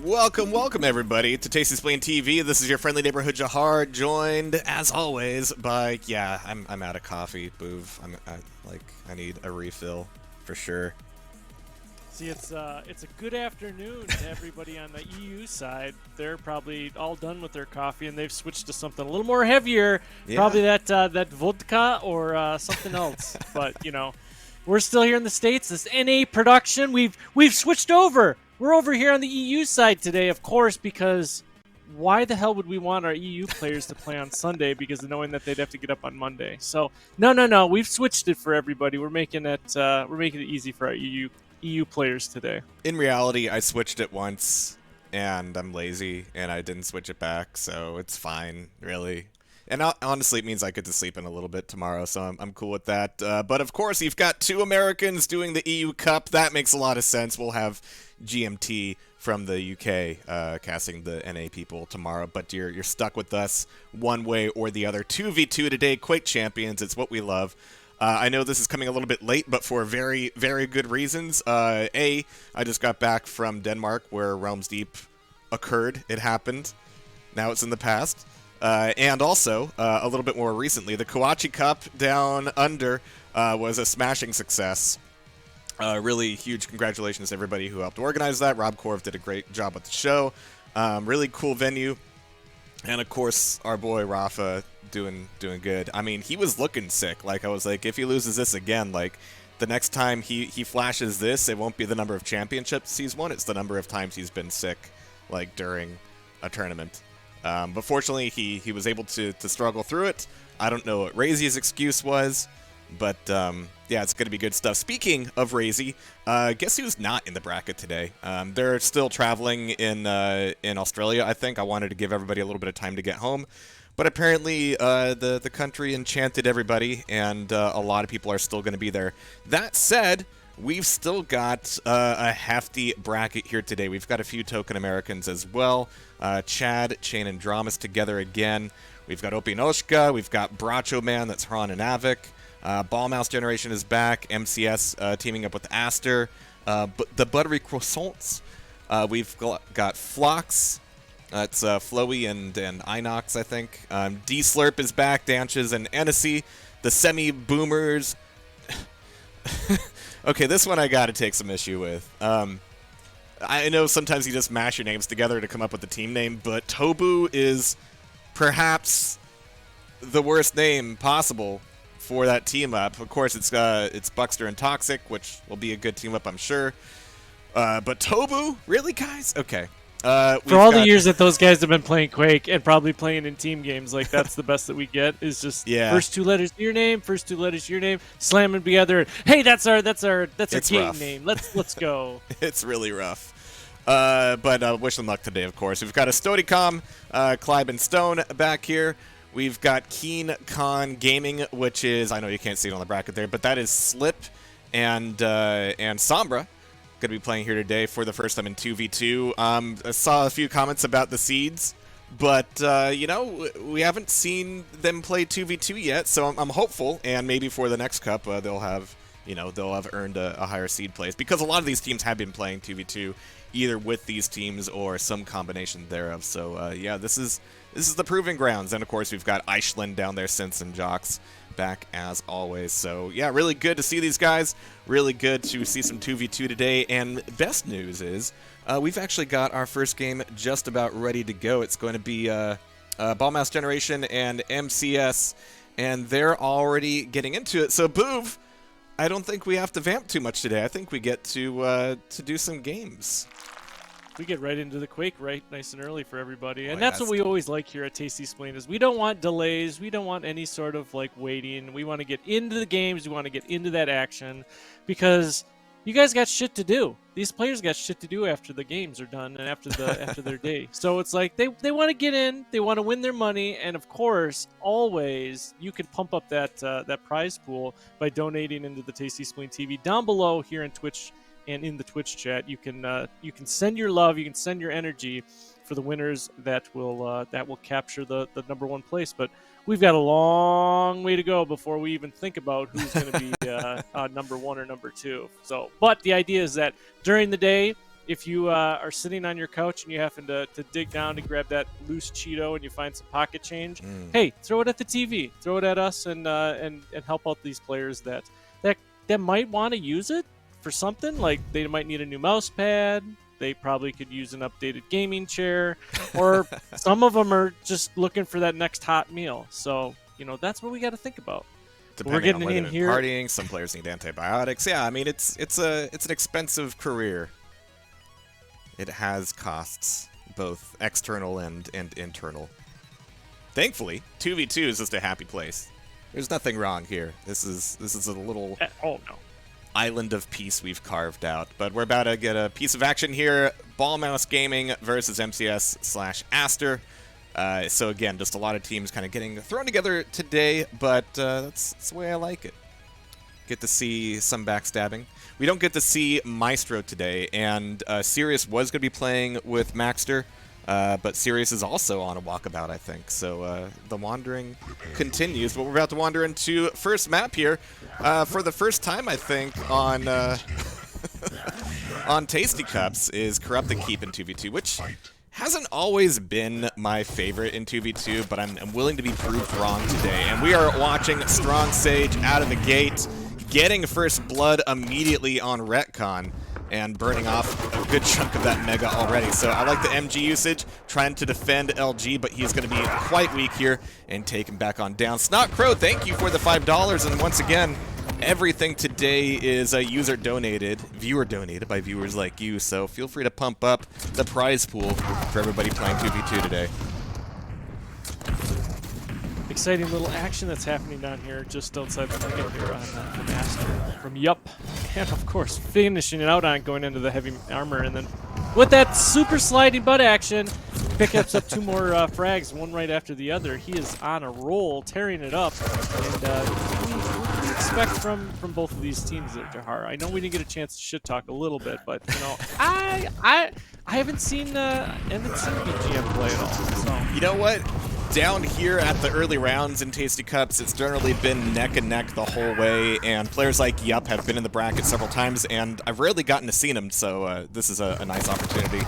Welcome everybody to Tasty Explain TV. This is your friendly neighborhood Jehar, joined as always by I'm out of coffee, Bouv. I need a refill for sure. See, it's a good afternoon to everybody on the EU side. They're probably all done with their coffee and they've switched to something a little more heavier. Yeah. Probably that vodka or something else. But we're still here in the States. This NA production, we've switched over. We're over here on the EU side today, of course, because why the hell would we want our EU players to play on Sunday? Because of knowing that they'd have to get up on Monday. So no, we've switched it for everybody. We're making it easy for our EU players today. In reality, I switched it once, and I'm lazy, and I didn't switch it back, so it's fine, really. And honestly, it means I get to sleep in a little bit tomorrow, so I'm cool with that. But of course, you've got two Americans doing the EU Cup. That makes a lot of sense. We'll have GMT from the UK casting the NA people tomorrow, but you're stuck with us one way or the other. 2v2 today, QUAKE champions. It's what we love. I know this is coming a little bit late, but for very, very good reasons. I just got back from Denmark, where Realms Deep occurred. It happened. Now it's in the past. And also, a little bit more recently, the QUAKE Cup down under was a smashing success. Really huge congratulations to everybody who helped organize that. Rob Korv did a great job with the show. Really cool venue. And of course, our boy Rafa doing good. I mean, he was looking sick. Like, I was like, if he loses this again, like, the next time he flashes this, it won't be the number of championships he's won. It's the number of times he's been sick, like, during a tournament. But fortunately, he was able to struggle through it. I don't know what Razy's excuse was, but yeah, it's going to be good stuff. Speaking of Razy, guess who's not in the bracket today? They're still traveling in Australia, I think. I wanted to give everybody a little bit of time to get home. But apparently, the country enchanted everybody, and a lot of people are still going to be there. That said, we've still got a hefty bracket here today. We've got a few token Americans as well. Chad, Chain, and Dramas together again. We've got Opium, Antoshka. We've got Bracho Man, that's Hran and Avik. Ball Mouse Generation is back. MCS teaming up with Aster. The Buttery Croissants. We've got Phlox. That's Flowy and Inox, I think. D-Slurp is back. Danches and Annecy. The Semi-Boomers. Okay, this one I gotta take some issue with. I know sometimes you just mash your names together to come up with the team name, but Tobu is perhaps the worst name possible for that team up. Of course, it's Buckster and Toxic, which will be a good team up, I'm sure. But Tobu? Really, guys? Okay. For all the years that those guys have been playing Quake and probably playing in team games, like, that's the best that we get is just first two letters of your name, first two letters of your name, slam them together. Hey, that's our game name. Let's go. It's really rough. But wish them luck today, of course. We've got a Stodicom, Clive and Stone back here. We've got Keen Con Gaming, which is, I know you can't see it on the bracket there, but that is Slip and Sombra. Going to be playing here today for the first time in 2v2. I saw a few comments about the seeds, but we haven't seen them play 2v2 yet, so I'm hopeful, and maybe for the next cup they'll have earned a higher seed place, because a lot of these teams have been playing 2v2 either with these teams or some combination thereof. So yeah, this is the proving grounds, and of course we've got Eichland down there, Since and Jocks back as always. So yeah, really good to see these guys. Really good to see some 2v2 today. And best news is we've actually got our first game just about ready to go. It's going to be Ball Mouse Generation and MCS, and they're already getting into it. So Bouv, I don't think we have to vamp too much today. I think we get to do some games. We get right into the Quake right nice and early for everybody. And that's what we always like here at Tasty Explain is we don't want delays. We don't want any sort of like waiting. We want to get into the games. We want to get into that action because you guys got shit to do. These players got shit to do after the games are done and after their day. So it's like they want to get in, they want to win their money, and of course, always you can pump up that prize pool by donating into the Tasty Explain TV down below here in Twitch. And in the Twitch chat, you can send your love, you can send your energy for the winners that will capture the number one place. But we've got a long way to go before we even think about who's going to be number one or number two. So, but the idea is that during the day, if you are sitting on your couch and you happen to dig down to grab that loose Cheeto and you find some pocket change, hey, throw it at the TV, throw it at us, and help out these players that might want to use it for something. Like they might need a new mouse pad. They probably could use an updated gaming chair, or some of them are just looking for that next hot meal. So that's what we got to think about. Depending We're getting on whether in they're here. Partying, some players need antibiotics. Yeah, I mean it's an expensive career. It has costs, both external and internal. Thankfully, 2v2 is just a happy place. There's nothing wrong here. This is a little island of peace we've carved out. But we're about to get a piece of action here. Ball Mouse Gaming versus MCS/Aster. So again, just a lot of teams kind of getting thrown together today, but that's the way I like it. Get to see some backstabbing. We don't get to see Maestro today, and Sirius was going to be playing with Maxter, but Sirius is also on a walkabout, I think. So the wandering continues, but we're about to wander into first map here for the first time, I think, on on TastyCups is Corrupted Keep in 2v2, which hasn't always been my favorite in 2v2, but I'm willing to be proved wrong today. And we are watching Strong Sage out of the gate, getting first blood immediately on Retcon, and burning off a good chunk of that Mega already. So I like the MG usage, trying to defend LG, but he's going to be quite weak here, and take him back on down. Snot Crow, thank you for the $5, and once again, everything today is user donated, viewer donated by viewers like you, so feel free to pump up the prize pool for everybody playing 2v2 today. Exciting little action that's happening down here just outside the Mega here on the Master from Yup. And of course, finishing it out on going into the heavy armor, and then with that super sliding butt action, pickups up 2 more frags, one right after the other. He is on a roll, tearing it up, and what do you expect from both of these teams there, Jehar? I know we didn't get a chance to shit talk a little bit, but I haven't seen BGM play at all. So. You know what? Down here at the early rounds in TastyCups, it's generally been neck and neck the whole way, and players like Yup have been in the bracket several times, and I've rarely gotten to see them, so this is a nice opportunity.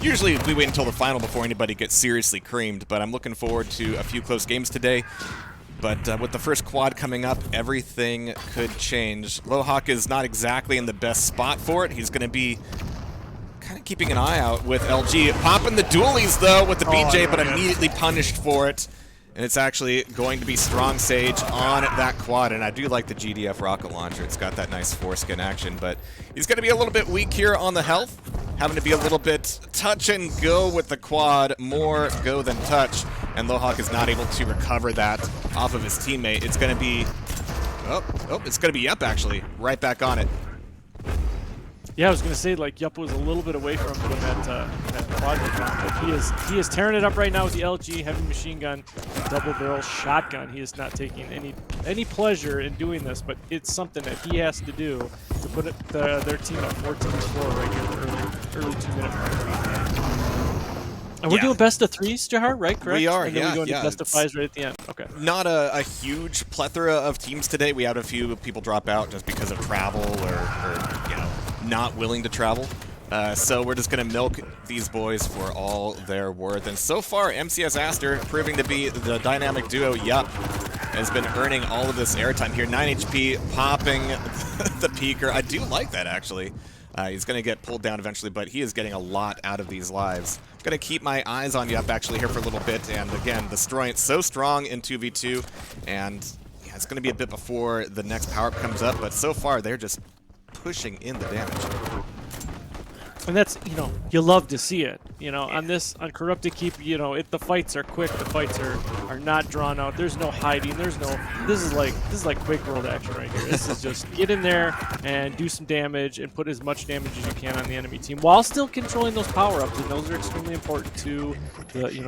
Usually we wait until the final before anybody gets seriously creamed, but I'm looking forward to a few close games today. But with the first quad coming up, everything could change. Lohawk is not exactly in the best spot for it. He's going to be kind of keeping an eye out with LG. Popping the dualies, though, with the BJ, but immediately punished for it. And it's actually going to be Strong Sage on that quad, and I do like the GDF rocket launcher. It's got that nice foreskin action, but he's going to be a little bit weak here on the health, having to be a little bit touch and go with the quad, more go than touch, and Lohawk is not able to recover that off of his teammate. It's going to be, it's going to be Yup, actually, right back on it. Yeah, I was gonna say, like, Yup was a little bit away from him that quad round, but he is tearing it up right now with the LG heavy machine gun, double barrel shotgun. He is not taking any pleasure in doing this, but it's something that he has to do to put their team at 14-4 right here in the early 2-minute mark. And we're doing best of 3s, Jehar, right? Correct? We are, and then we go into best of 5s right at the end. Okay. Not a huge plethora of teams today. We had a few people drop out just because of travel or you know, not willing to travel. So we're just going to milk these boys for all they're worth. And so far, MCS/Aster proving to be the dynamic duo. Yup has been earning all of this airtime here. 9 HP, popping the peaker. I do like that, actually. He's going to get pulled down eventually, but he is getting a lot out of these lives. Going to keep my eyes on Yup, actually, here for a little bit. And again, the Stroyant so strong in 2v2. And yeah, it's going to be a bit before the next power-up comes up. But so far, they're just pushing in the damage. And that's, you love to see it. On Corrupted Keep, the fights are quick, the fights are not drawn out. There's no hiding. This is like Quake World action right here. This is just get in there and do some damage and put as much damage as you can on the enemy team while still controlling those power-ups. And those are extremely important to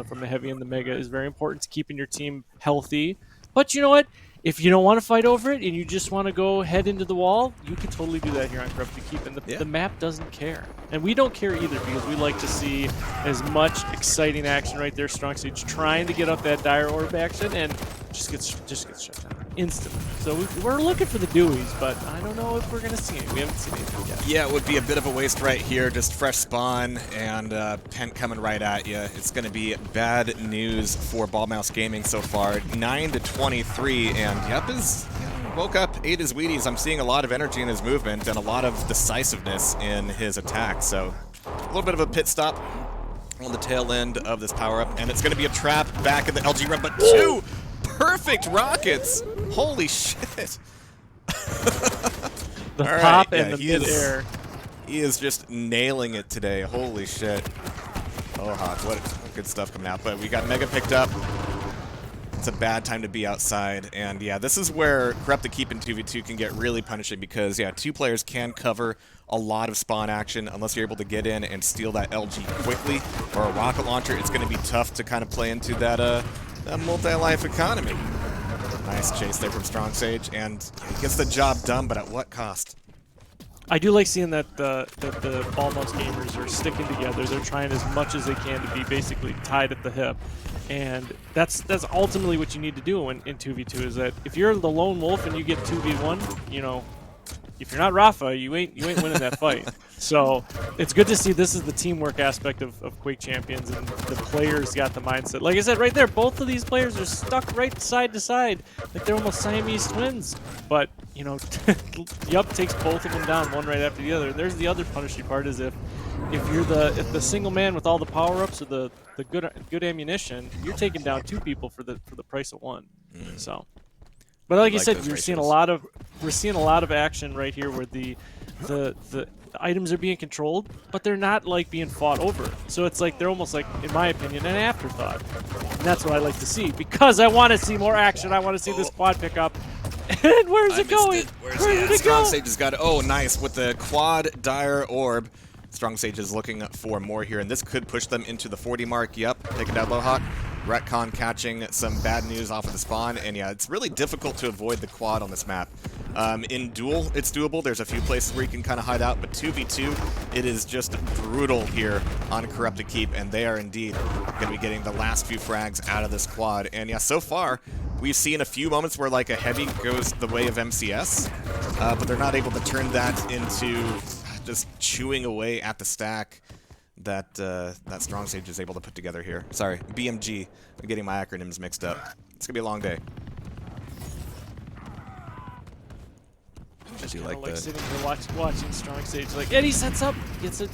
from the heavy and the mega is very important to keeping your team healthy. But you know what? If you don't want to fight over it and you just want to go head into the wall, you can totally do that here on Corrupted Keep. And the map doesn't care. And we don't care either because we like to see as much exciting action right there. Strong Sage trying to get up that Dire Orb action. And just gets shut down instantly. So we're looking for the Deweys, but I don't know if we're gonna see it. We haven't seen anything yet. Yeah, it would be a bit of a waste right here. Just fresh spawn and Pent coming right at you. It's going to be bad news for Ballmouse Gaming so far. 9-23, and Yup woke up, ate his Wheaties. I'm seeing a lot of energy in his movement and a lot of decisiveness in his attack. So a little bit of a pit stop on the tail end of this power-up, and it's going to be a trap back in the LG run, but 2 perfect rockets! Holy shit! The pop and the mid-air. He is just nailing it today. Holy shit. Oh, Hawk, what good stuff coming out. But we got Mega picked up. It's a bad time to be outside. And yeah, this is where Corrupted Keep in 2v2 can get really punishing because, yeah, 2 players can cover a lot of spawn action unless you're able to get in and steal that LG quickly. Or a rocket launcher, it's going to be tough to kind of play into that multi-life economy. Nice chase there from Strong Sage, and he gets the job done, but at what cost? I do like seeing that the Ballmouse gamers are sticking together. They're trying as much as they can to be basically tied at the hip. And that's ultimately what you need to do in 2v2, is that if you're the lone wolf and you get 2v1, you know, if you're not Rafa, you ain't winning that fight. So it's good to see this is the teamwork aspect of Quake Champions, and the players got the mindset. Like I said, right there, both of these players are stuck right side to side, like they're almost Siamese twins. But you know, Yup takes both of them down, one right after the other. And there's the other punishing part, is if you're the single man with all the power-ups or the good ammunition, you're taking down 2 people for the price of 1. So. But like you said, we're seeing a lot of action right here where the items are being controlled, but they're not like being fought over. So it's like they're almost like, in my opinion, an afterthought. And that's what I like to see, because I want to see more action. I want to see this quad pick up. And where's it going? Where's it go? Strong Sage has got it. Oh, nice with the quad dire orb. Strong Sage is looking for more here, and this could push them into the 40 mark. Yup, taking down Lohawk. Retcon catching some bad news off of the spawn, and yeah, it's really difficult to avoid the quad on this map. In duel, it's doable. There's a few places where you can kind of hide out, but 2v2, it is just brutal here on Corrupted Keep, and they are indeed going to be getting the last few frags out of this quad. And yeah, so far, we've seen a few moments where like a heavy goes the way of MCS, but they're not able to turn that into just chewing away at the stack that that Strong Sage is able to put together here. Sorry, BMG. I'm getting my acronyms mixed up. It's gonna be a long day. Just like sitting here watching Strong Sage, like, and he sets up, gets it,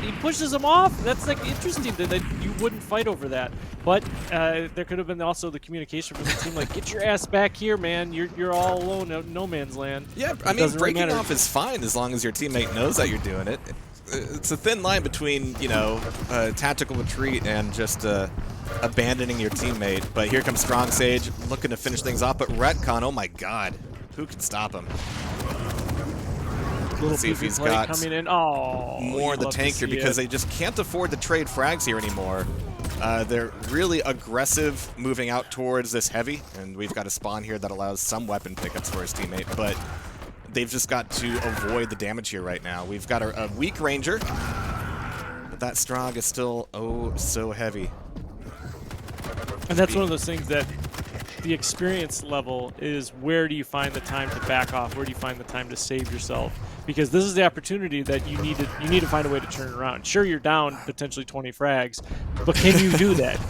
he pushes him off. That's like interesting that you wouldn't fight over that. But there could have been also the communication from the team, like, get your ass back here, man. You're all alone out in no man's land. Yeah, I mean, breaking off is fine as long as your teammate knows that you're doing it. It's a thin line between, you know, tactical retreat and just abandoning your teammate. But here comes Strong Sage looking to finish things off. But Retcon, oh my god, who can stop him? Let's see if he's got coming in. Oh, more in the tank here, because they just can't afford to trade frags here anymore. They're really aggressive moving out towards this heavy, and we've got a spawn here that allows some weapon pickups for his teammate, but they've just got to avoid the damage here right now. We've got a weak ranger, but that Strong is still oh so heavy. And that's one of those things that the experience level is, where do you find the time to back off? Where do you find the time to save yourself? Because this is the opportunity that you need to find a way to turn it around. Sure, you're down potentially 20 frags, but can you do that?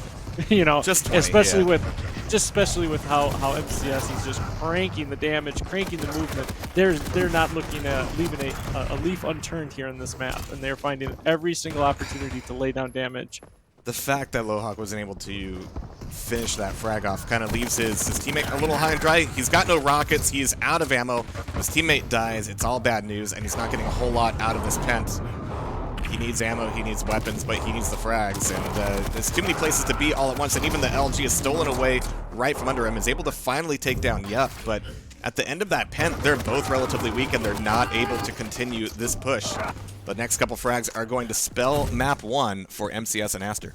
You know, just 20, especially with how MCS is just cranking the damage, cranking the movement. They're not looking at leaving a leaf unturned here on this map, and they're finding every single opportunity to lay down damage. The fact that Lohawk wasn't able to finish that frag off kind of leaves his teammate a little high and dry. He's got no rockets. He's out of ammo. His teammate dies. It's all bad news, and he's not getting a whole lot out of this pent. He needs ammo, he needs weapons, but he needs the frags, and there's too many places to be all at once, and even the LG is stolen away right from under him, is able to finally take down Yup, but at the end of that pent, they're both relatively weak, and they're not able to continue this push. The next couple frags are going to spell map 1 for MCS and Aster.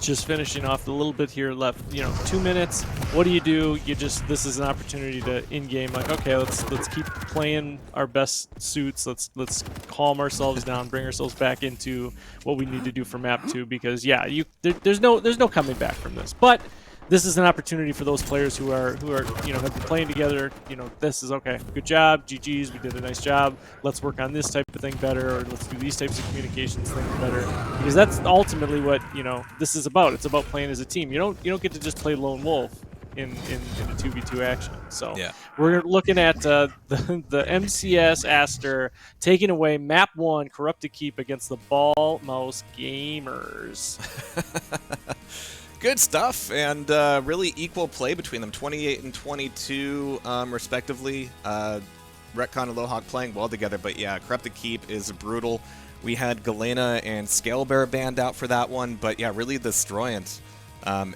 Just finishing off a little bit here left, you know, 2 minutes. what do? You just, this is an opportunity to in-game, like, okay, let's keep playing our best suits. Let's calm ourselves down, bring ourselves back into what we need to do for map 2, because yeah, there's no coming back from this. But this is an opportunity for those players who are have been playing together. This is okay. Good job, GG's. We did a nice job. Let's work on this type of thing better, or let's do these types of communications things better, because that's ultimately what this is about. It's about playing as a team. You don't get to just play lone wolf in a 2v2 action. So yeah. We're looking at the MCS Aster taking away map 1, Corrupted Keep, against the Ball Mouse Gamers. Good stuff, and really equal play between them, 28 and 22 respectively. Retcon and Lohawk playing well together, but yeah, Corrupted Keep is brutal. We had Galena and Scalebear banned out for that one, but yeah, really the Destroyant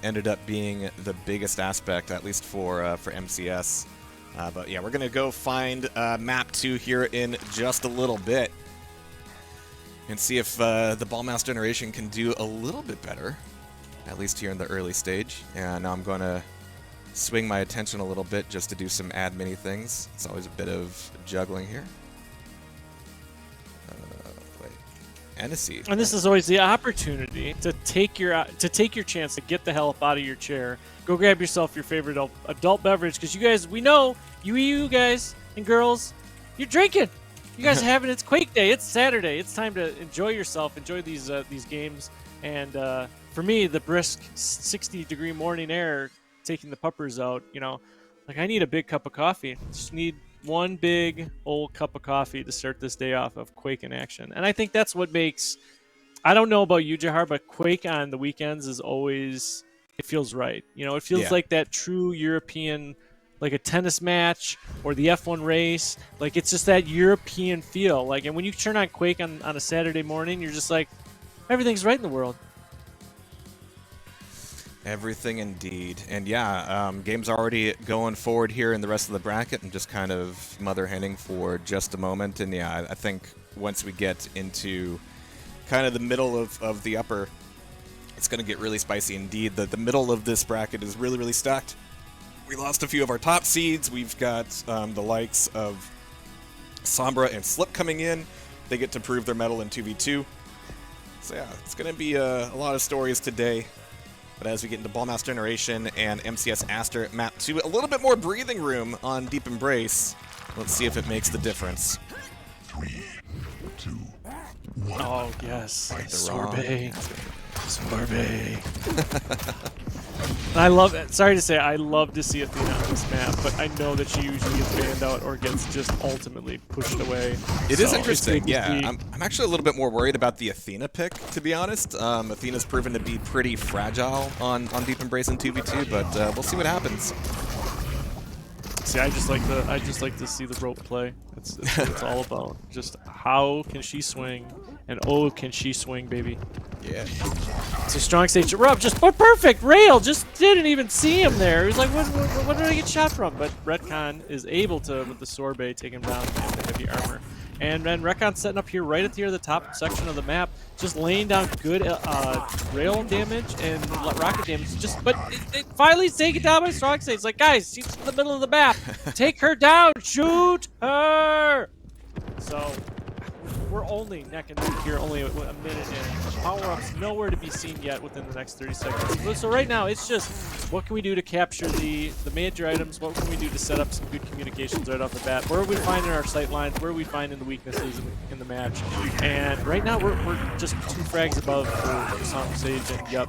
ended up being the biggest aspect, at least for MCS. But yeah, we're going to go find map 2 here in just a little bit and see if the Ballmouse generation can do a little bit better, at least here in the early stage. And now I'm going to swing my attention a little bit just to do some admin-y things. It's always a bit of juggling here. And a seed. And this is always the opportunity to take your chance to get the hell up out of your chair. Go grab yourself your favorite adult beverage, because you guys, we know you guys and girls, you're drinking. You guys are having, it's Quake Day. It's Saturday. It's time to enjoy yourself, enjoy these games. And for me, the brisk 60-degree morning air, taking the puppers out, like, I need a big cup of coffee. Just need one big old cup of coffee to start this day off of Quake in action. And I think that's what makes, I don't know about you, Jehar, but Quake on the weekends is always, it feels right. It feels like that true European, like a tennis match or the F1 race. Like, it's just that European feel. Like, and when you turn on Quake on a Saturday morning, you're just like, everything's right in the world. Everything indeed. And yeah, game's already going forward here in the rest of the bracket. I'm just kind of mother-henning for just a moment. And yeah, I think once we get into kind of the middle of the upper, it's going to get really spicy indeed. The middle of this bracket is really, really stacked. We lost a few of our top seeds. We've got the likes of Sombra and Slip coming in. They get to prove their mettle in 2v2. So yeah, it's going to be a lot of stories today. But as we get into Ballmouse Generation and MCS Aster map 2, a little bit more breathing room on Deep Embrace. Let's see if it makes the difference. 3, 2, 1. Oh, yes. Sorbet. Sorbet. I love it. Sorry to say, I love to see Athena on this map, but I know that she usually gets banned out or gets just ultimately pushed away. It is interesting, yeah. I'm actually a little bit more worried about the Athena pick, to be honest. Athena's proven to be pretty fragile on Deep Embrace and 2v2, but we'll see what happens. See, I just like to see the rope play. That's what it's all about. Just how can she swing, and oh, can she swing, baby. Yeah. It's a strong stage erupt, just perfect rail, just didn't even see him there. He was like, what did I get shot from? But Retcon is able to, with the Sorbet, take him down in the heavy armor. And then Retcon's setting up here right at the top section of the map, just laying down good rail damage and rocket damage. But it finally taken down by strong stage. It's like, guys, she's in the middle of the map. Take her down, shoot her. So we're only neck and neck here, only a minute in. Power-ups nowhere to be seen yet within the next 30 seconds. So right now, it's just, what can we do to capture the major items? What can we do to set up some good communications right off the bat? Where are we finding our sight lines? Where are we finding the weaknesses in the match? And right now, we're just 2 frags above for Song Sage, and yep.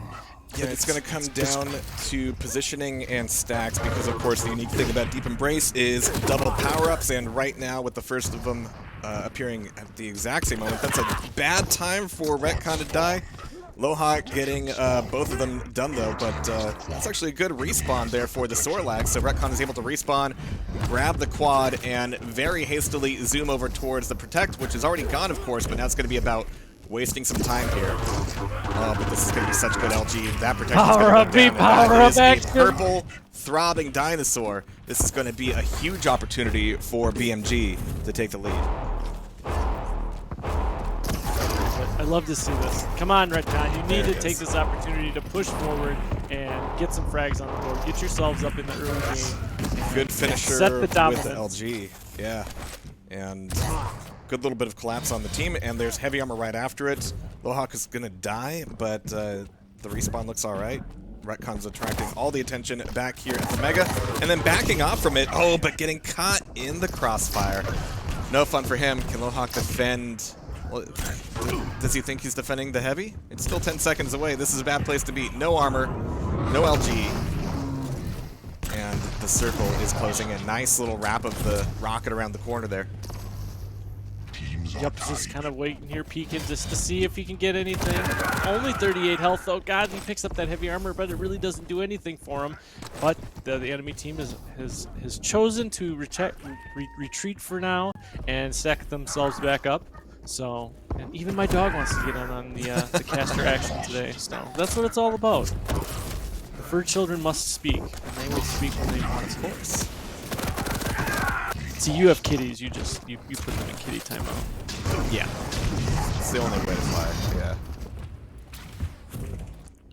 Yeah, it's going to come down to positioning and stacks because, of course, the unique thing about Deep Embrace is double power-ups, and right now, with the first of them appearing at the exact same moment, that's a bad time for Retcon to die. Lohawk getting both of them done, though, but that's actually a good respawn there for the Sorlax, so Retcon is able to respawn, grab the quad, and very hastily zoom over towards the Protect, which is already gone, of course, but now it's going to be about wasting some time here. Oh, but this is going to be such good LG. That Protect is going to go down. Power up, that is a purple, throbbing dinosaur. This is going to be a huge opportunity for BMG to take the lead. I love to see this. Come on, Retcon. You need There to it take is. this opportunity to push forward and get some frags on the board. Get yourselves up in the early game. Good finisher Set the with dominance. LG. Yeah. And good little bit of collapse on the team. And there's heavy armor right after it. Lohawk is going to die, but the respawn looks all right. Retcon's attracting all the attention back here at the Mega. And then backing off from it. Oh, but getting caught in the crossfire. No fun for him. Can Lohawk defend? Well, does he think he's defending the heavy? It's still 10 seconds away. This is a bad place to be. No armor, no LG. And the circle is closing in. Nice little wrap of the rocket around the corner there. Yep, just kind of waiting here, peeking just to see if he can get anything. Only 38 health, though. God, he picks up that heavy armor, but it really doesn't do anything for him. But the enemy team has chosen to retreat for now and stack themselves back up. So, and even my dog wants to get in on the caster action today. So that's what it's all about. The fur children must speak, and they will speak when they want to. Of course. See, you have kitties. You put them in kitty timeout. Yeah. It's the only way to fly. Yeah.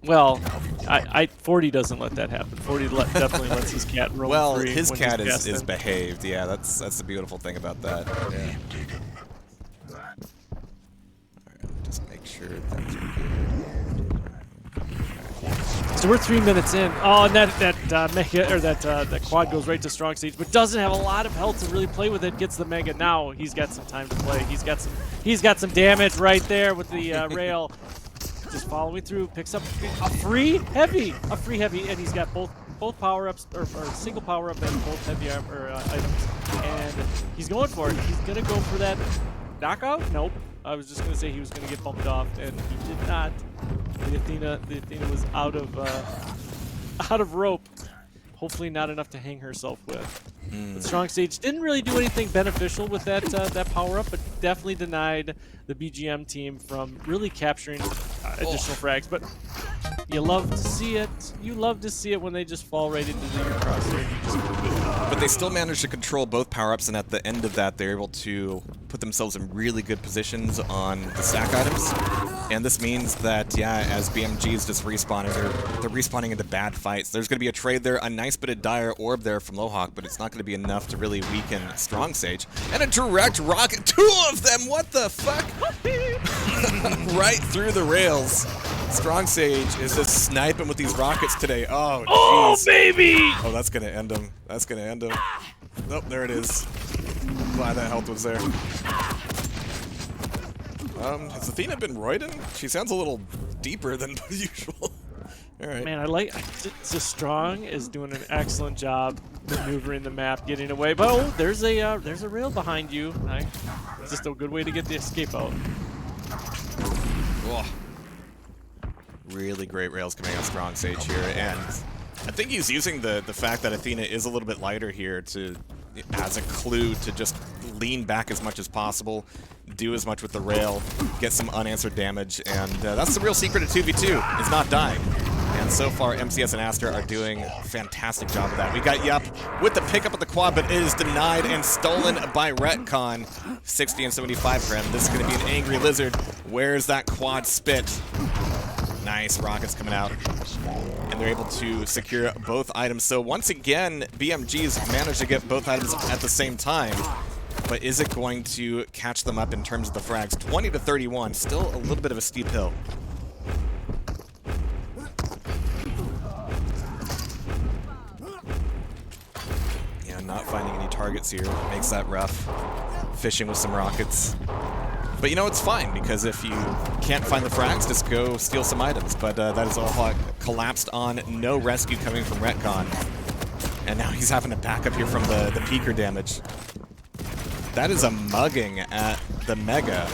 Well, 40 doesn't let that happen. 40 definitely lets his cat roam Well, free his when cat he's is casting. behaved. Yeah, that's the beautiful thing about that. Yeah. Alright, just make sure things are good. So we're 3 minutes in. Oh, and that mega or that quad goes right to strong stage, but doesn't have a lot of health to really play with it. Gets the mega. Now he's got some time to play. He's got some damage right there with the rail. Just following through, picks up a free heavy, and he's got both power ups or single power up and both heavy items, and he's going for it. He's gonna go for that knockout. Nope. I was just gonna say he was gonna get bumped off, and he did not. The Athena was out of rope. Hopefully not enough to hang herself with. But strong stage didn't really do anything beneficial with that power up, but definitely denied the BGM team from really capturing additional frags. But you love to see it. You love to see it when they just fall right into your crosshair. But they still managed to control both power-ups, and at the end of that, they're able to put themselves in really good positions on the stack items. And this means that, yeah, as BMGs just respawn, they're respawning into bad fights. There's going to be a trade there, a nice bit of dire orb there from Lohawk, but it's not going to be enough to really weaken Strong Sage. And a direct rocket, 2 of them, what the fuck? Right through the rails. Strong Sage is just sniping with these rockets today. Oh, jeez. Oh, baby! Oh, that's going to end him. That's going to end him. Nope, there it is. Glad that health was there. Has Athena been roiding? She sounds a little deeper than usual. All right. Man, so Strong is doing an excellent job maneuvering the map, getting away. But oh, there's a rail behind you. It's just a good way to get the escape out. Oh. Really great rails coming out Strong Sage here, and I think he's using the fact that Athena is a little bit lighter here as a clue to just lean back as much as possible, do as much with the rail, get some unanswered damage, and that's the real secret of 2v2, is not dying. And so far, MCS and Aster are doing a fantastic job of that. We got Yup with the pickup of the quad, but it is denied and stolen by Retcon. 60 and 75 for him. This is going to be an angry lizard. Where's that quad spit? Nice rockets coming out. And they're able to secure both items. So once again, BMG's managed to get both items at the same time. But is it going to catch them up in terms of the frags? 20 to 31, still a little bit of a steep hill. Yeah, not finding any targets here makes that rough. Fishing with some rockets. But you know, it's fine, because if you can't find the frags, just go steal some items. But that is all collapsed on. No rescue coming from Retcon. And now he's having to back up here from the peaker damage. That is a mugging at the Mega.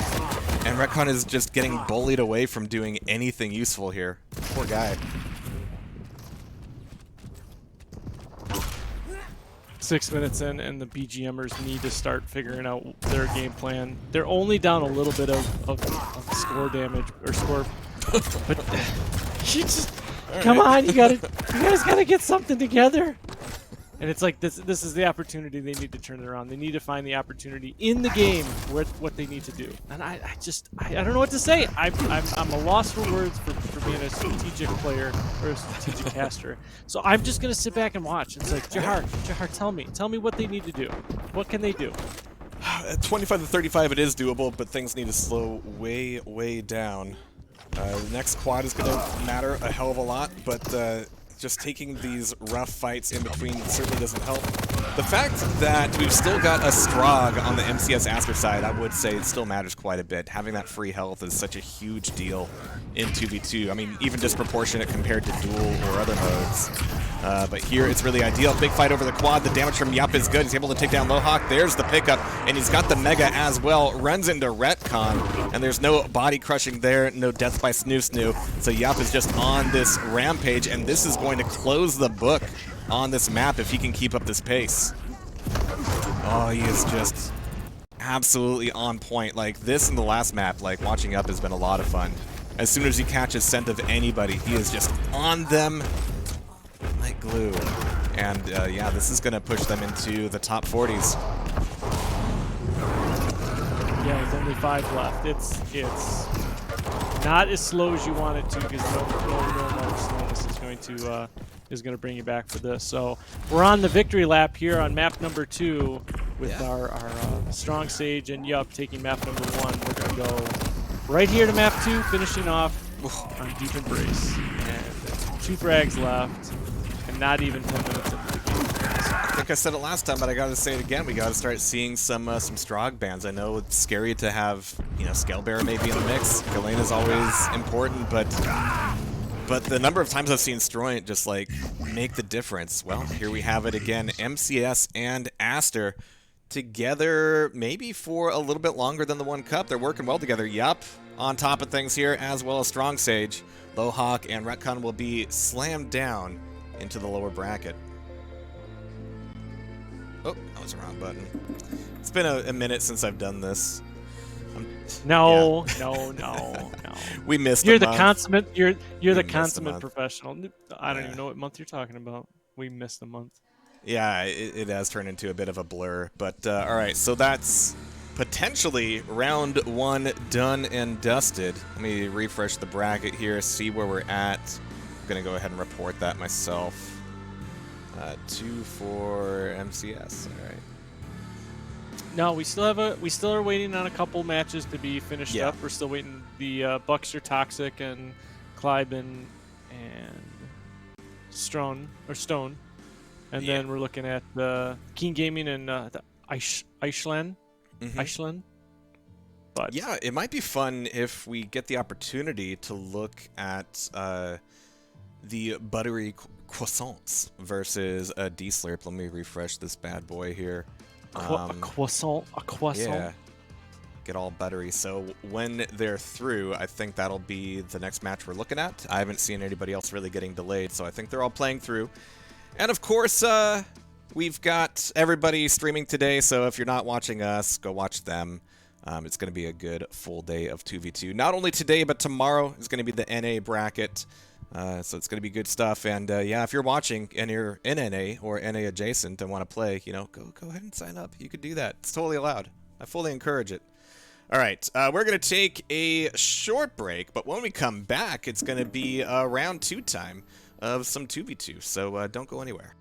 And Retcon is just getting bullied away from doing anything useful here. Poor guy. 6 minutes in, and the BGMers need to start figuring out their game plan. They're only down a little bit of score damage or score, but you just come on, you guys gotta get something together. And it's like this is the opportunity they need to turn it around. They need to find the opportunity in the game where what they need to do. And I don't know what to say. I'm a loss for words for being a strategic player or a strategic caster. So I'm just gonna sit back and watch. It's like Jehar, tell me what they need to do. What can they do? At 25 to 35, it is doable, but things need to slow way down. The next quad is gonna matter a hell of a lot, but just taking these rough fights in between certainly doesn't help. The fact that we've still got a Strog on the MCS Aster side, I would say it still matters quite a bit. Having that free health is such a huge deal in 2v2. I mean, even disproportionate compared to duel or other modes. But here it's really ideal. Big fight over the quad. The damage from Yup is good. He's able to take down Lohawk. There's the pickup, and he's got the Mega as well. Runs into Retcon, and there's no body crushing there, no death by Snoo Snoo. So Yup is just on this rampage, and this is going to close the book on this map if he can keep up this pace. Oh, he is just absolutely on point. Like, this and the last map, like, watching Yup has been a lot of fun. As soon as he catches scent of anybody, he is just on them like glue. And yeah, this is going to push them into the top 40s. Yeah, with only 5 left. It's not as slow as you want it to, because no slowness is going to bring you back for this. So we're on the victory lap here on map number 2 with our Strong Sage and Yup taking map number 1. We're going to go right here to map 2, finishing off on Deep Embrace. And 2 frags left, and not even 10 minutes into the game. I think I said it last time, but I gotta say it again. We gotta start seeing some Strog bans. I know it's scary to have, you know, Scalebearer maybe in the mix. Galena's always important, but the number of times I've seen Stroint just like make the difference. Well, here we have it again. MCS and Aster together, maybe for a little bit longer than the 1 cup. They're working well together. Yup on top of things here, as well as Strong Sage. Lohawk and Retcon will be slammed down into the lower bracket. Oh, that was the wrong button. It's been a minute since I've done this. No. We missed You're a the month. consummate. You're the missed a consummate month. professional. I don't even know what month you're talking about. We missed the month. Yeah, it has turned into a bit of a blur. But all right, so that's potentially round 1 done and dusted. Let me refresh the bracket here, see where we're at. I'm gonna go ahead and report that myself. 2 for MCS. All right. No, we still are waiting on a couple matches to be finished up. We're still waiting. The Bucks are Toxic and Kleiben and Stone, and then we're looking at the Keen Gaming and the Eichland. But yeah, it might be fun if we get the opportunity to look at the Buttery Croissants versus a D-Slurp. Let me refresh this bad boy here. A croissant. Yeah, get all buttery. So when they're through, I think that'll be the next match we're looking at. I haven't seen anybody else really getting delayed, so I think they're all playing through. And of course, we've got everybody streaming today, so if you're not watching us, go watch them. It's going to be a good full day of 2v2. Not only today, but tomorrow is going to be the NA bracket. So it's going to be good stuff. And yeah, if you're watching and you're in NA or NA adjacent and want to play, you know, go ahead and sign up. You could do that. It's totally allowed. I fully encourage it. All right, we're going to take a short break, but when we come back, it's going to be round 2 time of some 2v2. So don't go anywhere.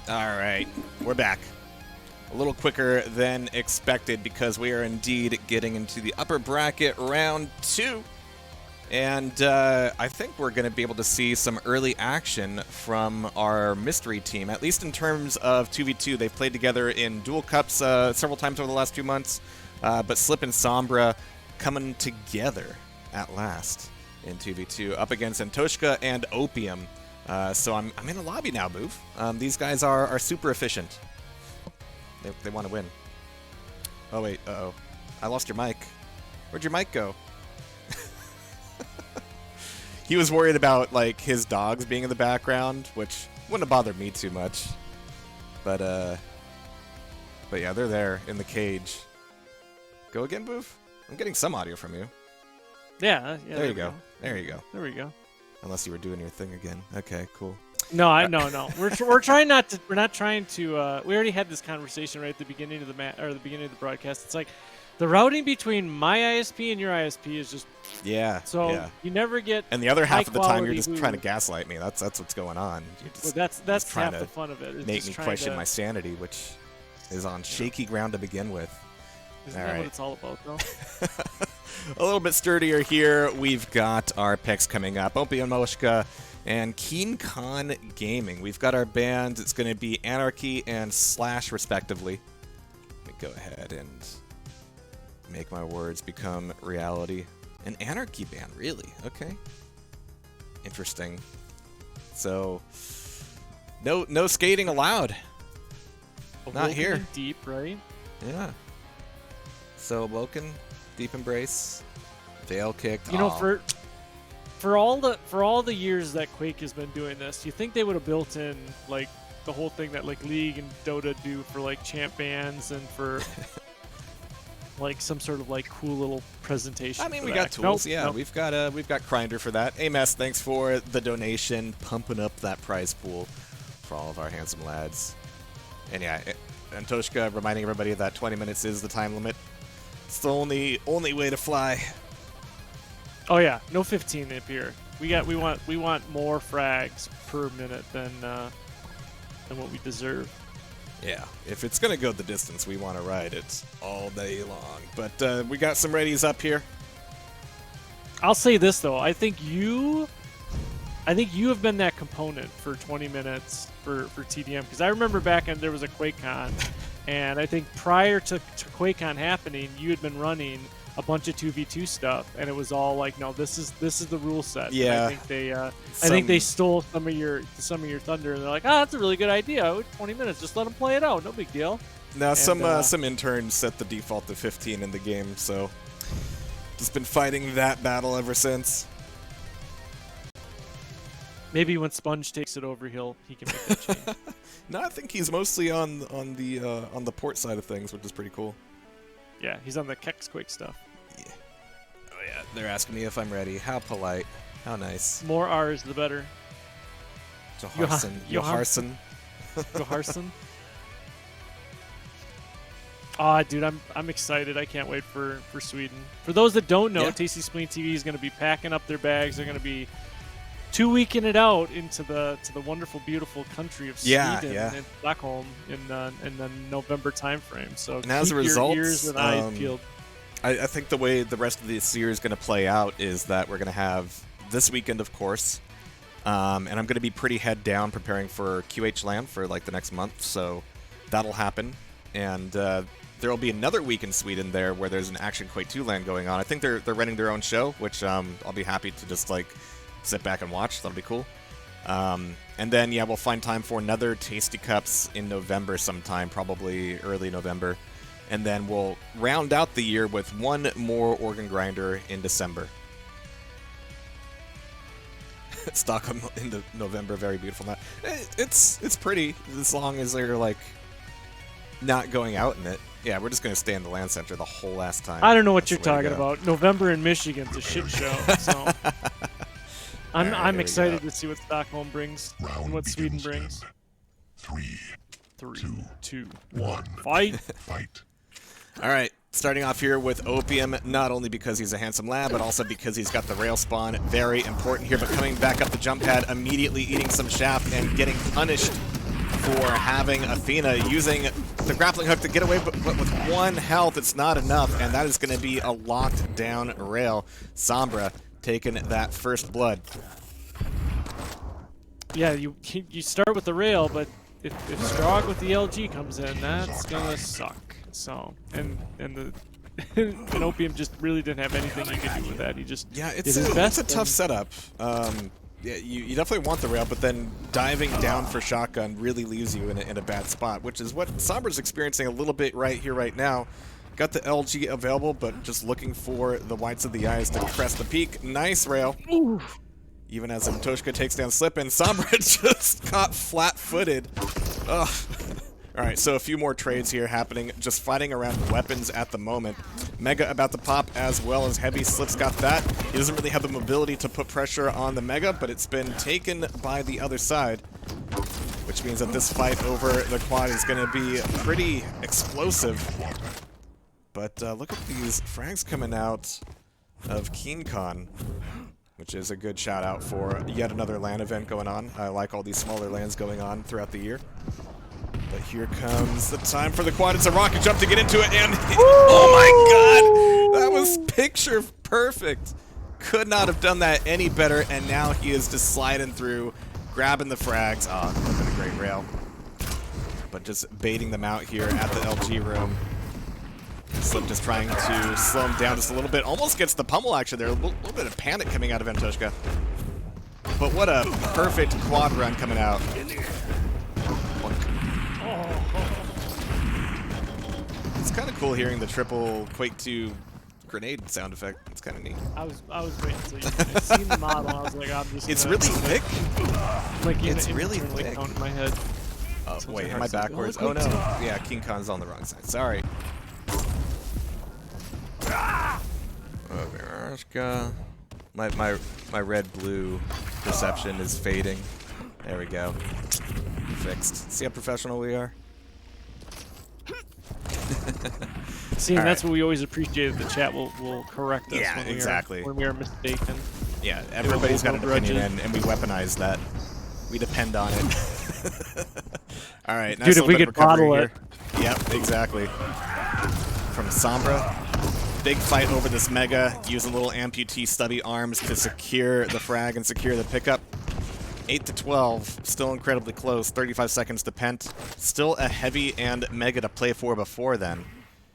All right, we're back. A little quicker than expected because we are indeed getting into the upper bracket round 2. And I think we're going to be able to see some early action from our mystery team, at least in terms of 2v2. They've played together in dual cups several times over the last few months, but Slip and Sombra coming together at last in 2v2 up against Antoshka and Opium. So I'm in the lobby now, Bouv. These guys are super efficient. They want to win. Oh, wait. Uh-oh. I lost your mic. Where'd your mic go? He was worried about, like, his dogs being in the background, which wouldn't have bothered me too much. But yeah, they're there in the cage. Go again, Bouv? I'm getting some audio from you. Yeah. There you go. There you go. There we go. Unless you were doing your thing again. Okay, cool. No, no. We're trying not to. We're not trying to. We already had this conversation right at the beginning of the the beginning of the broadcast. It's like the routing between my ISP and your ISP is just. Yeah. So yeah. You never get. And the other half of the time, you're just Bouv. trying to gaslight me. That's what's going on. Well, that's trying half to the fun of it. make me question my sanity, which is on shaky ground to begin with. Isn't that what it's all about, though? A little bit sturdier here. We've got our picks coming up. Opium, Antoshka, and Keen Khan Gaming. We've got our bands. It's going to be Anarchy and Slash, respectively. Let me go ahead and make my words become reality. An Anarchy band, really? Okay. Interesting. So, no skating allowed. Not here. Deep, right? Yeah. So Woken, Deep Embrace, Veil Kicked. You know, for all the years that Quake has been doing this, you think they would have built in like the whole thing that like League and Dota do for like champ bands and for like some sort of like cool little presentation. I mean, we got tools. Yeah, nope. we've got Grinder for that. Amos, thanks for the donation, pumping up that prize pool for all of our handsome lads. And yeah, Antoshka reminding everybody that 20 minutes is the time limit. It's the only way to fly. Oh yeah, no 15 up here. We want more frags per minute than what we deserve. Yeah, if it's gonna go the distance, we want to ride it all day long. But we got some readies up here. I'll say this though, I think you have been that component for 20 minutes for TDM, because I remember back when there was a QuakeCon, and I think prior to QuakeCon happening, you had been running a bunch of 2v2 stuff, and it was all like, no, this is the rule set. Yeah. And I think they stole some of your thunder, and they're like, that's a really good idea. 20 minutes, just let them play it out, no big deal. Now some interns set the default to 15 in the game, so just been fighting that battle ever since. Maybe when Sponge takes it over, he can make that change. No, I think he's mostly on the port side of things, which is pretty cool. Yeah, he's on the Quake stuff. Yeah. Oh yeah, they're asking me if I'm ready. How polite. How nice. More R's, the better. Joharsson. Joharsson. Joharsson. Ah, dude, I'm excited. I can't wait for Sweden. For those that don't know, Tasty Spleen TV is going to be packing up their bags. They're going to be 2-weeking it out into the wonderful, beautiful country of Sweden and Stockholm in the November timeframe. So and as a result, your ears and eyes peeled. I think the way the rest of this year is going to play out is that we're going to have this weekend, of course, and I'm going to be pretty head down preparing for QH Land for like the next month, so that'll happen. And there will be another week in Sweden there where there's an Action Quake 2 Land going on. I think they're running their own show, which I'll be happy to just like sit back and watch. That'll be cool. And then, we'll find time for another TastyCups in November sometime, probably early November. And then we'll round out the year with one more Organ Grinder in December. Stockholm in November, very beautiful night. It's pretty, as long as they're, like, not going out in it. Yeah, we're just going to stay in the land center the whole last time. I don't know what you're talking about. November in Michigan's a shit show, so... I'm excited to see what Stockholm brings and what Sweden brings. 3, 2, 1. Fight! All right, starting off here with Opium, not only because he's a handsome lad, but also because he's got the rail spawn. Very important here, but coming back up the jump pad, immediately eating some shaft and getting punished for having Athena using the grappling hook to get away, but with 1 health, it's not enough, and that is going to be a locked down rail. Sombra taking that first blood. Yeah, you start with the rail, but if Strog with the LG comes in, that's gonna suck. So and the and Opium just really didn't have anything he could do with that. He just it's a tough setup. Yeah, you definitely want the rail, but then diving down for shotgun really leaves you in a bad spot, which is what Sombra's experiencing a little bit right here, right now. Got the LG available, but just looking for the whites of the eyes to crest the peak. Nice rail. Ooh. Even as Antoshka takes down Slip, and Sombra just got flat-footed. Ugh. All right, so a few more trades here happening, just fighting around weapons at the moment. Mega about to pop as well as Heavy. Slip's got that. He doesn't really have the mobility to put pressure on the Mega, but it's been taken by the other side, which means that this fight over the quad is going to be pretty explosive. But look at these frags coming out of KeenCon, which is a good shout out for yet another LAN event going on. I like all these smaller LANs going on throughout the year. But here comes the time for the quad. It's a rocket jump to get into it, and oh my god! That was picture perfect. Could not have done that any better, and now he is just sliding through, grabbing the frags. Oh, that would have been a great rail. But just baiting them out here at the LG room. Slip just trying to slow him down just a little bit. Almost gets the pummel action there. A little bit of panic coming out of Antoshka. But what a perfect quad run coming out. It's kind of cool hearing the triple Quake 2 grenade sound effect. It's kind of neat. I was waiting until you seen the model. I was like, I'm just. It's really thick. Like it's really thick. Count in my head. Oh wait, am I backwards? Oh no. Yeah, KeenCon's on the wrong side. Sorry. Antoshka. My red-blue perception is fading. There we go. Fixed. See how professional we are? See, and that's what we always appreciate. The chat will correct us when we are mistaken. Yeah, everybody's got an opinion, and we weaponize that. We depend on it. All right, nice. Dude, if we could bottle it. Yep, exactly. From Sombra. Big fight over this Mega. Use a little amputee stubby arms to secure the frag and secure the pickup. 8 to 12, still incredibly close. 35 seconds to Pent. Still a Heavy and Mega to play for before then.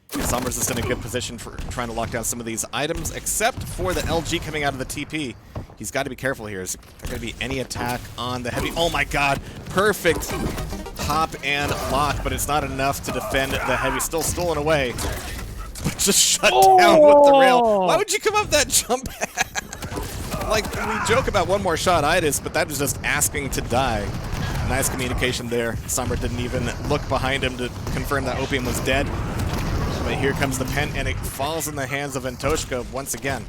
Sombra's just in a good position for trying to lock down some of these items, except for the LG coming out of the TP. He's got to be careful here. Is there going to be any attack on the Heavy? Oh my god, perfect hop and lock, but it's not enough to defend the Heavy. Still stolen away. But just shut down with the rail. Why would you come up that jump pad? Like, we joke about one more shot itis, but that was just asking to die. Nice communication there. Sombra didn't even look behind him to confirm that Opium was dead. But here comes the pen, and it falls in the hands of Antoshka once again.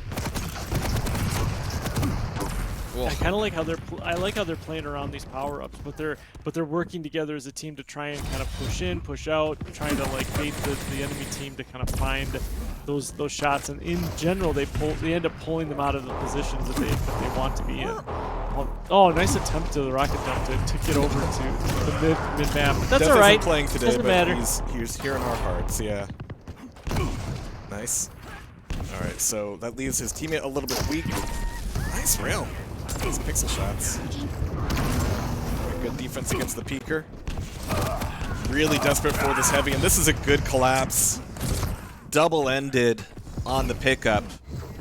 I kind of like how they're playing around these power-ups, but they're working together as a team to try and kind of push in, push out, trying to like bait the enemy team to kind of find those shots. And in general, they end up pulling them out of the positions that they want to be in. Oh, nice attempt to the rocket jump to get over to the mid map. But that's all right. Playing today, doesn't matter. He's here in our hearts. Yeah. Nice. All right, so that leaves his teammate a little bit weak. Nice rail. Those pixel shots. Good defense against the peeker. Really desperate for this Heavy, and this is a good collapse. Double-ended on the pickup.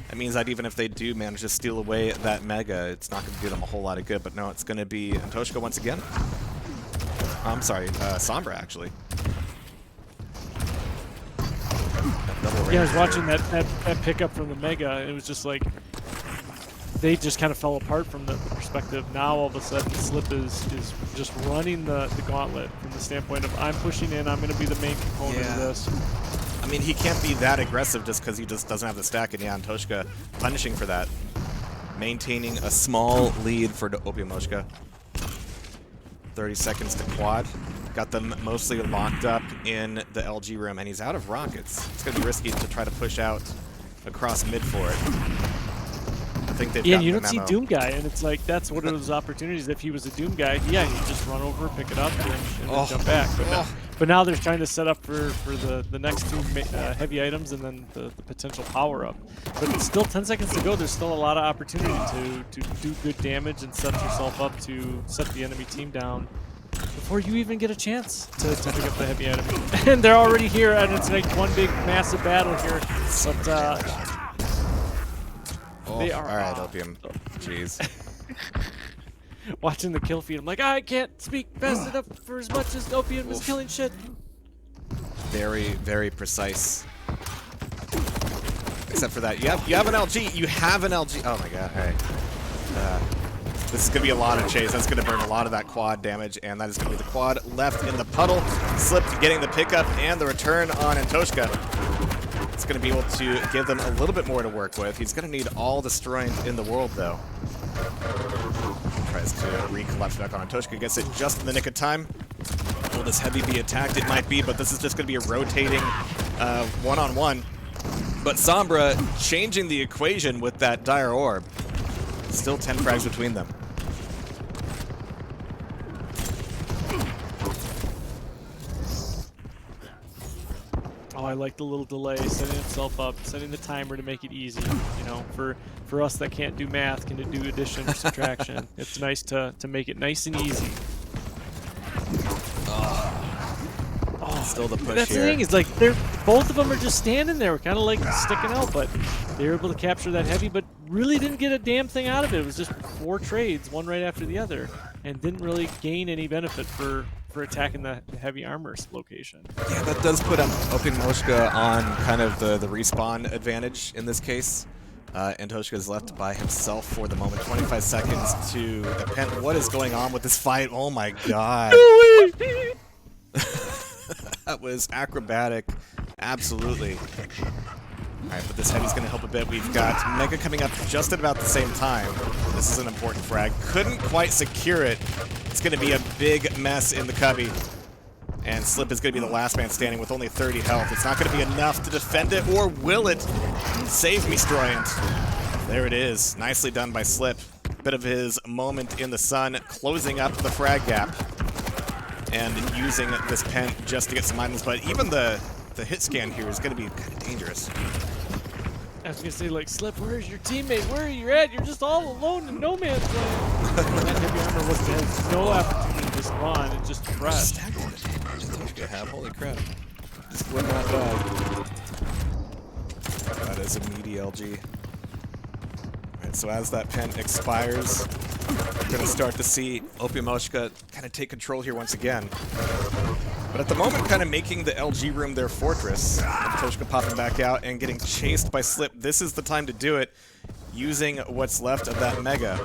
That means that even if they do manage to steal away that Mega, it's not going to do them a whole lot of good. But no, it's going to be Antoshka once again. I'm sorry, Sombra actually. Yeah, I was watching that pickup from the Mega, and it was just like they just kind of fell apart from the perspective. Now all of a sudden Slip is just running the gauntlet from the standpoint of I'm pushing in, I'm going to be the main component of this. I mean, he can't be that aggressive just because he just doesn't have the stack, and yeah, Antoshka punishing for that. Maintaining a small lead for Opiumoshka. 30 seconds to quad. Got them mostly locked up in the LG room, and he's out of rockets. It's going to be risky to try to push out across mid for it. think they've Yeah, gotten you the don't see memo. Doom Guy, and it's like that's one of those opportunities. If he was a Doom Guy, yeah, he'd just run over, pick it up, and then jump back. But now they're trying to set up for the next two heavy items and then the potential power up. But it's still 10 seconds to go. There's still a lot of opportunity to do good damage and set yourself up to set the enemy team down before you even get a chance to pick up the heavy item. And they're already here, and it's like one big massive battle here. But they are all right, Opium. Jeez. Watching the kill feed, I'm like, I can't speak fast enough for as much as Opium is killing shit. Very, very precise. Except for that, you have an LG. You have an LG. Oh my god! All right. This is gonna be a lot of chase. That's gonna burn a lot of that quad damage, and that is gonna be the quad left in the puddle. Slipped getting the pickup and the return on Antoshka. It's gonna be able to give them a little bit more to work with. He's gonna need all the strength in the world, though. Tries to recollapse back on Antoshka, gets it just in the nick of time. Will this heavy be attacked? It might be, but this is just going to be a rotating one-on-one. But Sombra changing the equation with that dire orb. Still 10 frags between them. Oh, I like the little delay, setting itself up, setting the timer to make it easy. You know, for us that can't do math, can do addition or subtraction, it's nice to make it nice and easy. Still the push That's here. the thing, is like both of them are just standing there, kind of like sticking out, but they were able to capture that heavy, but really didn't get a damn thing out of it. It was just 4 trades, one right after the other, and didn't really gain any benefit for attacking the heavy armor location. Yeah, that does put Opium on kind of the respawn advantage in this case. Antoshka is left by himself for the moment. 25 seconds to the pen. What is going on with this fight? Oh my god. That was acrobatic. Absolutely. Alright, but this heavy's going to help a bit. We've got Mega coming up just at about the same time. This is an important frag. Couldn't quite secure it. It's going to be a big mess in the cubby. And Slip is going to be the last man standing with only 30 health. It's not going to be enough to defend it, or will it? Save me, Stroyant. There it is. Nicely done by Slip. Bit of his moment in the sun, closing up the frag gap. And using this pen just to get some items. But even the hit scan here is going to be kind of dangerous. I was going to say, like, Slip, where's your teammate? Where are you at? You're just all alone in no man's land. That heavy armor has no opportunity to spawn. It just crashed. Holy crap. Just would not die. That is a meaty LG. Alright, so as that pen expires, we're going to start to see Opiumoshka kind of take control here once again. But at the moment, kind of making the LG room their fortress. Antoshka popping back out and getting chased by Slip. This is the time to do it, using what's left of that Mega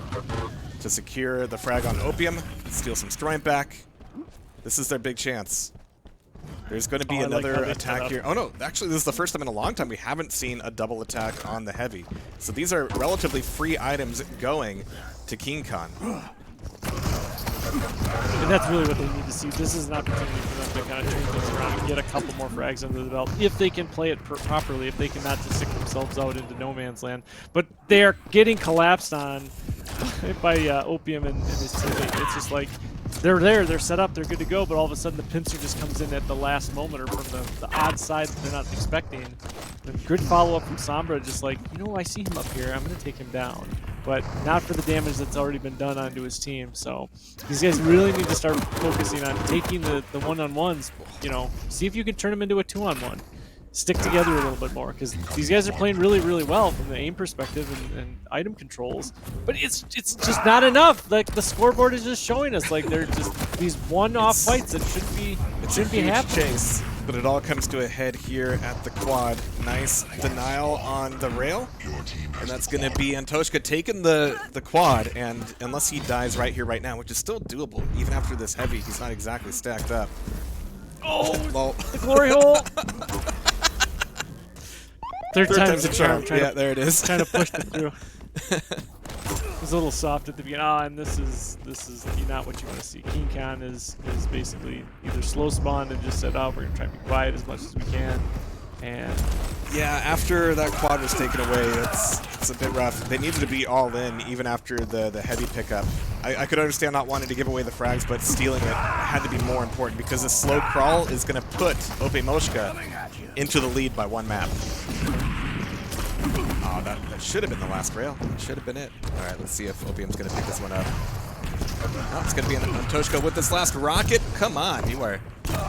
to secure the frag on Opium, steal some strength back. This is their big chance. There's going to be another attack here. Oh no, actually this is the first time in a long time we haven't seen a double attack on the heavy. So these are relatively free items going to King Khan. And that's really what they need to see. This is an opportunity for them to kind of turn things around and get a couple more frags under the belt if they can play it properly, if they cannot just stick themselves out into no man's land. But they are getting collapsed on by Opium and his teammate. It's just like they're there, they're set up, they're good to go, but all of a sudden the pincer just comes in at the last moment or from the odd side that they're not expecting. And good follow-up from Sombra, just like, you know, I see him up here, I'm going to take him down. But not for the damage that's already been done onto his team. So these guys really need to start focusing on taking the one-on-ones, you know, see if you can turn them into a two-on-one. Stick together a little bit more, because these guys are playing really, really well from the aim perspective and item controls. But it's just not enough. Like, the scoreboard is just showing us, like, they're just these one-off fights that shouldn't be happening. Chase, but it all comes to a head here at the quad. Nice denial on the rail, and that's going to be Antoshka taking the quad, and unless he dies right here, right now, which is still doable, even after this heavy, he's not exactly stacked up. Oh, the glory hole! Third time's the charm. Yeah, there it is. Trying to push it through. It was a little soft at the beginning. And this is not what you want to see. King Khan is basically either slow spawned and just said, oh, we're going to try to be quiet as much as we can. And Yeah, after that quad was taken away, it's a bit rough. They needed to be all in even after the heavy pickup. I could understand not wanting to give away the frags, but stealing it had to be more important because the slow crawl is going to put Opium into the lead by 1 map. Oh, that should have been the last rail. That should have been it. All right, let's see if Opium's going to pick this one up. Oh, it's going to be an Antoshka with this last rocket. Come on, you are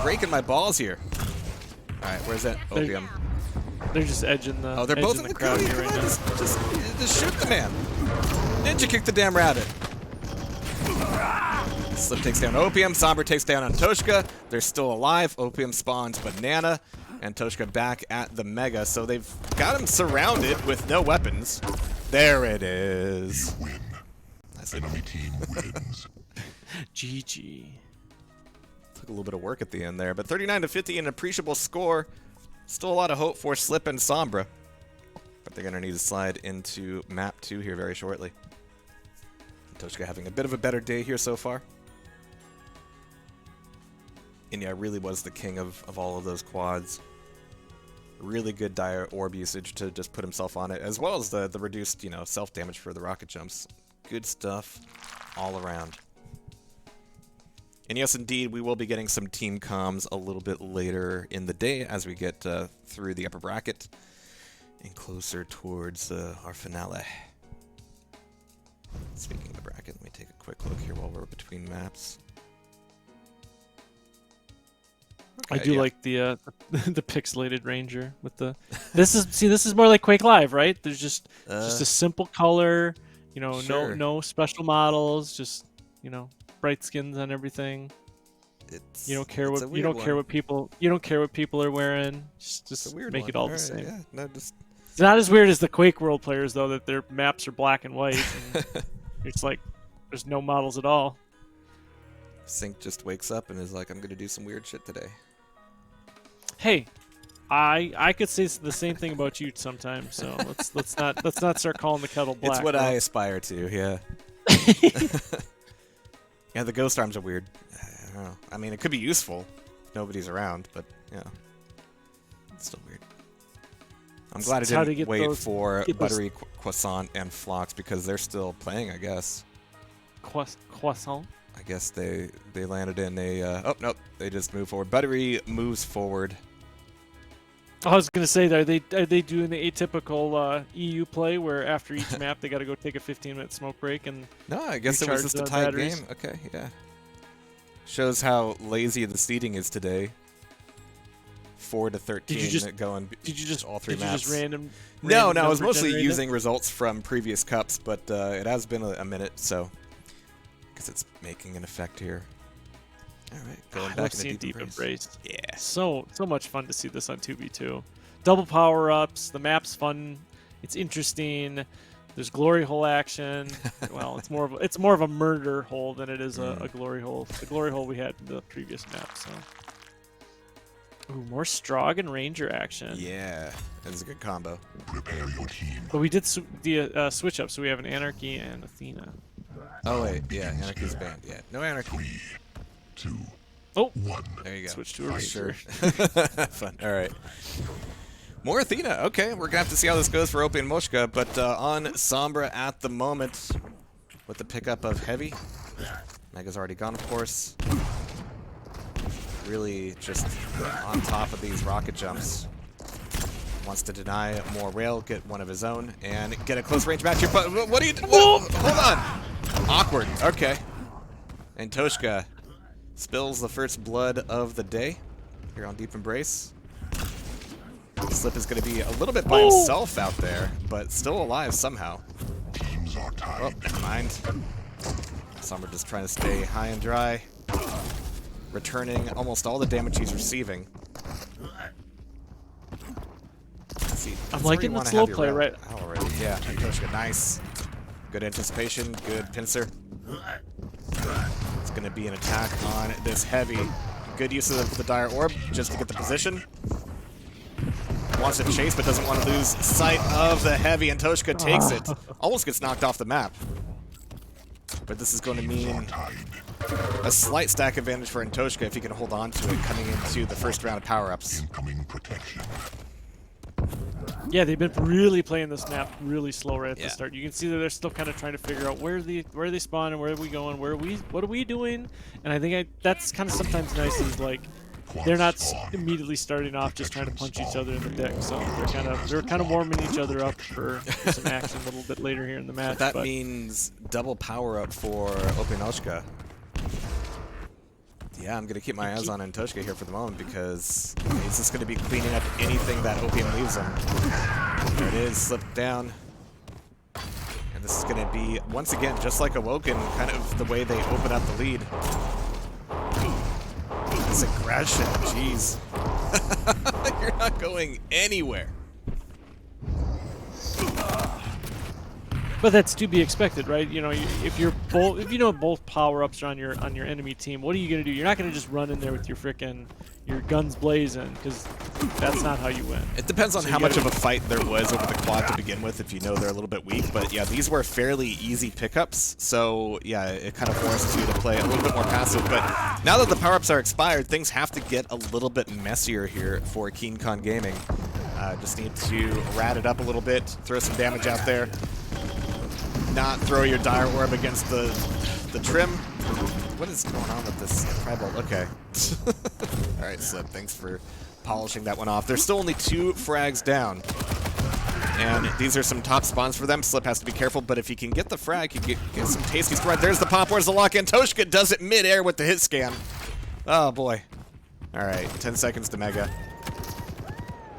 breaking my balls here. All right, where's that Opium? They're just edging the. Oh, they're both in the crowd here right now. Just shoot the man. Ninja kick the damn rabbit. Slip takes down Opium. Sombra takes down Antoshka. They're still alive. Opium spawns Banana. Antoshka back at the Mega. So they've got him surrounded with no weapons. There it is. We win. Enemy team wins. GG. Took a little bit of work at the end there, but 39-50, an appreciable score. Still a lot of hope for Slip and Sombra, but they're going to need to slide into map 2 here very shortly. Antoshka having a bit of a better day here so far. And yeah, really was the king of all of those quads. Really good dire orb usage to just put himself on it, as well as the reduced, self-damage for the rocket jumps. Good stuff all around. And yes, indeed, we will be getting some team comms a little bit later in the day as we get through the upper bracket and closer towards our finale. Speaking of the bracket, let me take a quick look here while we're between maps. I do like the the pixelated ranger with the. This is more like Quake Live, right? There's just a simple color, Sure. no special models, just bright skins on everything. You don't care what people are wearing. Just make it all the same. Yeah, no, just. It's not as weird as the Quake World players though, that their maps are black and white. And it's like there's no models at all. Sync just wakes up and is like, I'm gonna do some weird shit today. Hey, I could say the same thing about you sometimes. So let's not start calling the kettle black. It's what I aspire to. Yeah. Yeah, the ghost arms are weird. I don't know. I mean, it could be useful if nobody's around, but yeah, it's still weird. I'm glad I didn't wait for Buttery, Croissant, and Phlox because they're still playing, I guess. Croissant? I guess they landed in a... oh, nope. They just moved forward. Buttery moves forward. I was going to say, are they doing the atypical EU play where after each map they got to go take a 15-minute smoke break? And no, I guess it was just a tied game. Okay, yeah. Shows how lazy the seeding is today. 4-13 going. Did you just all 3 maps? Just random no, I was mostly using results from previous cups, but it has been a minute, so I guess it's making an effect here. All right, going back into Deep Embrace. Yeah. So much fun to see this on 2v2. Double power-ups. The map's fun. It's interesting. There's glory hole action. Well, it's more of a murder hole than it is a glory hole. The glory hole we had in the previous map. So. Ooh, more Strog and Ranger action. Yeah, that's a good combo. Prepare your team. But we did the switch up, so we have an Anarchy and Athena. Oh wait, yeah, Anarchy's banned. Yeah, no Anarchy. 3, 2, Oh, 1. There you go. Switch to a Ranger. Sure. Fun. All right. More Athena. Okay, we're gonna have to see how this goes for Opium and Moshka, but on Sombra at the moment with the pickup of Heavy. Mega's already gone, of course. Really just on top of these rocket jumps. Wants to deny more rail, get one of his own, and get a close range match here. But what are you doing? Hold on. Awkward. Okay. Antoshka spills the first blood of the day here on Deep Embrace. Slip is going to be a little bit by himself out there, but still alive somehow. Teams are tied. Oh, never mind. Sombra just trying to stay high and dry. Returning almost all the damage he's receiving. I'm liking the slow play right already. Yeah, Antoshka, nice. Good anticipation, good pincer. It's going to be an attack on this Heavy. Good use of the Dire Orb just to get the position. Wants to chase but doesn't want to lose sight of the Heavy. Antoshka takes it. Almost gets knocked off the map. But this is going to mean a slight stack advantage for Antoshka if he can hold on to it coming into the first round of power-ups. Incoming protection. Yeah, they've been really playing this map really slow right at Yeah. the start. You can see that they're still kind of trying to figure out where they spawn and where are we going, what are we doing, and I think that's kind of sometimes nice is like they're not immediately starting off just trying to punch each other in the dick. So they're kind of warming each other up for some action a little bit later here in the match. That means double power up for Antoshka. Yeah, I'm gonna keep my eyes on Antoshka here for the moment because he's just gonna be cleaning up anything that Opium leaves him. There it is, slipped down. And this is gonna be, once again, just like Awoken, kind of the way they open up the lead. This aggression, jeez. You're not going anywhere. But that's to be expected, right? You know, if you know both power-ups are on your enemy team, what are you gonna do? You're not gonna just run in there with your guns blazing, because that's not how you win. It depends on how much of a fight there was over the quad to begin with, if you know they're a little bit weak. But yeah, these were fairly easy pickups, so yeah, it kind of forced you to play a little bit more passive. But now that the power-ups are expired, things have to get a little bit messier here for KeenCon Gaming. Just need to rat it up a little bit, throw some damage out there. Not throw your Dire Orb against the trim. What is going on with this Tribal? Okay. Alright, Slip, thanks for polishing that one off. There's still only 2 frags down. And these are some top spawns for them. Slip has to be careful, but if he can get the frag, he can get some tasty spread. There's the pop. Where's the lock? Antoshka does it mid-air with the hit scan. Oh, boy. Alright, 10 seconds to Mega.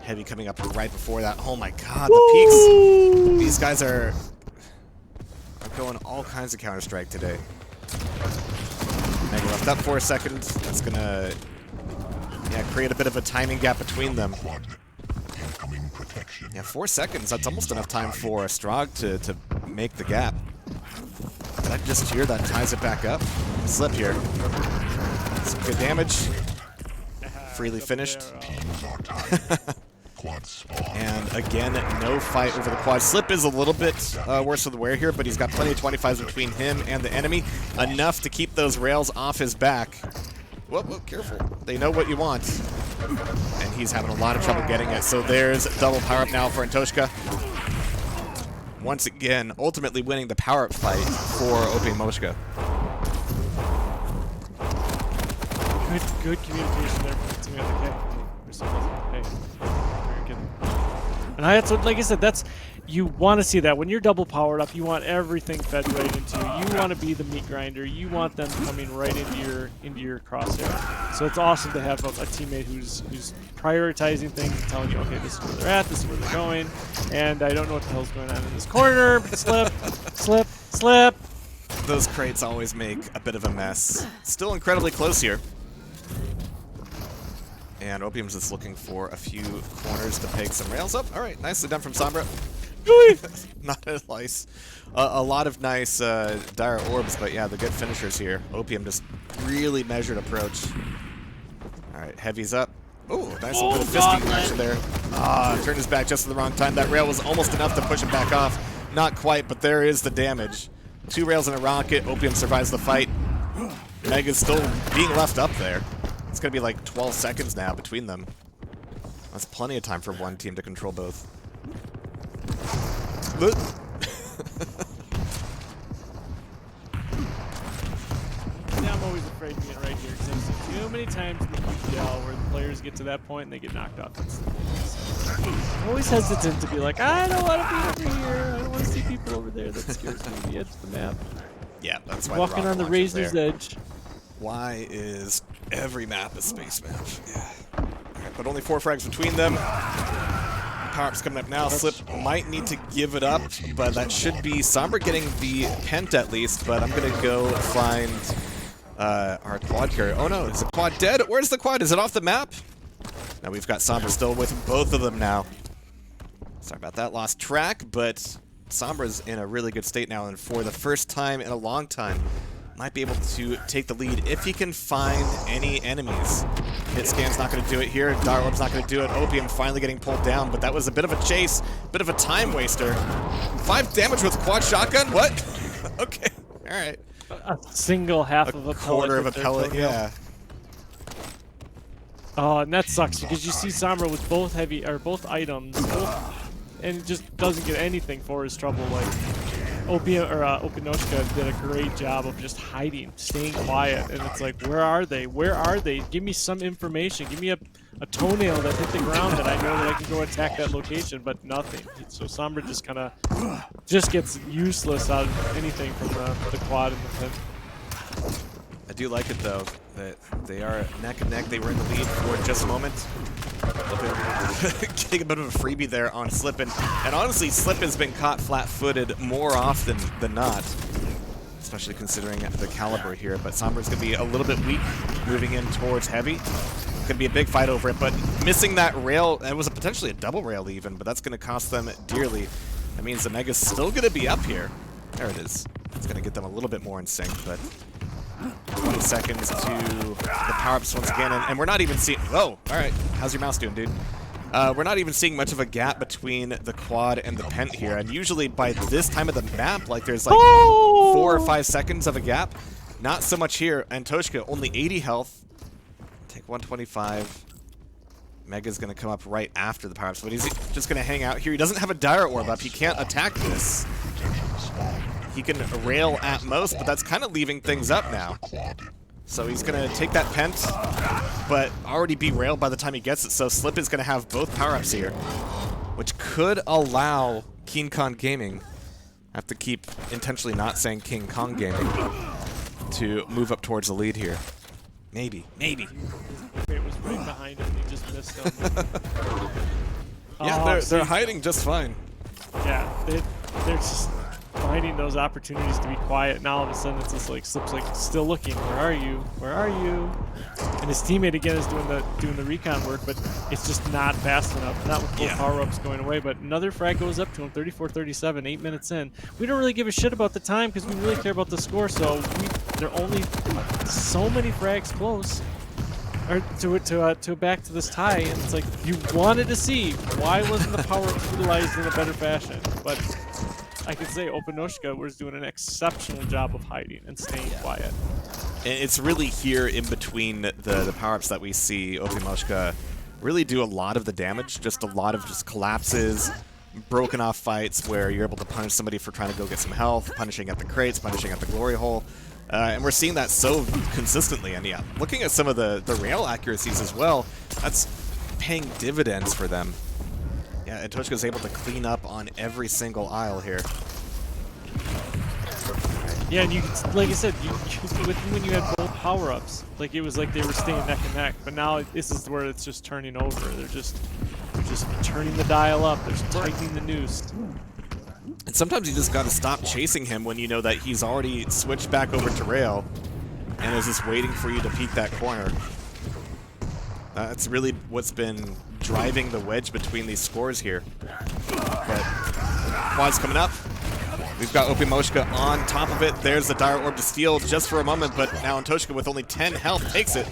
Heavy coming up right before that. Oh, my God, the peaks. These guys are going all kinds of Counter-Strike today. Mega left up for a second. That's gonna create a bit of a timing gap between them. Yeah, 4 seconds. That's almost enough time for Strog to make the gap. Did I just hear that ties it back up? Slip here. Some good damage. Freely finished. And again, no fight over the quad. Slip is a little bit worse for the wear here, but he's got plenty of 25s between him and the enemy. Enough to keep those rails off his back. Whoa, whoa, careful. They know what you want. And he's having a lot of trouble getting it. So there's double power-up now for Antoshka. Once again, ultimately winning the power-up fight for Opium Moshka. Good communication there. And that's what, like I said, you want to see that when you're double powered up. You want everything fed right into you. You want to be the meat grinder. You want them coming right into your crosshair. So it's awesome to have a teammate who's prioritizing things and telling you, okay, this is where they're at, this is where they're going, and I don't know what the hell's going on in this corner. But slip. Those crates always make a bit of a mess. Still incredibly close here. And Opium's just looking for a few corners to peg some rails up. All right, nicely done from Sombra. Not a nice, a lot of nice Dire Orbs, but yeah, the good finishers here. Opium just really measured approach. All right, Heavy's up. Oh, nice little bit of fisting action there. Turned his back just at the wrong time. That rail was almost enough to push him back off. Not quite, but there is the damage. 2 rails and a rocket. Opium survives the fight. Mega's still being left up there. It's going to be like 12 seconds now between them. That's plenty of time for one team to control both. Yeah, I'm always afraid to get right here because I've seen too many times in the PPL where the players get to that point and they get knocked off instantly. So I'm always hesitant to be like, I don't want to be over here. I don't want to see people over there. That scares me to the edge of the map. Yeah, that's why walking on the razor's edge. Why is every map a space match? Yeah. All right, but only 4 frags between them. Power-up's coming up now. Slip might need to give it up, but that should be Sombra getting the pent at least, but I'm going to go find our quad carrier. Oh no, is the quad dead? Where's the quad? Is it off the map? Now we've got Sombra still with both of them now. Sorry about that, lost track, but Sombra's in a really good state now, and for the first time in a long time, might be able to take the lead if he can find any enemies. Hit scan's not going to do it here. Dire Orb's not going to do it. Opium finally getting pulled down, but that was a bit of a chase, bit of a time waster. 5 damage with quad shotgun? What? Okay, all right. A single half of a quarter of a pellet, yeah. Oh, and that sucks because you see Sombra with both items, and it just doesn't get anything for his trouble. Like Opinoshka did a great job of just hiding, staying quiet, and it's like, where are they? Where are they? Give me some information. Give me a toenail that hit the ground that I know that I can go attack that location, but nothing. So Sombra just kind of gets useless out of anything from the quad and the pin. I do like it though that they are neck and neck. They were in the lead for just a moment. Getting a bit of a freebie there on Slippin'. And honestly, Slippin's been caught flat-footed more often than not, especially considering the caliber here. But Sombra's going to be a little bit weak moving in towards heavy. Going to be a big fight over it, but missing that rail, it was potentially a double rail even, but that's going to cost them dearly. That means the Mega's still going to be up here. There it is. It's going to get them a little bit more in sync, but 20 seconds to the power-ups once again, and we're not even seeing... Whoa, all right. How's your mouse doing, dude? We're not even seeing much of a gap between the quad and the pent here, and usually by this time of the map, like there's like 4 or 5 seconds of a gap. Not so much here. Antoshka, only 80 health. Take 125. Mega's going to come up right after the power-ups, but he's just going to hang out here. He doesn't have a dire orb up. He can't attack this. He can rail at most, but that's kind of leaving things up now. So he's going to take that pent, but already be railed by the time he gets it. So Slip is going to have both power-ups here, which could allow King Kong Gaming, I have to keep intentionally not saying King Kong Gaming, to move up towards the lead here. Maybe. It was right behind him, he just missed him. Yeah, they're hiding just fine. Yeah, they're just finding those opportunities to be quiet. Now all of a sudden it's just like Slip's like still looking. Where are you? Where are you? And his teammate again is doing the recon work, but it's just not fast enough. Not with both power-ups going away. But another frag goes up to him, 34-37, 8 minutes in. We don't really give a shit about the time because we really care about the score. So they're only so many frags close. Or to back to this tie, and it's like you wanted to see why wasn't the power utilized in a better fashion, but I could say Opinoshka was doing an exceptional job of hiding and staying quiet. And it's really here in between the power-ups that we see Opinoshka really do a lot of the damage, just a lot of just collapses, broken off fights where you're able to punish somebody for trying to go get some health, punishing at the crates, punishing at the glory hole. And we're seeing that so consistently, and yeah, looking at some of the rail accuracies as well, that's paying dividends for them. Yeah, Antoshka's able to clean up on every single aisle here. Yeah, and you, like I said, when you had both power-ups, like it was like they were staying neck and neck, but now this is where it's just turning over. They're just turning the dial up. They're just tightening the noose. And sometimes you just got to stop chasing him when you know that he's already switched back over to rail and is just waiting for you to peek that corner. That's really what's been driving the wedge between these scores here. But quad's coming up. We've got Opimoshka on top of it. There's the dire orb to steal just for a moment, but now Antoshka with only 10 health takes it.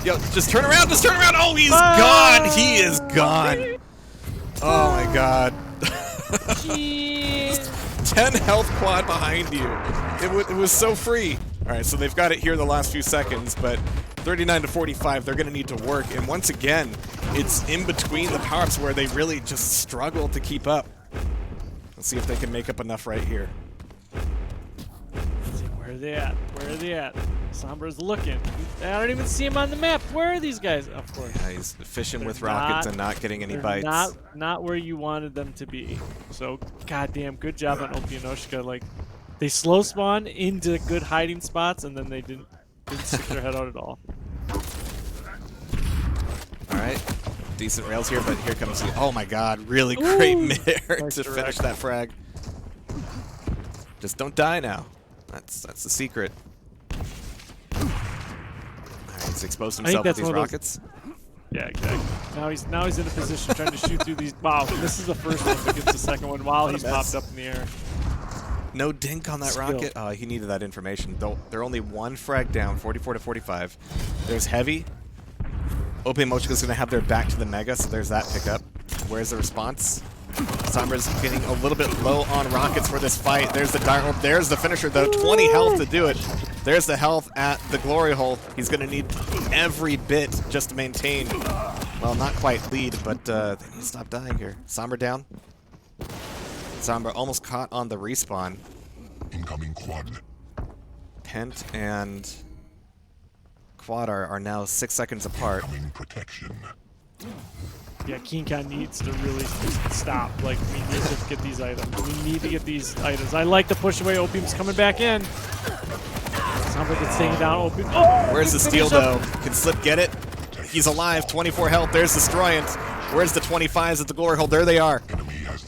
Yo, just turn around, just turn around. Oh, he's gone. He is gone. Oh my god. 10 health quad behind you. It was so free. All right, so they've got it here in the last few seconds, but 39-45, they're going to need to work. And once again, it's in between the power-ups where they really just struggle to keep up. Let's see if they can make up enough right here. Where are they at? Where are they at? Sombra's looking. I don't even see him on the map. Where are these guys? Of course. Yeah, he's fishing with rockets and not getting any bites. Not where you wanted them to be. So, goddamn, good job on Opinoshka. Like, they slow spawn into good hiding spots, and then they didn't stick their head out at all. All right, decent rails here, but here comes the. Oh my God, really great mid-air to finish that frag. Just don't die now. That's the secret. All right, he's exposed himself with these rockets. Yeah, exactly. Now he's in a position trying to shoot through these. Wow, this is the first one that gets the second one while he's popped up in the air. No dink on that rocket. Oh, he needed that information. They're only one frag down, 44-45. There's heavy. Opimoshka's gonna have their back to the mega, so there's that pickup. Where's the response? Sombra's getting a little bit low on rockets for this fight. There's the dire orb. There's the finisher, though. 20 health to do it. There's the health at the glory hole. He's gonna need every bit just to maintain, well, not quite lead, but they need to stop dying here. Sombra down. Sombra almost caught on the respawn. Incoming quad. Pent and Quad are now 6 seconds apart. Incoming protection. Yeah, King Khan needs to really stop. Like, we need to get these items. We need to get these items. I like the push away. Opium's coming back in. Sounds like it's staying down. Opium. Oh, where's the steal, though? Can Slip get it? He's alive. 24 health. There's Destroyant. Where's the 25s at the glory hole? There they are.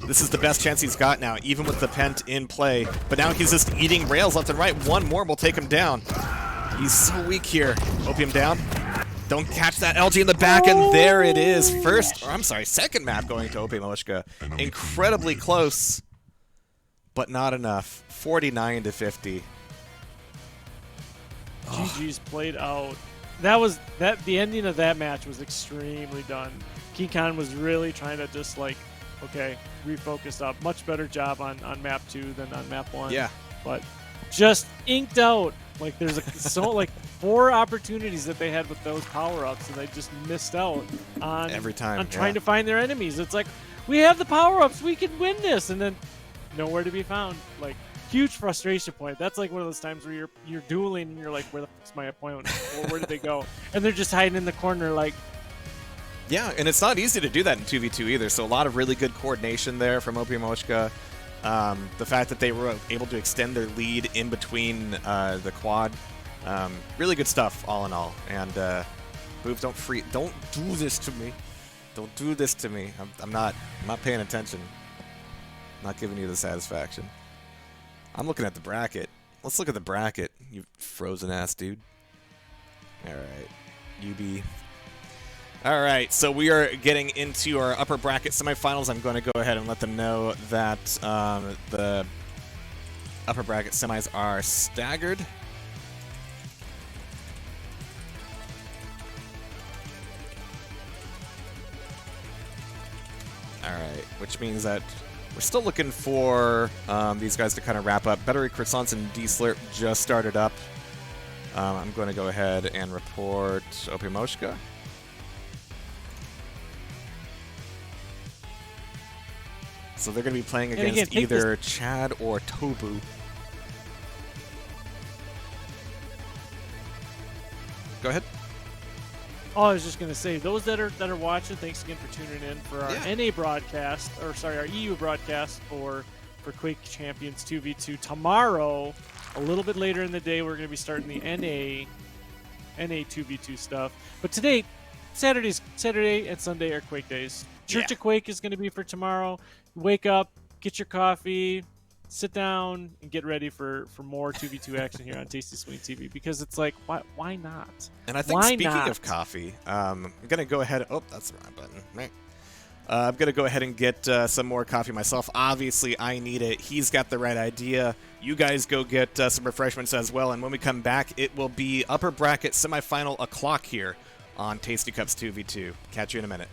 This is the best chance he's got now, even with the Pent in play. But now he's just eating rails left and right. One more will take him down. He's so weak here. Opium down. Don't catch that LG in the back, and there it is. Second map going to Antoshka. Incredibly close, but not enough. 49 to 50. GG's played out. The ending of that match was extremely done. King Khan was really trying to just like, okay, refocus up. Much better job on map 2 than on map 1. Yeah. But just inked out. Like there's like 4 opportunities that they had with those power-ups, and they just missed out on every time on trying to find their enemies. It's like, we have the power-ups, we can win this, and then nowhere to be found. Like, huge frustration point. That's like one of those times where you're dueling and you're like, where the fuck's my opponent? Or where did they go? And they're just hiding in the corner like. Yeah, and it's not easy to do that in 2v2 either, so a lot of really good coordination there from Antoshka. The fact that they were able to extend their lead in between the quad. Really good stuff, all in all. And Bouv, don't do this to me. Don't do this to me. I'm not paying attention. I'm not giving you the satisfaction. I'm looking at the bracket. Let's look at the bracket, you frozen ass dude. All right, UB. All right, so we are getting into our upper bracket semifinals. I'm going to go ahead and let them know that the upper bracket semis are staggered. All right, which means that we're still looking for these guys to kind of wrap up. Buttery, Croissants, and D-Slurp just started up. I'm going to go ahead and report Antoshka. So they're going to be playing against either Chad or Tobu. Go ahead. Oh, I was just gonna say, those that are watching, thanks again for tuning in for our NA broadcast, or sorry, our EU broadcast for Quake Champions 2v2 tomorrow. A little bit later in the day, we're gonna be starting the NA 2v2 stuff. But today, Saturday and Sunday are Quake days. Church of Quake is gonna be for tomorrow. Wake up, get your coffee, sit down, and get ready for more 2v2 action here on Tasty Swing TV, because it's like, why not? And I think speaking of coffee, I'm going to go ahead. Oh, that's the wrong button. Right. I'm going to go ahead and get some more coffee myself. Obviously, I need it. He's got the right idea. You guys go get some refreshments as well. And when we come back, it will be upper bracket semifinal o'clock here on TastyCups 2v2. Catch you in a minute.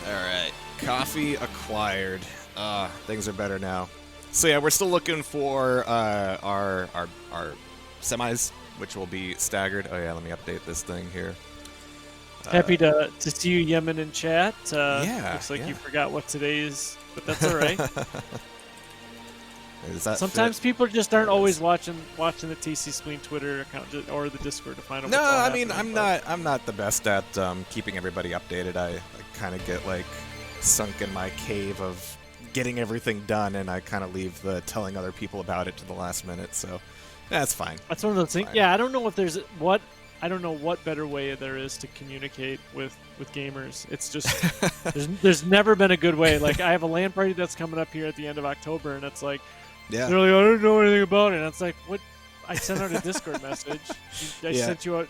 Alright, coffee acquired. Things are better now. So yeah, we're still looking for our semis, which will be staggered. Oh yeah, let me update this thing here. Happy to see you, Yemen, in chat. Yeah. Looks like yeah. you forgot what today is, but that's all right. Does that Sometimes fit? people just aren't always watching the TC Spleen Twitter account or the Discord to find out. No, what's all I mean happening, I'm not the best at keeping everybody updated. I kind of get like sunk in my cave of getting everything done, and I kind of leave the telling other people about it to the last minute. So that's fine. That's one of those things. Fine. Yeah, I don't know what better way there is to communicate with gamers. It's just there's never been a good way. Like I have a LAN party that's coming up here at the end of October, and it's like Yeah. they're like, I don't know anything about it. And it's like, what? I sent out a Discord message. I sent you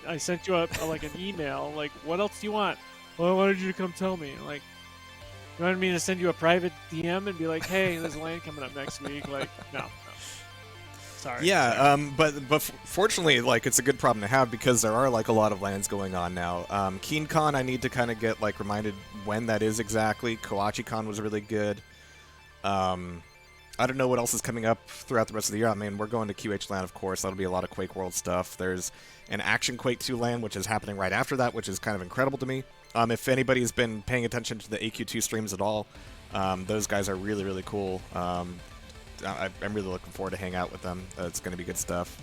like an email. Like, what else do you want? Well, I wanted you to come tell me. Like, you wanted me to send you a private DM and be like, hey, there's a LAN coming up next week. Like, no. Sorry. Yeah, but fortunately, like, it's a good problem to have because there are like a lot of LANs going on now. KeenCon, I need to kind of get like reminded when that is exactly. KoachiCon was really good. I don't know what else is coming up throughout the rest of the year. I mean, we're going to QH LAN, of course. That'll be a lot of Quake World stuff. There's an Action Quake 2 LAN, which is happening right after that, which is kind of incredible to me. If anybody's been paying attention to the AQ2 streams at all, those guys are really, really cool. I'm really looking forward to hang out with them. It's going to be good stuff.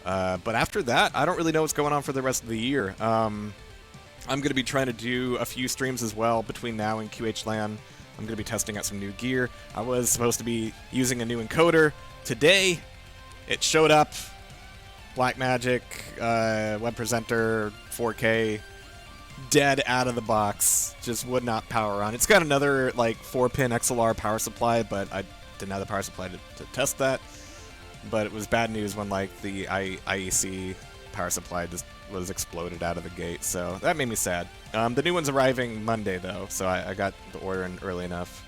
But after that, I don't really know what's going on for the rest of the year. I'm going to be trying to do a few streams as well between now and QH LAN. I'm going to be testing out some new gear. I was supposed to be using a new encoder. Today, it showed up. Blackmagic, Web Presenter, 4K, dead out of the box. Just would not power on. It's got another like 4-pin XLR power supply, but I didn't have the power supply to test that. But it was bad news when like the IEC power supply just was exploded out of the gate, so that made me sad. The new one's arriving Monday, though, so I got the order in early enough.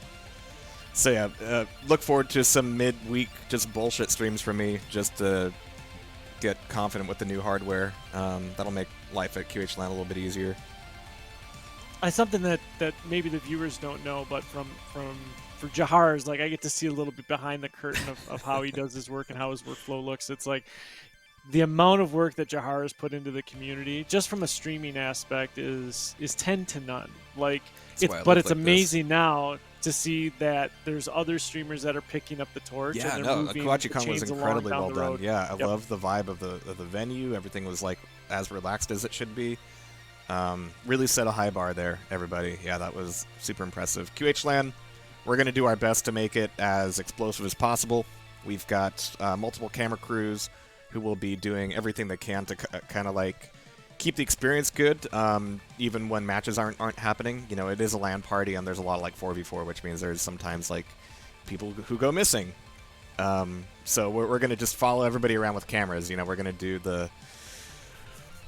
So yeah, look forward to some midweek just bullshit streams from me, just to get confident with the new hardware. That'll make life at QH LAN a little bit easier. Something that maybe the viewers don't know, but for Jehar, is like I get to see a little bit behind the curtain of how he does his work and how his workflow looks. It's like the amount of work that Jehar has put into the community, just from a streaming aspect, is 10 to none. Like it's amazing now to see that there's other streamers that are picking up the torch. Yeah, and no, QUAKE was incredibly well done. Road. Yeah, I love the vibe of the venue. Everything was like as relaxed as it should be. Really set a high bar there, everybody. Yeah, that was super impressive. QH LAN, we're going to do our best to make it as explosive as possible. We've got multiple camera crews who will be doing everything they can to kind of like keep the experience good, even when matches aren't happening. You know, it is a LAN party, and there's a lot of like 4v4, which means there's sometimes like people who go missing. So we're going to just follow everybody around with cameras. You know, we're going to do the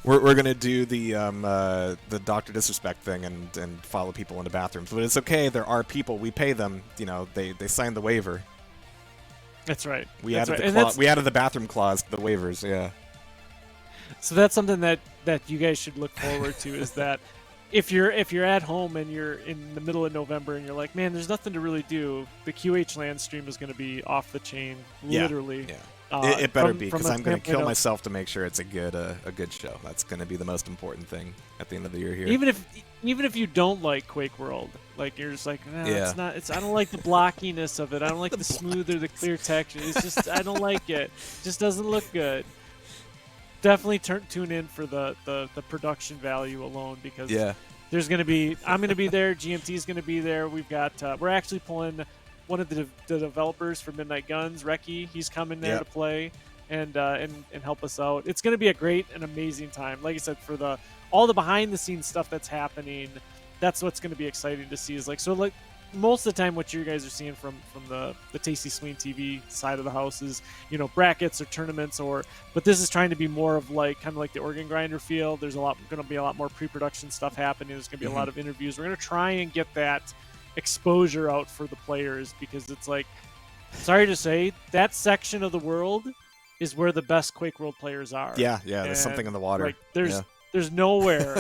the Dr. Disrespect thing and follow people into bathrooms. But it's okay. There are people. We pay them. You know, they signed the waiver. That's right. We added the bathroom clause to the waivers. Yeah. So that's something that you guys should look forward to, is that if you're at home and you're in the middle of November and you're like, man, there's nothing to really do, the QH LAN stream is going to be off the chain, literally. Yeah. It better be, because I'm going to kill myself to make sure it's a good show. That's going to be the most important thing at the end of the year here. Even if you don't like Quake World, like you're just like, it's not. I don't like the blockiness of it. I don't like the smooth or the clear texture. It's just I don't like it. It just doesn't look good. Definitely tune in for the production value alone, because there's going to be, I'm going to be there, GMT's going to be there. We've got we're actually pulling one of the developers for Midnight Guns, Reki. He's coming there to play and help us out. It's going to be a great and amazing time. Like I said, for all the behind the scenes stuff that's happening, that's what's going to be exciting to see. Is like, so like most of the time what you guys are seeing from the Tasty Swing TV side of the house is, you know, brackets or tournaments, but this is trying to be more of like kind of like the organ grinder feel. There's going to be a lot more pre-production stuff happening. There's going to be a lot of interviews. We're going to try and get that exposure out for the players, because it's like, sorry to say, that section of the world is where the best Quake World players are. Yeah, there's something in the water. Like, there's nowhere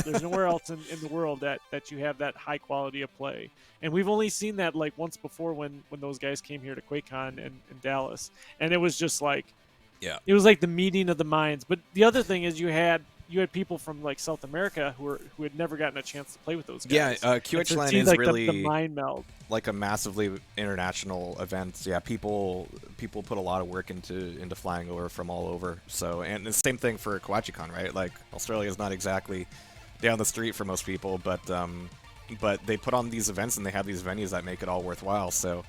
else in the world that you have that high quality of play. And we've only seen that like once before when those guys came here to QuakeCon in Dallas. And it was just like, it was like the meeting of the minds. But the other thing is you had people from like South America who had never gotten a chance to play with those guys. Yeah, QH LAN is like really the mind meld, like a massively international event. Yeah, people put a lot of work into flying over from all over. So, and the same thing for QuAKE, right? Like, Australia is not exactly down the street for most people, but they put on these events and they have these venues that make it all worthwhile. So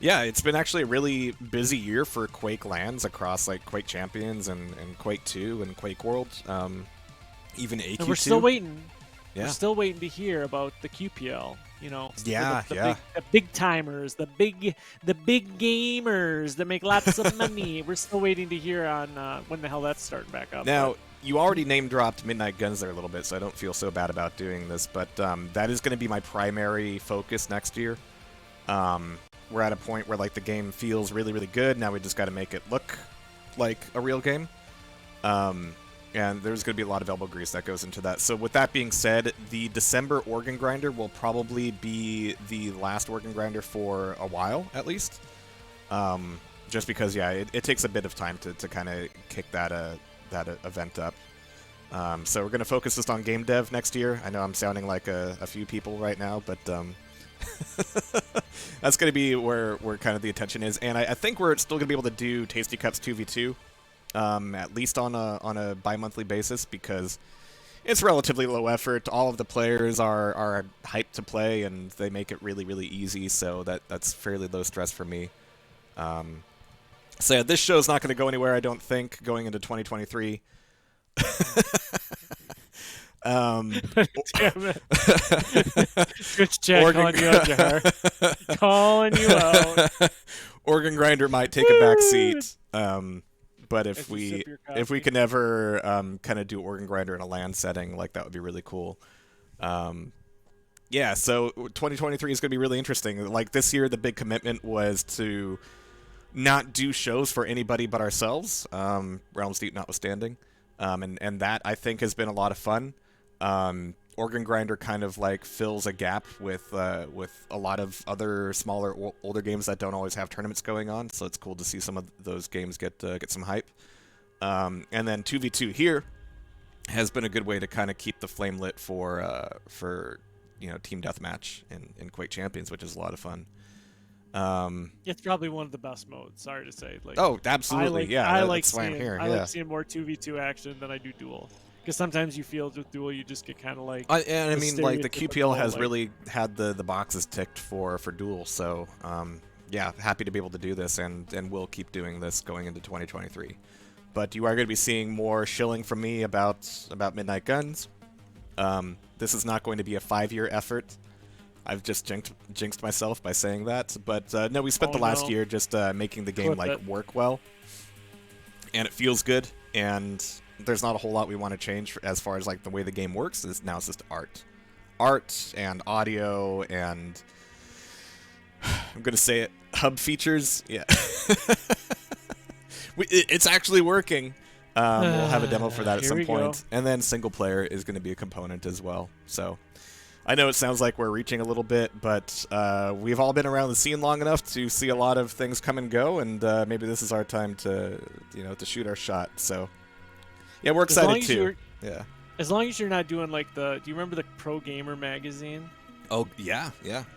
yeah, it's been actually a really busy year for Quake LANs across like Quake Champions and Quake 2 and Quake World, even AQ2. And we're still waiting. Yeah. We're still waiting to hear about the QPL. You know, the big timers, the big gamers that make lots of money. We're still waiting to hear on when the hell that's starting back up. Now, you already name dropped Midnight Guns there a little bit, so I don't feel so bad about doing this. But that is going to be my primary focus next year. We're at a point where like the game feels really, really good. Now we just got to make it look like a real game. And there's going to be a lot of elbow grease that goes into that. So with that being said, the December organ grinder will probably be the last organ grinder for a while, at least. Just because, it takes a bit of time to kind of kick that event up. So we're going to focus just on game dev next year. I know I'm sounding like a few people right now, but that's going to be where kind of the attention is. And I think we're still going to be able to do TastyCups 2v2. At least on a bi-monthly basis, because it's relatively low effort. All of the players are hyped to play, and they make it really, really easy, so that's fairly low stress for me. So yeah, this show's not going to go anywhere, I don't think, going into 2023. Damn it. Switch check calling you out, Jehar. Calling you out. Organ grinder might take a back seat. But As if you we sip your if we coffee. can ever kind of do Organ Grinder in a LAN setting, like that would be really cool. Yeah, so 2023 is going to be really interesting. Like this year, the big commitment was to not do shows for anybody but ourselves, Realms Deep notwithstanding, and that I think has been a lot of fun. Organ Grinder kind of like fills a gap with a lot of other smaller older games that don't always have tournaments going on. So it's cool to see some of those games get some hype. And then 2v2 here has been a good way to kind of keep the flame lit for team deathmatch in Quake Champions, which is a lot of fun. It's probably one of the best modes. Sorry to say. Like, oh, absolutely, I that's why I'm here. I like seeing more 2v2 action than I do duel. Because sometimes you feel with duel, you just get kind of like. And I mean, like the QPL has like, really had the boxes ticked for duel. So yeah, happy to be able to do this, and we'll keep doing this going into 2023. But you are going to be seeing more shilling from me about Midnight Guns. This is not going to be a 5-year effort. I've just jinxed myself by saying that. But no, we spent the last year just making the game work well. And it feels good. And there's not a whole lot we want to change as far as like the way the game works. Now it's just art and audio and I'm going to say it, hub features. Yeah. It's actually working. We'll have a demo for that at some point. And then single player is going to be a component as well. So I know it sounds like we're reaching a little bit, but we've all been around the scene long enough to see a lot of things come and go, and maybe this is our time to shoot our shot. So yeah, we're excited too. Yeah. As long as you're not doing like do you remember the Pro Gamer magazine? Oh yeah.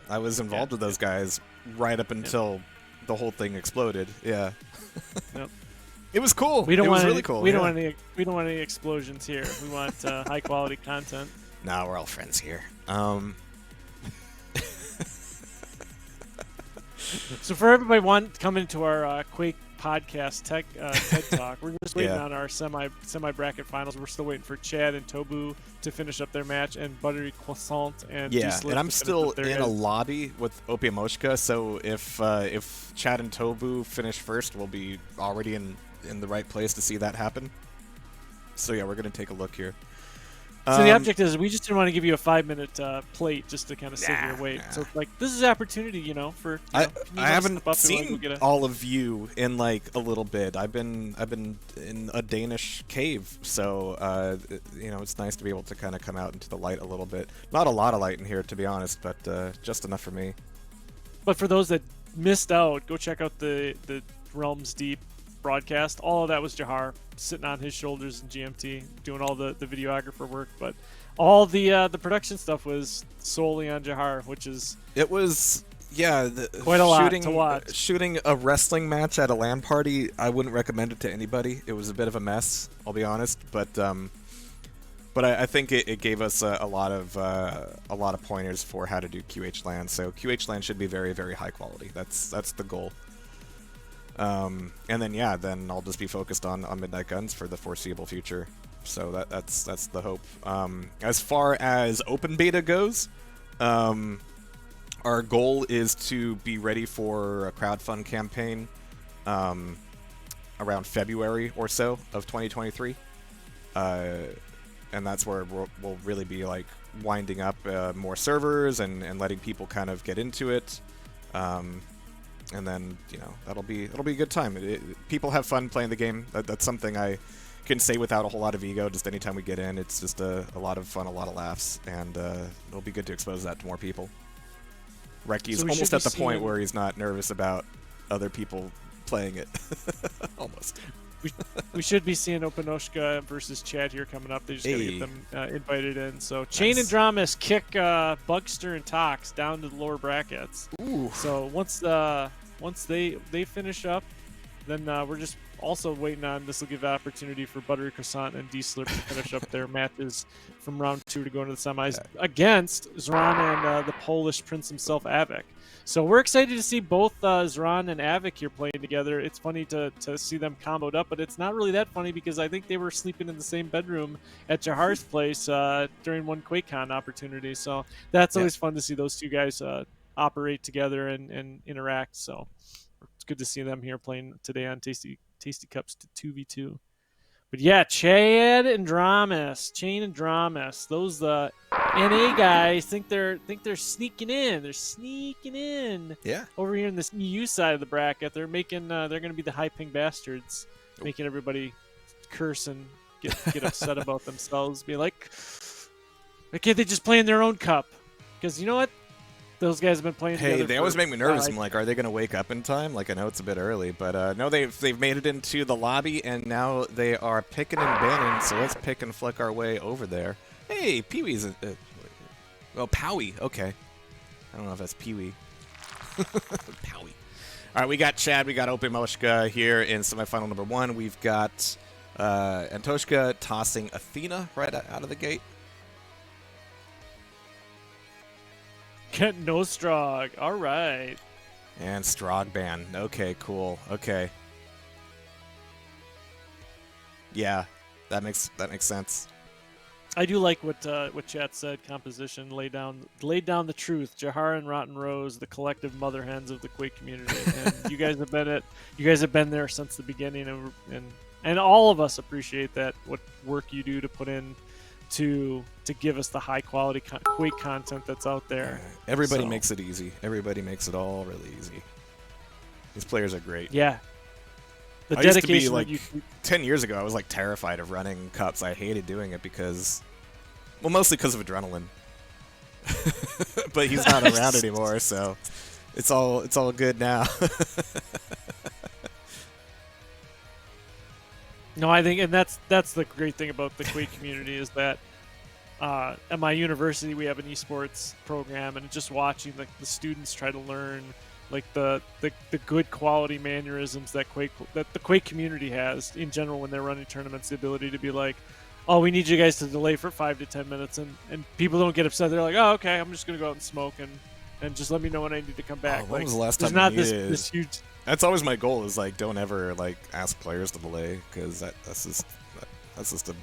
I was involved with those guys right up until the whole thing exploded. Yeah. Yep. It was cool. We don't want really cool. We don't want any explosions here. We want high quality content. Nah, we're all friends here. So for everybody coming to our Quake podcast TED Talk, we're just waiting on our semi bracket finals. We're still waiting for Chad and Tobu to finish up their match, and Buttery, Croissants, and and I'm still in a lobby with Opium. So if Chad and Tobu finish first, we'll be already in the right place to see that happen. So yeah, we're gonna take a look here. So the object is we just didn't want to give you a 5-minute plate just to kind of sit here and wait. So like this is opportunity, for. I haven't seen all of you in like a little bit. I've been in a Danish cave, so it's nice to be able to kind of come out into the light a little bit. Not a lot of light in here, to be honest, but just enough for me. But for those that missed out, go check out the Realms Deep broadcast. All of that was Jehar sitting on his shoulders in GMT doing all the videographer work, but all the production stuff was solely on Jehar, which is quite a lot to watch. Shooting a wrestling match at a LAN party, I wouldn't recommend it to anybody. It was a bit of a mess, I'll be honest, but I think it gave us a lot of pointers for how to do QH LAN. So QH LAN should be very, very high quality. That's the goal. And then I'll just be focused on Midnight Guns for the foreseeable future. So that's the hope. As far as open beta goes, our goal is to be ready for a crowdfund campaign around February or so of 2023. And that's where we'll really be like winding up more servers and letting people kind of get into it. And then that'll be a good time. People have fun playing the game. That's something I can say without a whole lot of ego. Just anytime we get in, it's just a lot of fun, a lot of laughs, and it'll be good to expose that to more people. Recky's almost at the point where he's not nervous about other people playing it. Almost. We should be seeing Antoshka versus Chad here coming up. They just gotta get them invited in. So Chain and Dramas kick Bugster and Tox down to the lower brackets. Ooh. So once they finish up, then we're just also waiting on. This will give the opportunity for Buttery, Croissant, and D-Slip to finish up their matches from round 2 to go into the semis against Zran and the Polish prince himself, Avik. So we're excited to see both Zran and Avik here playing together. It's funny to see them comboed up, but it's not really that funny because I think they were sleeping in the same bedroom at Jehar's place during one QuakeCon opportunity. So that's always fun to see those two guys operate together and interact. So it's good to see them here playing today on Tasty Cups to 2v2. But yeah, Chain and Dramas, those NA guys think they're sneaking in. They're sneaking in. Yeah. Over here in this EU side of the bracket, they're making they're going to be the high ping bastards, making everybody curse and get upset about themselves. Be like, why can't they just play in their own cup? Because you know what? Those guys have been playing together. Hey, they always make me nervous. I'm like, are they going to wake up in time? Like, I know it's a bit early, but no, they've made it into the lobby, and now they are picking and banning, so let's pick and flick our way over there. Hey, Pee-wee's... oh, Powie. Okay. I don't know if that's Pee-wee. Powie. All right, we got Chad, we got Opium here in semifinal number 1. We've got Antoshka tossing Athena right out of the gate. Get no Strog. All right. And Strog ban. Okay, cool. Okay. Yeah, that makes sense. I do like what Chat said. Composition laid down the truth. Jehar and Rotten Rose, the collective mother hens of the Quake community, and you guys have been there since the beginning, and all of us appreciate that. What work you do to put in to give us the high quality Quake content that's out there. Everybody makes it easy. Everybody makes it all really easy. These players are great. Yeah. The I used to dedication be, 10 years ago, I was terrified of running cups. I hated doing it because, well, mostly because of adrenaline. But he's not around anymore, so it's all good now. No, I think, and that's the great thing about the Quake community is that at my university we have an esports program, and just watching the students try to learn the good quality mannerisms that the Quake community has in general when they're running tournaments, the ability to be like, oh, we need you guys to delay for 5 to 10 minutes, and people don't get upset. They're like, oh, okay, I'm just gonna go out and smoke and just let me know when I need to come back. When was the last time not you this huge. That's always my goal, is don't ever ask players to delay, because that's just a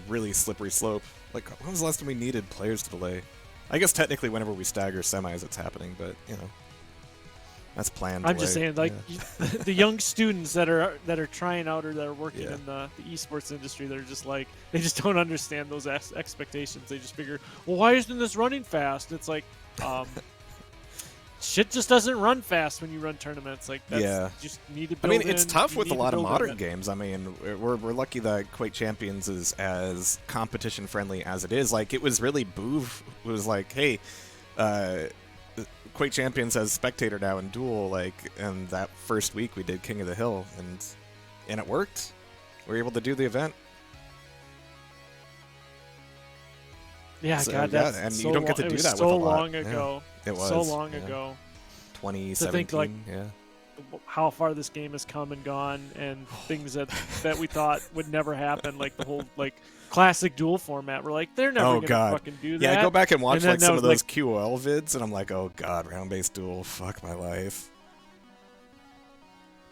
really slippery slope. When was the last time we needed players to delay? I guess technically whenever we stagger semis it's happening, but that's planned. I'm just saying, the young students that are trying out or that are working in the esports industry, they're just they just don't understand those expectations. They just figure, well, why isn't this running fast? It's shit just doesn't run fast when you run tournaments. You just need to build it's tough with a lot of modern games. We're lucky that Quake Champions is as competition friendly as it is. It was really Bouv who was hey, Quake Champions has spectator now in Duel, and that first week we did King of the Hill, and it worked. We were able to do the event. Yeah, so, God, that's and so you don't get to do that with a lot. So long ago. Yeah, it was so long ago. 2017. To think how far this game has come and gone, and things that we thought would never happen, the whole classic Duel format. We're they're never gonna fucking do that. Yeah, I go back and watch and some of those QOL vids, and I'm oh god, round-based Duel, fuck my life.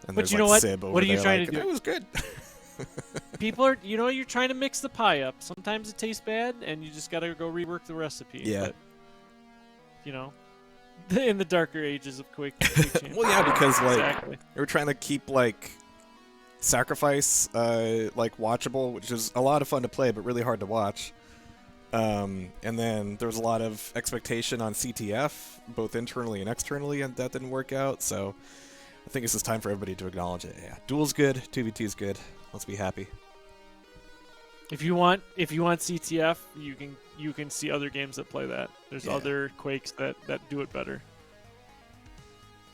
And but you know what? What are you trying to do? It was good. People are, you're trying to mix the pie up. Sometimes it tastes bad, and you just gotta go rework the recipe. Yeah. But, in the darker ages of Quake well, yeah, because exactly. they were trying to keep Sacrifice watchable, which is a lot of fun to play, but really hard to watch. And then there was a lot of expectation on CTF, both internally and externally, and that didn't work out. So I think it's just time for everybody to acknowledge it. Yeah, Duel's good, 2v2 is good. Let's be happy. If you want CTF, you can see other games that play that. There's other Quakes that do it better.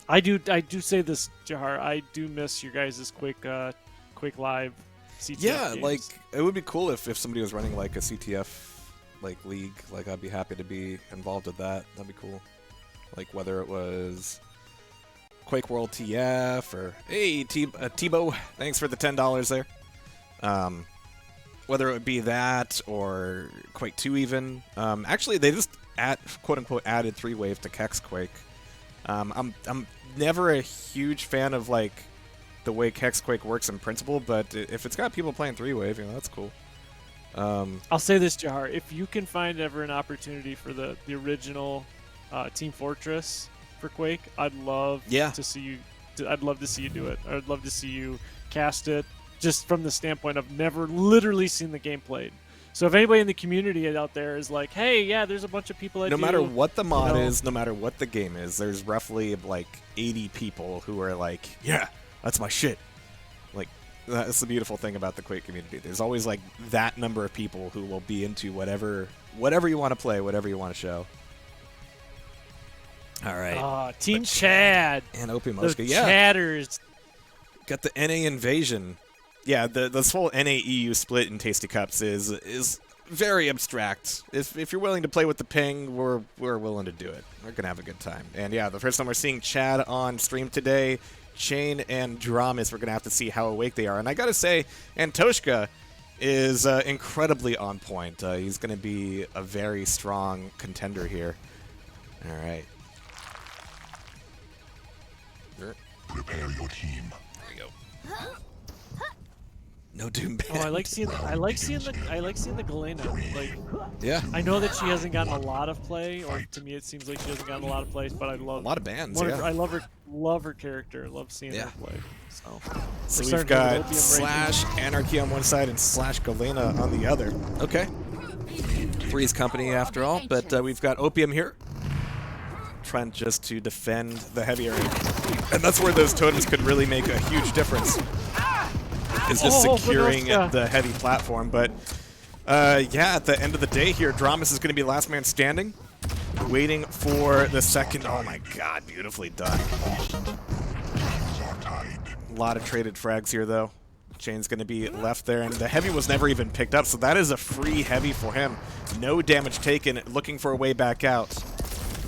I do say this, Jehar. I do miss your guys' Quake Live CTF games. It would be cool if somebody was running a CTF league. I'd be happy to be involved with that. That'd be cool. Whether it was Quake World TF or hey Tebow, thanks for the $10 there. Whether it would be that or Quake 2 even. Actually, they just quote unquote added 3-wave to Kex Quake. I'm never a huge fan of the way Kex Quake works in principle, but if it's got people playing 3-wave, that's cool. I'll say this, Jehar, if you can find ever an opportunity for the original Team Fortress for Quake, I'd love to see you I'd love to see you do it. I'd love to see you cast it, just from the standpoint of never literally seen the game played. So if anybody in the community out there is like, hey, yeah, there's a bunch of people that no do, matter what the mod you know, is, no matter what the game is, there's roughly like 80 people who are like, yeah, that's my shit. Like, that's the beautiful thing about the Quake community. There's always like that number of people who will be into whatever you want to play, whatever you want to show. All right. Team Chad. And Opium, The yeah. Chatters. Got the NA invasion. Yeah, this whole NA-EU split in TastyCups is very abstract. If you're willing to play with the ping, we're willing to do it. We're gonna have a good time. And yeah, the first time we're seeing Chad on stream today, Chain and Dramas, we're gonna have to see how awake they are. And I gotta say, Antoshka is incredibly on point. He's gonna be a very strong contender here. All right. Prepare your team. There we go. No Doom Band. Oh, I like seeing the Galena. Like, yeah. I know that she hasn't gotten a lot of play, or to me it seems like she hasn't gotten a lot of plays, but I love a lot of bands. I love her character. I love seeing her play. So we've got Slash Anarchy on one side and Slash Galena on the other. Okay. Three's company after all, but we've got Opium here. Trying just to defend the heavy area. And that's where those totems could really make a huge difference. Is just securing the heavy platform. But yeah, at the end of the day here, Dramas is going to be last man standing. Waiting for the second. Oh my god, beautifully done. A lot of traded frags here though. Chain's going to be left there, and the heavy was never even picked up, so that is a free heavy for him. No damage taken, looking for a way back out.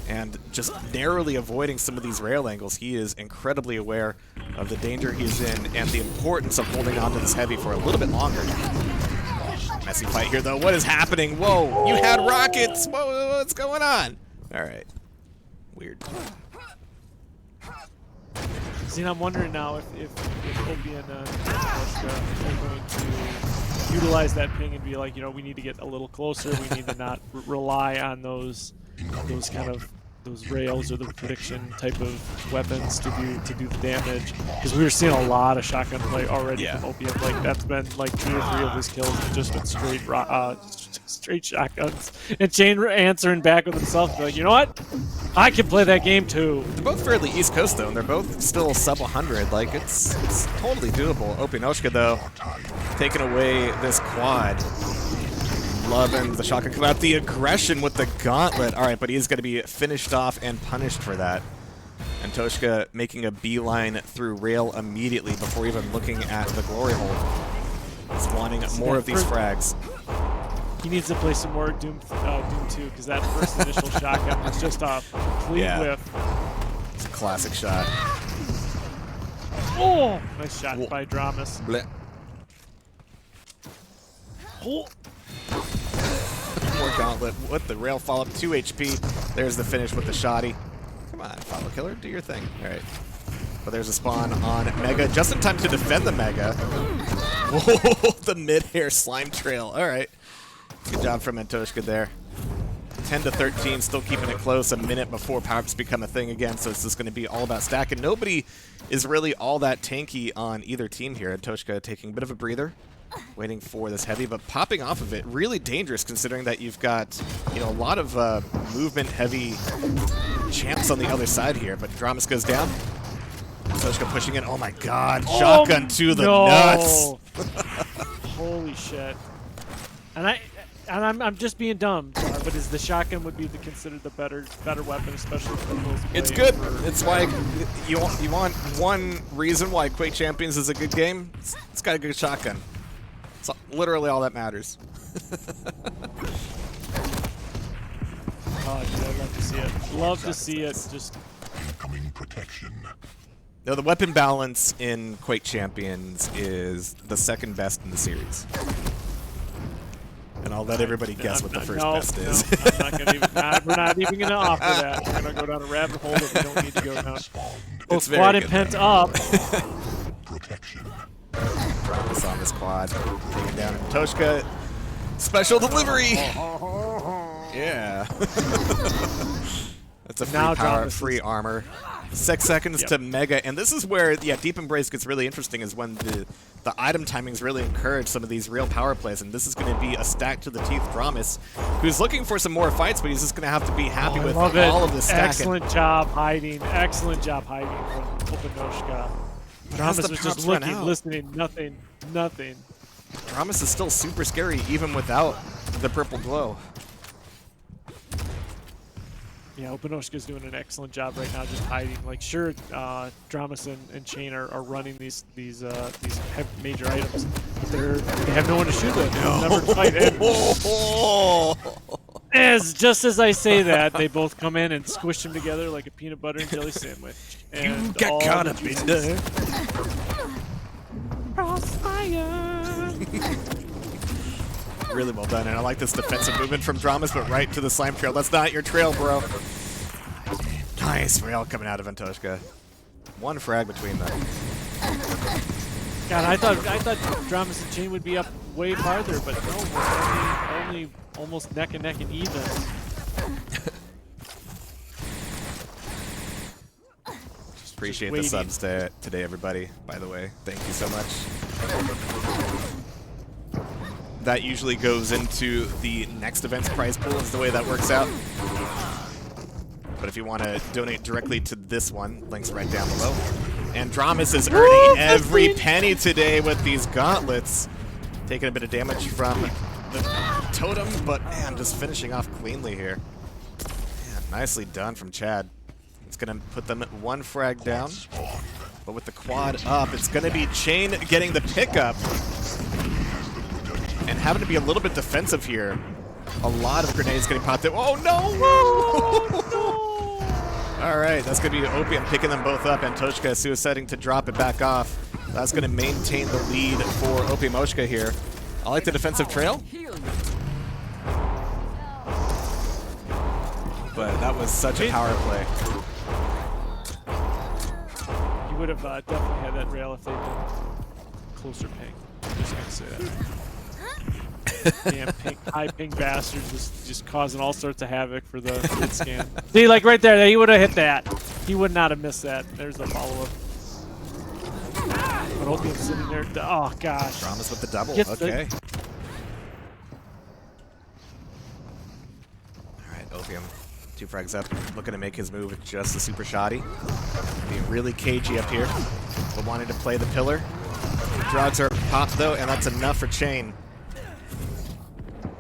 And just narrowly avoiding some of these rail angles. He is incredibly aware of the danger he's in and the importance of holding on to this heavy for a little bit longer. Messy fight here, though. What is happening? Whoa, you had rockets! Whoa, what's going on? All right. Weird. See, I'm wondering now if Opium and Antoshka are going to utilize that ping and be like, you know, we need to get a little closer. We need to not rely on those kind of rails or the prediction type of weapons to do the damage, because we were seeing a lot of shotgun play already from Opium. Like, that's been like 2 or 3 of his kills have just been straight shotguns, and Chain answering back with himself, like, you know what, I can play that game too. They're both fairly East Coast though, and they're both still sub 100. Like, it's totally doable. Opianoshka though, taking away this quad. Loving the shotgun come out. The aggression with the gauntlet. All right, but he's going to be finished off and punished for that. Antoshka making a beeline through rail immediately before even looking at the glory hole. He's wanting more of these frags. He needs to play some more Doom 2, because that first initial shotgun was just a complete whiff. It's a classic shot. Oh, nice shot by Dramas. Oh. More gauntlet with the rail follow-up, 2 HP. There's the finish with the shoddy. Come on, follow killer, do your thing. All right. But there's a spawn on Mega, just in time to defend the Mega. Whoa, the mid-air slime trail. All right. Good job from Antoshka there. 10 to 13, still keeping it close. A minute before power-ups become a thing again, so it's just going to be all about stack. And nobody is really all that tanky on either team here. Antoshka taking a bit of a breather, waiting for this heavy, but popping off of it. Really dangerous considering that you've got, you know, a lot of movement heavy champs on the other side here. But Dramas goes down. Antoshka pushing in. Oh my god, shotgun to the nuts. Holy shit. And I'm just being dumb, but is the shotgun would be considered the better weapon, especially for those. It's good. It's why you want one reason why Quake Champions is a good game. It's got a good shotgun. It's literally all that matters. Oh, dude, I'd love to see it. Love to see it. Just incoming protection. No, the weapon balance in Quake Champions is the second best in the series. And I'll let everybody guess what the first best is. I'm not gonna even, we're not even going to offer that. We're going to go down a rabbit hole that we don't need to go down. It's Quad and Pent up. Protection. Dramas on this quad. Taking down Antoshka. Special delivery! Yeah. That's a free Now power, Dramas free is- armor. 6 seconds to Mega, and this is where, yeah, Deep Embrace gets really interesting, is when the item timings really encourage some of these real power plays, and this is going to be a stack to the teeth Dramas, who's looking for some more fights, but he's just going to have to be happy with love all it. of this stacking. Excellent job hiding. Excellent job hiding from Openoshka. Dramas the was pops just run looking, out? listening, nothing, nothing. Dramas is still super scary, even without the purple glow. Yeah, Openoshka's doing an excellent job right now, just hiding. Like, sure, Dramas and Chain are running these major items, but they have no one to shoot with. Never to fight. And just as I say that, they both come in and squish them together like a peanut butter and jelly sandwich. And You get all caught the up in juices- there. Crossfire. Really well done, and I like this defensive movement from Dramas, but right to the slime trail. That's not your trail, bro. Nice rail coming out of Antoshka. One frag between them. God, I thought Dramas and Chain would be up way farther, but no, we're only almost neck and neck and even. Just appreciate the waiting. subs today, everybody, by the way. Thank you so much. That usually goes into the next event's prize pool, is the way that works out. But if you want to donate directly to this one, links right down below. And Dramas is earning every penny today with these gauntlets. Taking a bit of damage from the totem, but man, just finishing off cleanly here. Man, nicely done from Chad. It's going to put them at one frag down. But with the quad up, it's going to be Chain getting the pickup. And having to be a little bit defensive here. A lot of grenades getting popped in. Oh, no! All right, that's going to be Opium picking them both up. Antoshka suiciding to drop it back off. That's going to maintain the lead for Opiomoshka here. I like the defensive trail. But that was such a power play. You would have definitely had that rail if they'd been closer ping. I'm just going to say that. Damn high ping bastard just causing all sorts of havoc for the hit scan. See, like right there, he would have hit that. He would not have missed that. There's the follow-up. But Opium's sitting there. Oh, gosh. Dramas with the double. Gets Okay. Alright, Opium. 2 frags up. Looking to make his move with just a super shoddy. Being really cagey up here. But wanting to play the pillar. Drugs are popped, though, and that's enough for Chain.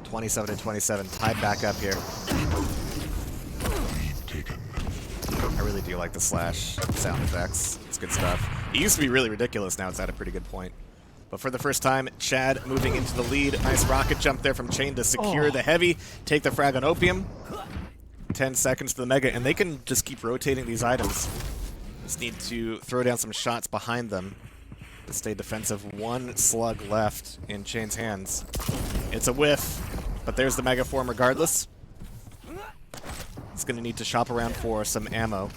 27-27, tied back up here. I really do like the slash sound effects. It's good stuff. It used to be really ridiculous, now it's at a pretty good point. But for the first time, Chad moving into the lead. Nice rocket jump there from Chain to secure the heavy, take the frag on Opium. 10 seconds to the Mega, and they can just keep rotating these items. Just need to throw down some shots behind them to stay defensive. One slug left in Chain's hands. It's a whiff, but there's the Mega form regardless. He's going to need to shop around for some ammo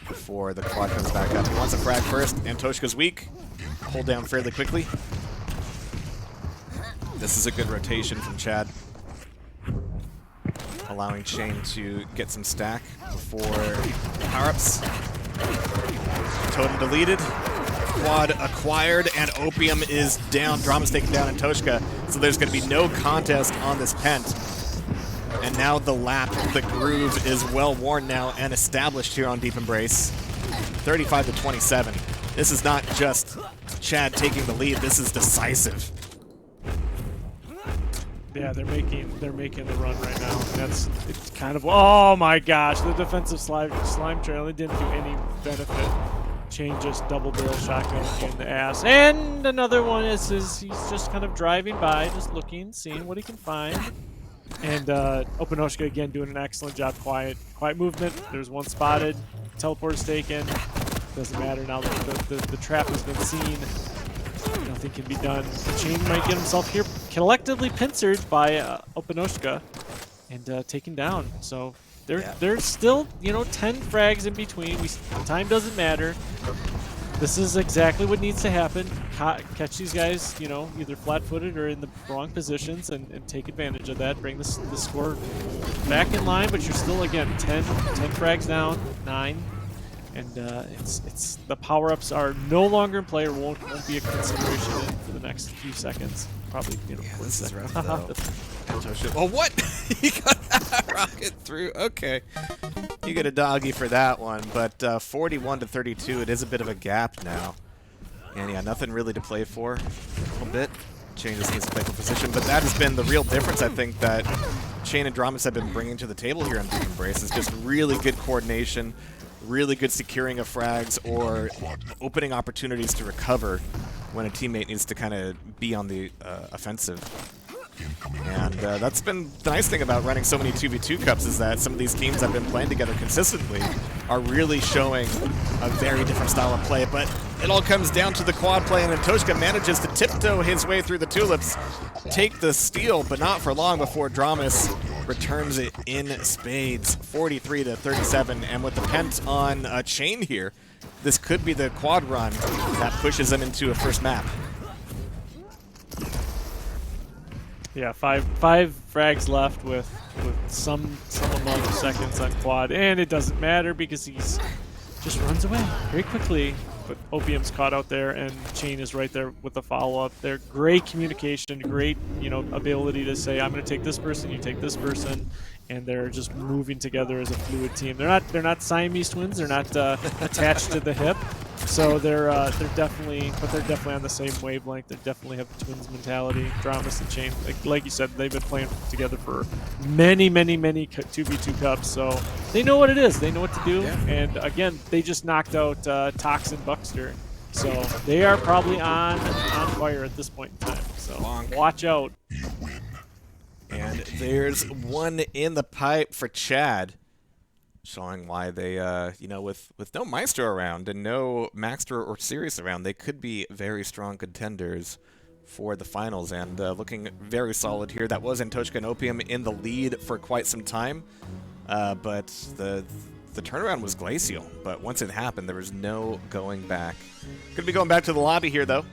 before the quad comes back up. He wants a frag first. Antoshka's weak. Pulled down fairly quickly. This is a good rotation from Chad. Allowing Chain to get some stack before power-ups. Totem deleted. Quad acquired, and Opium is down. Drama's taking down Antoshka, so there's going to be no contest on this pent. And now the lap, the groove is well worn now and established here on Deep Embrace. 35-27. This is not just Chad taking the lead, this is decisive. Yeah, they're making the run right now. It's kind of, oh my gosh, the defensive slime trail, it didn't do any benefit. Chain just double barrel shotgun in the ass. And another one is he's just kind of driving by, just looking, seeing what he can find. And Openoshka again doing an excellent job. Quiet movement. There's one spotted. Teleport's taken. Doesn't matter now that the trap has been seen. Nothing can be done. Chain might get himself here collectively pincered by Openoshka and taken down. So there's still 10 frags in between. Time doesn't matter. This is exactly what needs to happen. Catch these guys, you know, either flat-footed or in the wrong positions, and take advantage of that. Bring the score back in line, but you're still, again, 10 frags down, 9. And it's the power-ups are no longer in play, or won't be a consideration for the next few seconds. Probably, you know, Yeah, 40 this is seconds. rough, though. Antoshka. Oh, what? He got that rocket through. Okay. You get a doggy for that one, but 41 to 32, it is a bit of a gap now. And yeah, nothing really to play for. A little bit. Chain just needs to play for position, but that has been the real difference, I think, that Chain and Dramas have been bringing to the table here on Deep Embrace. Is just really good coordination, really good securing of frags, or opening opportunities to recover when a teammate needs to kind of be on the offensive. And that's been the nice thing about running so many 2v2 cups, is that some of these teams that have been playing together consistently are really showing a very different style of play. But it all comes down to the quad play, and Antoshka manages to tiptoe his way through the tulips, take the steal, but not for long before Dramas returns it in spades, 43 to 37. And with the pent on Chain here, this could be the quad run that pushes them into a first map. Yeah, five frags left with some amount of seconds on quad, and it doesn't matter because he's just runs away very quickly. But Opium's caught out there, and Chain is right there with the follow-up. They're great communication, great, you know, ability to say, I'm going to take this person, you take this person, and they're just moving together as a fluid team. They're not Siamese twins. They're not attached to the hip. So they're definitely on the same wavelength. They definitely have twins mentality. Dramas and Chain, like you said, they've been playing together for many 2v2 cups. So they know what it is. They know what to do. Yeah. And again, they just knocked out Toxin Buckster. So they are probably on fire at this point in time. So watch out. And there's one in the pipe for Chad, showing why they, you know, with no Maestro around and no Maxter or Sirius around, they could be very strong contenders for the finals. And looking very solid here. That was Antoshka and Opium in the lead for quite some time, but the turnaround was glacial. But once it happened, there was no going back. Gonna be going back to the lobby here, though.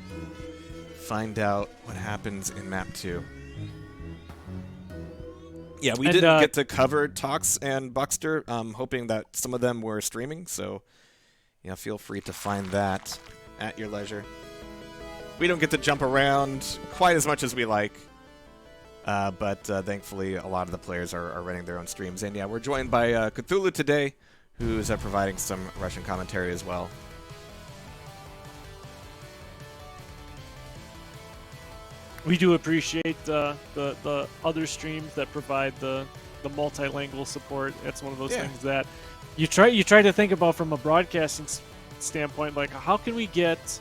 Find out what happens in map 2. Yeah, we didn't get to cover Tox and Buckster, hoping that some of them were streaming, so yeah, feel free to find that at your leisure. We don't get to jump around quite as much as we like, but thankfully a lot of the players are running their own streams. And yeah, we're joined by Cthulhu today, who's providing some Russian commentary as well. We do appreciate the other streams that provide the multilingual support. That's one of those things that you try to think about from a broadcasting standpoint. Like, how can we get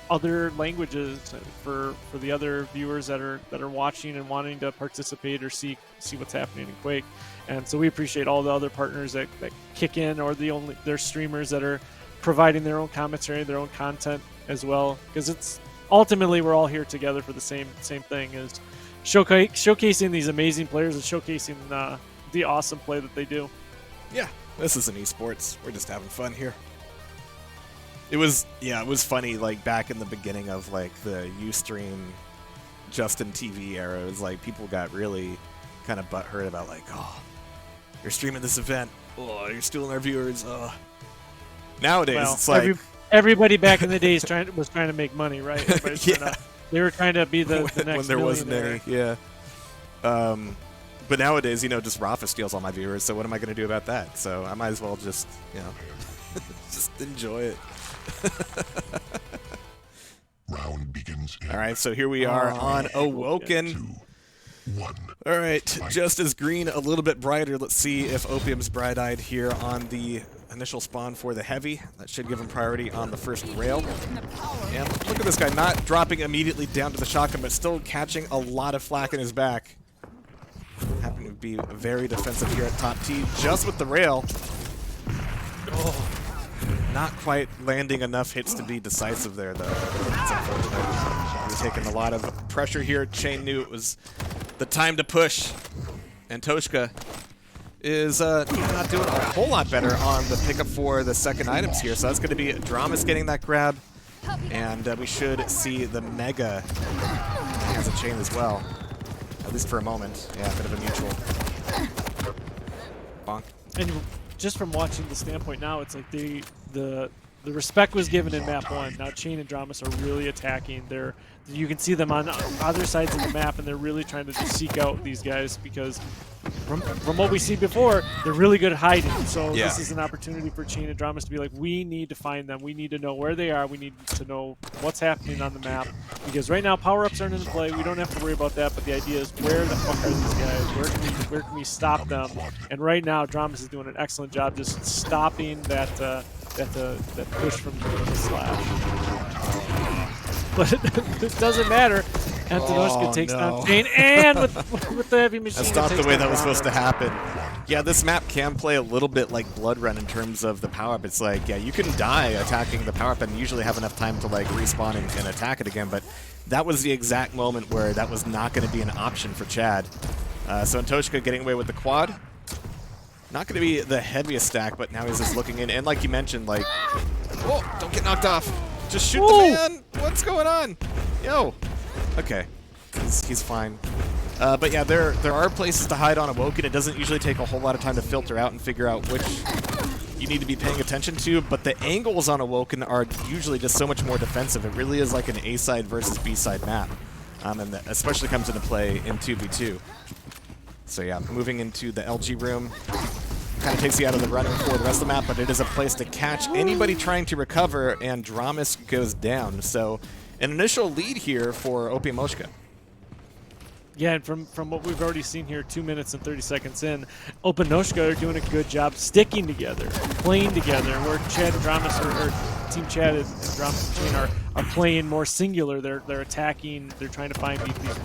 other languages for the other viewers that are watching and wanting to participate or see what's happening in Quake? And so we appreciate all the other partners that kick in, or their streamers that are providing their own commentary, their own content as well, because it's ultimately we're all here together for the same thing, is showcasing these amazing players and showcasing the awesome play that they do. Yeah, this is an esports. We're just having fun here. It was funny, like back in the beginning of like the Ustream Justin TV era. It was like people got really kind of butthurt about like, oh, you're streaming this event, oh, you're stealing our viewers. Oh. Nowadays it's like everybody back in the day was trying to make money, right? They were trying to be the next when there wasn't millionaire. any, yeah. But nowadays, you know, just Rafa steals all my viewers, so what am I going to do about that? So I might as well just, you know, just enjoy it. Round begins. All right, so here we are on Awoken. 2, 1. All right, just as green, a little bit brighter. Let's see if Opium's bright-eyed here on the initial spawn for the heavy. That should give him priority on the first rail. And look at this guy, not dropping immediately down to the shotgun, but still catching a lot of flack in his back. Happening to be very defensive here at top T, just with the rail. Oh, not quite landing enough hits to be decisive there, though. That's unfortunate. He's taking a lot of pressure here. Chain knew it was the time to push. Antoshka is not doing a whole lot better on the pickup for the second items here. So that's going to be Dramas getting that grab. And we should see the Mega has a chain as well. At least for a moment. Yeah, a bit of a mutual. Bonk. And just from watching the standpoint now, it's like the respect was given in map 1. Now Chain and Dramas are really attacking. You can see them on other sides of the map, and they're really trying to just seek out these guys because from what we see before, they're really good at hiding. So this is an opportunity for Chain and Dramas to be like, we need to find them. We need to know where they are. We need to know what's happening on the map. Because right now, power-ups aren't in play. We don't have to worry about that. But the idea is, where the fuck are these guys? Where can we stop them? And right now, Dramas is doing an excellent job just stopping that push from the slash. But it doesn't matter. Antoshka takes down Chain, and with the heavy machine. That's not the way that was supposed to happen. Yeah, this map can play a little bit like Blood Run in terms of the power-up. It's like, yeah, you can die attacking the power-up and usually have enough time to like respawn and attack it again, but that was the exact moment where that was not going to be an option for Chad. So Antoshka getting away with the quad. Not going to be the heaviest stack, but now he's just looking in. And like you mentioned, like, whoa, don't get knocked off. Just shoot the man. What's going on? Yo. Okay. He's fine. But yeah, there are places to hide on Awoken. It doesn't usually take a whole lot of time to filter out and figure out which you need to be paying attention to, but the angles on Awoken are usually just so much more defensive. It really is like an A-side versus B-side map. And that especially comes into play in 2v2. So yeah, moving into the LG room. Kind of takes you out of the running for the rest of the map, but it is a place to catch anybody trying to recover, and Dramas goes down. So an initial lead here for Opium. Yeah, and from what we've already seen here, 2 minutes and 30 seconds in, Antoshka are doing a good job sticking together, playing together, where Chad and Dramas, or Team Chad and Dramas and Chain are playing more singular. They're attacking, they're trying to find these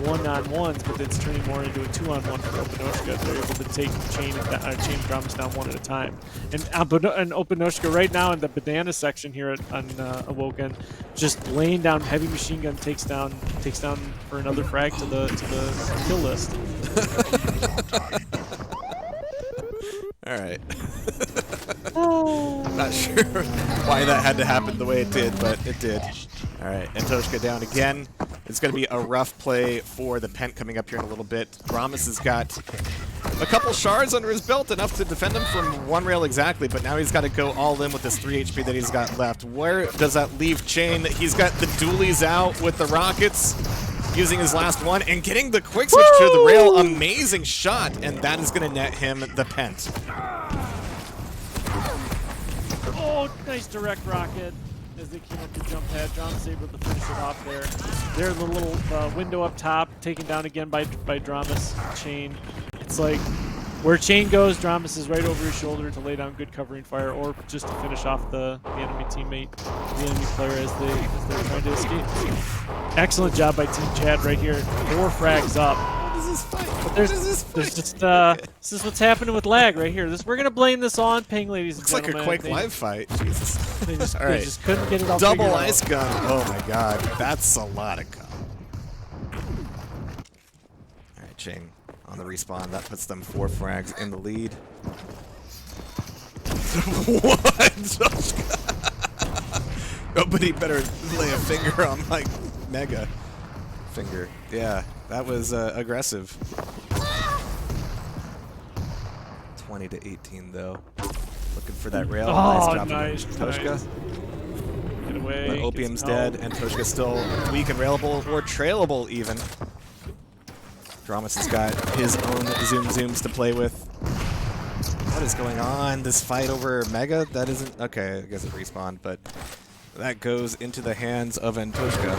one-on-ones, but it's turning more into a 2-on-1 for Antoshka. They're able to take Chain and Dramas down one at a time. And Antoshka right now in the banana section here on Awoken, just laying down heavy machine gun, takes down for another frag to the kill list. All right. Not sure why that had to happen the way it did, but it did. All right, Antoshka down again. It's going to be a rough play for the Pent coming up here in a little bit. Dramas has got a couple shards under his belt, enough to defend him from one rail exactly, but now he's got to go all in with this 3 HP that he's got left. Where does that leave Chain? He's got the dualies out with the rockets, using his last one, and getting the quick switch to the rail. Amazing shot, and that is going to net him the Pent. Oh, nice direct rocket as they came up to jump pad. Dramas able to finish it off there. There's the little window up top, taken down again by Dramas. Chain. It's like where Chain goes, Dramas is right over his shoulder to lay down good covering fire, or just to finish off the enemy teammate, the enemy player as they're trying to escape. Excellent job by Team Chad right here. 4 frags up. What is this fight? But there's just this is what's happening with lag right here. We're gonna blame this on Ping, ladies and Looks gentlemen. like a Quake live fight. Jesus. They just, All right. they just couldn't get it all Double figured ice out. gun. Oh my god, that's a lot of gun. All right, Chain on the respawn. That puts them 4 frags in the lead. What? Nobody better lay a finger on my Mega finger. Yeah, that was aggressive. 20 to 18 though. Looking for that rail. Oh, job nice. Antoshka. Nice. Get away. But Opium's dead. Antoshka's still weak and railable, or trailable even. Dramas has got his own zooms to play with. What is going on? This fight over Mega? That isn't... Okay, I guess it respawned, but that goes into the hands of Antoshka.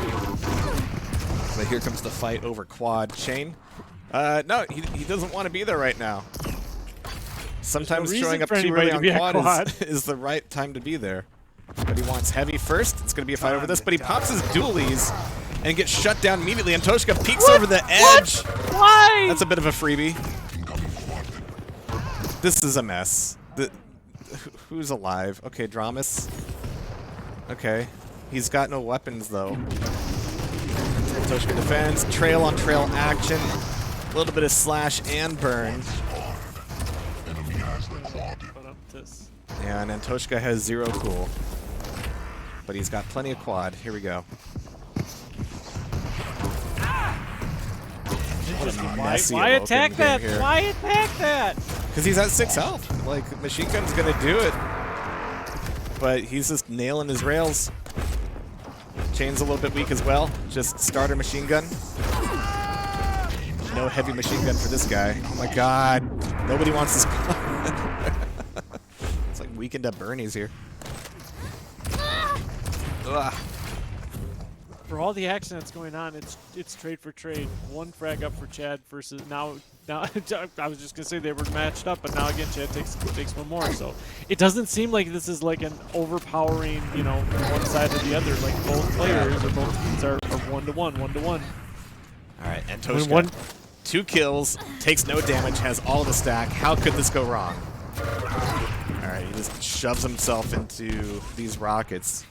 But here comes the fight over quad. Chain? No, he doesn't want to be there right now. Sometimes showing up too early on quad is the right time to be there. But he wants heavy first. It's going to be a fight over this, but he pops his dualies and gets shut down immediately. Antoshka peeks over the edge. Why? That's a bit of a freebie. This is a mess. Who's alive? Okay, Dramas. Okay. He's got no weapons, though. Antoshka defends. Trail on trail action. A little bit of slash and burn. Put up this. And Antoshka has 0 cool. But he's got plenty of quad. Here we go. Why attack that? Why attack that? Because he's at 6 health. Like, machine gun's gonna do it. But he's just nailing his rails. Chain's a little bit weak as well. Just starter machine gun. No heavy machine gun for this guy. Oh my god. Nobody wants this gun. It's like Weekend at Bernie's here. Ugh. For all the action that's going on, it's trade for trade. 1 frag up for Chad versus now I was just gonna say they were matched up, but now again Chad takes 1 more. So it doesn't seem like this is like an overpowering, you know, one side or the other. Like both players or both teams are 1-to-1, 1-to-1. All right, Antoshka, 2 kills, takes no damage, has all the stack. How could this go wrong? All right, he just shoves himself into these rockets.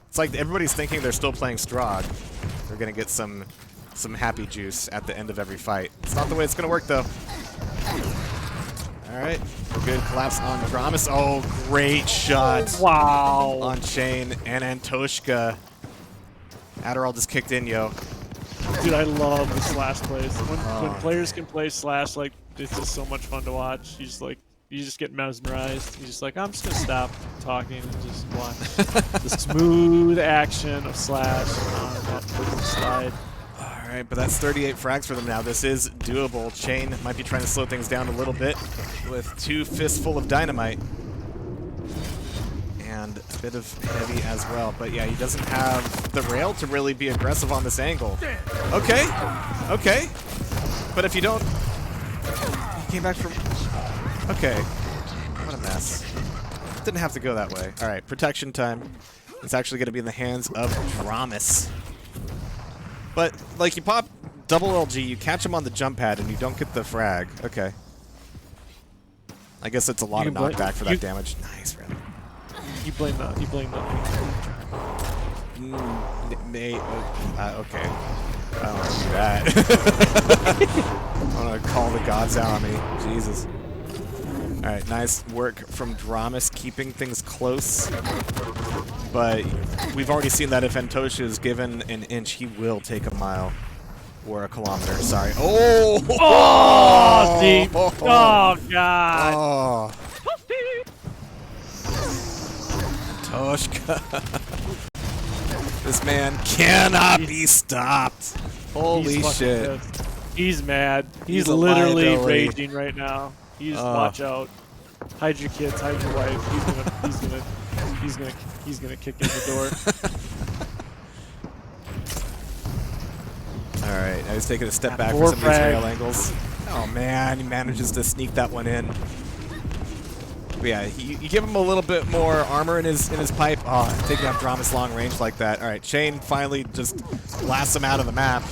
It's like everybody's thinking they're still playing Strahd. They're gonna get some happy juice at the end of every fight. It's not the way it's gonna work though. All right, good collapse on Dramas. Oh, great shot! Wow! On Chain and Antoshka. Adderall just kicked in, yo. Dude, I love the slash plays. When players can play slash, like, it's just so much fun to watch. You just get mesmerized. You're just like, I'm just gonna stop talking and just watch the smooth action of slash on that slide. All right, but that's 38 frags for them now. This is doable. Chain might be trying to slow things down a little bit with 2 fistful of dynamite. And a bit of heavy as well. But yeah, he doesn't have the rail to really be aggressive on this angle. Okay, okay. But if you don't... He came back from... Okay. What a mess. Didn't have to go that way. All right, protection time. It's actually going to be in the hands of Dramas. But, like, you pop double LG, you catch him on the jump pad, and you don't get the frag. Okay. I guess it's a lot of knockback for that damage. Nice, really. You blame the. Okay. I don't want to do that. I want to call the gods out on me. Jesus. All right, nice work from Dramas, keeping things close. But we've already seen that if Antoshka is given an inch, he will take a mile or a kilometer. Sorry. Oh! Oh, deep. Oh, God. Oh. Antoshka. This man cannot be stopped. Holy shit. Pissed. He's mad. He's a literally liability. raging right now. He's watch out. Hide your kids, hide your wife. He's gonna kick in the door. All right, I was taking a step back for some of these rail angles. Oh man, he manages to sneak that one in. But yeah, you give him a little bit more armor in his pipe. Oh, taking out Dramas long range like that. All right, Chain finally just blasts him out of the map.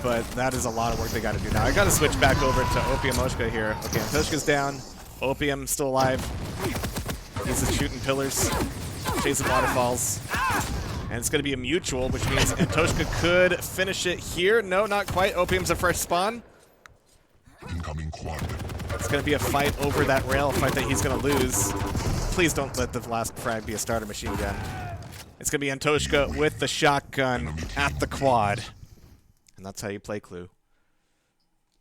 But that is a lot of work they got to do now. I got to switch back over to Opium Oshka here. Okay, Antoshka's down. Opium still alive. He's just shooting pillars, chasing waterfalls. And it's going to be a mutual, which means Antoshka could finish it here. No, not quite. Opium's a fresh spawn. Incoming quad. It's going to be a fight over that rail, a fight that he's going to lose. Please don't let the last frag be a starter machine gun. It's going to be Antoshka with the shotgun at the quad. And that's how you play Clue.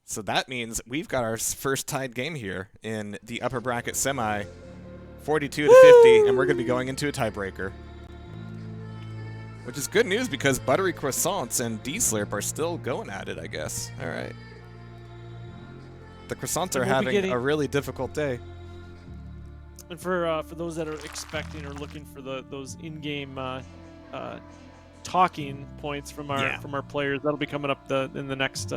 So that means we've got our first tied game here in the upper bracket semi, 42 to 50, and we're going to be going into a tiebreaker. Which is good news because Buttery, Croissants, and D-Slurp are still going at it, I guess. All right. The Croissants are having a really difficult day. And for those that are expecting or looking for those in-game talking points from our players, that'll be coming up in the next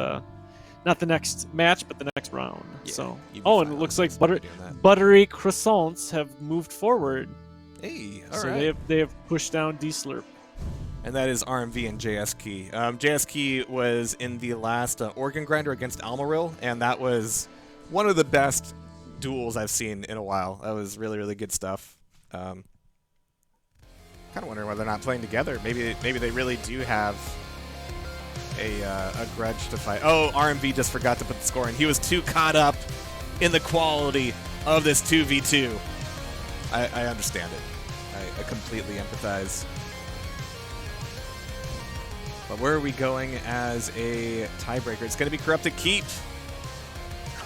not the next match, but the next round. Yeah, so and it looks like Buttery Croissants have moved forward. Hey, all so right. they have pushed down D-Slurp. And that is RMV and JS Key. JS Key was in the last Organ Grinder against Almaril, and that was one of the best duels I've seen in a while. That was really, really good stuff. Kind of wondering why they're not playing together. Maybe they really do have a grudge to fight. Oh, RMV just forgot to put the score in. He was too caught up in the quality of this 2v2. I understand it. I completely empathize. But where are we going as a tiebreaker? It's going to be Corrupted Keep.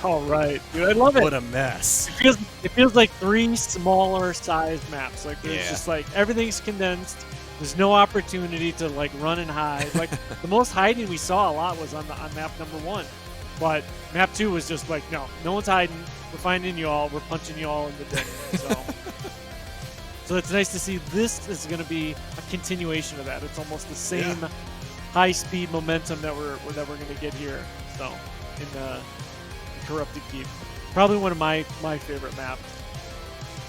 All right, dude, I love it. What a mess. It feels like 3 smaller sized maps. Like there's Yeah. just like everything's condensed. There's no opportunity to like run and hide. Like the most hiding we saw a lot was on map number 1, but map 2 was just like no one's hiding. We're finding you all. We're punching you all in the dick. So it's nice to see this is going to be a continuation of that. It's almost the same high speed momentum that we're going to get here. So in Corrupted Keep, probably one of my favorite maps.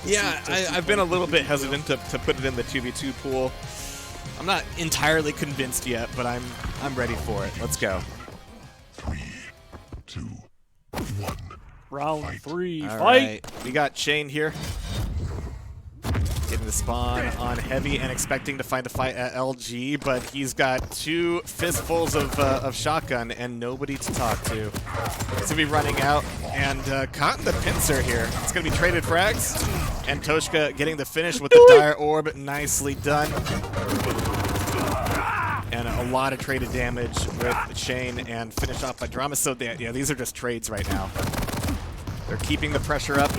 Yeah, I've been a little bit hesitant to put it in the 2v2 pool. I'm not entirely convinced yet, but I'm ready for it. Let's go. 3, 2, 1. Round 3, All fight! right, we got Shane here. Getting the spawn on heavy and expecting to find a fight at LG, but he's got 2 fistfuls of shotgun and nobody to talk to. He's gonna be running out and caught in the pincer here. It's gonna be traded frags. Antoshka getting the finish with the dire orb, nicely done. And a lot of traded damage with Shane and finish off by Drama. So yeah, these are just trades right now. They're keeping the pressure up.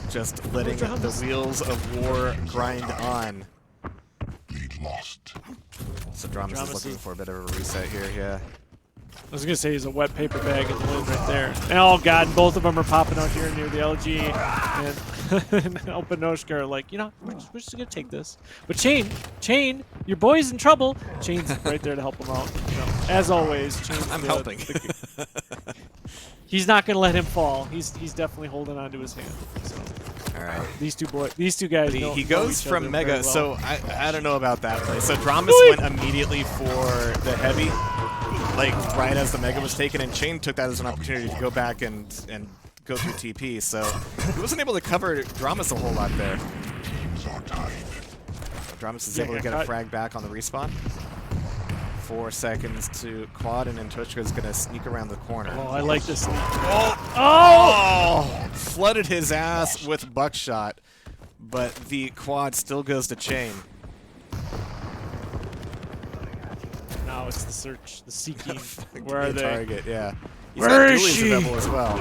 Just letting the wheels of war grind on. Lead lost. So Dramas is looking for a bit of a reset here, yeah. I was gonna say he's a wet paper bag in the wind right there. And oh god, both of them are popping out here near the LG, and Antoshka are like, you know, we're just gonna take this. But Chain, your boy's in trouble. Chain's right there to help him out. You know, as always, Chain's I'm helping. He's not gonna let him fall. He's definitely holding on to his hand. So. All right. These two guys. He goes know from each other Mega, very well. so I don't know about that play. So Dramas went immediately for the heavy, like right as the Mega was taken, and Chain took that as an opportunity to go back and go through TP. So he wasn't able to cover Dramas a whole lot there. Dramas is able to get a frag back on the respawn. 4 seconds to quad, and Antoshka is going to sneak around the corner. Oh, I like this. Oh! Flooded his ass with buckshot, but the quad still goes to Chain. Now it's the search, the seeking. Where Where are they? Target, yeah. He's Where got is dualies she? available as well.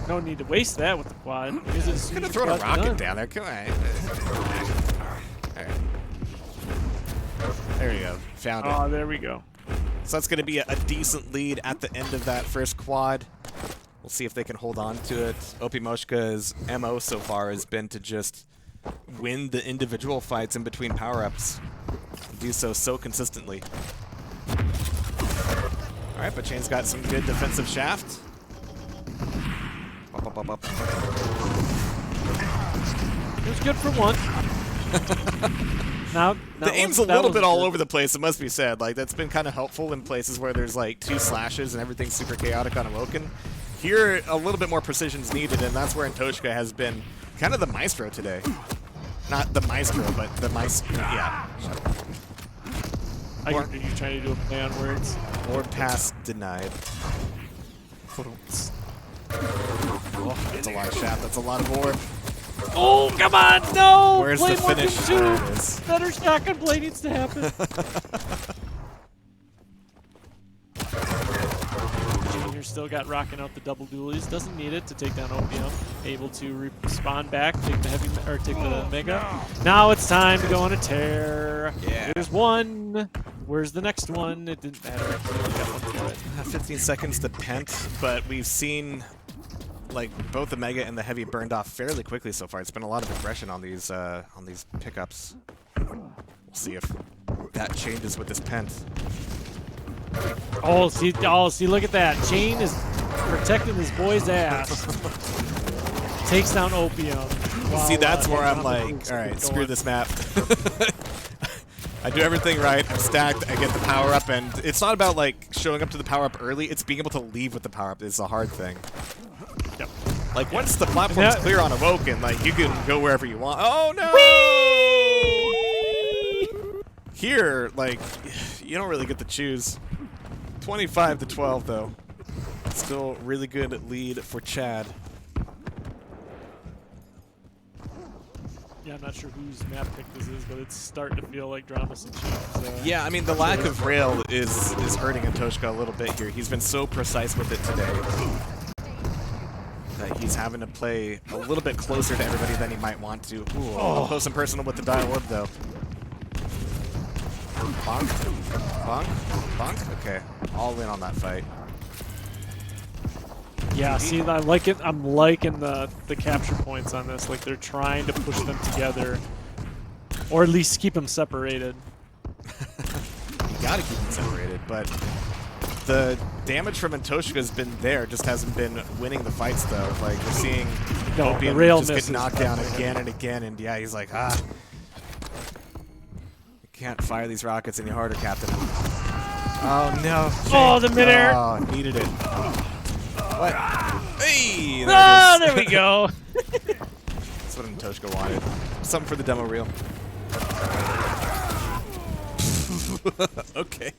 No need to waste that with the quad. He's going to throw a rocket down there. Come on. All right. There you go. Found it. Oh, there we go. So that's going to be a decent lead at the end of that first quad. We'll see if they can hold on to it. Opium's MO so far has been to just win the individual fights in between power-ups. Do so consistently. All right, but Chain's got some good defensive shaft. Up. It was good for one. Now The aim's a little bit all over the place, it must be said. Like, that's been kind of helpful in places where there's like 2 slashes and everything's super chaotic on Awoken. Here, a little bit more precision's needed, and that's where Antoshka has been kind of the maestro today. Not the maestro, but the maestro. Yeah. Are you trying to do a play on words? Orb pass denied. Oh, that's a lot of shaft. That's a lot of orb. Oh, come on, no! Where's play the more finish? than 2. There it is. Better shotgun play needs to happen. Junior still got rocking out the double dualies. Doesn't need it to take down Opium. Able to respawn back, take the heavy or take the mega. Now it's time to go on a tear. Yeah. There's one. Where's the next one? It didn't matter. We only got one for it. 15 seconds to pent, but we've seen like both the mega and the heavy burned off fairly quickly so far. It's been a lot of aggression on these pickups. We'll see if that changes with this pent. Oh, see, look at that. Chain is protecting his boy's ass. Takes down Opium. See, that's where I'm like, all right, screw this map. I do everything right. I'm stacked. I get the power up, and it's not about like showing up to the power up early. It's being able to leave with the power up. It's a hard thing. Yep. Like once the platform's clear on Awoken, like you can go wherever you want. Oh no! Whee! Here, like you don't really get to choose. 25-12 though. Still really good lead for Chad. Yeah, I'm not sure whose map pick this is, but it's starting to feel like Dramas and Chiefs. Yeah, I mean, the lack of rail is hurting Antoshka a little bit here. He's been so precise with it today that he's having to play a little bit closer to everybody than he might want to. Ooh, up close and personal with the dial orb, though. Bonk, bonk, bonk. Okay, all in on that fight. Yeah, see, I like it. I'm liking the capture points on this. Like, they're trying to push them together, or at least keep them separated. You gotta keep them separated, but the damage from Antoshka has been there, just hasn't been winning the fights, though. Like, we're seeing Opium just get knocked down again and again, and yeah, he's like, ah. You can't fire these rockets any harder, Captain. Oh, no. Oh, the midair. Oh, needed it. What? Hey! There we go. That's what Antoshka wanted. Something for the demo reel. Okay.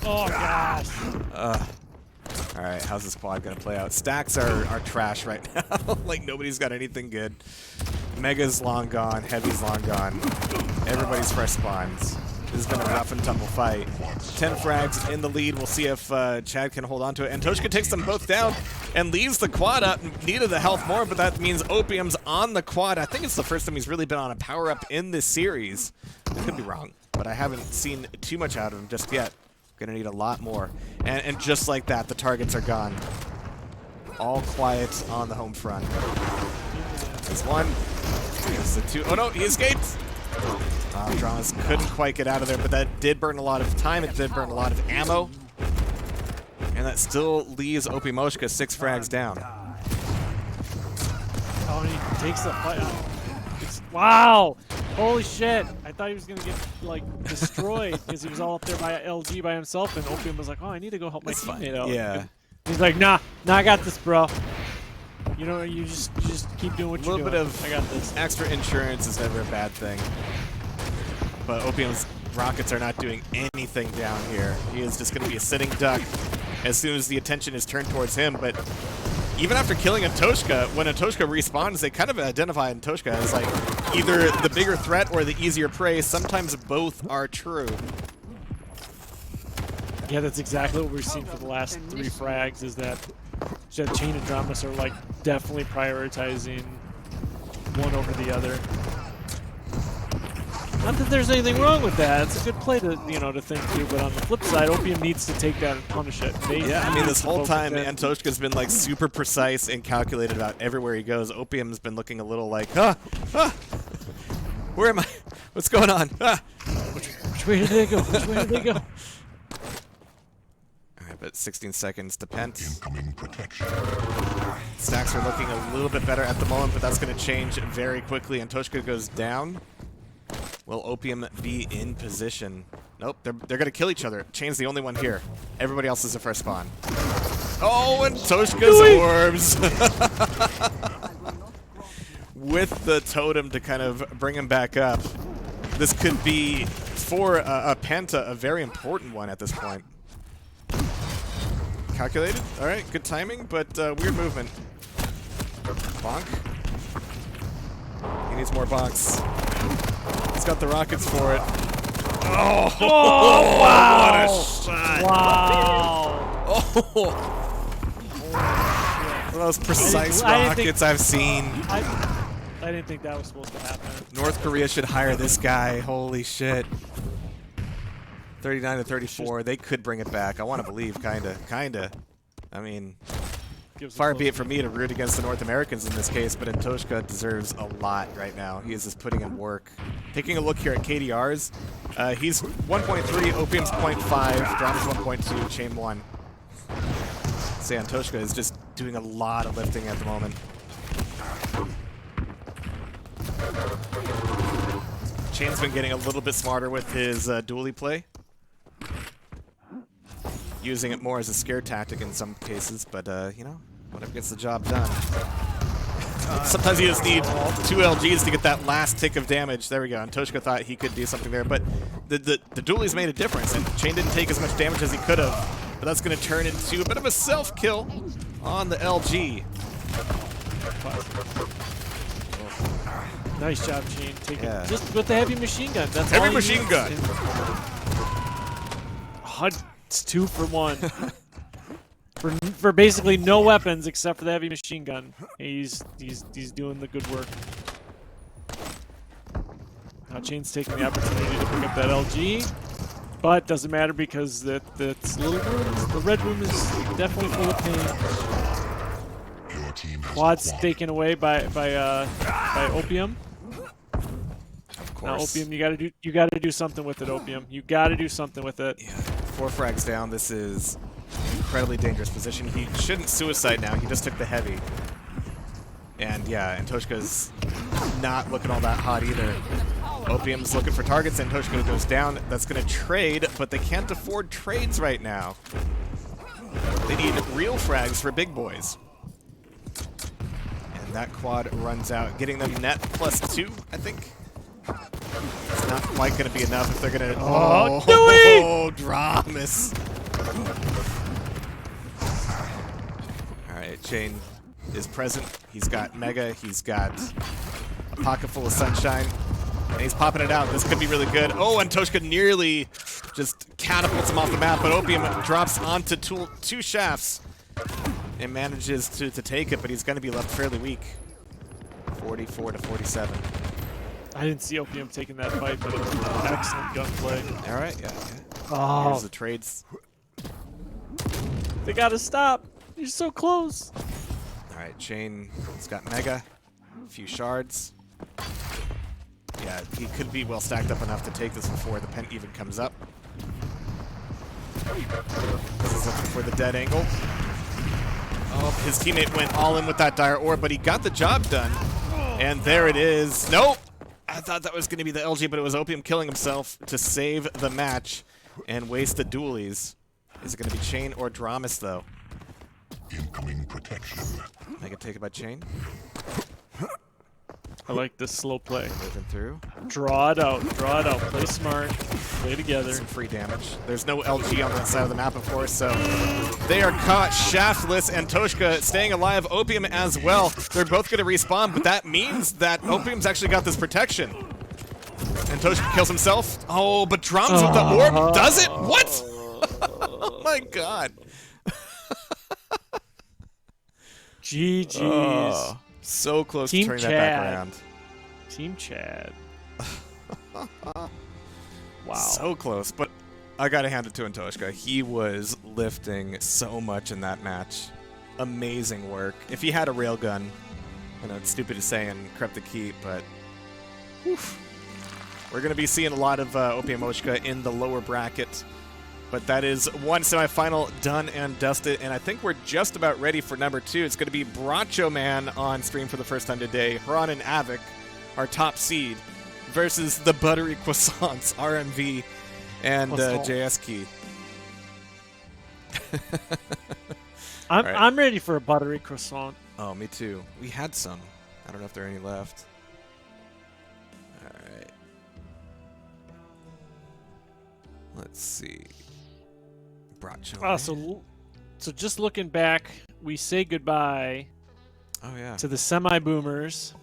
Oh, gosh. Alright, how's this quad gonna play out? Stacks are trash right now. Like, nobody's got anything good. Mega's long gone. Heavy's long gone. Everybody's fresh spawns. This has been a rough and tumble fight. 10 frags in the lead. We'll see if Chad can hold on to it. Antoshka takes them both down and leaves the quad up. Needed the health more, but that means Opium's on the quad. I think it's the first time he's really been on a power-up in this series. I could be wrong, but I haven't seen too much out of him just yet. Gonna need a lot more. And just like that, the targets are gone. All quiet on the home front. There's one. There's the two. Oh no, he escaped! Dramas couldn't quite get out of there, but that did burn a lot of time. It did burn a lot of ammo. And that still leaves Opimoshka 6 frags down. Oh, and he takes the fight. Wow! Holy shit! I thought he was gonna get like destroyed because he was all up there by LG by himself, and Opium was like, "Oh, I need to go help my teammate out." Yeah. He's like, "Nah, I got this, bro. You know, you just keep doing what you're doing. A little bit of I got this." extra insurance is never a bad thing. But Opium's rockets are not doing anything down here. He is just going to be a sitting duck as soon as the attention is turned towards him. But even after killing Antoshka, when Antoshka respawns, they kind of identify Antoshka as like either the bigger threat or the easier prey. Sometimes both are true. Yeah, that's exactly what we've seen for the last 3 frags, is that Chain and Dramas are like definitely prioritizing one over the other. Not that there's anything wrong with that. It's a good play to, you know, to think through. But on the flip side, Opium needs to take that and punish it. Yeah, I mean, this whole time, Antoshka's bbeen like super precise and calculated about everywhere he goes. Opium's been looking a little like, where am I? What's going on? Which way did they go? Which way did they go? Alright, but 16 seconds to Pent. Incoming protection. Stacks are looking a little bit better at the moment, but that's going to change very quickly. Antoshka goes down. Will Opium be in position? Nope, they're going to kill each other. Chain's the only one here. Everybody else is a fresh spawn. Oh, and Toshka's orbs! With the totem to kind of bring him back up. This could be, for a Penta, a very important one at this point. Calculated? Alright, good timing, but weird movement. Bonk. He needs more bonks. He's got the rockets for it. Oh, wow! What a shot! Wow! Oh! One of those precise rockets I've seen. I didn't think that was supposed to happen. North Korea should hire this guy. Holy shit. 39-34. They could bring it back. I want to believe, kinda. I mean, far be it from me to root against the North Americans in this case, but Antoshka deserves a lot right now. He is just putting in work. Taking a look here at KDRs, he's 1.3, Opium's 0.5, Drama's 1.2, Chain 1. Say Antoshka is just doing a lot of lifting at the moment. Chain's been getting a little bit smarter with his dually play. Using it more as a scare tactic in some cases, but, you know, whatever gets the job done. Sometimes you just need 2 LGs to get that last tick of damage. There we go. Antoshka thought he could do something there, but the dualies made a difference, and Chain didn't take as much damage as he could have. But that's going to turn into a bit of a self-kill on the LG. Nice job, Chain. Taking just with the heavy machine gun. That's heavy all machine gun. It's 2 for 1. For basically no weapons except for the heavy machine gun. He's doing the good work. Now Chain's taking the opportunity to pick up that LG, but doesn't matter because that's little rooms. The red room is definitely full of pain. Quad's taken away by Opium. Of Now course. Opium, you gotta do something with it, Opium. You gotta do something with it. Yeah, 4 frags down. This is incredibly dangerous position. He shouldn't suicide now. He just took the heavy. And yeah, Antoshka's not looking all that hot either. Opium's looking for targets. Antoshka goes down. That's going to trade, but they can't afford trades right now. They need real frags for big boys. And that quad runs out, getting them net +2, I think. It's not quite going to be enough if they're going to... Oh, Dramas. Alright, Chain is present. He's got Mega. He's got a pocket full of sunshine. And he's popping it out. This could be really good. Oh, and Antoshka nearly just catapults him off the map, but Opium drops onto 2 shafts and manages to take it, but he's going to be left fairly weak. 44 to 47. I didn't see Opium taking that fight, but it was an excellent gunplay. All right, yeah. Oh. Here's the trades. They gotta stop. You're so close. All right, Chain has got Mega, a few shards. Yeah, he could be well stacked up enough to take this before the pen even comes up. This is looking for the dead angle. Oh, his teammate went all in with that dire orb, but he got the job done. And there it is. Nope. I thought that was going to be the LG, but it was Opium killing himself to save the match and waste the dualies. Is it going to be Chain or Dramas, though? Incoming protection. I can take it by Chain. I like this slow play. Moving through. Draw it out. Draw it out. Play smart. Play together. Some free damage. There's no LG on that side of the map, of course, so they are caught shaftless. Antoshka staying alive. Opium as well. They're both going to respawn, but that means that Opium's actually got this protection. Antoshka kills himself. Oh, but Drums with the orb does it? What? Oh my god. GG's. Oh, so close Team to turning Chad. that back around. Team Chad. Wow. So close, but I gotta hand it to Antoshka. He was lifting so much in that match. Amazing work. If he had a railgun, I know it's stupid to say and crept the keep, but oof. We're gonna be seeing a lot of Opiumoshka in the lower bracket. But that is one semifinal done and dusted, and I think we're just about ready for number 2. It's going to be Bracho Man on stream for the first time today. Huron and Avik, our top seed, versus the Buttery Croissants, RMV, and JS Key. I'm ready for a Buttery Croissant. Oh, me too. We had some. I don't know if there are any left. All right. Let's see. So just looking back, we say goodbye. Oh yeah. To the semi-boomers.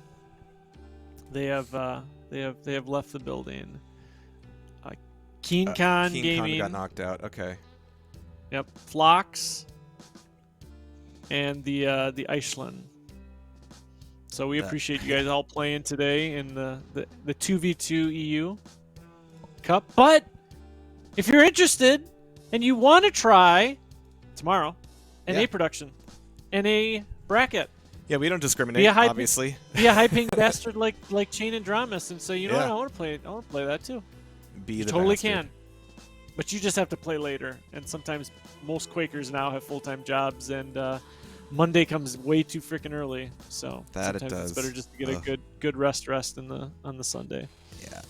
They have left the building. Keen Khan Gaming got knocked out. Okay. Yep. Phlox and the Eichland. So we appreciate you guys all playing today in the 2v2 EU Cup. But if you're interested and you want to try tomorrow NA production, NA bracket. Yeah, we don't discriminate, obviously. Be a high-paying bastard like Chain and Dramas and say, you know what, I want to play that too. You totally can. But you just have to play later. And sometimes most Quakers now have full-time jobs, and Monday comes way too freaking early. So sometimes it's better just to get a good rest on the Sunday. Yeah.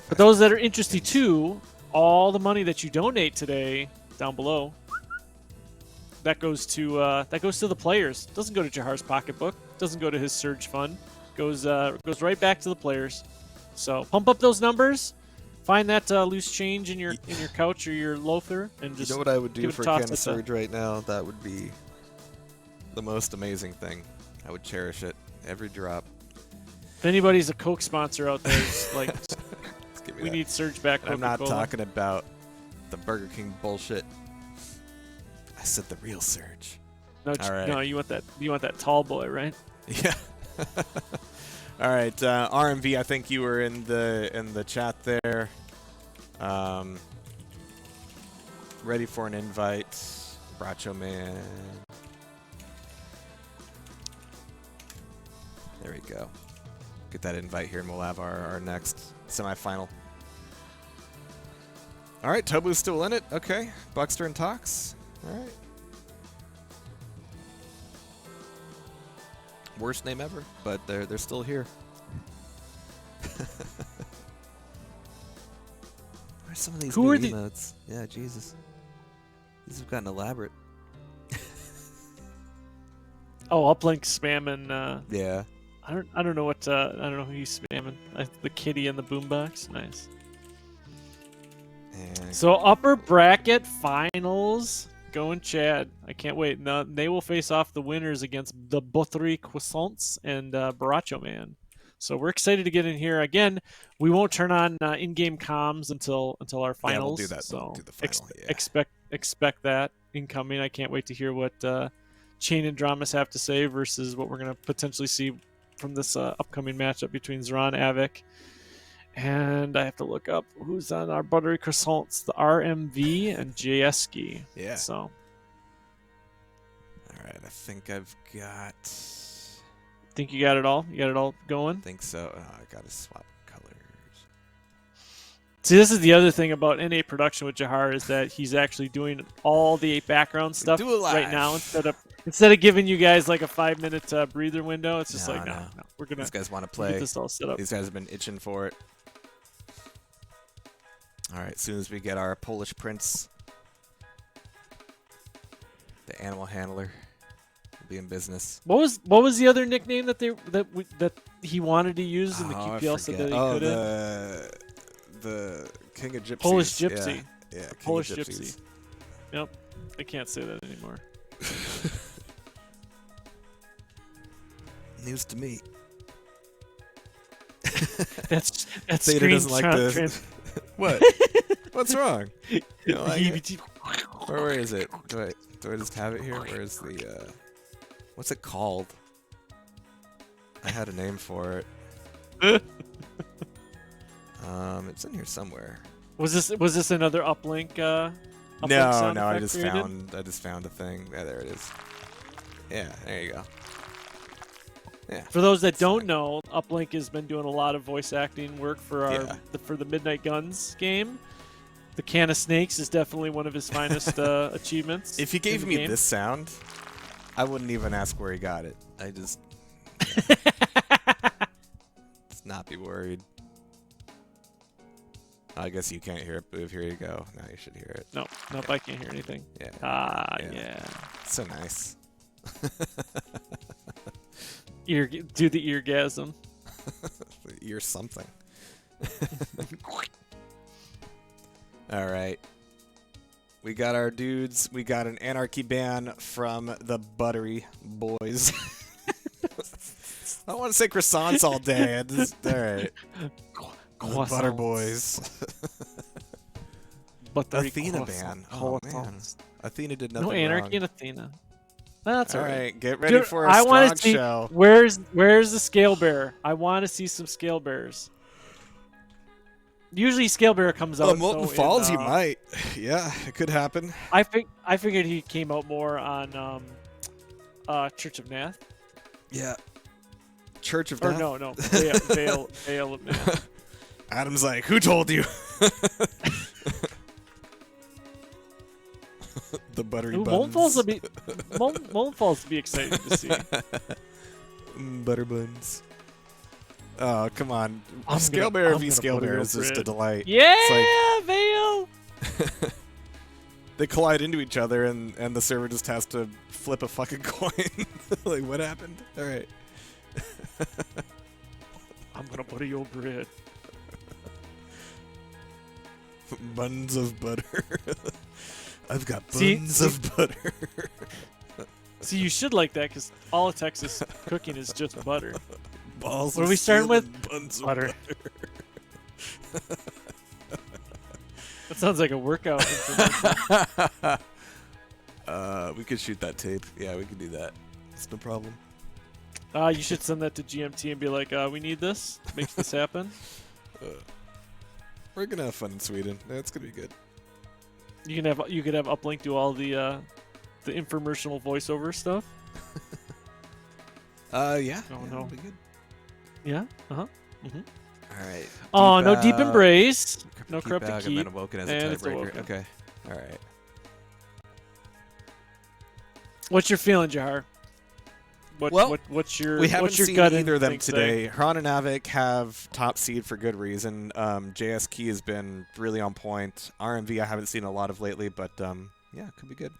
But those that are interested too, all the money that you donate today down below, that goes to the players. It doesn't go to Jehar's pocketbook. Doesn't go to his surge fund. Goes right back to the players. So pump up those numbers. Find that loose change in your couch or your loafer, and just you know what I would do give it for a a toss can of surge right now? That would be the most amazing thing. I would cherish it every drop. If anybody's a Coke sponsor out there, it's like Give me we that. need surge back. I'm not Coca-Cola. talking about the Burger King bullshit. I said the real surge. No, All right. no, you want that tall boy, right? Yeah. All right, RMV. I think you were in the chat there. Ready for an invite, Bracho Man. There we go. Get that invite here, and we'll have our next semifinal. All right, Tobu's still in it. Okay, Buckster and Tox. All right. Worst name ever, but they're still here. Where's some of these Who are new the- emotes? Yeah, Jesus. These have gotten elaborate. Oh, Uplink spamming. Yeah. I don't know what I don't know who he's spamming. The kitty and the boombox. Nice. And So upper bracket finals. Going Chad. I can't wait. Now, they will face off the winners against the Buttery, Croissants, and Baracho Man. So we're excited to get in here. Again, we won't turn on in-game comms until our finals. Yeah, we'll do that. So We'll do the final, yeah. expect that incoming. I can't wait to hear what Chain and Dramas have to say versus what we're going to potentially see from this upcoming matchup between Zron, Avik, and I have to look up who's on our Buttery Croissants, the RMV and JSK. Yeah. So, all right, I think I've got. think you got it all? You got it all going? I think so. Oh, I gotta swap colors. See, this is the other thing about NA production with Jehar is that he's actually doing all the background stuff do it live. right now instead of giving you guys like a 5-minute breather window. It's just No, like, no, we're gonna These guys want to get play. this all set up. These guys have been itching for it. All right, as soon as we get our Polish prince, the animal handler, will be in business. What was the other nickname that that he wanted to use in the I QPL said that he forget. couldn't? The King of Gypsies. Polish Gypsy. Yeah, King Polish of Gypsy. Yep, I can't say that anymore. News to me. That's Theta screen doesn't like this. trans- What? What's wrong? You don't like it? Where is it? Do I just have it here? Where's the what's it called? I had a name for it. It's in here somewhere. Was this another uplink? Uplink No, sound I effect just created? found a thing. Yeah, there it is. Yeah, there you go. Yeah. For those that don't know, Uplink has been doing a lot of voice acting work for for the Midnight Guns game. The Can of Snakes is definitely one of his finest achievements. If he in gave the me game. this sound, I wouldn't even ask where he got it. I just just not be worried. I guess you can't hear it, Bouv. Here you go. Now you should hear it. Nope, I can't hear anything. Yeah. Yeah. So nice. Do the eargasm. You're something. All right. We got our dudes. We got an Anarchy ban from the Buttery boys. I want to say croissants all day. All right. The Butter boys. Buttery Athena croissant. ban. Oh, man. Croissants. Athena did nothing No Anarchy wrong. and Athena. That's All all right. right, get ready Dude, for a I wanna strong see show. where's the scale bearer. I want to see some scale bearers. Usually scale bearer comes out. Molten though, Falls, in, you might. Yeah, it could happen. I figured he came out more on Church of Nath. Yeah. Church of Or Death. no, Veil of Nath. Adam's like, who told you? The buttery Ooh, buns. Molten Falls would be exciting to see. Butter buns. Oh, come on. I'm Scale gonna- Bearer I'm v gonna Scale put it Bearer is over just a it. delight. Yeah, Veil. They collide into each other and the server just has to flip a fucking coin. Like, what happened? All right. I'm gonna butter your bread. Buns of butter. I've got buns of butter. See, you should like that because all of Texas cooking is just butter. Balls What of are we starting steel with? and buns of Butter. That sounds like a workout information. We could shoot that tape. Yeah, we could do that. It's no problem. You should send that to GMT and be like, we need this. Make this happen. We're gonna have fun in Sweden. That's gonna be good. You could have uplink do all the infomercial voiceover stuff. Yeah. Oh yeah, no. that'll be good. Yeah. Uh-huh. Mm-hmm. All right. Oh, no deep embrace. No Keep corrupted bag, keep. and then awoken as and a it's tiebreaker. awoken. Okay. All right. What's your feeling, Jehar? What's your We haven't what's your seen gut either of them instinct today. Hran and Avik have top seed for good reason. JS Key has been really on point. RMV I haven't seen a lot of lately, but yeah, could be good.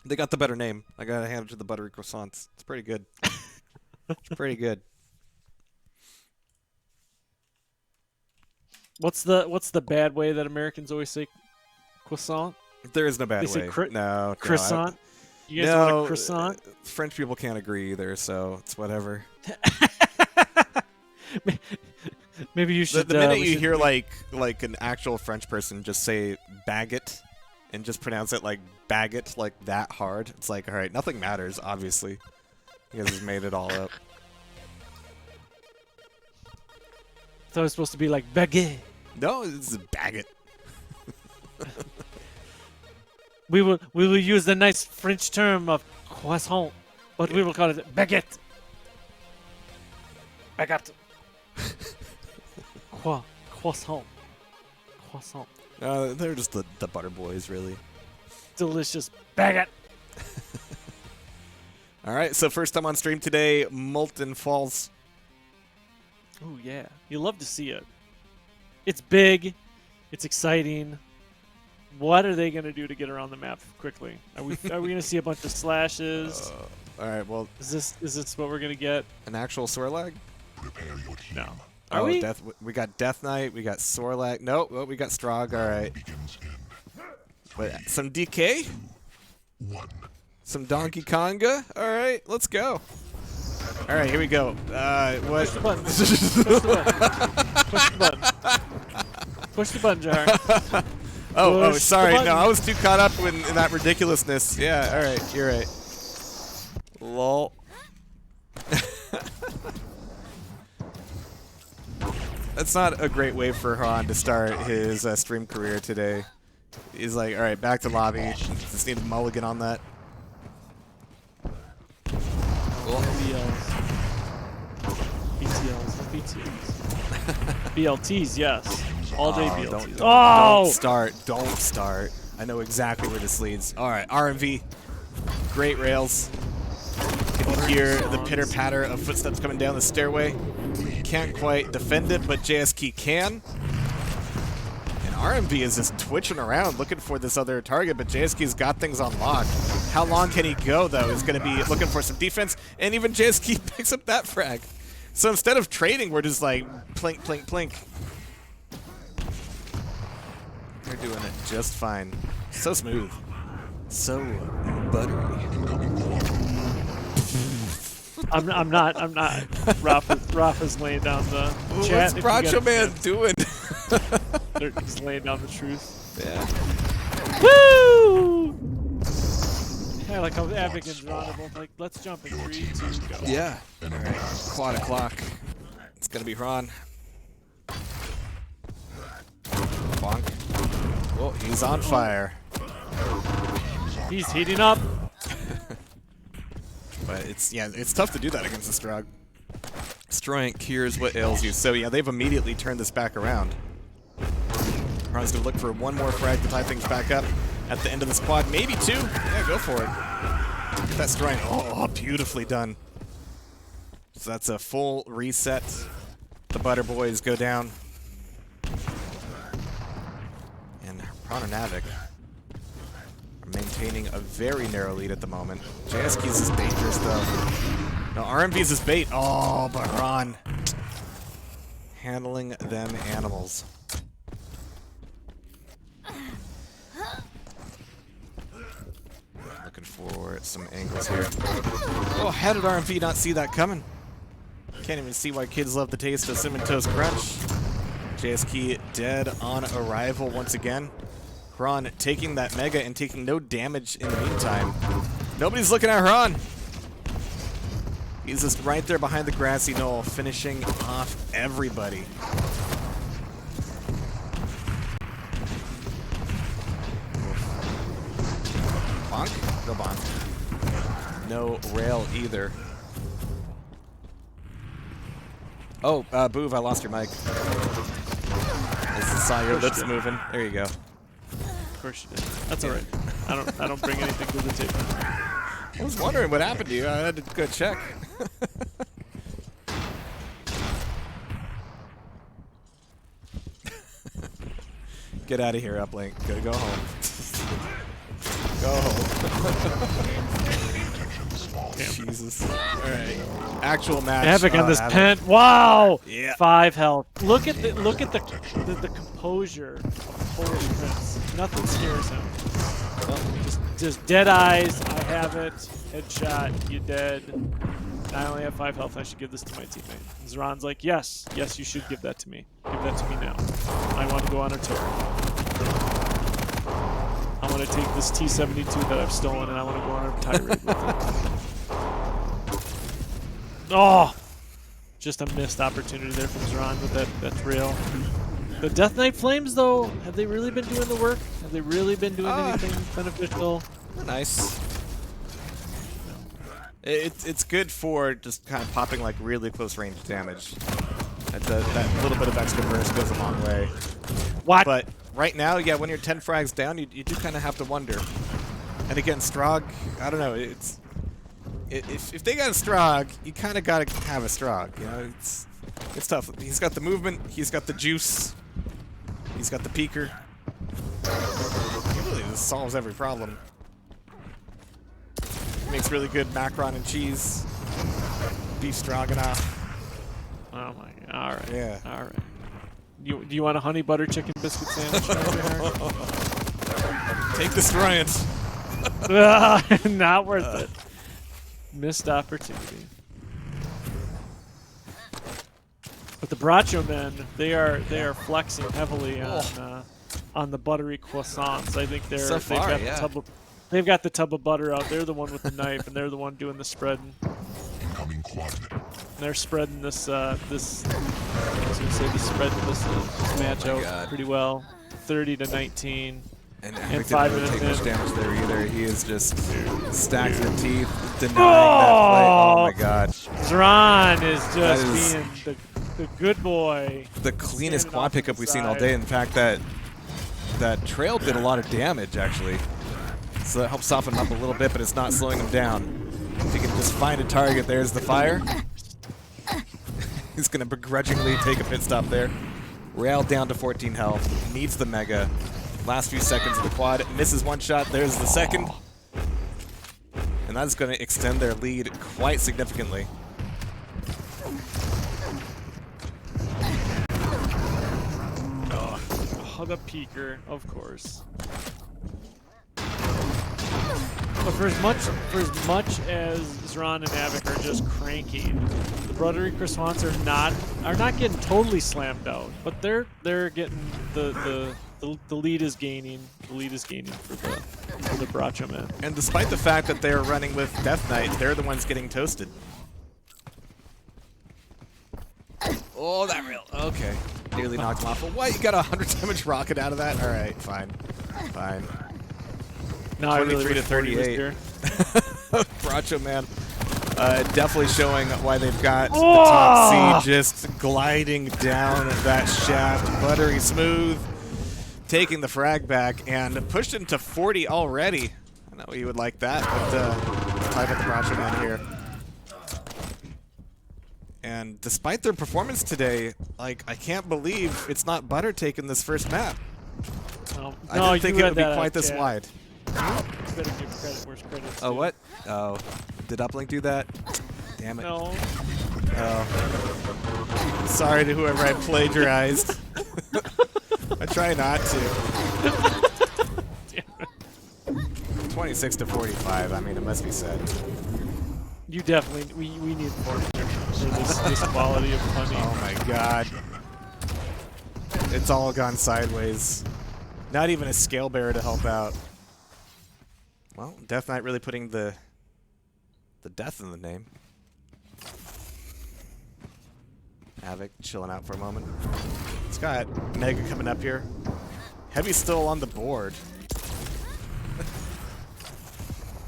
They got the better name. I gotta hand it to the Buttery Croissants. It's pretty good. It's pretty good. What's the bad way that Americans always say croissant? There is no bad They way. say no. Croissant? You guys No, want a croissant? French people can't agree either, so it's whatever. Maybe you should. The minute you hear like an actual French person just say baguette and just pronounce it like baguette like that hard, it's like, all right, nothing matters. Obviously, you guys just made it all up. I thought it was supposed to be like baguette. No, it's a baguette. We will use the nice French term of croissant, but we will call it baguette. Baguette. Croissant. Croissant. They're just the butter boys, really. Delicious baguette. All right, so first time on stream today, Molten Falls. Oh yeah, you love to see it. It's big, it's exciting. What are they gonna do to get around the map quickly? Are we gonna see a bunch of slashes? All right, well, Is this what we're gonna get? an actual Sorlag? Prepare your team. No. Oh, Are we? We got Death Knight, we got Sorlag. No, well, we got Strog. All right, Begins in but some DK, 1. some Donkey Konga. All right, let's go. All right, here we go. What? Push the button. Push the button. Push the button, Jehar. Oh, Push sorry. the No, button. I was too caught up in that ridiculousness. Yeah, all right, you're right. Lol. That's not a great way for Han to start his stream career today. He's like, all right, back to lobby. Just need a mulligan on that. BLs. BTLs. BTLs. BLTs, yes. All day BLTs. Don't start. I know exactly where this leads. All right, RMV. Great rails. Can you hear the pitter-patter of footsteps coming down the stairway? Can't quite defend it, but JSK can. And RMV is just twitching around looking for this other target, but JSK's got things on lock. How long can he go, though? He's going to be looking for some defense, and even JSK picks up that frag. So instead of trading, we're just like plink, plink, plink. They're doing it just fine. So smooth. So buttery. I'm not. Rafa's laying down the chat. What's if you Bracho get a Man chance. doing? He's laying down the truth. Yeah. Woo! I like how Avik and Ron are both like, let's jump in 3, 2, go. Yeah. All right. Quad o'clock. It's gonna be Ron. Bonk. Oh, he's on fire. He's heating up. But it's tough to do that against the Strog. Strength cures what ails you. So yeah, they've immediately turned this back around. Ron's gonna look for one more frag to tie things back up at the end of this quad. Maybe 2. Yeah, go for it. Get that strength. Oh, beautifully done. So that's a full reset. The Butter Boys go down. And Ron and Avik are maintaining a very narrow lead at the moment. JSK's is dangerous though. No, RMV's his bait. Oh, but Ron. Handling them animals. Looking for some angles here. Oh, how did RMV not see that coming? Can't even see why kids love the taste of Cinnamon Toast Crunch. JSK dead on arrival once again. Ron taking that Mega and taking no damage in the meantime. Nobody's looking at Ron. He's just right there behind the grassy knoll, finishing off everybody. Bonk? No bonk. No rail either. Oh, Bouv, I lost your mic. I saw your lips moving. There you go. Of course you did. That's all right. I don't bring anything to the table. I was wondering what happened to you. I had to go check. Get out of here, Uplink. Gotta go home. Go home. Jesus. Alright. Actual match. Avik on this pen. Wow! Yeah. 5 health. Look at the composure of Polish Prince. Nothing scares him. Just dead eyes. I have it. Headshot. You dead. I only have 5 health. I should give this to my teammate. Zron's like, yes, you should give that to me. Give that to me now. I want to go on a tear. I want to take this T-72 that I've stolen and I want to go on a tirade with it. Oh! Just a missed opportunity there from Zron with that trail. The Death Knight Flames, though, have they really been doing the work? Have they really been doing anything beneficial? Nice. It's good for just kind of popping like really close range damage. That little bit of extra burst goes a long way. What? But right now, yeah, when you're 10 frags down, you do kind of have to wonder. And again, Strog, I don't know, if they got a Strog, you kind of got to have a Strog. You know, it's tough. He's got the movement, he's got the juice, he's got the peeker. He really just solves every problem. Makes really good macaron and cheese, beef stroganoff. Oh my god! All right. Yeah. All right. Do you want a honey butter chicken biscuit sandwich? Take this, Ryan. Not worth it. Missed opportunity. But the Bracho men, they are flexing heavily on the buttery croissants. I think they've got the tub of butter out. They're the one with the knife, and they're the one doing the spreading. Incoming quad. And they're spreading this match out pretty well. 30-19. And Avik didn't really take much damage there either. He is just stacking the teeth, denying that play. Oh my god. Zron is just being the good boy. The cleanest quad pickup we've seen all day. In fact, that trail did a lot of damage actually. So that helps soften him up a little bit, but it's not slowing him down. If he can just find a target, there's the fire. He's going to begrudgingly take a pit stop there. Rail down to 14 health. Needs the Mega. Last few seconds of the quad. Misses one shot. There's the second. And that's going to extend their lead quite significantly. Oh, the peeker, of course. But for as much as Zron and Avik are just cranky, the Buttery Croissants are not getting totally slammed out, but they're getting the lead is gaining. The lead is gaining for the Bracho men. And despite the fact that they're running with Death Knight, they're the ones getting toasted. Oh, that rail. Okay. Nearly knocked him off. But what? You got a 100 damage rocket out of that? Alright, fine. Fine. No, 23 to 38. Bracho man. Definitely showing why they've got the top seed, just gliding down that shaft. Buttery smooth. Taking the frag back and pushed him to 40 already. I know you would like that, but let's talk about the Bracho man here. And despite their performance today, like, I can't believe it's not Butter taking this first map. I didn't think it would be quite this wide. You better give credit where's credit's due. Oh, what? Oh, did Uplink do that? Damn it. No. Oh. Sorry to whoever I plagiarized. I try not to. 26 to 45. I mean, it must be said. You definitely. We need more for this quality of punny. Oh my god. It's all gone sideways. Not even a scale bearer to help out. Well, Death Knight really putting the death in the name. Avik chilling out for a moment. It's got Mega coming up here. Heavy's still on the board.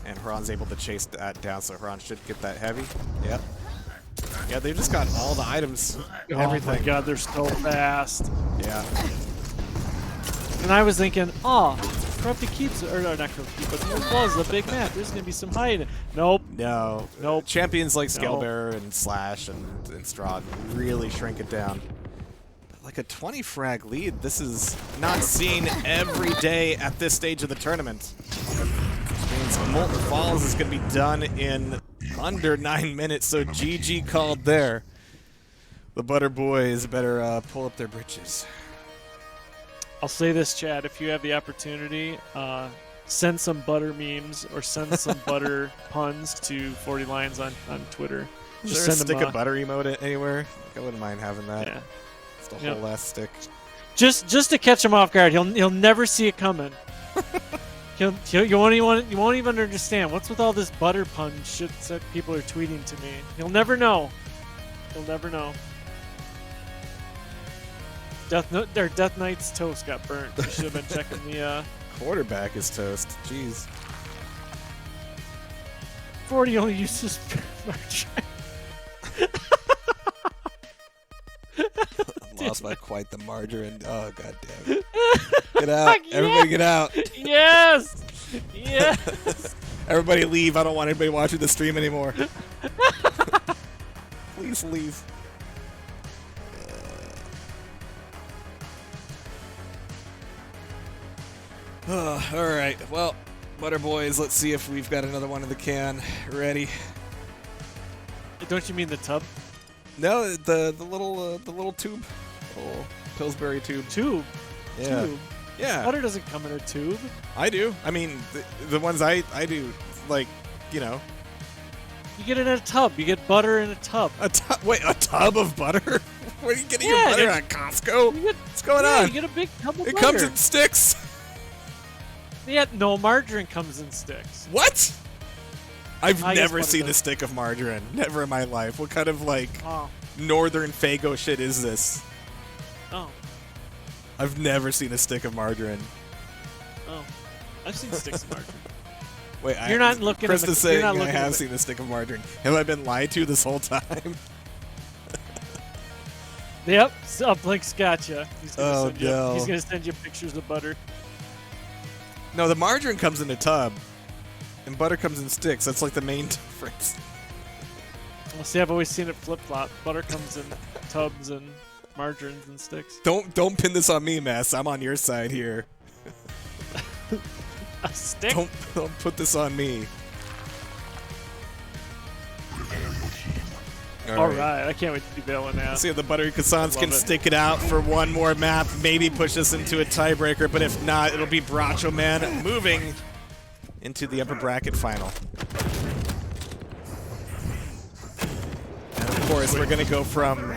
And Haran's able to chase that down, so Haran should get that Heavy. Yep. Yeah, they've just got all the items. Everything. Oh my god, they're so fast. Yeah. And I was thinking, oh, Corrupted Keeps, or no, not Corrupted Keeps, but Moonfall is a big map. There's gonna be some hiding. Nope. No. Nope. Champions like Scalebearer and Slash and Strahd really shrink it down. But like a 20 frag lead, this is not seen every day at this stage of the tournament. Which means Molten Falls is going to be done in under 9 minutes, so GG called there. The Butter Boys better pull up their britches. I'll say this, Chad, if you have the opportunity, send some butter memes or send some butter puns to 40 Lions on Twitter. Is Just there a send stick them, of butter emote anywhere? I wouldn't mind having that. Yeah. It's the whole last stick. Just to catch him off guard. He'll never see it coming. You won't even understand what's with all this butter pun shit that people are tweeting to me. He'll never know. He'll never know. Death Knight's toast got burnt. You should have been checking the. Quarterback is toast. Jeez. 40 only uses margarine. Lost by quite the margarine. Oh, god damn it. Get out. Everybody get out. Yes! Yes! Everybody leave. I don't want anybody watching the stream anymore. Please leave. Alright. Well, Butter Boys, let's see if we've got another one in the can. Ready? Don't you mean the tub? No, the little tube. Little Pillsbury tube. Tube? Yeah. Tube? Yeah. Butter doesn't come in a tube. I do. I mean, the ones I do, like, you know. You get it in a tub. You get butter in a tub. Wait, a tub of butter? Where are you getting your Yeah, butter at Costco? What's going on? You get a big tub of It butter. comes in sticks. Yeah, no, margarine comes in sticks. What? I've I guess never butter seen a does. stick of margarine. Never in my life. What kind of, like, Oh. northern Fago shit is this? Oh. I've never seen a stick of margarine. Oh. I've seen sticks of margarine. Wait, You're not looking Chris at the- is you're saying not I looking at have the- seen a stick of margarine. Have I been lied to this whole time? Yep. Uplink's gotcha. He's gonna Oh, send you, no. He's gonna send you pictures of butter. No, the margarine comes in a tub, and butter comes in sticks. That's like the main difference. Well, see, I've always seen it flip-flop. Butter comes in tubs and margarines and sticks. Don't pin this on me, Mess. I'm on your side here. A stick? Don't put this on me. All right. I can't wait to be bailing out. See if the Buttery Croissants can Love it. stick it out for one more map, maybe push us into a tiebreaker, but if not, it'll be Bracho Man moving into the upper bracket final. And of course, we're going to go from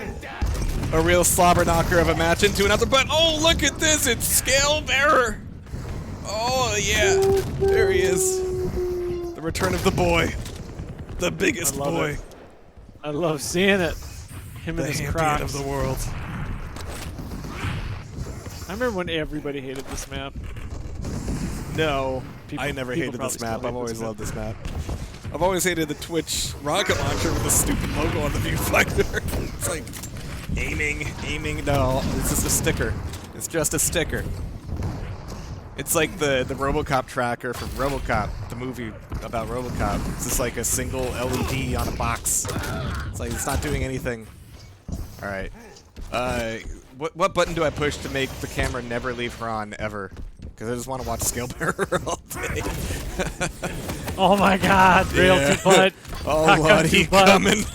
a real slobber knocker of a match into another, but oh, look at this, it's Scale Bearer. Oh, yeah, there he is. The return of the boy, the biggest I love boy. it. I love seeing it. Him The and his champion Crocs. of the world. I remember when everybody hated this map. No, People- I never people hated probably this map. still hate I've always this map. loved this map. I've always hated the Twitch rocket launcher with the stupid logo on the viewfinder. It's like aiming. No, it's just a sticker. It's just a sticker. It's like the RoboCop tracker from RoboCop, the movie about RoboCop. It's just like a single LED on a box. It's like it's not doing anything. All right. What button do I push to make the camera never leave Hran ever? Because I just want to watch Scale Bearer all day. Oh my God! Rail to butt. Oh Lord, he coming.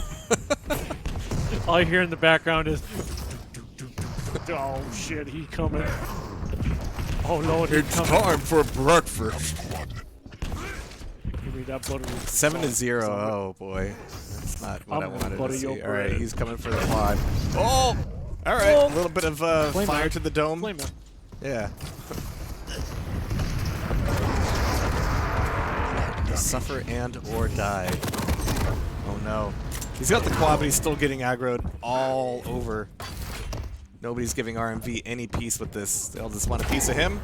All you hear in the background is, oh shit, he coming. Oh Lord, he's It's coming. time for breakfast. Give me that Buttery. 7-0. Oh boy, that's not what I wanted to see. Buttery All right, over he's coming for the quad. Oh, all right, Oh. a little bit of fire to the dome. Flame it. Yeah. Suffer and or die. Oh no. He's got the quad, but he's still getting aggroed all over. Nobody's giving RMV any peace with this. They'll just want a piece of him.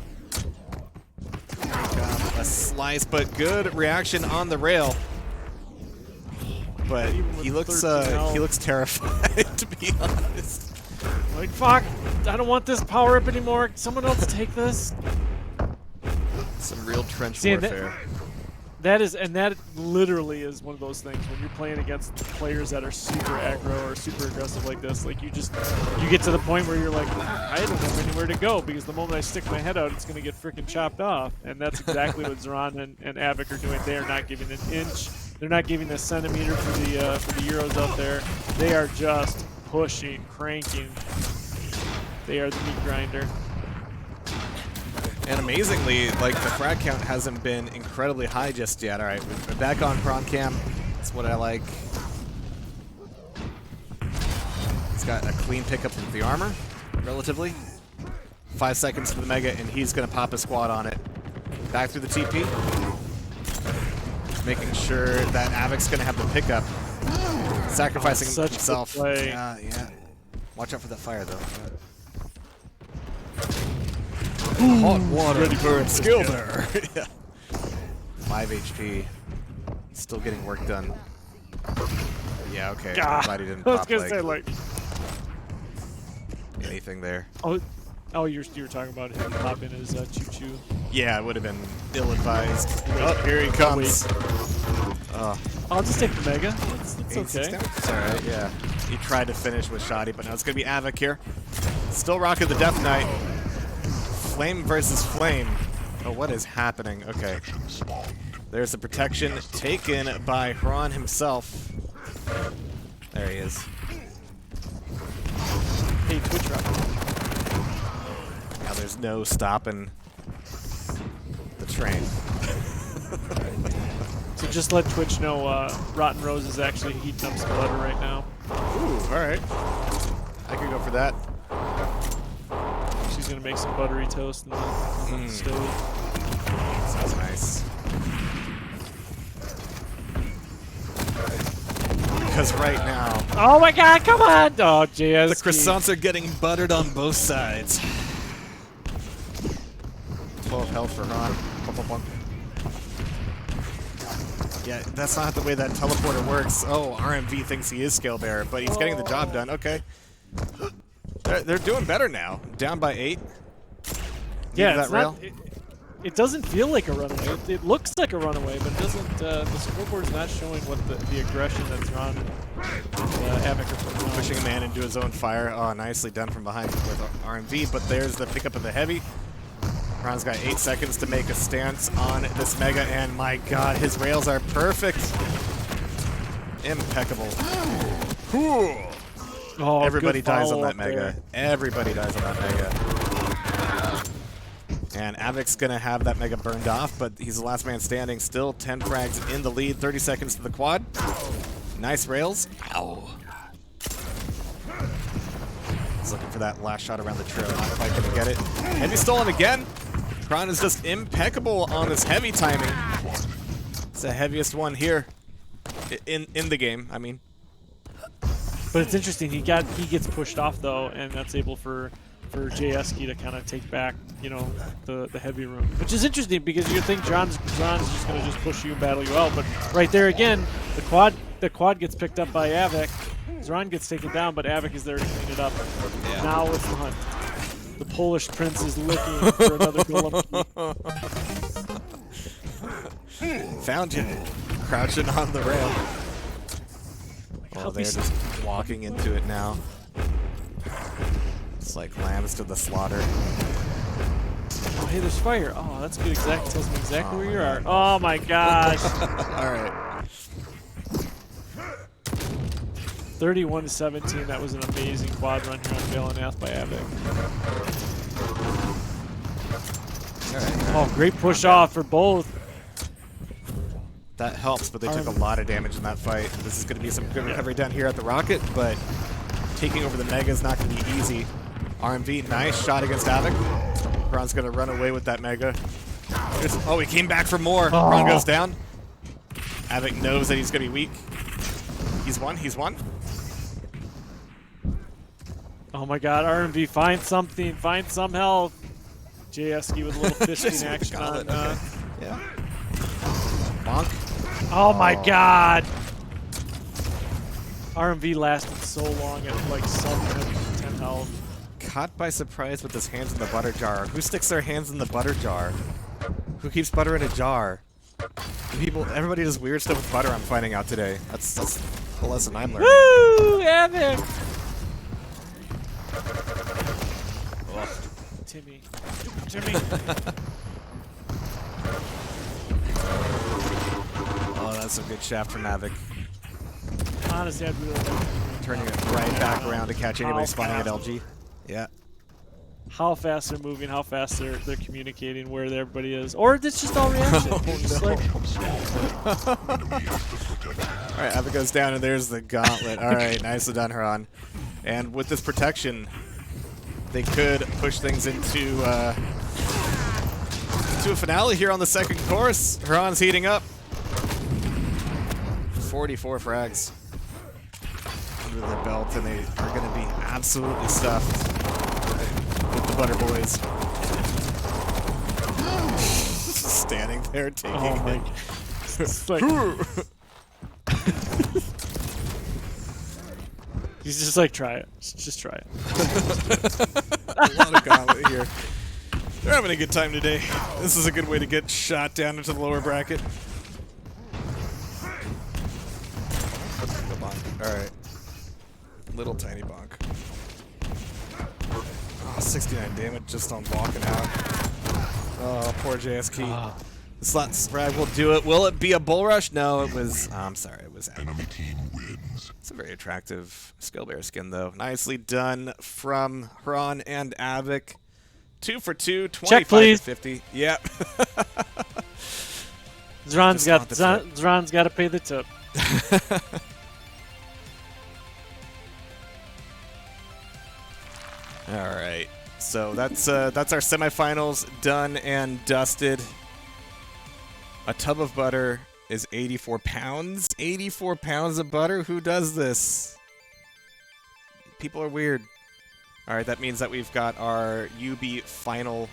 Got a slice, but good reaction on the rail. But he looks terrified, to be honest. Like, fuck, I don't want this power up anymore. Someone else take this. Some real trench See, warfare. That literally is one of those things when you're playing against players that are super aggro or super aggressive like this. Like you get to the point where you're like, I don't have anywhere to go because the moment I stick my head out, it's gonna get freaking chopped off. And that's exactly what Zoran and Avik are doing. They are not giving an inch. They're not giving a centimeter for the Euros out there. They are just pushing, cranking. They are the meat grinder. And amazingly, like, the frag count hasn't been incredibly high just yet. All right, we're back on prawn cam. That's what I like. He's got a clean pickup of the armor, relatively. 5 seconds to the Mega, and he's going to pop a squad on it. Back through the TP. Making sure that Avik's going to have the pickup. Sacrificing himself. Yeah. Watch out for that fire, though. Hot water. Ready for a skill bearer. Yeah. 5 HP. Still getting work done. Yeah, okay. I'm glad he didn't I was pop gonna say like anything there. Oh, you were talking about him popping his choo-choo. Yeah, it would have been ill-advised. Oh, here he comes. I'll just take the Mega. It's okay. It's alright, yeah. He tried to finish with Shoddy, but now it's going to be Avik here. Still rocking the Death Knight. Flame versus Flame. Oh, what is happening? Okay. There's the protection taken by Hran himself. There he is. Hey, Twitch rock. Now there's no stopping the train. So just let Twitch know Rotten Rose is actually heating up Skeletor right now. Ooh, alright. I could go for that. She's gonna make some buttery toast in the stove. Sounds nice. Because right now... Oh my god, come on! Oh, JS. The croissants are getting buttered on both sides. 12 health for Hran. Yeah, that's not the way that teleporter works. Oh, RMV thinks he is Scale Bearer, but he's getting the job done. Okay. They're doing better now. Down by 8. Yeah, that rail. It doesn't feel like a runaway. It looks like a runaway, but it doesn't. The scoreboard's not showing what the aggression that's on Avik are putting on. Pushing a man into his own fire. Oh, nicely done from behind with RMV, but there's the pickup of the heavy. Hran's got 8 seconds to make a stance on this Mega, and my god, his rails are perfect. Impeccable. Cool. Oh, everybody dies on that Mega. Mega. Everybody dies on that Mega. And Avik's going to have that Mega burned off, but he's the last man standing. Still 10 frags in the lead. 30 seconds to the quad. Nice rails. Ow. He's looking for that last shot around the trail. Not quite going to get it. Heavy stolen again. Hran is just impeccable on this heavy timing. It's the heaviest one here in the game, I mean. But it's interesting. He gets pushed off though, and that's able for JSK to kind of take back, you know, the heavy room, which is interesting because you think John's just going to just push you and battle you out, but right there again, the quad gets picked up by Avik. Zoran gets taken down, but Avik is there to clean it up. Yeah. Now it's the hunt. The Polish prince is looking for another golem. Found you, crouching on the rail. Oh, they're just walking into it now. It's like lambs to the slaughter. Oh, hey, there's fire. Oh, that's good. Tells me exactly where you are. God. Oh my gosh. All right. 31-17. That was an amazing quad run here on Valanath by Avik. All right. Oh, great push off for both. That helps, but they took a lot of damage in that fight. This is going to be some good recovery down here at the Rocket, but taking over the Mega is not going to be easy. RMV, nice shot against Avik. Ron's going to run away with that Mega. Oh, he came back for more. Oh. Ron goes down. Avik knows that he's going to be weak. He's won. He's won. Oh my god, RMV, find something. Find some health. JSK with a little fisting action on. Yeah. Bonk. Oh my god. RMV lasted so long at like sub 10 health. Caught by surprise with his hands in the butter jar. Who sticks their hands in the butter jar? Who keeps butter in a jar? Everybody does weird stuff with butter, I'm finding out today. That's the lesson I'm learning. Woo! Avik! Timmy. Oh, that's a good shaft from Avik. Honestly, I'd really like Turning it right back around to catch anybody spawning at LG. Yeah. how fast they're moving, how fast they're communicating, where everybody is. Or it's just all reaction. Just like, Alright, Avik goes down, and there's the gauntlet. Alright, nicely done, Haran. And with this protection, they could push things into a finale here on the second course. Haran's heating up. 44 frags under their belt, and they are going to be absolutely stuffed with the Butter Boys. Standing there taking oh my it. It's like, he's just like, try it. Just try it. A lot of gauntlet here. They're having a good time today. This is a good way to get shot down into the lower bracket. The bonk. Alright. Little tiny bonk. Oh, 69 damage just on walking out. Oh, poor JSK. This last frag will do it. Will it be a bull rush? No, it was. I'm sorry, it was. Enemy team wins. It's a very attractive Skill Bear skin, though. Nicely done from Haran and Avik. 2 for 2, 25 please. to 50. Yep. Zron's got to pay the tip. All right. So that's our semifinals done and dusted. A tub of butter is 84 pounds. 84 pounds of butter? Who does this? People are weird. All right, that means that we've got our UB final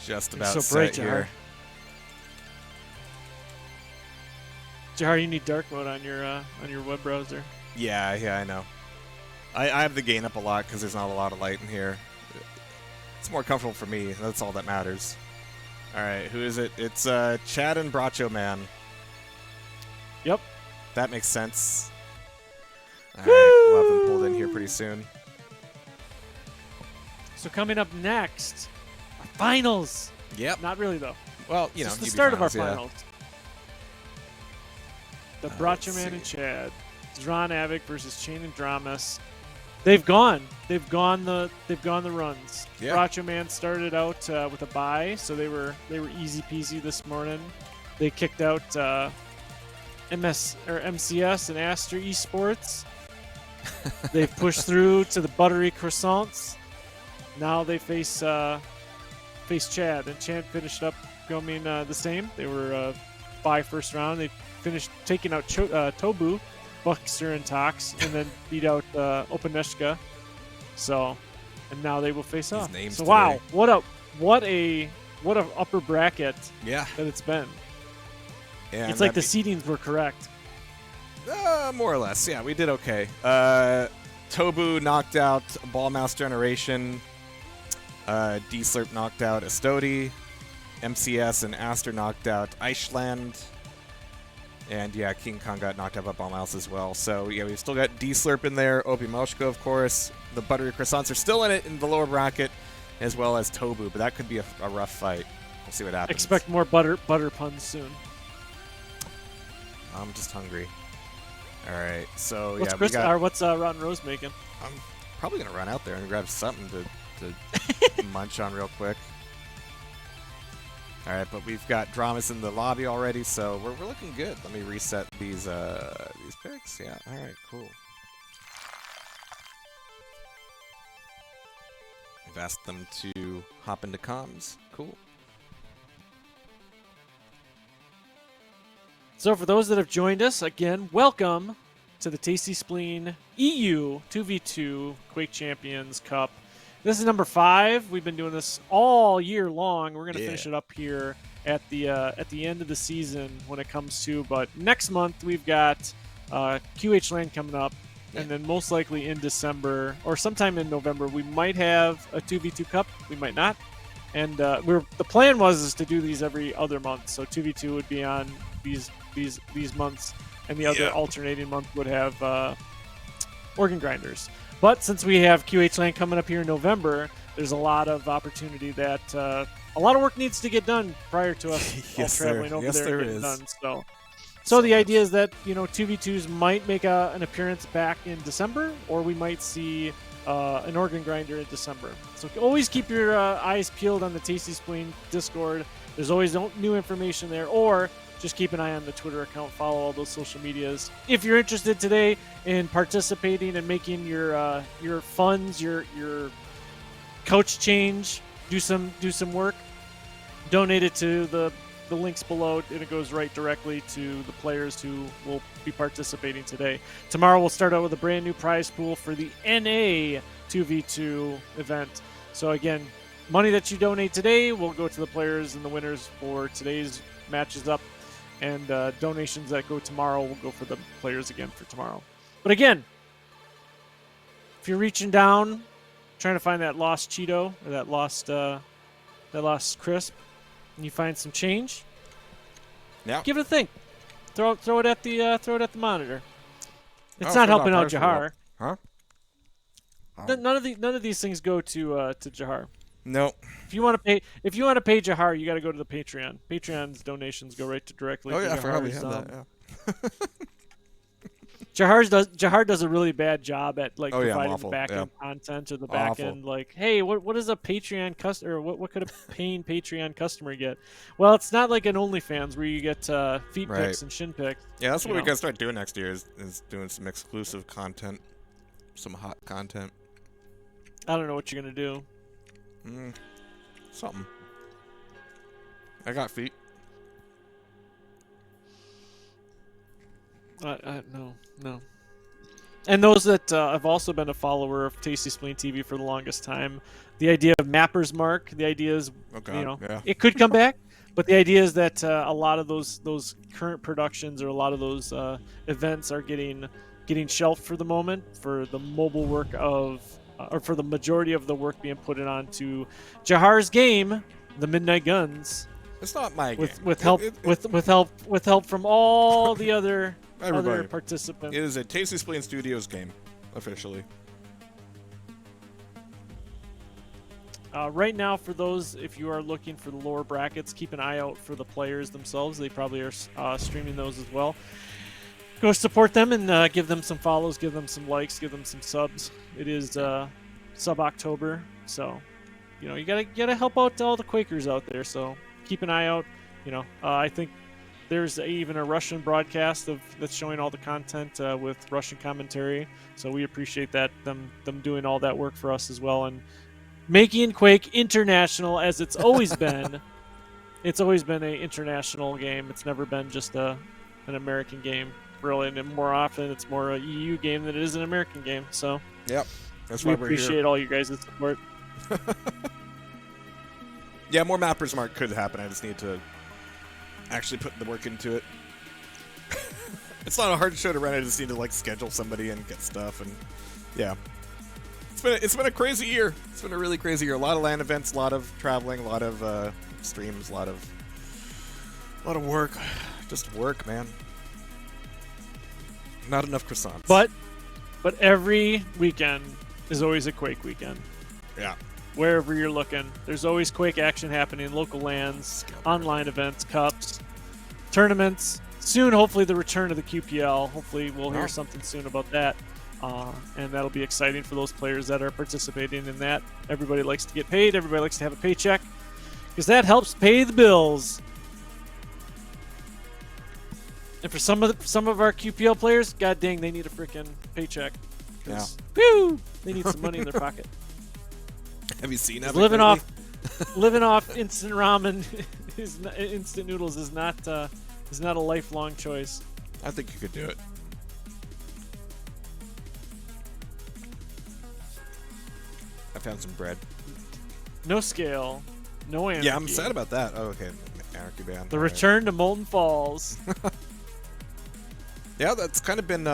just about so bright, set here. Jehar, you need dark mode on your web browser. Yeah, I know. I have the gain up a lot because there's not a lot of light in here. It's more comfortable for me. That's all that matters. All right, who is it? It's Chad and Bracho Man. Yep. That makes sense. All right, we'll have them pulled in here pretty soon. So coming up next, our finals. Yep. Not really though. Well, you know, Just the UB start of our yeah. finals. The Let's Bracho Man see. and Chad. Zron Avik versus Chain and Dramas. They've gone the runs. Yeah. Bracho Man started out with a bye, so they were easy peasy this morning. They kicked out MCS and Aster Esports. They've pushed through to the Buttery Croissants. Now they face Chad, and Chad finished up going the same. They were bye first round. They finished taking out Tobu, Buckster, and Tox, and then beat out Antoshka. So, and now they will face off. names So today. wow, what a upper bracket Yeah. that it's been. And It's like that the seedings were correct. more or less. Yeah, we did okay. Tobu knocked out Ball Mouse Generation. D-Slurp knocked out Astodi. MCS and Aster knocked out Eichland. And yeah, King Kong got knocked out by Bomb Mouse as well. So yeah, we've still got D-Slurp in there, Opium, of course. The Buttery Croissants are still in it in the lower bracket, as well as Tobu, but that could be a rough fight. We'll see what happens. Expect more butter puns soon. I'm just hungry. All right, so What's yeah, what's Rotten Rose making? I'm probably gonna run out there and grab something to munch on real quick. All right, but we've got dramas in the lobby already, so we're looking good. Let me reset these picks. Yeah, all right, cool. I've asked them to hop into comms. Cool. So for those that have joined us, again, welcome to the Tasty Spleen EU 2v2 Quake Champions Cup. This is number 5. We've been doing this all year long. We're going to finish it up here at the end of the season when it comes to. But next month we've got QH Land coming up, and then most likely in December or sometime in November we might have a 2v2 Cup. We might not. And the plan was to do these every other month. So 2v2 would be on these months, and the other alternating month would have organ grinders. But since we have QH Land coming up here in November, there's a lot of opportunity that a lot of work needs to get done prior to us all traveling over there and getting done. So the idea is that 2v2s might make an appearance back in December, or we might see an organ grinder in December. So always keep your eyes peeled on the Tasty Spleen Discord. There's always new information there, or just keep an eye on the Twitter account. Follow all those social medias. If you're interested today in participating and making your funds, your couch change, do some work, donate it to the links below, and it goes right directly to the players who will be participating today. Tomorrow we'll start out with a brand new prize pool for the NA 2v2 event. So again, money that you donate today will go to the players and the winners for today's matches up, and donations that go tomorrow will go for the players again for tomorrow. But again, if you're reaching down trying to find that lost Cheeto or that lost crisp, and you find some change, give it a think. Throw it at the monitor. It's not helping out Jehar. Huh? None of these things go to Jehar. No. If you want to pay Jehar, you got to go to the Patreon. Patreon's donations go directly. Oh to yeah, I Jehar's, forgot we had that. Yeah. Jehar does a really bad job at providing the back end content or the back end. Like, hey, what is a Patreon customer? What could a paying Patreon customer get? Well, it's not like an OnlyFans where you get feet pics and shin pics. Yeah, that's what we gotta start doing next year. Is doing some exclusive content, some hot content. I don't know what you're gonna do. Something. I got feet. No. And those that have also been a follower of Tasty Spleen TV for the longest time, the idea of Mapper's Mark, the idea is, it could come back, but the idea is that a lot of those current productions or a lot of those events are getting shelved for the moment for the mobile work of, or for the majority of the work being put onto Jehar's game, The Midnight Guns. It's not my game. With help from all the other participants. It is a Tasty Spleen Studios game, officially. Right now, for those, if you are looking for the lower brackets, keep an eye out for the players themselves. They probably are streaming those as well. Go support them and give them some follows, give them some likes, give them some subs. It is sub-October, so you gotta help out all the Quakers out there. So keep an eye out. I think there's even a Russian broadcast that's showing all the content with Russian commentary. So we appreciate that them doing all that work for us as well, and making Quake international as it's always been. It's always been an international game. It's never been just an American game, really. And more often, it's more a EU game than it is an American game. So yep, that's why we appreciate all you guys' support. Yeah, more Mapper's Mark could happen. I just need to actually put the work into it. It's not a hard show to run. I just need to schedule somebody and get stuff, and yeah. It's been a crazy year. It's been a really crazy year. A lot of LAN events, a lot of traveling, a lot of streams, a lot of work. Just work, man. Not enough croissants. But every weekend is always a Quake weekend. yeah. Wherever you're looking, there's always Quake action happening, local LANs, online events, cups, tournaments. Soon, hopefully, the return of the QPL. Hopefully, we'll hear something soon about that. And that'll be exciting for those players that are participating in that. Everybody likes to get paid. Everybody likes to have a paycheck because that helps pay the bills. And for some of our QPL players, god dang, they need a freaking paycheck. Yeah. Woo! They need some money in their pocket. Have you seen Avik Living lately? off instant ramen, instant noodles is not a lifelong choice. I think you could do it. I found some bread. No scale, no anarchy. Yeah, I'm sad about that. Oh, okay. Anarchy band. The All right. return to Molten Falls. Yeah, that's kind of been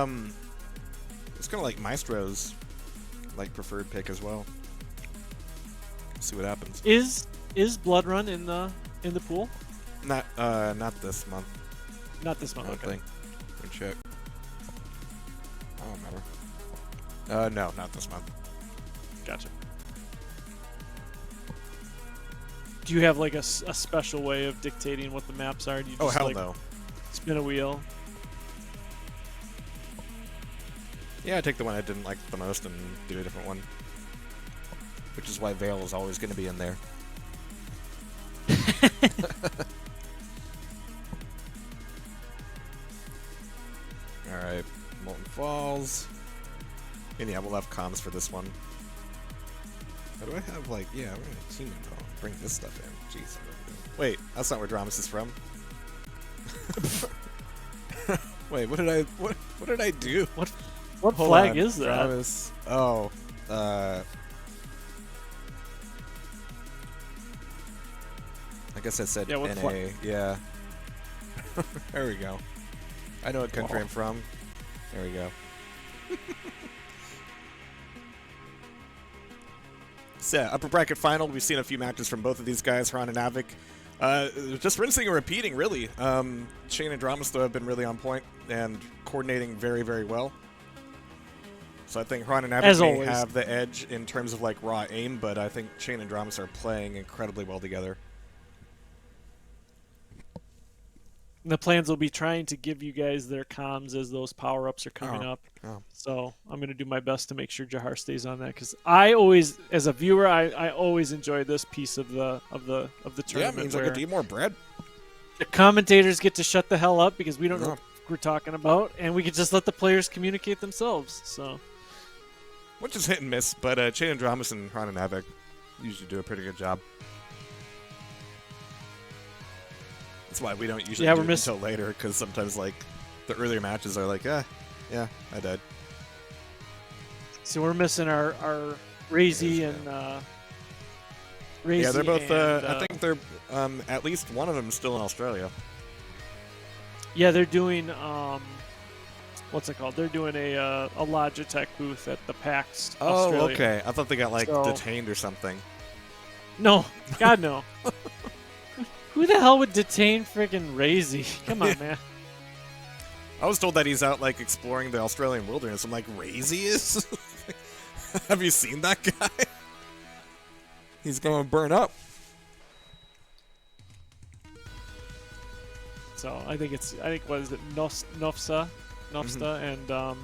it's kind of like Maestro's like preferred pick as well. See what happens. Is Blood Run in the pool? Not this month. Not this month. I don't Okay. think. Let me check. I don't remember. No, not this month. Gotcha. Do you have like a special way of dictating what the maps are? Do you just, Oh hell like, no. spin a wheel? Yeah, I take the one I didn't like the most and do a different one. Which is why Veil is always going to be in there. Alright, Molten Falls. And yeah, we'll have comms for this one. How do I have, like, yeah, we're going to team info. Bring this stuff in. Jeez. Wait, that's not where Dramas is from. Wait, what did I do? What Hold flag on, is that? Dramas. Oh, I guess I said Yeah, what NA. flag? Yeah. There we go. I know what country Wow. I'm from. There we go. So, upper bracket final. We've seen a few matches from both of these guys, Ron and Avik. Just rinsing and repeating, really. Shane and Dramasto have been really on point and coordinating very, very well. So I think Ron and As Avik may always. have the edge in terms of like raw aim, but I think Shane and Dramas are playing incredibly well together. The plans will be trying to give you guys their comms as those power-ups are coming up. Oh. So I'm going to do my best to make sure Jehar stays on that because I always, as a viewer, I always enjoy this piece of the tournament. Yeah, it means I where could eat more bread. the commentators get to shut the hell up because we don't know Yeah. what we're talking about, and we can just let the players communicate themselves. So Which is hit and miss, but Shane and Dramas and Ron and Avik usually do a pretty good job. That's why we don't usually do it until later, because sometimes like the earlier matches are like, yeah, I died. So we're missing our Razy and Razy. Yeah, they're both. and, I think they're at least one of them still in Australia. Yeah, they're doing what's it called? They're doing a Logitech booth at the PAX. Oh, Australia. okay. I thought they got like So- detained or something. No, God no. Who the hell would detain friggin' Razy? Come on, man. I was told that he's out like exploring the Australian wilderness. I'm like, Razy is? Have you seen that guy? He's going to burn up. So I think what is it, Nofsta, and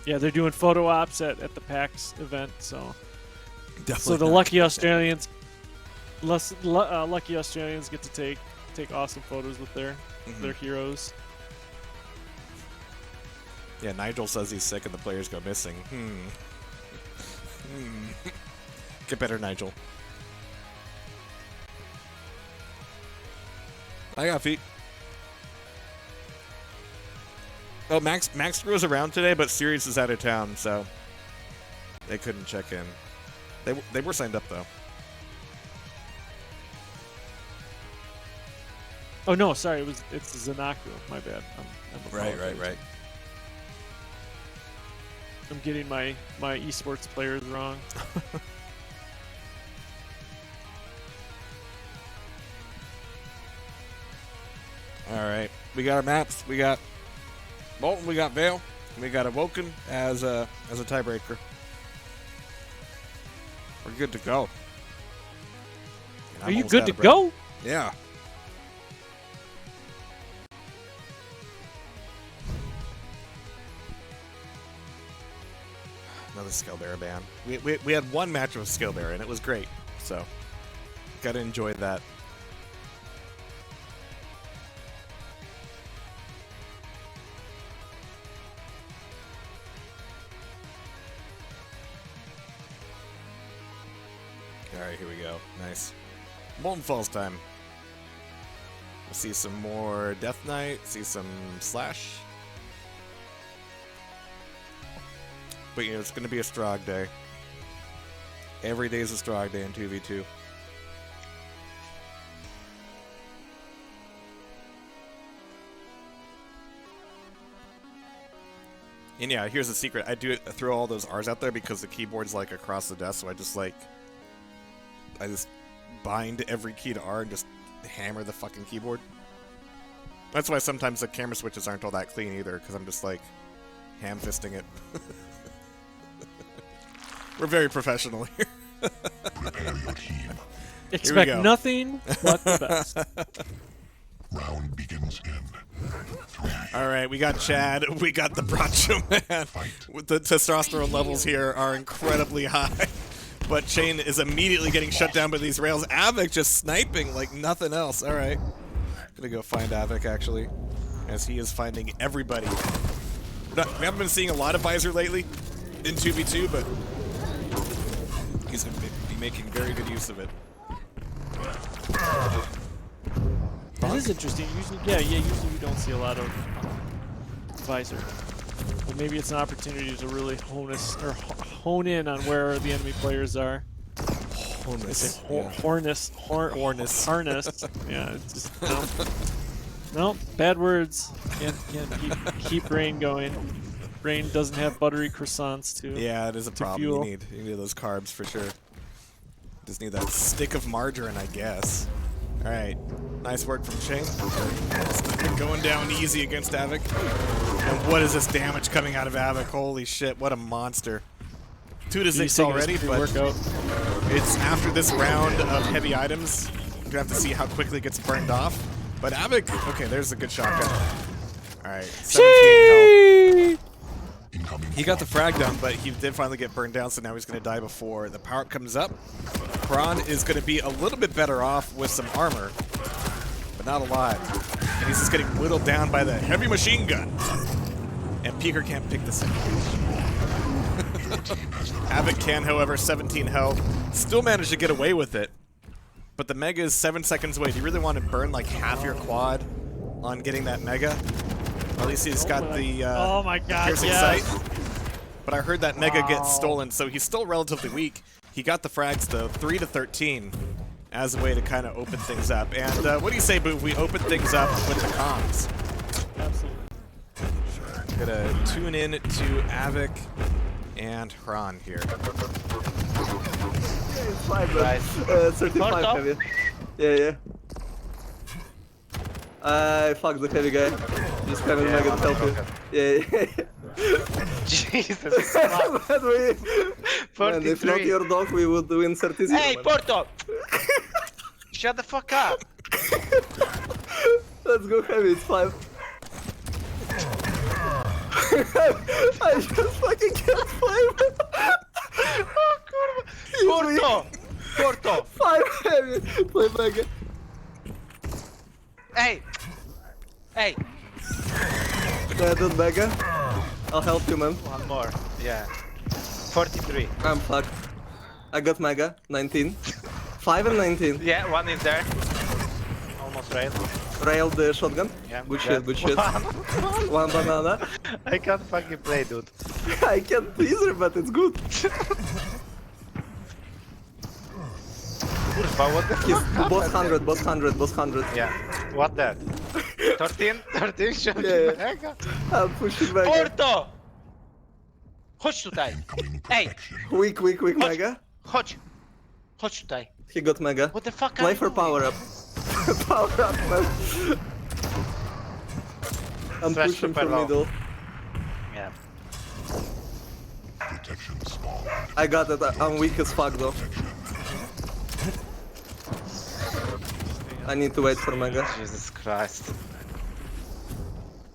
yeah, they're doing photo ops at the PAX event. So Definitely the not. lucky Australians get to take awesome photos with their heroes. Yeah, Nigel says he's sick and the players go missing. Get better, Nigel. I got feet. Oh, Max was around today, but Sirius is out of town, so they couldn't check in. They were signed up though. Oh no, sorry, it's Zanaku. My bad. I'm apologizing. Right. I'm getting my esports players wrong. All right, we got our maps. We got Bolton, we got Vale. We got Awoken as a tiebreaker. We're good to go. And I'm Are you almost good out to of breath. go? Yeah. Another Skill Bearer ban. We had one match with Skill Bearer and it was great. So, gotta enjoy that. Alright, here we go. Nice. Molten Falls time. We'll see some more Death Knight, see some Slash. But you know, it's gonna be a Strog day. Every day is a Strog day in 2v2. And yeah, here's the secret. I throw all those R's out there because the keyboard's like across the desk, so I just bind every key to R and just hammer the fucking keyboard. That's why sometimes the camera switches aren't all that clean either, because I'm just like ham-fisting it. We're very professional here. Prepare your team. Expect go. nothing but the best. Round begins in 3. Alright, we got Chad, we got the Bracho Man. With the testosterone levels here are incredibly high. But Chain is immediately getting shut down by these rails. Avik just sniping like nothing else. Alright. Gonna go find Avik, actually. As he is finding everybody. We haven't been seeing a lot of Visor lately in 2v2, but he's gonna be making very good use of it. That is interesting. Usually, usually we don't see a lot of Visor. But maybe it's an opportunity to really hone in on where the enemy players are. Harness. Harness. Yeah, it's just no, bad words. Can't keep Brain going. Brain doesn't have buttery croissants to. Yeah, it is a problem. fuel. You need those carbs for sure. Just need that stick of margarine, I guess. All right, nice work from Ching. Going down easy against Avik. And what is this damage coming out of Avik? Holy shit, what a monster. 2-6 already, but it's after this round of heavy items. You're gonna have to see how quickly it gets burned off. But Avik, okay, there's a good shotgun. All right, 17 health. He got the frag down, but he did finally get burned down, so now he's gonna die before the power-up comes up. Kron is gonna be a little bit better off with some armor, but not a lot. And he's just getting whittled down by the heavy machine gun. And Peeker can't pick this up. Avik can, however, 17 health. Still managed to get away with it. But the Mega is 7 seconds away. Do you really want to burn like half your quad on getting that Mega? At least he's got the oh my God, piercing yes. sight. But I heard that Mega gets stolen, so he's still relatively weak. He got the frags though, 3-13, as a way to kind of open things up. And what do you say, Bouv? We open things up with the comms. Absolutely. Gonna tune in to Avik and Hran here. It's fine, but 35 heavy. Yeah. I fucked the heavy guy. Just having Mega to help you. Yeah. Jesus. But man, if not your dog, we would win 30-0. Hey, Porto! Shut the fuck up! Let's go heavy, it's 5. I just fucking can't play. Oh, Porto! 5 heavy. Play Mega. Hey! Yeah, do Mega. I'll help you, man. One more. Yeah. 43. I'm fucked. I got Mega. 19. 5 and 19. Yeah, one is there. Almost right. Railed the shotgun. Yeah. Good shit. One banana. I can't fucking play, dude. I can't either, but it's good. Kurwa, what the He's fuck? boss 100. Yeah. What that? 13 shot Yeah. Mega. I'm pushing Mega. Porto! Chodź tutaj! Incoming Ej! protection. Quick, Mega. Chodź tutaj. He got Mega. What the fuck Play for power up. Power up, man. I'm Slash pushing super for low. middle. Yeah. Protection spawned. I got it. I'm weak as fuck though. I need to wait for Mega. Jesus Christ.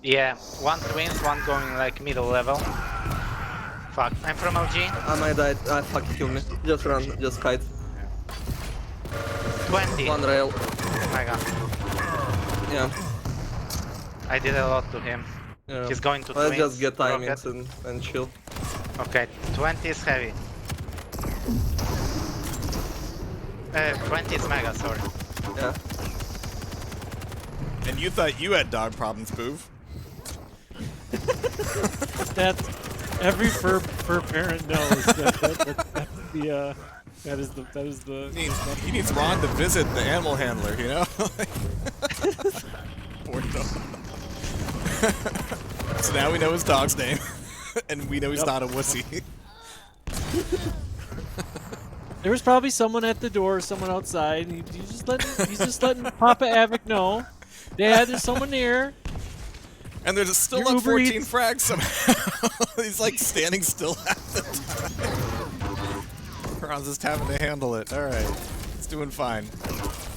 Yeah, one twins, one going like middle level. Fuck, I'm from OG. I might die. Ah, fuck, kill me. Just run, just kite. 20. One rail. Mega. Yeah. I did a lot to him. Yeah. He's going to Let's twins. just get rocket. timings and chill. Okay, 20 is heavy. 20 is mega, sorry. Yeah. And you thought you had dog problems, Bouv? That's every fur parent knows that is the He needs Ron to visit the animal handler, you know? Poor dog. So now we know his dog's name, and we know he's not a wussy. There was probably someone at the door, someone outside, and he's just letting Papa Avik know. Dad, there's someone near. And there's still Your up Uber 14 Eats. frags somehow. He's like standing still half the time. Ron's just having to handle it. Alright. It's doing fine.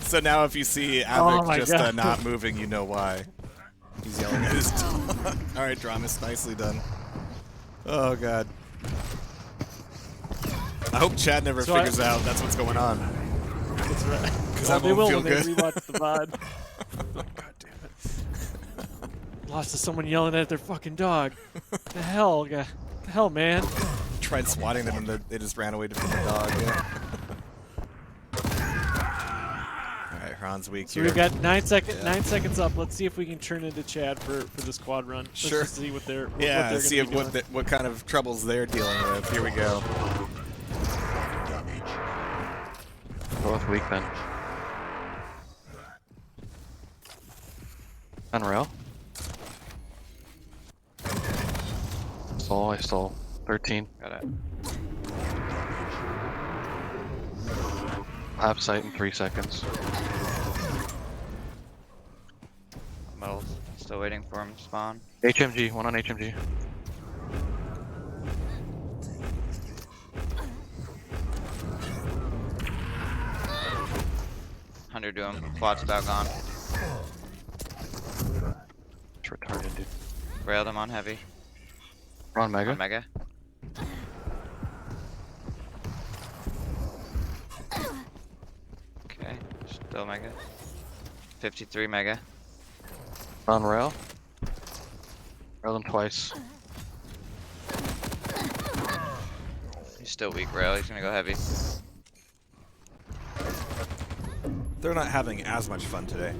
So now if you see Avik my just God. not moving, you know why. He's yelling at his dog. Alright, Dramas, nicely done. Oh god. I hope Chad never So figures out that's what's going on. That's right. Because Well, that they won't will feel when they good. rewatch the VOD. God damn it. Lost to someone yelling at their fucking dog. The hell, man. Tried swatting them and they just ran away from the dog. Yeah. Alright, Ron's weak So here. we've got 9 seconds up. Let's see if we can turn into Chad for this quad run. Let's Sure. just see what they're Yeah, what see they're if gonna be doing. what kind of troubles they're dealing with. Here we go. Both weak then. Unreal. I stole. 13. Got it. Lab sight in 3 seconds. Metals. Still waiting for him to spawn. HMG, one on HMG. Hunter to him. Quad's about gone. It's retarded, dude. Railed him on heavy. Ron Mega. On mega. Okay. Still mega. 53 mega. Ron rail. Rail him twice. He's still weak rail. He's gonna go heavy. They're not having as much fun today.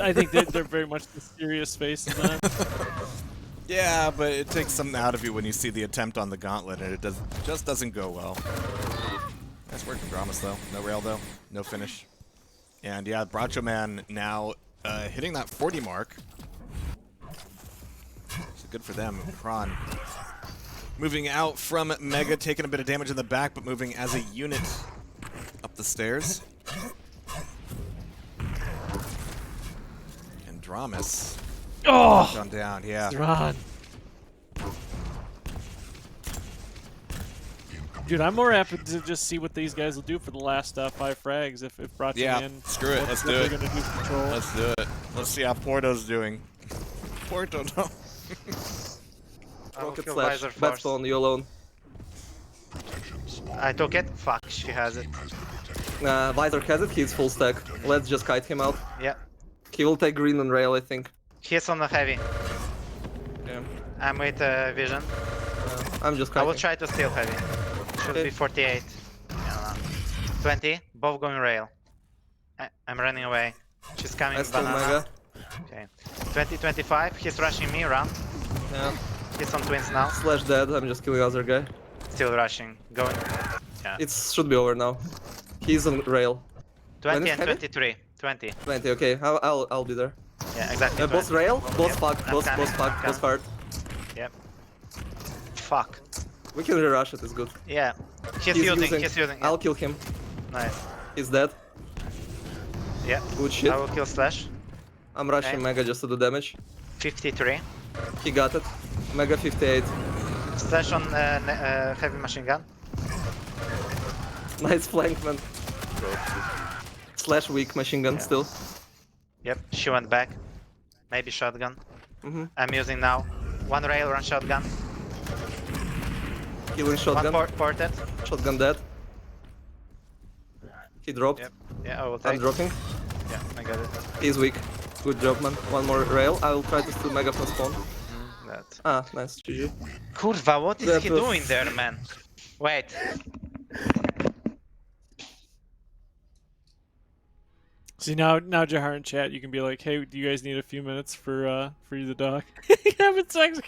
I think they're very much the serious face in that. Yeah, but it takes something out of you when you see the attempt on the gauntlet, and it just doesn't go well. Nice work, Dramas, though. No rail, though. No finish. And yeah, Bracho Man now hitting that 40 mark. So good for them. Kron moving out from Mega, taking a bit of damage in the back, but moving as a unit up the stairs. And Dramas gone down, yeah. Ron. Dude, I'm more apt to just see what these guys will do for the last 5 frags if brought Yeah, in. screw it, let's do What it. they're gonna do for control. Let's do it. Let's see how Porto's doing. Porto, no. I will Rocket kill slash. Visor Bad first. spawn, you alone. Protection spawned. I took it. Fuck, she has it. Has the protection. Visor has it, he's full stack. Let's just kite him out. Yeah. He will take green and rail, I think. He's on the heavy. Yeah. I'm with vision. I'm just I kiting. will try to steal heavy. Should Okay. be 48. Yeah, 20. Both going rail. I'm running away. She's coming I stole banana. Mega. Okay. 20, 25. He's rushing me. Run. Yeah. He's on twins now. Slash dead, I'm just killing other guy. Still rushing. Going. Yeah. It should be over now. He's on rail. 20 when is and heavy? 23. 20. 20, okay, I'll be there. Yeah, exactly. Boss 20. rail, boss Yep, fuck, I'm boss coming, fuck, I'm boss hard. Yep. Fuck. We can re-rush it, it's good. Yeah. He's using. He's using. Yeah. I'll kill him. Nice. He's dead. Yeah. Good shit. I will kill Slash. I'm rushing Okay. Mega just to do damage. 53. He got it. Mega 58. Slash on heavy machine gun. Nice flank, man. Slash weak machine gun still. Yep, she went back. Maybe shotgun. Mm-hmm. I'm using now. One rail, one shotgun. Killing shotgun. One ported. Shotgun dead. He dropped. Yep. Yeah, I will I'm take. dropping. Yeah, I got it. He's weak. Good job, man. One more rail. I will try to steal Mega from spawn. That. Ah, nice. GG. Kurva, what is That he was- doing there, man? Wait. See now Jehar in chat, you can be like, hey, do you guys need a few minutes for you the dog? Having sex.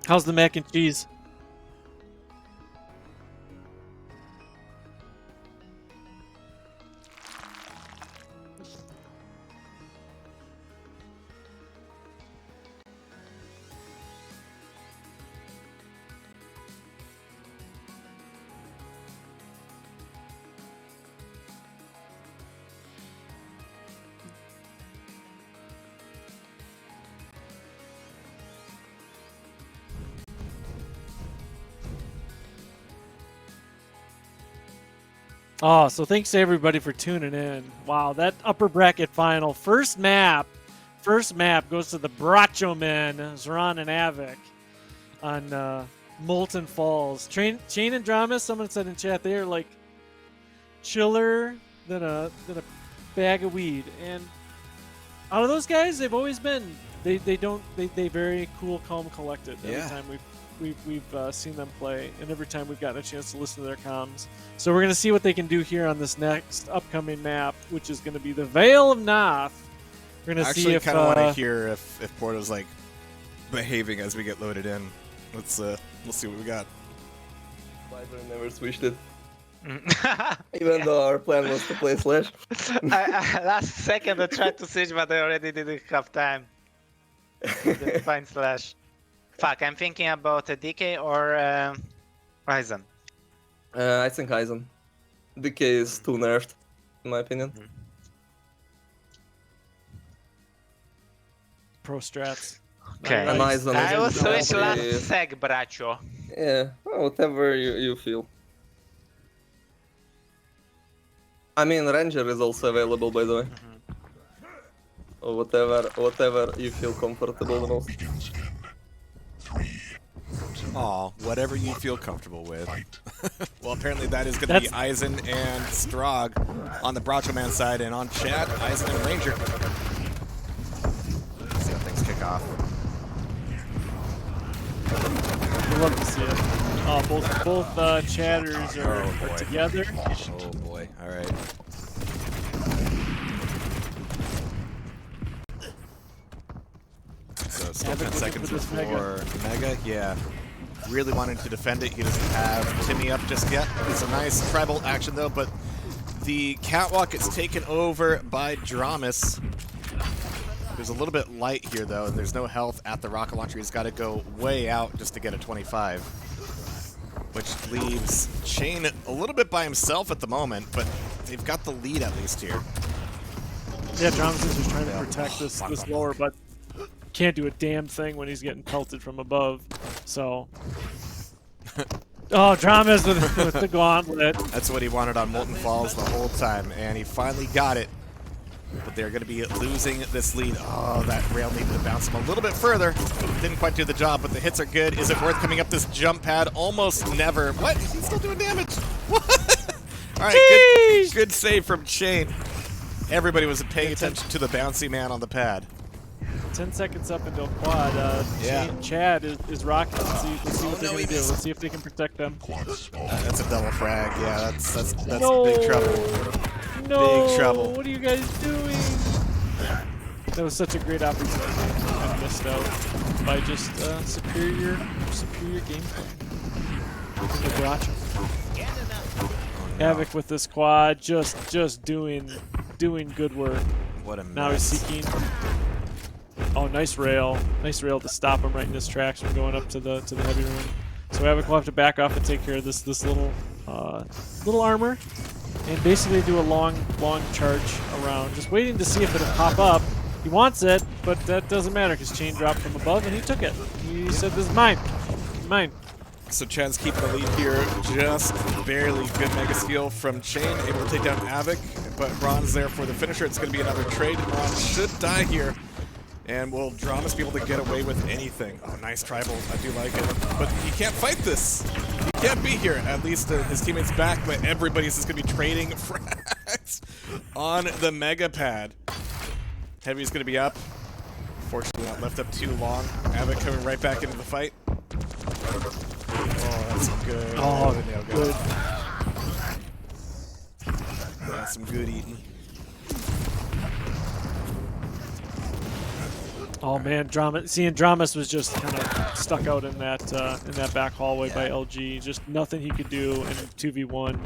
How's the mac and cheese? Oh, so thanks to everybody for tuning in. Wow, that upper bracket final. First map goes to the Bracho Men, Zoran and Avik on Molten Falls. Chain and Drama, someone said in chat, they are like chiller than a bag of weed. And out of those guys, they've always been they very cool, calm, collected. Every time we've seen them play, and every time we've gotten a chance to listen to their comms. So we're gonna see what they can do here on this next upcoming map, which is gonna be the Vale of Noth. We're gonna see Actually, if kind of want to hear if Porto's like behaving as we get loaded in. Let's we'll see what we got. Buttery never switched it. Even though our plan was to play Slash. Last second I tried to switch, but I already didn't have time. Didn't find Slash. Fuck, I'm thinking about a DK or Ryzen. I think Aizen. DK is too nerfed, in my opinion. pro strats. Okay. And Aizen I will is switch probably- last sec, bracho. Yeah, whatever you feel. I mean, Ranger is also available, by the way. Or whatever you feel comfortable the most. Aw, whatever you feel comfortable with. Well, apparently that is going to be Aizen and Strog on the Bracho Man side, and on chat, Aizen and Ranger. Let's see how things kick off. We'd love to see it. Both chatters are together. Oh boy, alright. So still 10 seconds before Mega. Yeah. Really wanting to defend it. He doesn't have Timmy up just yet. It's a nice tribal action though, but the catwalk is taken over by Dramus. There's a little bit light here though, and there's no health at the rocket launcher. He's got to go way out just to get a 25. Which leaves Chain a little bit by himself at the moment, but they've got the lead at least here. Yeah, Dramus is just trying to protect this lower, but can't do a damn thing when he's getting pelted from above. So, oh, Dramus with the gauntlet. That's what he wanted on Molten Falls the whole time, and he finally got it. But they're going to be losing this lead. Oh, that rail needed to bounce him a little bit further. Didn't quite do the job, but the hits are good. Is it worth coming up this jump pad? Almost never. What? He's still doing damage. What? All right, good save from Chain. Everybody was paying attention to the bouncy man on the pad. 10 seconds up into a quad. Chad is rocking. Let's see what they're going to do. Let's see if they can protect them. That's a double frag. Yeah, that's No. big trouble. No! Big trouble. What are you guys doing? That was such a great opportunity. I missed out by just superior gameplay. Avik with this quad, just doing good work. What a mess. Now he's seeking. Oh, nice rail to stop him right in his tracks from going up to the heavy room. So Avik will have to back off and take care of this little armor, and basically do a long charge around, just waiting to see if it'll pop up. He wants it, but that doesn't matter because Chain dropped from above and he took it. He said, "This is mine, mine." So Chad's keeping the lead here, just barely. Good mega steal from Chain, able to take down Avik, but Ron's there for the finisher. It's going to be another trade. Ron should die here, and will Dramas be able to get away with anything? Oh, nice tribal. I do like it, but he can't fight this. He can't be here. At least his teammate's back, but everybody's just going to be trading frags on the mega pad. Heavy's going to be up. Fortunately, not left up too long. Avik coming right back into the fight. Oh, that's good. Oh, good. That's some good eating. Oh man, Dramas was just kind of stuck out in that back hallway by LG. Just nothing he could do in 2v1,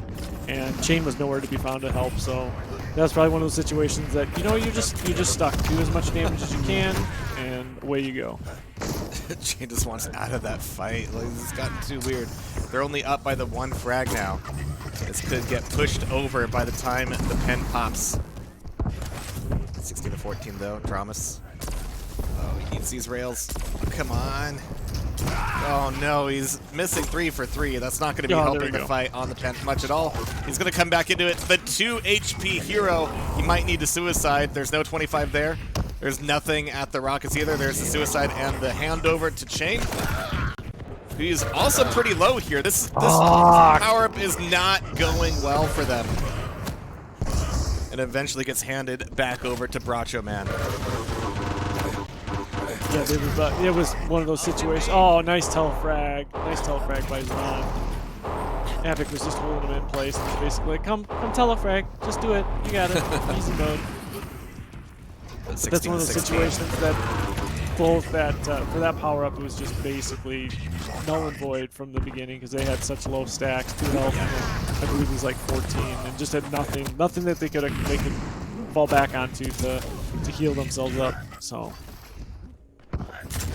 and Chain was nowhere to be found to help. So that's probably one of those situations that you're just stuck. Do as much damage as you can, and away you go. Chain just wants out of that fight. Like, this has gotten too weird. They're only up by the 1 frag now. This could get pushed over by the time the pen pops. 16-14 though, Dramas. Oh, he needs these rails. Come on. Oh no, he's missing 3 for 3. That's not going to be helping the fight on the pen much at all. He's going to come back into it. The 2 HP hero. He might need to suicide. There's no 25 there. There's nothing at the rockets either. There's the suicide and the handover to Chain. He's also pretty low here. This power-up is not going well for them. And eventually gets handed back over to Bracho Man. Yeah, it was one of those situations. Oh, nice telefrag. Nice telefrag by Zron. Avik was just holding him in place and was basically like, come telefrag. Just do it. You got it. Easy mode. That's one of those situations that both for that power up, it was just basically null and void from the beginning because they had such low stacks, 2 health, and I believe it was like 14, and just had nothing that they could fall back onto to heal themselves up. So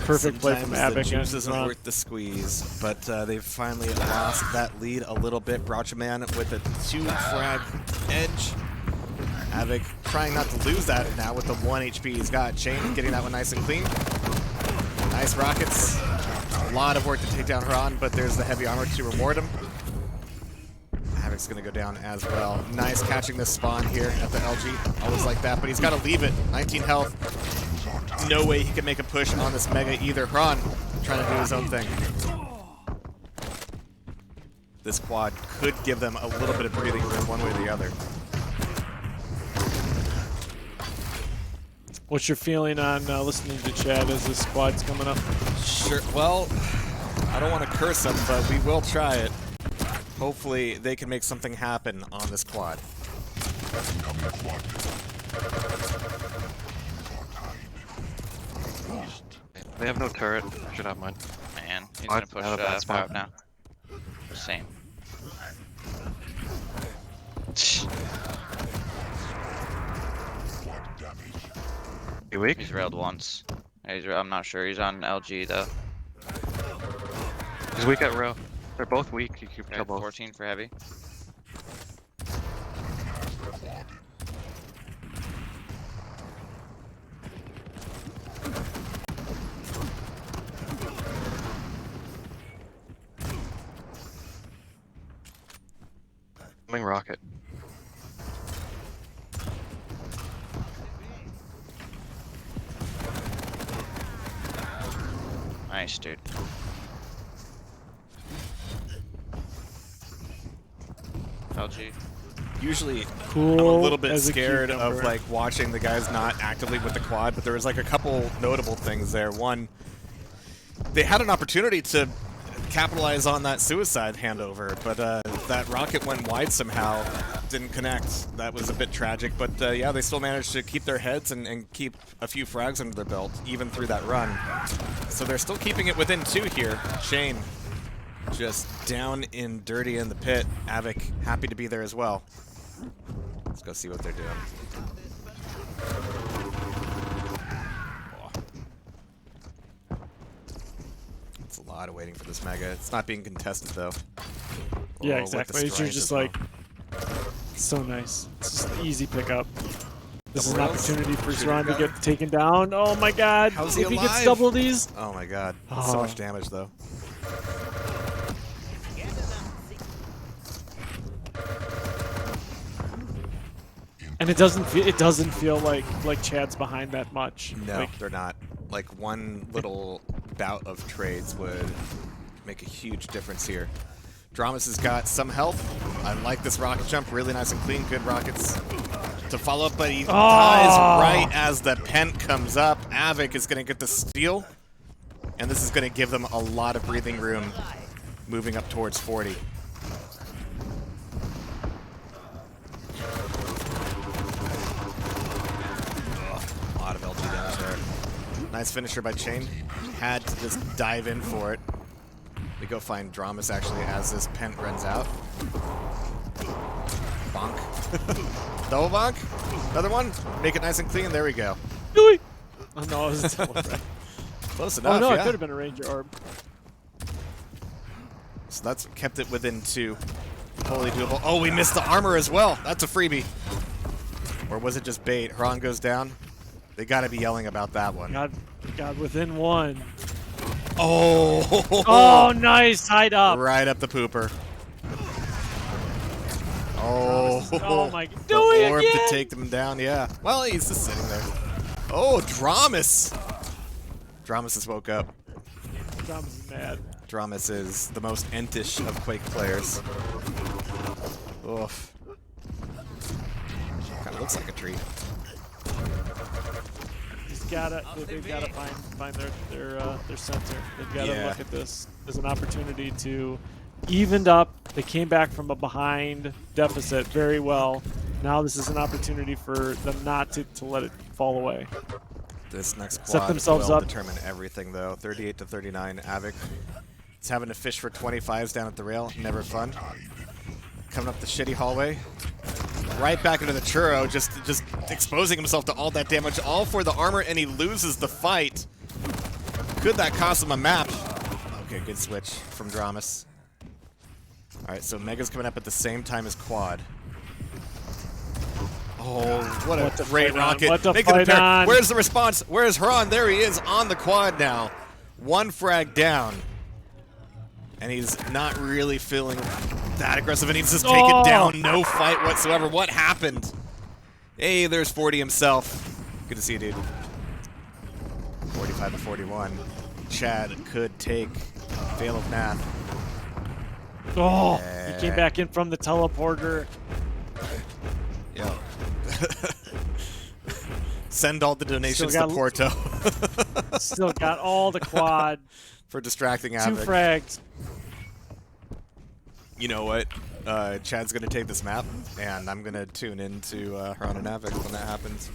perfect play from Avik. The juice isn't worth the squeeze, but they've finally lost that lead a little bit. Bracho Man with a 2 frag edge. Avik trying not to lose that now with the 1 HP he's got. Chain getting that one nice and clean. Nice rockets. A lot of work to take down Ron, but there's the heavy armor to reward him. Avik's going to go down as well. Nice catching this spawn here at the LG. Always like that, but he's got to leave it. 19 health. No way he can make a push on this Mega either. Ron trying to do his own thing. This quad could give them a little bit of breathing room one way or the other. What's your feeling on listening to Chad as this squad's coming up? Sure. Well, I don't want to curse them, but we will try it. Hopefully, they can make something happen on this quad. They have no turret. I should have mine. Man, he's gonna push power up now. Same. You weak? He's railed once. I'm not sure. He's on LG though. He's weak at row. They're both weak. You can kill both. 14 for heavy. Coming rocket. Nice, dude. LG. Usually, Cool. I'm a little bit as a scared cucumber. of like watching the guys not actively with the quad, but there was like a couple notable things there. One, they had an opportunity to capitalize on that suicide handover, but that rocket went wide somehow, didn't connect. That was a bit tragic, but yeah, they still managed to keep their heads and keep a few frags under their belt, even through that run. So they're still keeping it within 2 here. Shane just down in dirty in the pit. Avik happy to be there as well. Let's go see what they're doing. lot of waiting for this Mega. It's not being contested, though. Yeah, Oh, with the exactly. You're strike just as well. like, so nice. It's just an easy pickup. This is an Double rails. opportunity for Shooter Zeron to gun. get taken down. Oh my god. How's he if he alive? gets double these. Oh my god. That's so much damage, though. And it doesn't feel like Chad's behind that much. No, Like, they're not. Like, one little bout of trades would make a huge difference here. Dramas has got some health. I like this rocket jump. Really nice and clean. Good rockets to follow up, but he dies right as the pent comes up. Avik is going to get the steal, and this is going to give them a lot of breathing room moving up towards 40. A lot of LG damage there. Nice finisher by Chain. Had to just dive in for it. We go find Dramas actually as this pent runs out. Bonk. Double bonk. Another one. Make it nice and clean. There we go. oh no, it was a double frag. Close enough, Oh no, yeah. it could have been a Ranger Orb. So that's kept it within 2. Totally doable. Oh, we missed the armor as well. That's a freebie. Or was it just bait? Huron goes down. They gotta be yelling about that one. God, within 1. Oh! Oh, nice, tied up. Right up the pooper. Oh! Oh my, do The it orb again. to take them down, yeah. Well, he's just sitting there. Oh, Dramas! Dramas just woke up. Drama's mad. Dramas is the most entish of Quake players. Oof. Kinda looks like a tree. They've gotta find their center. They've gotta Yeah. look at this as an opportunity to evened up. They came back from a behind deficit very well. Now this is an opportunity for them not to let it fall away. This next Set quad themselves will up. determine everything, though. 38 to 39. Avik is having to fish for 25s down at the rail. Never fun. Coming up the shitty hallway. Right back into the churro, just exposing himself to all that damage, all for the armor, and he loses the fight. Could that cost him a map? Okay, good switch from Dramas. All right, so Mega's coming up at the same time as Quad. Oh, what a great rocket. What the Making the fight pair. on? Where's the response? Where's Huron? There he is on the quad now. 1 frag down. And he's not really feeling that aggressive, and he's just taken down. No fight whatsoever. What happened? Hey, there's 40 himself. Good to see you, dude. 45 to 41. Chad could take fail of math. Oh, Yeah. he came back in from the teleporter. Yo. Send all the donations to got- Porto Still got all the quad. for distracting 2 Avik. frags. You know what? Chad's gonna take this map, and I'm gonna tune into Huron and Avik when that happens.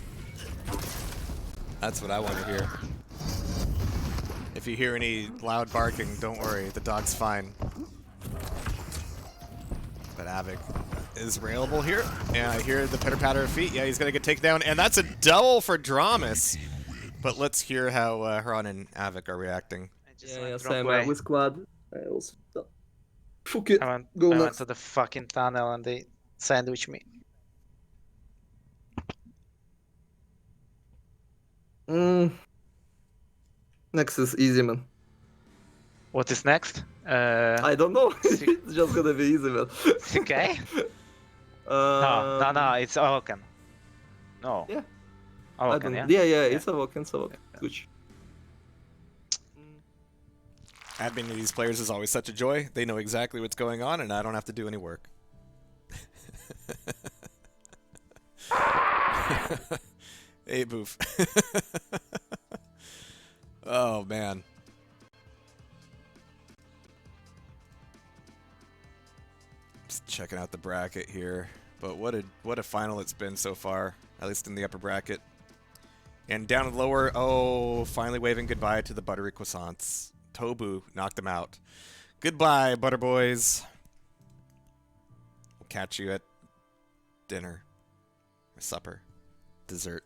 That's what I want to hear. If you hear any loud barking, don't worry, the dog's fine. But Avik is railable here, and I hear the pitter-patter of feet. Yeah, he's gonna get taken down, and that's a double for Dramas. But let's hear how Huron and Avik are reacting. I just Yeah, went yeah, wrong same way. with squad. I also fuck it. I went Go I went next. to the fucking tunnel and they sandwiched me. Next is easy, man. What is next? I don't know. It's just gonna be easy, man. okay. No, it's Awoken. No. Yeah. I Awoken, don't- yeah? yeah, it's a walk, Switch. Admin of these players is always such a joy. They know exactly what's going on, and I don't have to do any work. Hey, Bouv. Oh, man. Just checking out the bracket here. But what a final it's been so far, at least in the upper bracket. And down lower, oh, finally waving goodbye to the Buttery Croissants. Tobu knocked them out. Goodbye, Butter Boys. We'll catch you at dinner, or supper, dessert.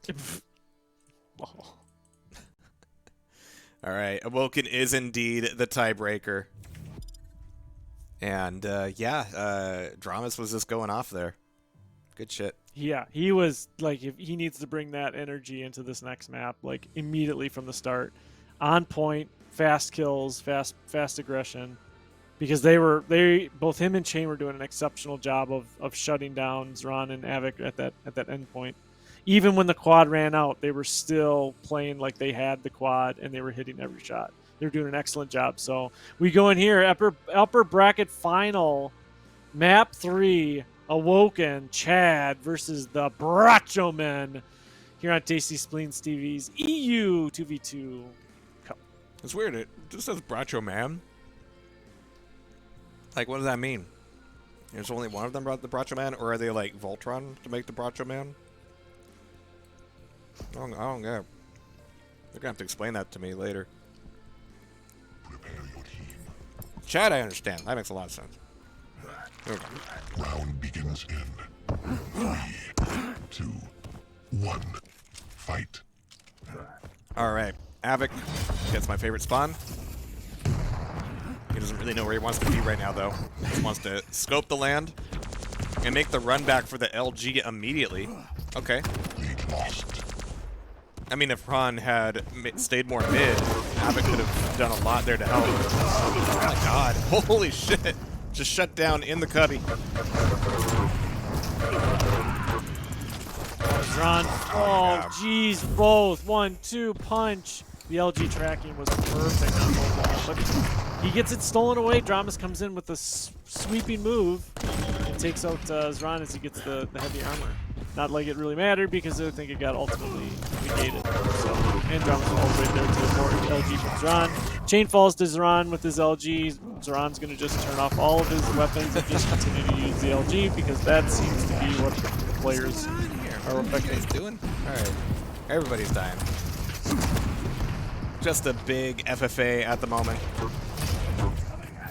All right, Awoken is indeed the tiebreaker. And yeah, Dramas was just going off there. Good shit. Yeah, he was like, if he needs to bring that energy into this next map, like immediately from the start, on point, fast kills, fast aggression, because both him and Chain were doing an exceptional job of shutting down Zron and Avik at that end point. Even when the quad ran out, they were still playing like they had the quad and they were hitting every shot. They were doing an excellent job. So we go in here, upper bracket final, map 3. Awoken Chad versus the Bracho Men here on Tasty Spleens TV's EU 2v2 Cup. It's weird. It just says Bracho Man. Like, what does that mean? There's only one of them brought the Bracho Man, or are they like Voltron to make the Bracho Man? I don't get it. They're gonna have to explain that to me later. Prepare your team. Chad, I understand. That makes a lot of sense. There we go. Round begins in 3, 2, 1. Fight. All right, Avik gets my favorite spawn. He doesn't really know where he wants to be right now, though. He just wants to scope the land and make the run back for the LG immediately. Okay. Lead lost. I mean, if Ron had stayed more mid, Avik could have done a lot there to help. Oh my god. Holy shit. Just shut down in the cubby. Zron. Oh, jeez. Both. 1-2 punch. The LG tracking was perfect on both of them. But he gets it stolen away. Dramas comes in with a sweeping move and takes out Zron as he gets the heavy armor. Not like it really mattered because I think it got ultimately negated. So, and Dramas all the way there to the board. LG from Zron. Chain falls to Zron with his LG. Zron's going to just turn off all of his weapons and just continue to use the LG because that seems to be what the players are affecting. Doing? Alright. Everybody's dying. Just a big FFA at the moment.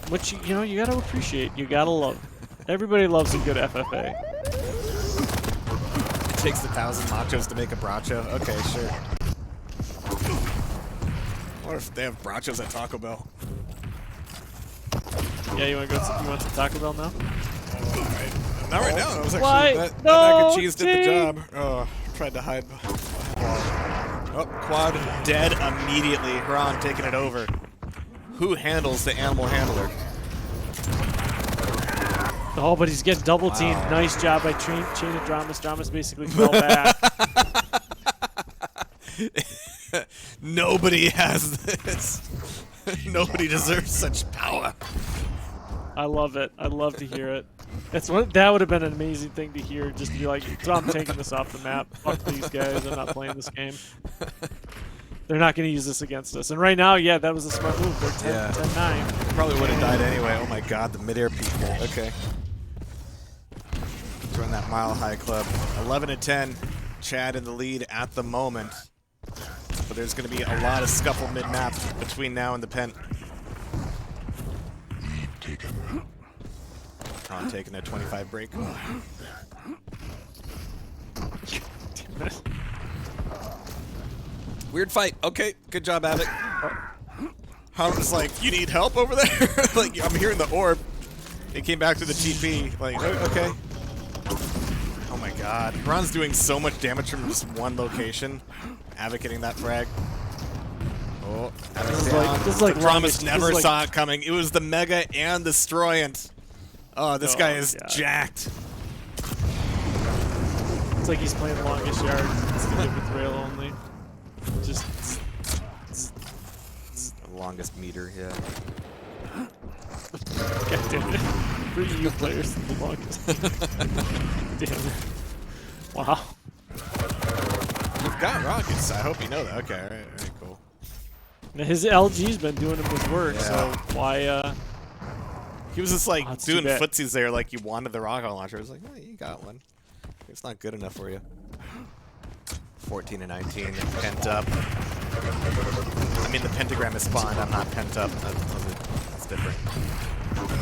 Which, you know, you got to appreciate. You got to love. Everybody loves a good FFA. It takes 1,000 machos to make a bracho. Okay, sure. What if they have brachos at Taco Bell? Yeah, you want to go? You want some Taco Bell now? Alright. Not right now. I was Why? actually that No, mac and cheese did the job. Oh, tried to hide. Oh, quad dead immediately. Huron taking it over. Who handles the animal handler? Oh, but he's getting double teamed. Wow. Nice job by Chain and Dramas. Dramas basically fell back. Nobody has this. Nobody deserves such power. I love it. I love to hear it. That would have been an amazing thing to hear, just to be like, so I'm taking this off the map. Fuck these guys. I'm not playing this game. They're not going to use this against us. And right now, yeah, that was a smart move. They're 10-9. Probably would have died anyway. Oh my god, the midair peek. Okay. Join that Mile High Club. 11-10. Chad in the lead at the moment. But there's going to be a lot of scuffle mid-map between now and the pen. Lead taken. On taking a 25 break. Weird fight. Okay, good job, Avik. Hunter's like, you need help over there? Like, I'm hearing the orb. It came back to the TP. Like, okay. Oh my god. Ron's doing so much damage from just one location. Avik hitting that frag. Oh, this is like Dramas never saw it coming. It was the Mega and the Stroyant. Oh, this guy is jacked. It's like he's playing longest yard instead of with rail only. Just the longest meter, yeah. God damn it. For you players, the longest. Damn it. Wow. You've got rockets. I hope you know that. Okay, alright, cool. Now his LG's been doing him his work, so why, He was just like doing bad. footsies there like you wanted the rocket launcher. I was like, oh, you got one. It's not good enough for you. 14-19, pent up. I mean, the pentagram is spawned. I'm not pent up. That's different.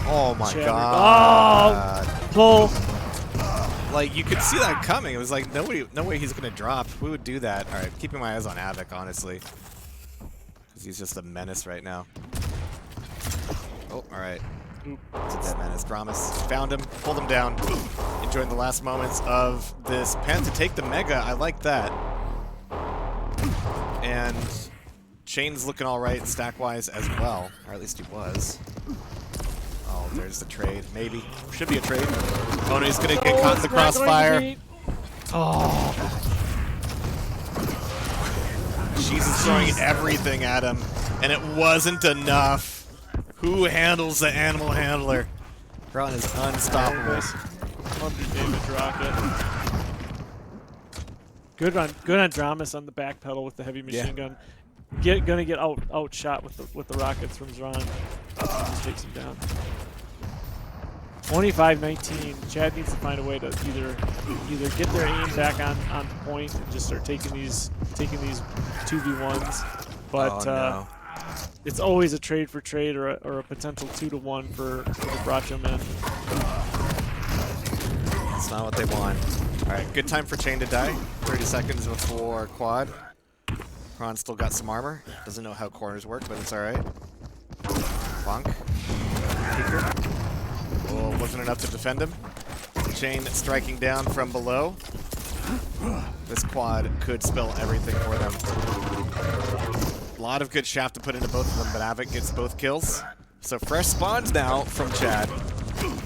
Oh my god. Oh! Pull! Like, you could see that coming. It was like, no way he's gonna drop. Who would do that? Alright, keeping my eyes on Avik, honestly. 'Cause he's just a menace right now. Oh, all right. It's a dead menace. Dramas found him, pulled him down, enjoying the last moments of this pen to take the Mega. I like that. And Chain's looking all right stack-wise as well, or at least he was. Oh, there's the trade. Maybe. Should be a trade. Oh no, he's going to get caught in the crossfire. Oh. She's throwing everything at him, and it wasn't enough. Who handles the animal handler? Braun is unstoppable. 100 damage rocket. Good on Dramas on the back pedal with the heavy machine gun. Gonna get outshot with the rockets from Zron. Just takes him down. 25-19. Chad needs to find a way to either get their aim back on point and just start taking these 2v1s, but no. it's always a trade for trade or a potential 2-to-1 for the Bracho men. That's not what they want. All right, good time for Chain to die. 30 seconds before quad. Kron still got some armor. Doesn't know how corners work, but it's all right. Bonk. Kicker. Oh, wasn't enough to defend him. Chain striking down from below. This quad could spell everything for them. A lot of good shaft to put into both of them, but Avik gets both kills. So fresh spawns now from Chad.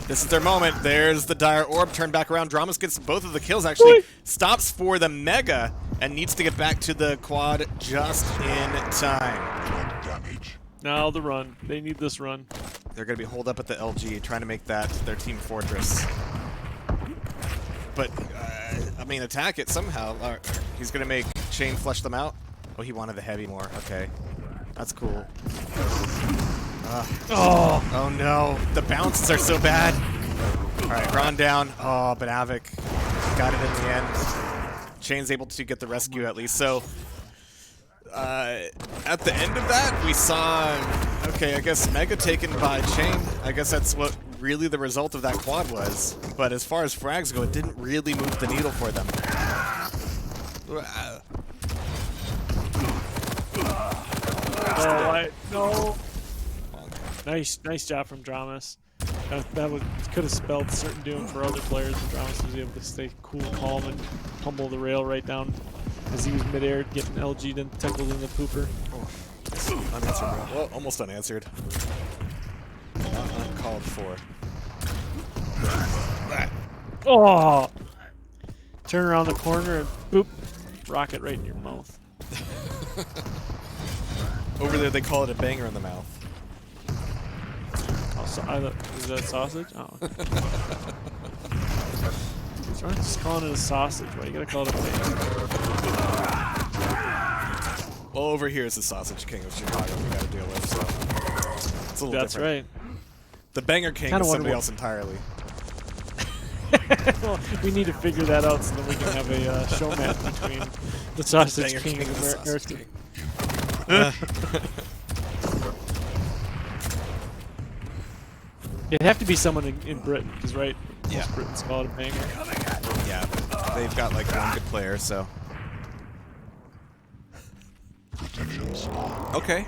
This is their moment. There's the Dire Orb. Turn back around. Dramas gets both of the kills, actually. Stops for the Mega and needs to get back to the quad just in time. Damage. Now the run. They need this run. They're going to be holed up at the LG, trying to make that their team fortress. But, I mean, attack it somehow. He's going to make Chain flush them out. Oh, he wanted the heavy more. Okay. That's cool. Oh no. The bounces are so bad. All right, Ron down. Oh, but Avik got it in the end. Chain's able to get the rescue at least. So, at the end of that, we saw, okay, I guess Mega taken by Chain. I guess that's what really the result of that quad was. But as far as frags go, it didn't really move the needle for them. No. Nice job from Dramas. That could have spelled certain doom for other players, but Dramas was able to stay cool, calm, and humble the rail right down as he was midair getting LG'd and tickled in the pooper. Oh, unanswered, bro. Well, almost unanswered. Not uncalled for. Oh! Turn around the corner and boop, rocket right in your mouth. Over there, they call it a banger in the mouth. Is that sausage? Oh. Okay. Just calling it a sausage. Why you gotta call it a banger? Well, over here is the Sausage King of Chicago we gotta deal with, so it's a little That's different. right. The Banger King is somebody else entirely. Well, we need to figure that out so that we can have a show match between the Sausage Banger King and the the Sausage King. It'd have to be someone in Britain, because right? Yeah. Most Britons call it a banger. Yeah, but they've got like one good player, so. Protection spawn. Okay.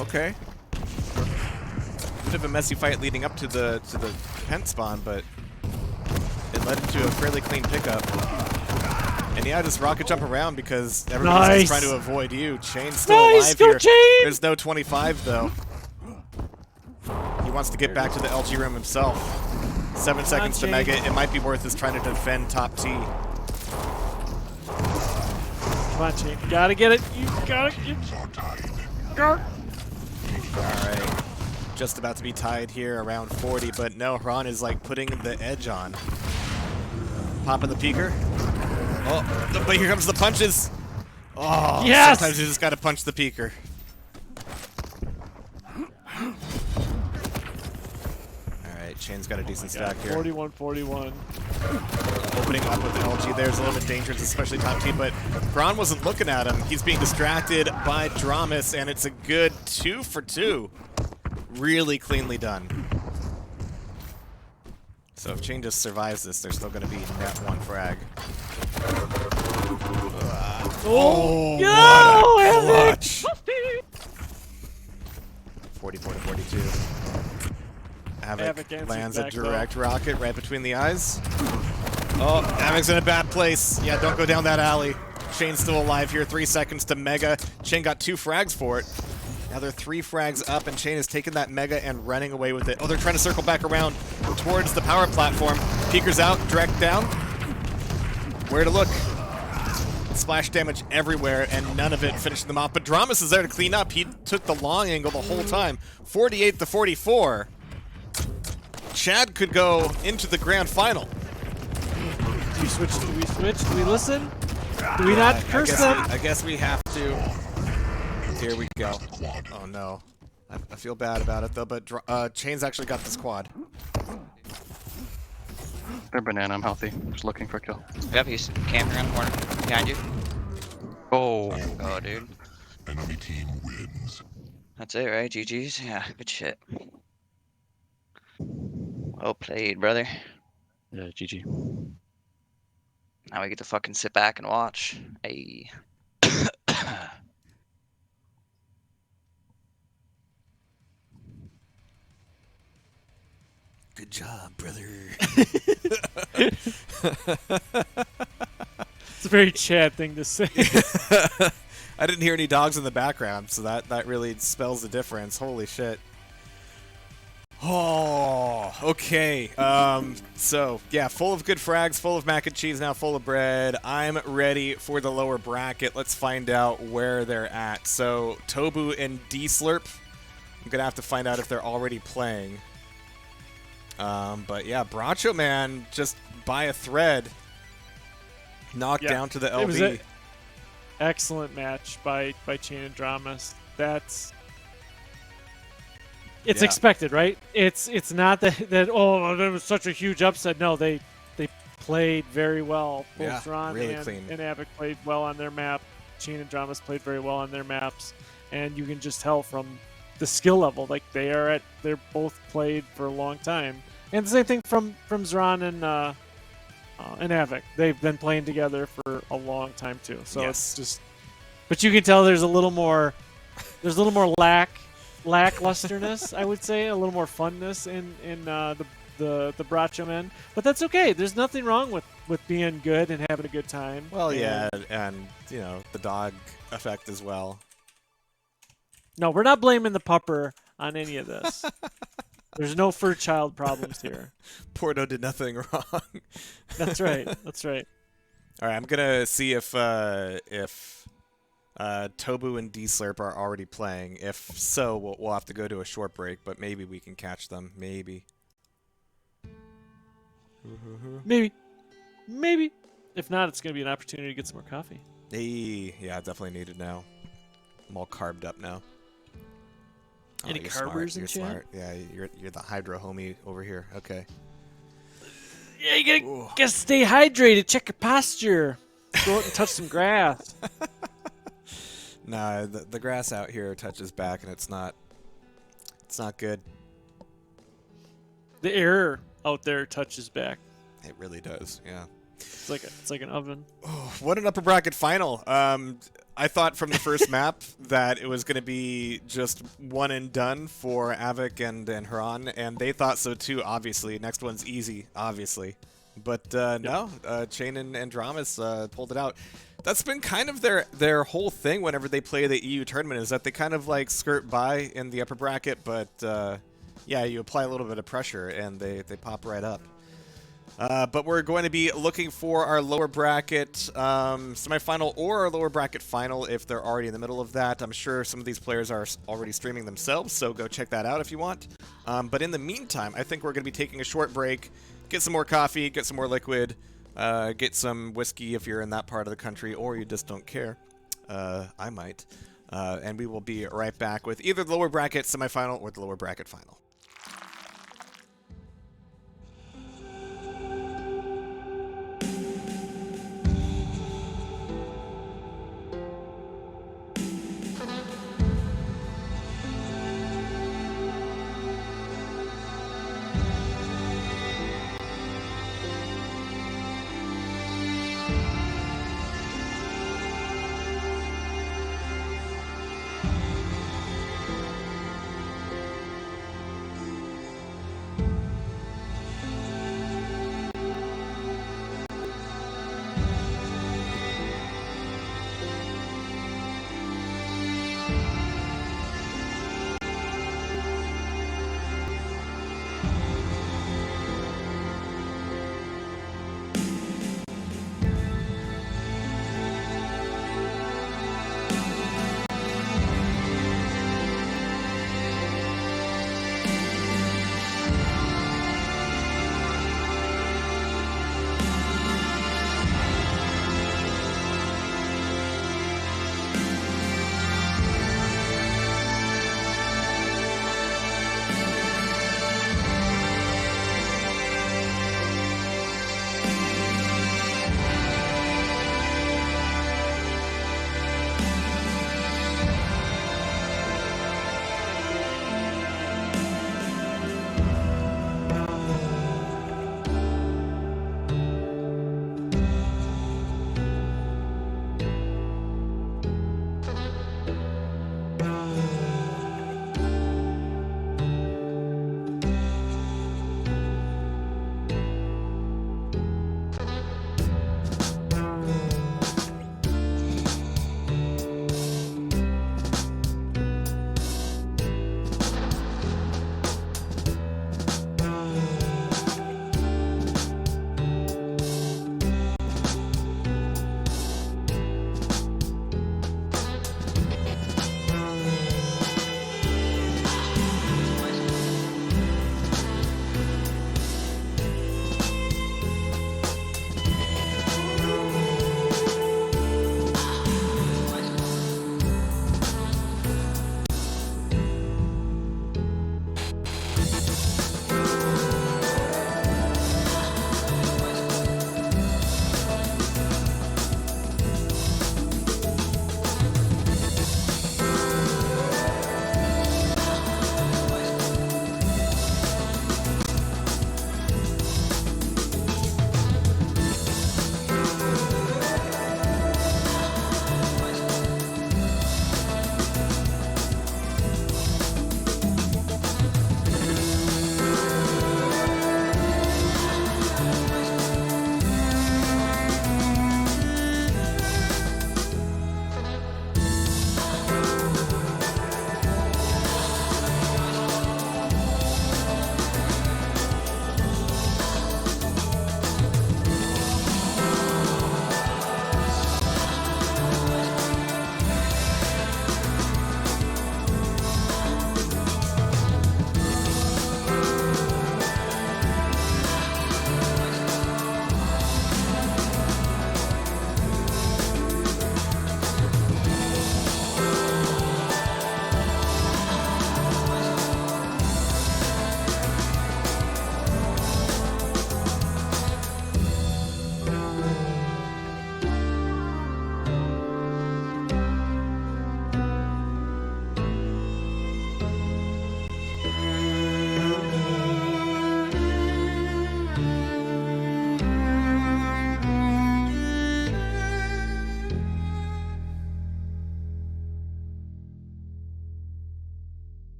Okay. Bit of a messy fight leading up to the pent spawn, but it led into a fairly clean pickup. And yeah, just rocket jump around because everybody's just trying to avoid you. Chain's still alive go here. Chain! There's no 25 though. He wants to get back to the LG room himself. 7 seconds to Mega. It might be worth us trying to defend top T. Come on, Chain. You gotta get it. You gotta get it. Alright. Just about to be tied here around 40, but no, Ron is like putting the edge on. Popping the peeker. Oh, but here comes the punches. Oh, yes! Sometimes you just gotta punch the peeker. Alright, Chain's got a decent stack here. 41-41. Opening up with the LG there's a little bit dangerous, especially top team, but Braun wasn't looking at him. He's being distracted by Dramas, and it's a good 2 for 2. Really cleanly done. So if Chain just survives this, they're still going to be net 1 frag. Oh, no, what a Avik! clutch. 44 to 42. Avik Avik answers lands a back, direct rocket right between the eyes. Oh, Avik's in a bad place. Yeah, don't go down that alley. Chain's still alive here. 3 seconds to Mega. Chain got 2 frags for it. Now they're 3 frags up, and Chain has taken that Mega and running away with it. Oh, they're trying to circle back around towards the power platform. Peeker's out, direct down. Where to look? Splash damage everywhere, and none of it finishing them off. But Dramas is there to clean up. He took the long angle the whole time. 48 to 44. Chad could go into the grand final. Do we switch? Do we switch? Do we listen? Do we not curse them? I guess we have to. Here we go. Oh no. I feel bad about it though, but Chain's actually got this quad. They're banana, I'm healthy. Just looking for a kill. Yep, he's camping around the corner. Behind you. Oh. Oh, dude. Enemy team wins. That's it, right? GG's? Yeah, good shit. Well played, brother. Yeah, GG. Now we get to fucking sit back and watch. Hey. Good job, brother. It's a very Chad thing to say. I didn't hear any dogs in the background, so that really spells the difference. Holy shit. Oh, okay. So, yeah, full of good frags, full of mac and cheese, now full of bread. I'm ready for the lower bracket. Let's find out where they're at. So, Tobu and D-Slurp, I'm going to have to find out if they're already playing. But, yeah, Bracho Man, just by a thread, knocked down to the LB. It was an excellent match by Chain and Dramas. It's expected, right? It's not that oh, there was such a huge upset. No, they played very well. Both Ron really and clean. Avik played well on their map. Chain and Dramas played very well on their maps, and you can just tell from the skill level, like they're both played for a long time. And the same thing from Zron and Avik. They've been playing together for a long time too. So it's just, but you can tell there's a little more lacklusterness, I would say, a little more funness in the Bracho men. But that's okay. There's nothing wrong with being good and having a good time. Well, yeah, and you know, the dog effect as well. No, we're not blaming the pupper on any of this. There's no fur child problems here. Porto did nothing wrong. That's right. That's right. All right, I'm gonna see if Tobu and D-Slurp are already playing. If so, we'll have to go to a short break, but maybe we can catch them. Maybe. Maybe. If not, it's going to be an opportunity to get some more coffee. Hey, yeah, definitely needed now. I'm all carved up now. Any you're carbers smart. in You're chat? smart. Yeah, you're the hydro homie over here. Okay. Yeah, you gotta stay hydrated. Check your posture. Go out and touch some grass. Nah, the grass out here touches back, and it's not good. The air out there touches back. It really does. Yeah. It's like an oven. Oh, what an upper bracket final. I thought from the first map that it was going to be just one and done for Avik and Haran, and they thought so too, obviously. Next one's easy, obviously. But no, Chain and Dramas pulled it out. That's been kind of their whole thing whenever they play the EU tournament, is that they kind of like skirt by in the upper bracket, but yeah, you apply a little bit of pressure and they pop right up. But we're going to be looking for our lower bracket semifinal or our lower bracket final if they're already in the middle of that. I'm sure some of these players are already streaming themselves, so go check that out if you want. But in the meantime, I think we're going to be taking a short break, get some more coffee, get some more liquid, get some whiskey if you're in that part of the country or you just don't care. I might. And we will be right back with either the lower bracket semifinal or the lower bracket final.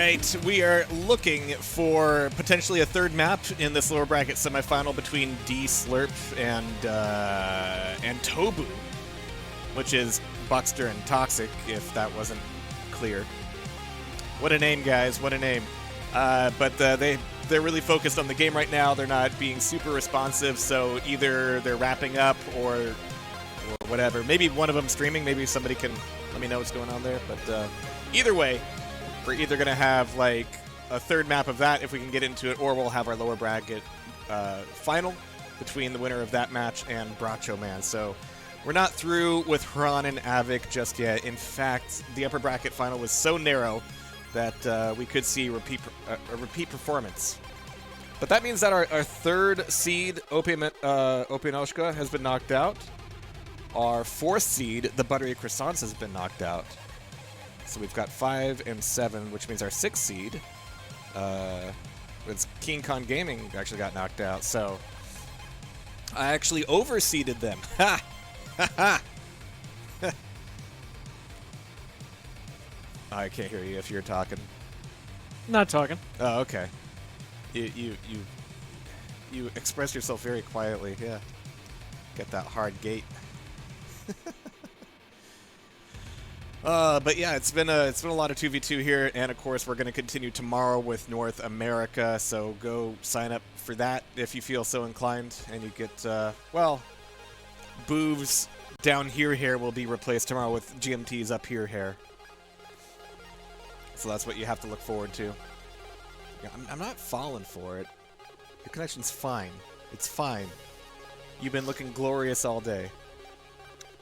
right, we are looking for potentially a third map in this lower bracket semifinal between D Slurp and Tobu, which is Buckster and Toxic, if that wasn't clear. What a name, guys! What a name! But they're really focused on the game right now. They're not being super responsive, so either they're wrapping up or whatever. Maybe one of them streaming. Maybe somebody can let me know what's going on there. But either way, we're either going to have like a third map of that if we can get into it, or we'll have our lower bracket final between the winner of that match and Bracho Man. So we're not through with Hran and Avik just yet. In fact, the upper bracket final was so narrow that we could see a repeat performance. But that means that our third seed, Opium Antoshka, has been knocked out. Our fourth seed, the Buttery Croissants, has been knocked out. So we've got 5 and 7, which means our sixth seed, it's King Kong Gaming, actually got knocked out. So I actually overseeded them. Ha! Ha ha! I can't hear you if you're talking. Not talking. Oh, okay. You express yourself very quietly. Yeah. Get that hard gate. But yeah, it's been a lot of 2v2 here, and of course we're going to continue tomorrow with North America. So go sign up for that if you feel so inclined, and you get well, Bouv's down here hair will be replaced tomorrow with GMT's up here hair. So that's what you have to look forward to. Yeah, I'm not falling for it. Your connection's fine. It's fine. You've been looking glorious all day.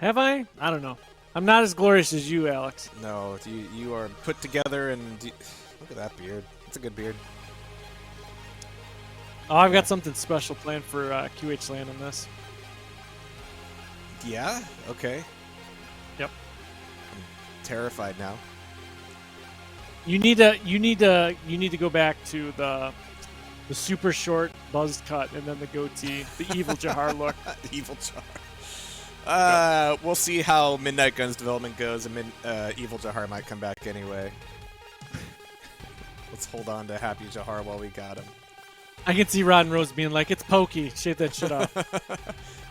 Have I? I don't know. I'm not as glorious as you, Alex. No, you are put together, and look at that beard. It's a good beard. Oh, I've got something special planned for QH Land on this. Yeah? Okay. Yep. I'm terrified now. You need to go back to the super short buzzed cut and then the goatee, the evil Jehar look. Evil Jehar. We'll see how Midnight Gun's development goes, and Evil Jehar might come back anyway. Let's hold on to Happy Jehar while we got him. I can see Rod and Rose being like, "It's pokey. Shave that shit off."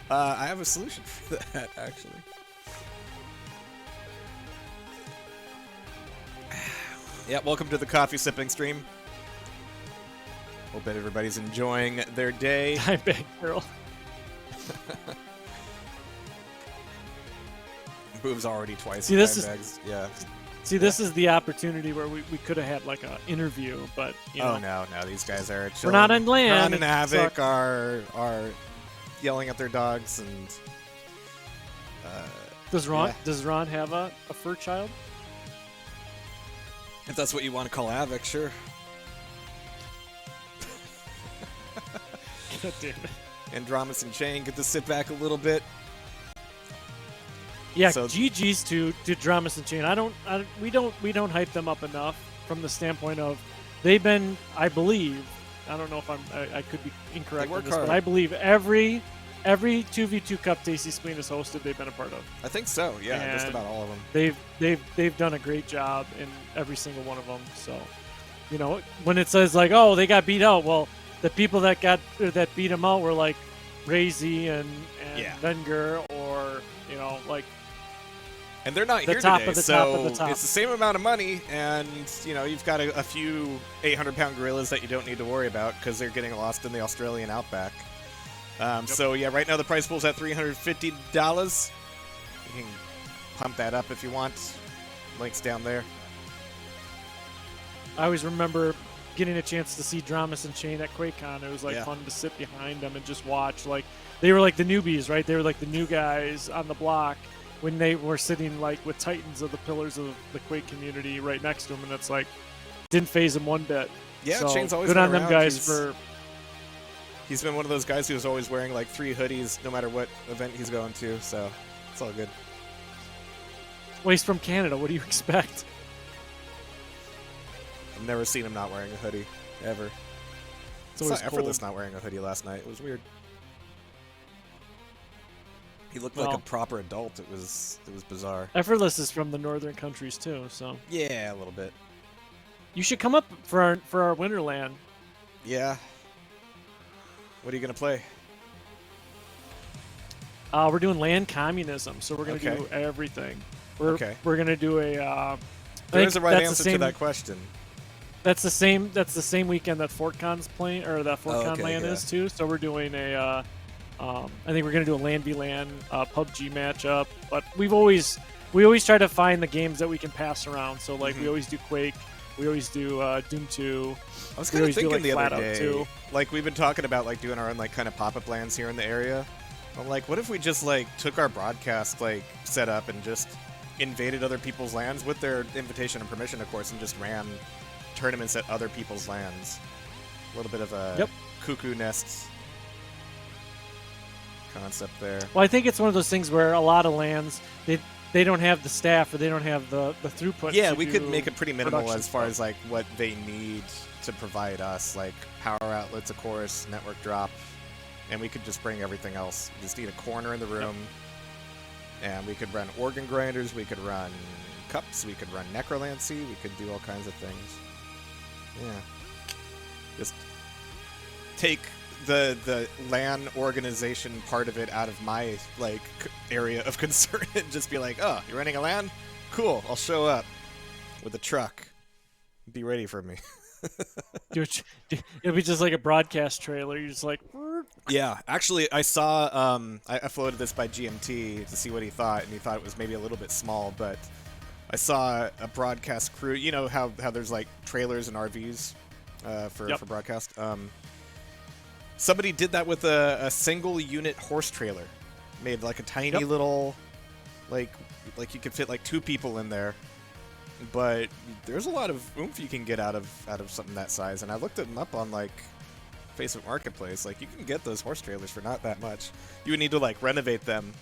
I have a solution for that, actually. Yeah, welcome to the coffee sipping stream. Hope that everybody's enjoying their day. I beg, girl. Bouv's already twice. See, this is bags. Yeah. See, this is the opportunity where we could have had like an interview, but you know. Oh no, these guys are chilling. We're not on land. Ron and Avik are yelling at their dogs, and does Ron have a fur child? If that's what you want to call Avik, sure. God damn it. Andromus and Chain get to sit back a little bit. Yeah, So- GG's to Dramas and Chain. We don't hype them up enough from the standpoint of they've been, I believe, I don't know if I could be incorrect They on work this, hard. but I believe every 2v2 Cup Tasty Spleen has hosted, they've been a part of. I think so. Yeah, just And about all of them. They've done a great job in every single one of them. So, you know, when it says like, oh, they got beat out, well, the people that beat them out were like Razy and Yeah. Wenger, or you know, like. And they're not The here top today, of the so top of the top. it's the same amount of money, and you know you've got a few 800-pound gorillas that you don't need to worry about because they're getting lost in the Australian outback. So yeah, right now the prize pool's at $350. You can pump that up if you want. Links down there. I always remember getting a chance to see Dramas and Chain at QuakeCon. It was like Yeah. fun to sit behind them and just watch. Like they were like the newbies, right? They were like the new guys on the block when they were sitting like with titans of the pillars of the Quake community right next to them, and it's like didn't phase them one bit. Yeah, so, Chain's always good been on them around. guys He's been one of those guys who's always wearing like 3 hoodies no matter what event he's going to, so it's all good. Well, he's from Canada. What do you expect? I've never seen him not wearing a hoodie, ever. It's always It's effortless cold. not wearing a hoodie last night. It was weird. He looked like Well- a proper adult. It was bizarre. Effortless is from the northern countries too, so Yeah, a little bit. You should come up for our Winterland. Yeah. What are you gonna play? We're doing land communism, so we're gonna Okay. do everything. Okay. We're gonna do a. There's a right answer to that question. That's the same. That's the same weekend that FortCon's playing, or that FortCon okay, LAN yeah. is too. So we're doing a. I think we're gonna do a LAN v LAN PUBG matchup. But we always try to find the games that we can pass around. So like we always do Quake. We always do Doom 2. I was We kind of always do, thinking like, the other Flat Out day, 2. like we've been talking about like doing our own like kind of pop-up lands here in the area. I'm like, what if we just like took our broadcast like setup and just invaded other people's lands with their invitation and permission, of course, and just ran tournaments at other people's lands. A little bit of a cuckoo nest concept there. Well, I think it's one of those things where a lot of lands they don't have the staff or they don't have the throughput. Yeah, to we could do make it pretty minimal production as far stuff. as like what they need to provide us, like power outlets, of course, network drop, and we could just bring everything else. We just need a corner in the room, and we could run organ grinders, we could run cups, we could run necromancy, we could do all kinds of things. Yeah, just take the LAN organization part of it out of my like area of concern and just be like, oh, you're running a LAN? Cool, I'll show up with a truck. Be ready for me. It'll be just like a broadcast trailer. You're just like, Yeah, actually, I saw I floated this by GMT to see what he thought, and he thought it was maybe a little bit small, but I saw a broadcast crew. You know how there's like trailers and RVs for broadcast. Somebody did that with a single unit horse trailer. Made like a tiny little, like you could fit like 2 people in there. But there's a lot of oomph you can get out of something that size. And I looked them up on like Facebook Marketplace. Like you can get those horse trailers for not that much. You would need to like renovate them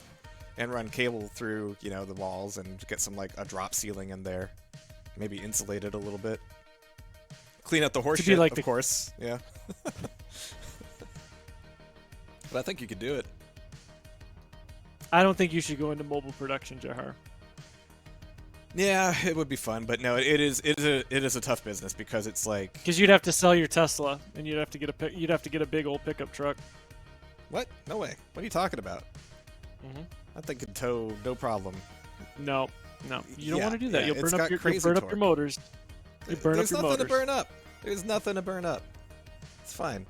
and run cable through, you know, the walls and get some like a drop ceiling in there. Maybe insulate it a little bit. Clean out the horse shit, like of course. Yeah. But I think you could do it. I don't think you should go into mobile production, Jehar. Yeah, it would be fun, but no, it is a tough business because it's like Because you'd have to sell your Tesla, and you'd have to get a big old pickup truck. what? No way. What are you talking about? I think in tow, no problem. No, you don't want to do that. Yeah, You'll it's burn got up your crazy up your torque. motors. You burn There's up your nothing motors. to burn up. There's nothing to burn up. It's fine.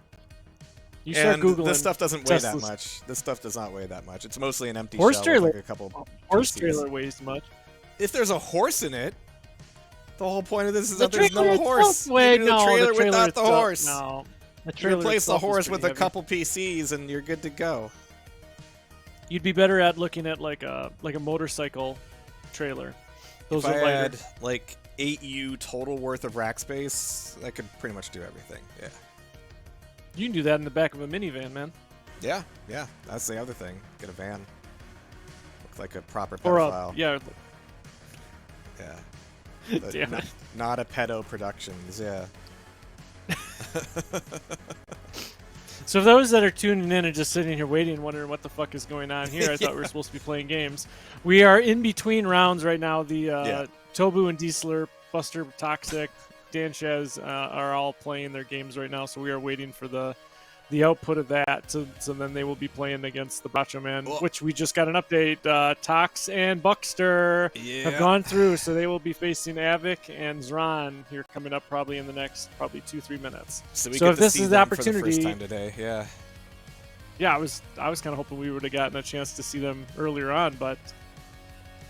You start And googling. this stuff doesn't weigh that Teslas. much. This stuff does not weigh that much. It's mostly an empty Horse shell trailer. with like a couple Horse PCs. trailer weighs much. If there's a horse in it, the whole point of this is The that there's no trailer horse. itself weigh- You need a no, trailer the trailer without the itself- horse. No, the You trailer replace the itself is horse with pretty a heavy. couple PCs and you're good to go. You'd be better at looking at like a motorcycle trailer. Those If are I lighter. had like 8U total worth of rack space, I could pretty much do everything. Yeah. You can do that in the back of a minivan, man. Yeah, that's the other thing. Get a van. Look like a proper Or pedophile. yeah. Yeah. Damn it. Not a pedo productions, yeah. So for those that are tuning in and just sitting here waiting and wondering what the fuck is going on here, I thought we were supposed to be playing games. We are in between rounds right now. The Tobu and Diesler, Buster, Toxic, Danshez are all playing their games right now, so we are waiting for the output of that. So then they will be playing against the Bacho Man, which we just got an update. Tox and Buckster have gone through, so they will be facing Avik and Zron here coming up probably in the next 2-3 minutes. So if get to this see is the them for the opportunity, first time today, yeah. Yeah, I was kind of hoping we would have gotten a chance to see them earlier on, but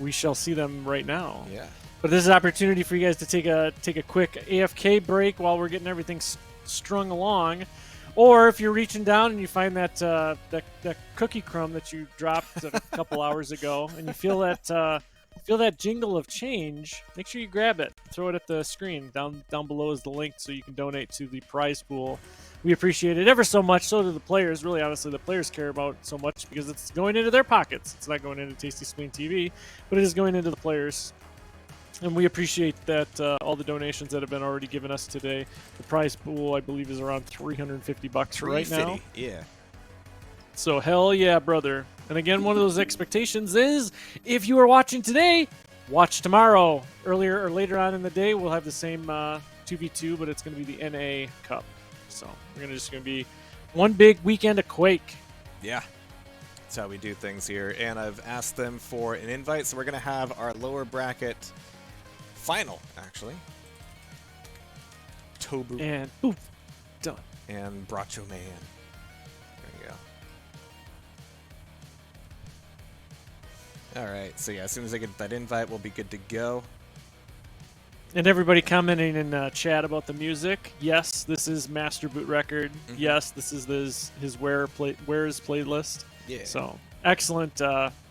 we shall see them right now. Yeah. But this is an opportunity for you guys to take a quick AFK break while we're getting everything strung along. Or if you're reaching down and you find that cookie crumb that you dropped a couple hours ago, and you feel that jingle of change, make sure you grab it. Throw it at the screen. Down below is the link so you can donate to the prize pool. We appreciate it ever so much. So do the players. Really, honestly, the players care about it so much because it's going into their pockets. It's not going into Tasty Spoon TV, but it is going into the players. And we appreciate that all the donations that have been already given us today. The prize pool, I believe, is around $350 right now. Yeah. So hell yeah, brother. And again, one of those expectations is if you are watching today, watch tomorrow. Earlier or later on in the day, we'll have the same 2 2v2, but it's going to be the NA Cup. So we're just going to be one big weekend of Quake. Yeah. That's how we do things here. And I've asked them for an invite, so we're going to have our lower bracket final, actually. Tobu And oof, done. and Bracho Man. There you go. Alright, so yeah, as soon as I get that invite, we'll be good to go. And everybody commenting in chat about the music. Yes, this is Master Boot Record. Yes, this is his Where's playlist. Yeah. So excellent,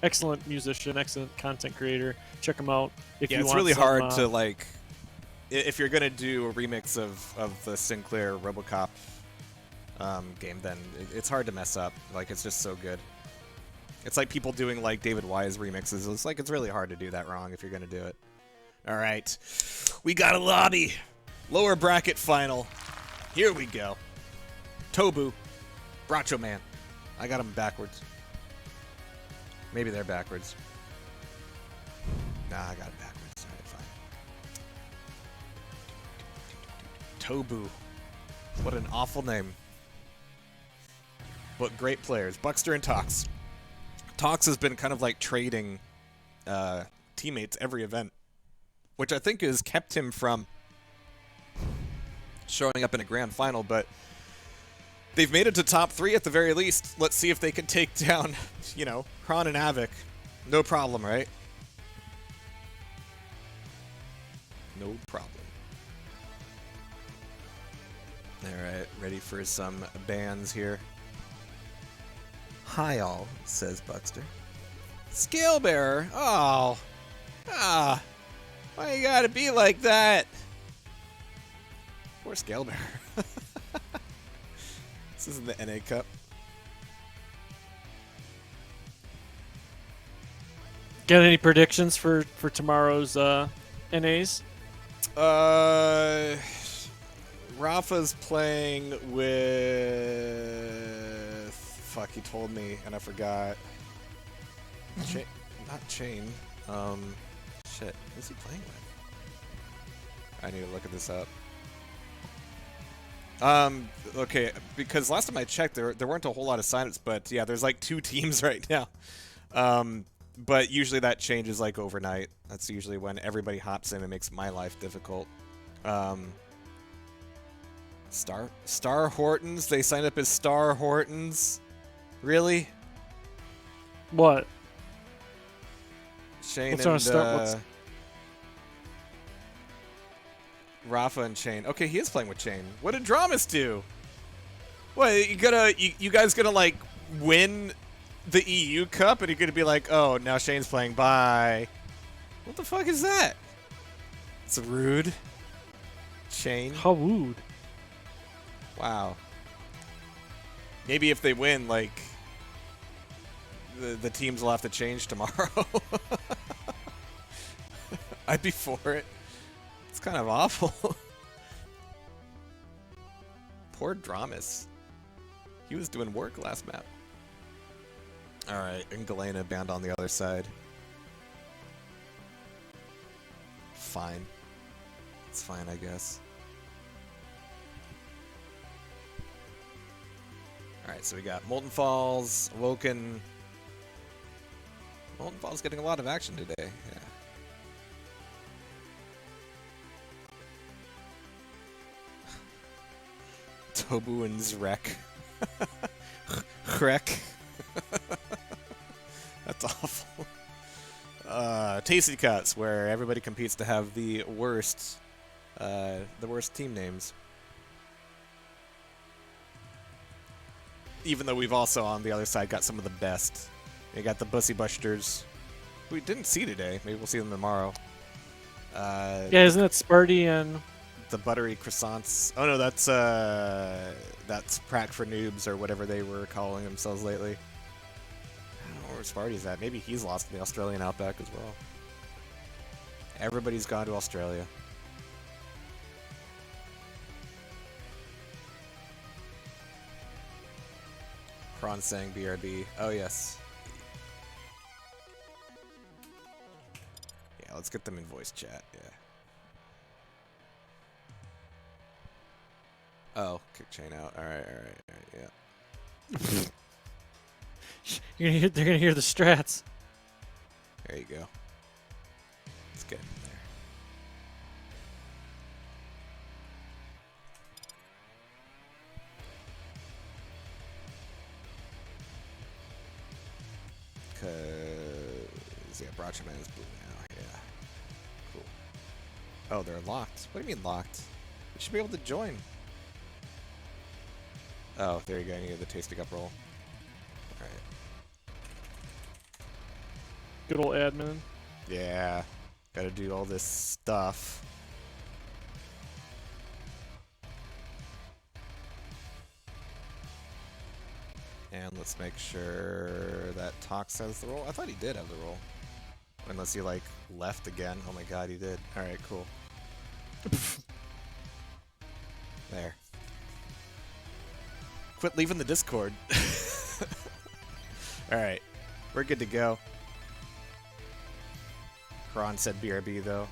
excellent musician, excellent content creator. Check him out if you want. It's really some, hard to like, if you're gonna do a remix of the Sinclair RoboCop game, then it's hard to mess up. Like, it's just so good. It's like people doing like David Wise remixes. It's like it's really hard to do that wrong if you're gonna do it. All right, we got a lobby, lower bracket final. Here we go. Tobu, Bracho Man. I got them backwards. Maybe they're backwards. Nah, I got it backwards. All right, fine. Tobu. What an awful name. But great players. Buckster and Tox. Tox has been kind of like trading teammates every event, which I think has kept him from showing up in a grand final, but they've made it to top 3 at the very least. Let's see if they can take down, you know, Kron and Avik. No problem, right? No problem. Alright, ready for some bans here. Hi all, says Buckster. Scale Bearer! Oh! Ah! Why you gotta be like that? Poor Scale Bearer. This isn't the NA Cup. Got any predictions for tomorrow's NAs? Rafa's playing with... Fuck, he told me, and I forgot. Not Chain. Shit. Who's he playing with? I need to look at this up. Okay, because last time I checked, there weren't a whole lot of signups, but yeah, there's like 2 teams right now. But usually that changes like overnight. That's usually when everybody hops in and makes my life difficult. Star Hortons? They signed up as Star Hortons? Really? What? Shane What's and our start? Rafa and Chain. Okay, he is playing with Chain. What did Dramas do? What, you guys gonna like win the EU Cup and you're gonna be like, oh, now Shane's playing, bye. What the fuck is that? It's rude. Chain. How rude. Wow. Maybe if they win, like, the teams will have to change tomorrow. I'd be for it. It's kind of awful. Poor Dramas. He was doing work last map. Alright, and Galena banned on the other side. Fine. It's fine, I guess. Alright, so we got Molten Falls, Woken. Molten Falls getting a lot of action today, yeah. Tobu and Zrek. Chrek. That's awful. TastyCups, where everybody competes to have the worst team names. Even though we've also, on the other side, got some of the best. We got the Bussy Busters, who we didn't see today. Maybe we'll see them tomorrow. Yeah, isn't it Sparty and... The Buttery Croissants. Oh no, that's Prac for Noobs, or whatever they were calling themselves lately. I don't know where Sparty's at. Maybe he's lost in the Australian outback as well. Everybody's gone to Australia. Kron saying BRB. Oh yes. Yeah, let's get them in voice chat. Yeah. Oh, kick chain out. All right, yeah. They're gonna hear the strats. There you go. Let's get in there. Cause Bracha Man is blue now. Yeah. Cool. Oh, they're locked. What do you mean locked? You should be able to join. Oh, there you go. You get the Tasty Cup roll. Alright. Good old admin. Yeah. Gotta do all this stuff. And let's make sure that Tox has the roll. I thought he did have the roll. Unless he, like, left again. Oh my god, he did. Alright, cool. There. Quit leaving the Discord. Alright. We're good to go. Kron said BRB, though.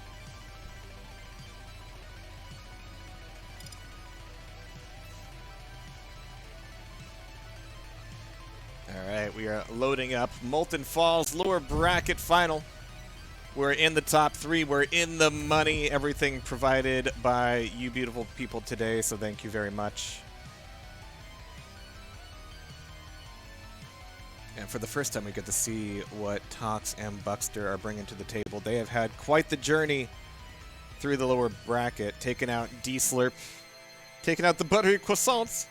Alright, we are loading up Molten Falls lower bracket final. We're in the top 3. We're in the money. Everything provided by you beautiful people today, so thank you very much. And for the first time, we get to see what Tox and Buckster are bringing to the table. They have had quite the journey through the lower bracket, taking out D-Slurp, taking out the Buttery Croissants,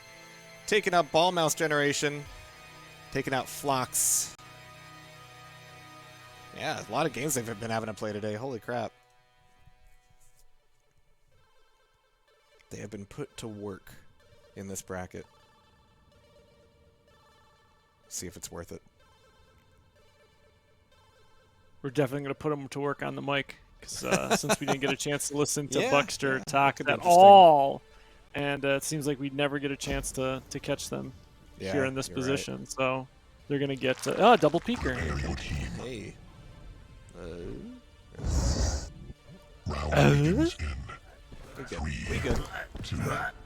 taking out Ball Mouse Generation, taking out Phlox. Yeah, a lot of games they've been having to play today. Holy crap. They have been put to work in this bracket. See if it's worth it. We're definitely going to put them to work on the mic, because since we didn't get a chance to listen to Buckster talk at all, and it seems like we'd never get a chance to catch them here in this position. Right. So they're going to get double peeker. Hey. We good.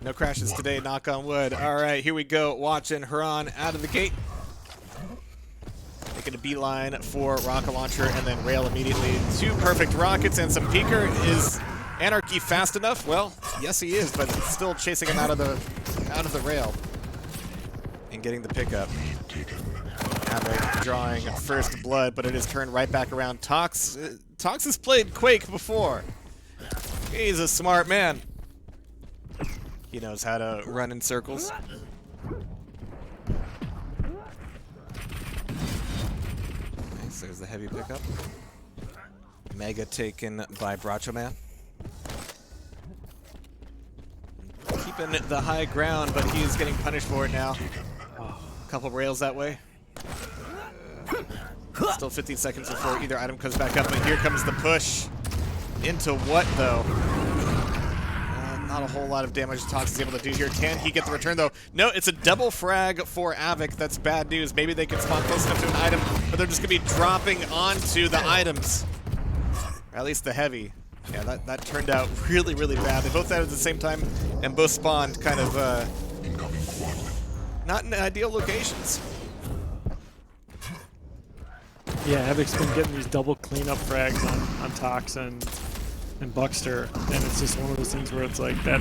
No crashes today, knock on wood. All right, here we go. Watching Huron out of the gate. Making a beeline for rocket launcher and then rail immediately. 2 perfect rockets and some peeker. Is Anarchy fast enough? Well, yes he is, but it's still chasing him out of the rail and getting the pickup. Avik drawing first blood, but it is turned right back around. Tox has played Quake before. He's a smart man. He knows how to run in circles. Nice, there's the heavy pickup. Mega taken by Bracha Man. Keeping the high ground, but he's getting punished for it now. A couple rails that way. Still 15 seconds before either item comes back up, but here comes the push. Into what, though? Not a whole lot of damage Tox is able to do here. Can he get the return, though? No, it's a double frag for Avik. That's bad news. Maybe they can spawn close enough to an item, but they're just going to be dropping onto the items. Or at least the heavy. Yeah, that turned out really, really bad. They both died at the same time, and both spawned kind of not in ideal locations. Yeah, Avik's been getting these double cleanup frags on Tox and Buckster, and it's just one of those things where it's like that.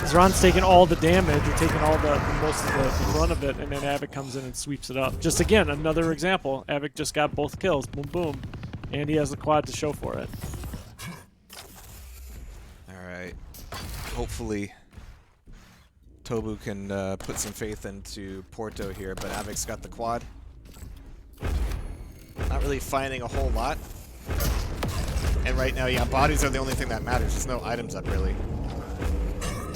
Zron's taking all the damage, or taking all the most of the run of it, and then Avik comes in and sweeps it up. Just again, another example. Avik just got both kills, boom, boom, and he has the quad to show for it. All right, hopefully Tobu can put some faith into Porto here, but Avik's got the quad. Not really finding a whole lot. And right now, yeah, bodies are the only thing that matters. There's no items up, really.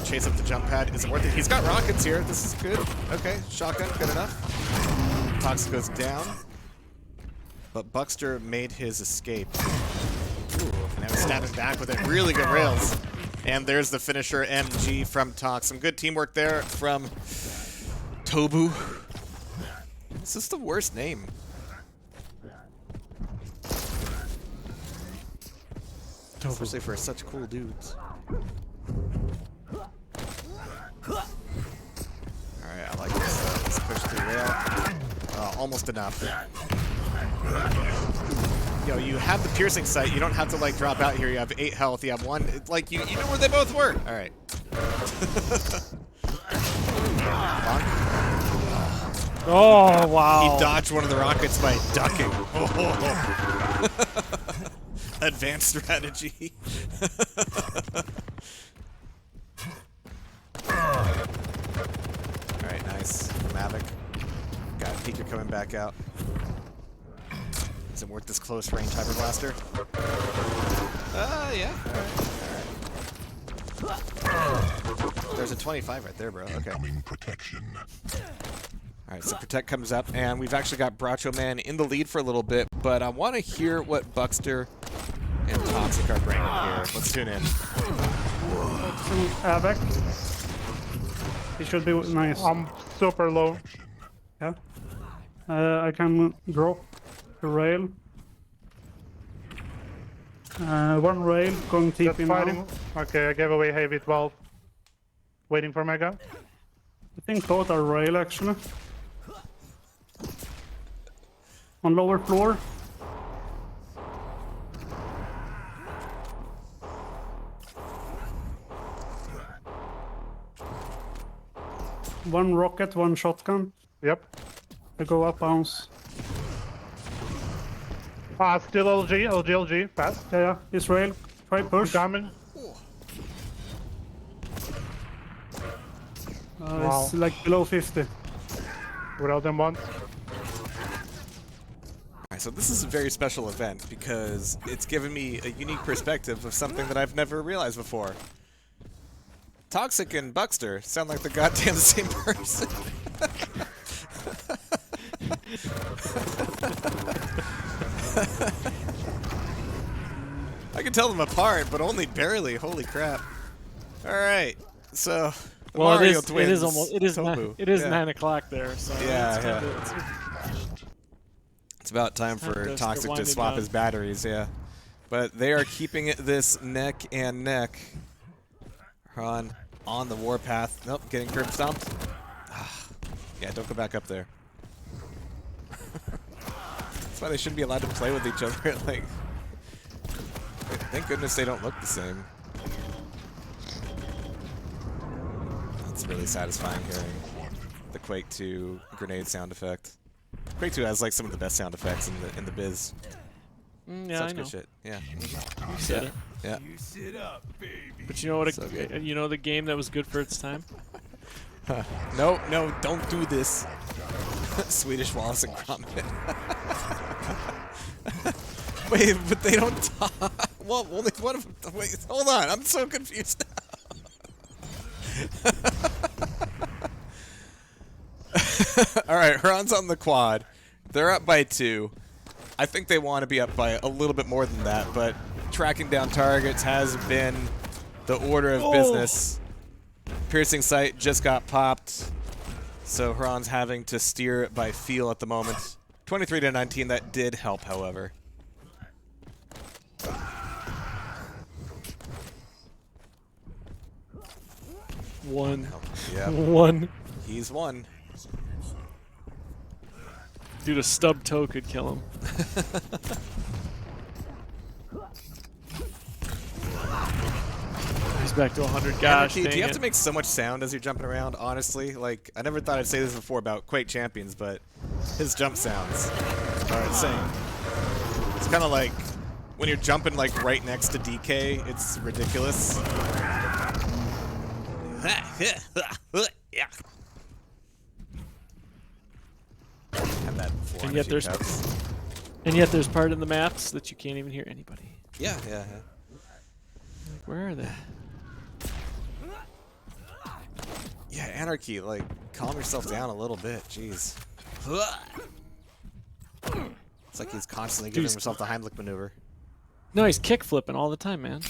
Chase up the jump pad. Is it worth it? He's got rockets here. This is good. Okay, shotgun, good enough. Tox goes down. But Buckster made his escape. Ooh, and now he's stabbing back with it. Really good rails. And there's the finisher, MG from Tox. Some good teamwork there from Tobu. This is the worst name. Especially for such cool dudes. almost enough. Yo, you have the piercing sight. You don't have to like drop out here. You have 8 health. You have 1. It's like you know where they both were. All right. Oh wow! He dodged one of the rockets by ducking. Oh. Advanced strategy. All right, nice from Avik. Got a peeker coming back out. Is it worth this close range hyper blaster? Yeah. All right. There's a 25 right there, bro. Okay. Incoming protection. All right, so Protect comes up, and we've actually got Bracho Man in the lead for a little bit, but I want to hear what Buckster and Toxic are bringing here. Let's tune in. Avik. He should be nice. I'm super low. Yeah. I can drop the rail. 1 rail going TP now. Okay, I gave away heavy 12. Waiting for Mega. I think both are rail actually. On lower floor. One rocket, 1 shotgun. Yep. I go up bounce. Still LG, fast. Yeah, Israel. Try push. Coming. Wow. It's like below 50. Without them once. Alright, so this is a very special event because it's given me a unique perspective of something that I've never realized before. Toxic and Buckster sound like the goddamn same person. I can tell them apart, but only barely. Holy crap! All right, so the well, Mario it twins. is almost. It is. Tobu. It is Yeah. 9 o'clock there. So Yeah, it's It's about time time for to start Toxic to winding swap down. his batteries. Yeah, but they are keeping it this neck and neck. On the warpath. Nope, getting curb stomped. Yeah, don't go back up there. That's why they shouldn't be allowed to play with each other. Like, thank goodness they don't look the same. It's really satisfying hearing the Quake 2 grenade sound effect. Quake 2 has like some of the best sound effects in the biz. yeah, Such I know. good shit. Yeah. You said it. Yeah. But you know what? So good. You know the game that was good for its time. No, don't do this. Swedish Wallace and Gromit. Wait, but they don't talk. Well, only one of them. Wait, hold on. I'm so confused now. Alright, Huron's on the quad. They're up by 2. I think they want to be up by a little bit more than that, but tracking down targets has been the order of business. Piercing sight just got popped, so Huron's having to steer it by feel at the moment. 23 to 19, that did help, however. One. Yeah, One. he's won. Dude, a stub toe could kill him. He's back to 100. Gosh, Anarchy, do you have dang to it. make so much sound as you're jumping around, honestly? Like, I never thought I'd say this before about Quake Champions, but his jump sounds are insane. It's kind of like when you're jumping like right next to DK, it's ridiculous. Yeah. Had that before. And on a yet few there's cups. And yet there's part in the maps that you can't even hear anybody. Yeah. Like, where are they? Yeah, Anarchy, like, calm yourself down a little bit, jeez. It's like he's constantly giving himself the Heimlich maneuver. No, he's kick flipping all the time, man.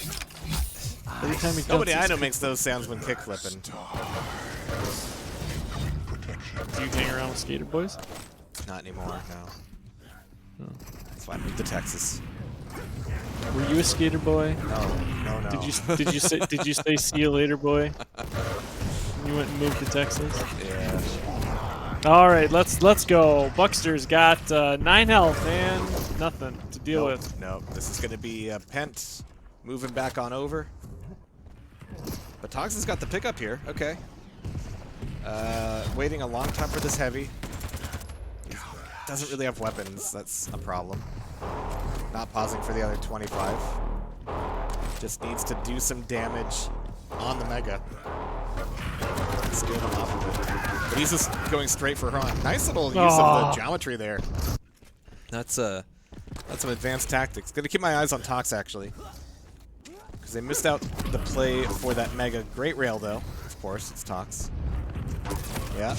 Every time he Nobody jumps, I he's know makes those sounds when kick flipping. Do you hang around with skater boys? Not anymore, no. That's why I moved to Texas. Were you a skater boy? No. Did you say see you later, boy? You went and moved to Texas? Yeah. All right, let's go. Buckster's got 9 health and nothing to deal with. No, this is going to be Pent moving back on over. But Tox has got the pickup here. Okay. Waiting a long time for this heavy. Doesn't really have weapons. That's a problem. Not pausing for the other 25. Just needs to do some damage on the Mega. Steal him off of it. But he's just going straight for Huron. Nice little use of the geometry there. That's some advanced tactics. Gonna keep my eyes on Tox actually. Because they missed out the play for that Mega. Great rail though. Of course, it's Tox. Yeah.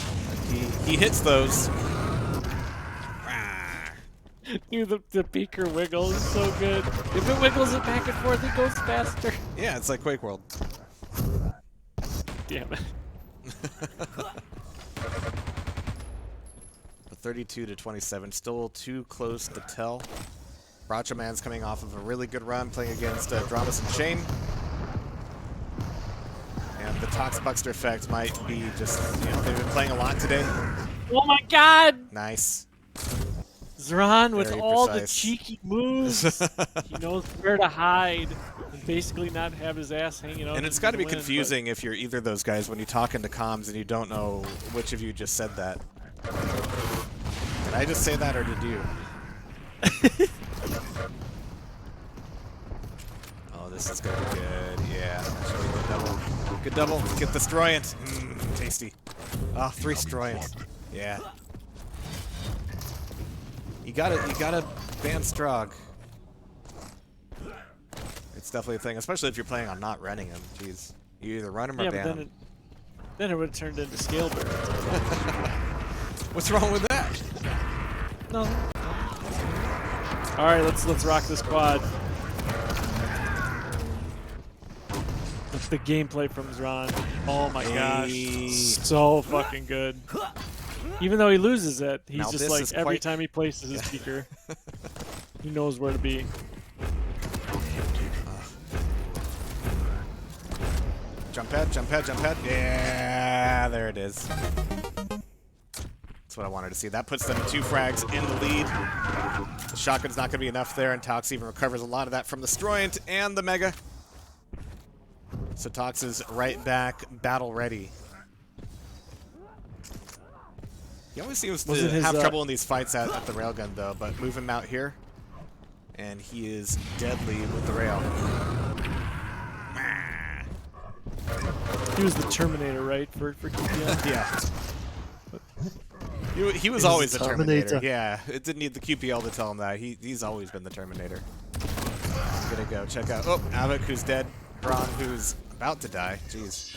He hits those. Dude, the beaker wiggle is so good. If it wiggles it back and forth, it goes faster. Yeah, it's like Quake World. Damn it. But 32 to 27, still too close to tell. Bracha Man's coming off of a really good run, playing against Dramas and Shane. And the Tox Buckster effect might be just, you know, they've been playing a lot today. Oh my god! Nice. Zron with Very all precise. the cheeky moves. He knows where to hide and basically not have his ass hanging out. And it's got to be confusing if you're either of those guys when you talk into comms and you don't know which of you just said that. Did I just say that or did you? Oh, this is gonna be good. Yeah, show me the double. Good double. Get the Stroyant. Tasty. Oh, 3 Stroyant. Yeah. You gotta ban Strog. It's definitely a thing, especially if you're planning on not running him. Jeez. You either run him or ban him. Then it would have turned into scale bear. What's wrong with that? Nothing. Alright, let's rock this quad. The gameplay from Zron. Oh my gosh. So fucking good. Even though he loses it, he's Now just like every time he places his speaker, he knows where to be. Jump pad, jump pad, jump pad. Yeah, there it is. That's what I wanted to see. That puts them 2 frags in the lead. The shotgun's not going to be enough there, and Tox even recovers a lot of that from the Stroyant and the Mega. So Tox is right back, battle ready. He always seems to have trouble in these fights at the railgun, though, but move him out here, and he is deadly with the rail. He was the Terminator, right, for QPL? Yeah. He was always the Terminator. Yeah, it didn't need the QPL to tell him that. He's always been the Terminator. I'm gonna go check out. Oh, Avik, who's dead. Huron, who's about to die. Jeez.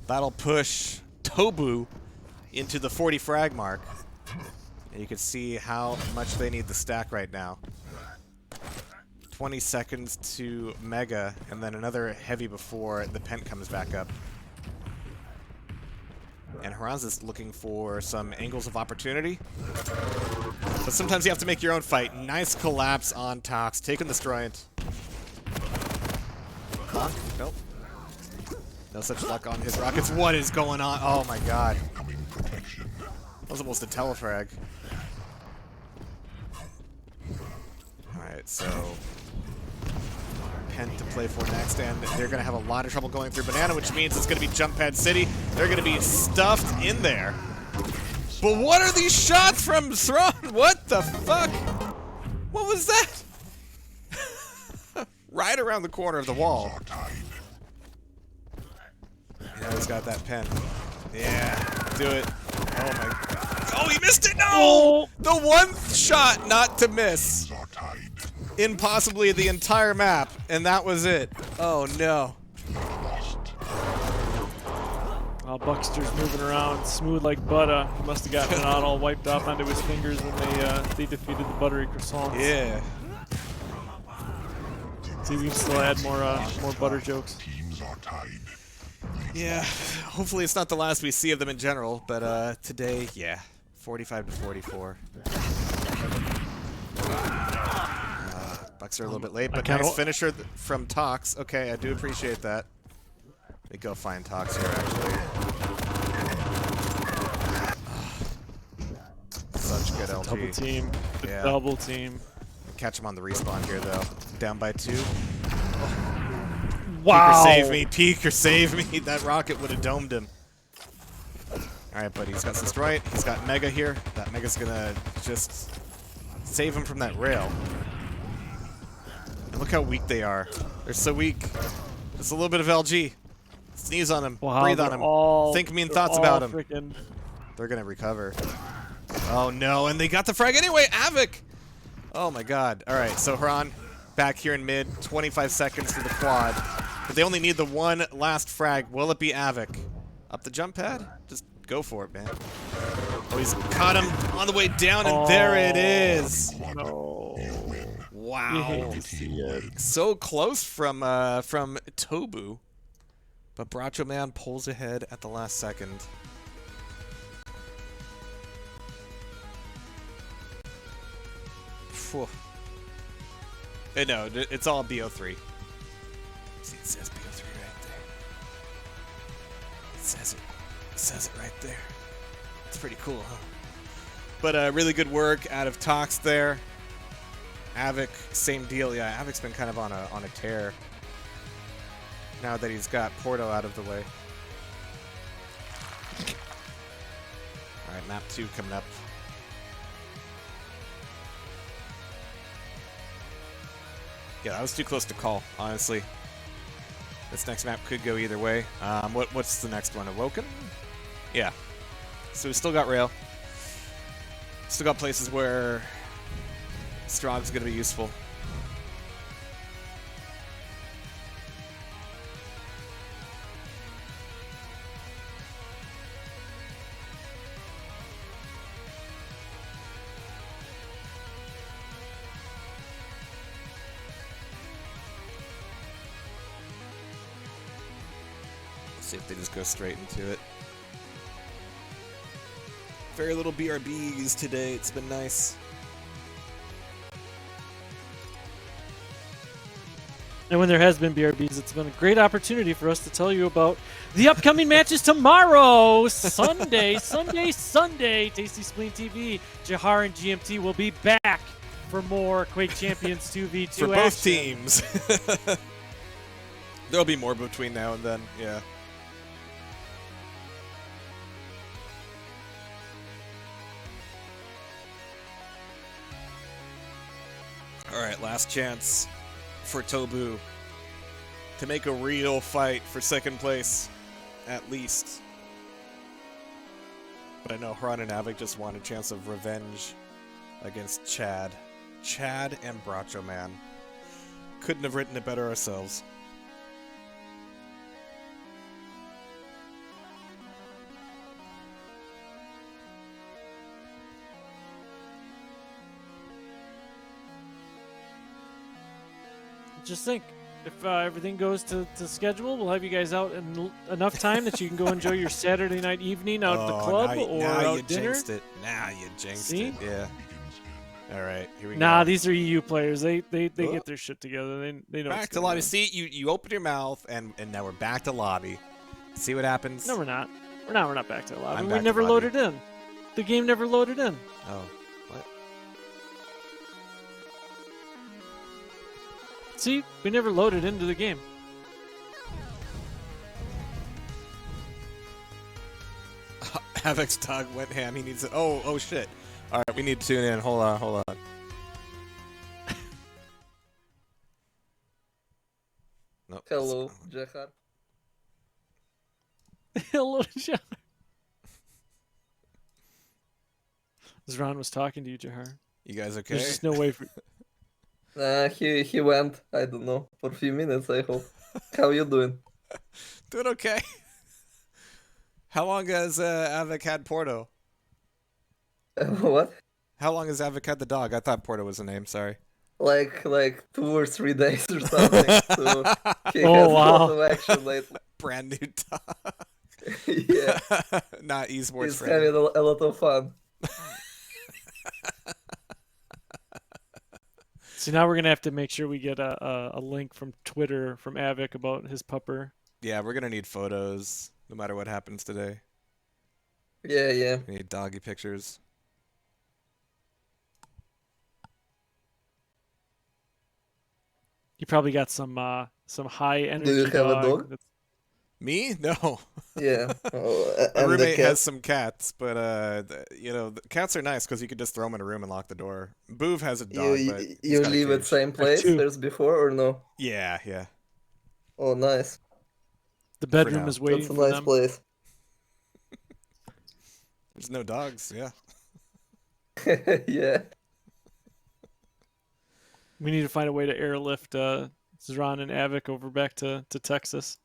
That'll push Tobu into the 40 frag mark. And you can see how much they need the stack right now. 20 seconds to Mega, and then another heavy before the Pent comes back up. And Huron's is looking for some angles of opportunity. But sometimes you have to make your own fight. Nice collapse on Tox, taking the Stroyant. Huh? Nope. No such luck on his rockets. What is going on? Oh my god. That was almost a telefrag. Alright, so Pent to play for next, and they're going to have a lot of trouble going through Banana, which means it's going to be Jump Pad City. They're going to be stuffed in there. But what are these shots from Zron? What the fuck? What was that? Right around the corner of the wall. Yeah, he's got that pen. Yeah, do it. Oh my god. Oh, he missed it! No! Oh. The one shot not to miss in possibly the entire map, and that was it. Oh no. Oh, Buckster's moving around smooth like butter. He must have gotten it all wiped off onto his fingers when they defeated the Buttery Croissants. Yeah. See, we can still add more butter jokes. Yeah, hopefully it's not the last we see of them in general, but today, yeah, 45 to 44. Bucks are a little bit late, but nice finisher from Tox. Okay, I do appreciate that. Let me go find Tox here, actually. Double team. Yeah. Double team. Catch him on the respawn here, though. Down by 2. Wow. Peeker, save me. Peeker, save me. That rocket would have domed him. Alright, buddy. He's got assist right. He's got Mega here. That Mega's gonna just save him from that rail. And look how weak they are. They're so weak. Just a little bit of LG. Sneeze on him. Wow, Breathe on him. Think mean thoughts about him. They're gonna recover. Oh no, and they got the frag anyway. Avik! Oh my god. Alright, so Haran back here in mid. 25 seconds for the quad. But they only need the one last frag. Will it be Avik? Up the jump pad? Just go for it, man. Oh, he's caught him on the way down, and there it is. No. Wow. So close from Tobu. But Bracho Man pulls ahead at the last second. Phew. No, it's all BO3. See, it says BO3 right there. It says it. It says it right there. It's pretty cool, huh? But really good work out of Tox there. Avik, same deal. Yeah, Avik's been kind of on a tear now that he's got Porto out of the way. All right, map 2 coming up. Yeah, that was too close to call, honestly. This next map could go either way. What's the next one? Awoken? Yeah. So we still got rail. Still got places where Strog's gonna be useful. Let's see if they just go straight into it. Very little BRBs today. It's been nice. And when there has been BRBs, it's been a great opportunity for us to tell you about the upcoming matches tomorrow, Sunday, Tasty Spleen TV. Jehar and GMT will be back for more Quake Champions 2v2 for both teams. There'll be more between now and then, yeah. Alright, last chance for Tobu to make a real fight for second place, at least. But I know Haran and Avik just want a chance of revenge against Chad. Chad and Bracho Man. Couldn't have written it better ourselves. Just think, if everything goes to schedule, we'll have you guys out in enough time that you can go enjoy your Saturday night evening out at the club or out dinner. Jinxed it. Now you jinxed See? it. Yeah. All right, here we go. Nah, these are EU players. They get their shit together. They know. Back to lobby. See, you open your mouth, and now we're back to lobby. See what happens? No, we're not. We're not back to the lobby. I'm We back to never lobby. loaded in. The game never loaded in. Oh, what? See, we never loaded into the game. Avik's dog went ham. He needs it. Oh shit. All right, we need to tune in. Hold on. Nope. Hello, Jehar. Hello, Jehar. Zran was talking to you, Jehar. You guys okay? There's just no way for. He went, I don't know, for a few minutes, I hope. How you doing? Doing okay. How long has Avik had Porto? What? How long has Avik had the dog? I thought Porto was the name, sorry. Like 2 or 3 days or something. So he Oh, has a wow. lot of action lately. Brand new dog. Yeah, Not esports he's friendly. having a lot of fun. So now we're gonna have to make sure we get a link from Twitter from Avik about his pupper. Yeah, we're gonna need photos no matter what happens today. Yeah. We need doggy pictures. You probably got some high energy. Do you have a dog? That's- Me? No. Yeah. Oh, My and the roommate cat? has some cats, but you know, the cats are nice because you could just throw them in a room and lock the door. Bouv has a dog, but he's You got a live at cage. same place two. as before or no? Yeah, yeah. Oh, nice. The bedroom now. is waiting That's a for nice them. place. There's no dogs. Yeah. Yeah. We need to find a way to airlift Zron and Avik over back to Texas.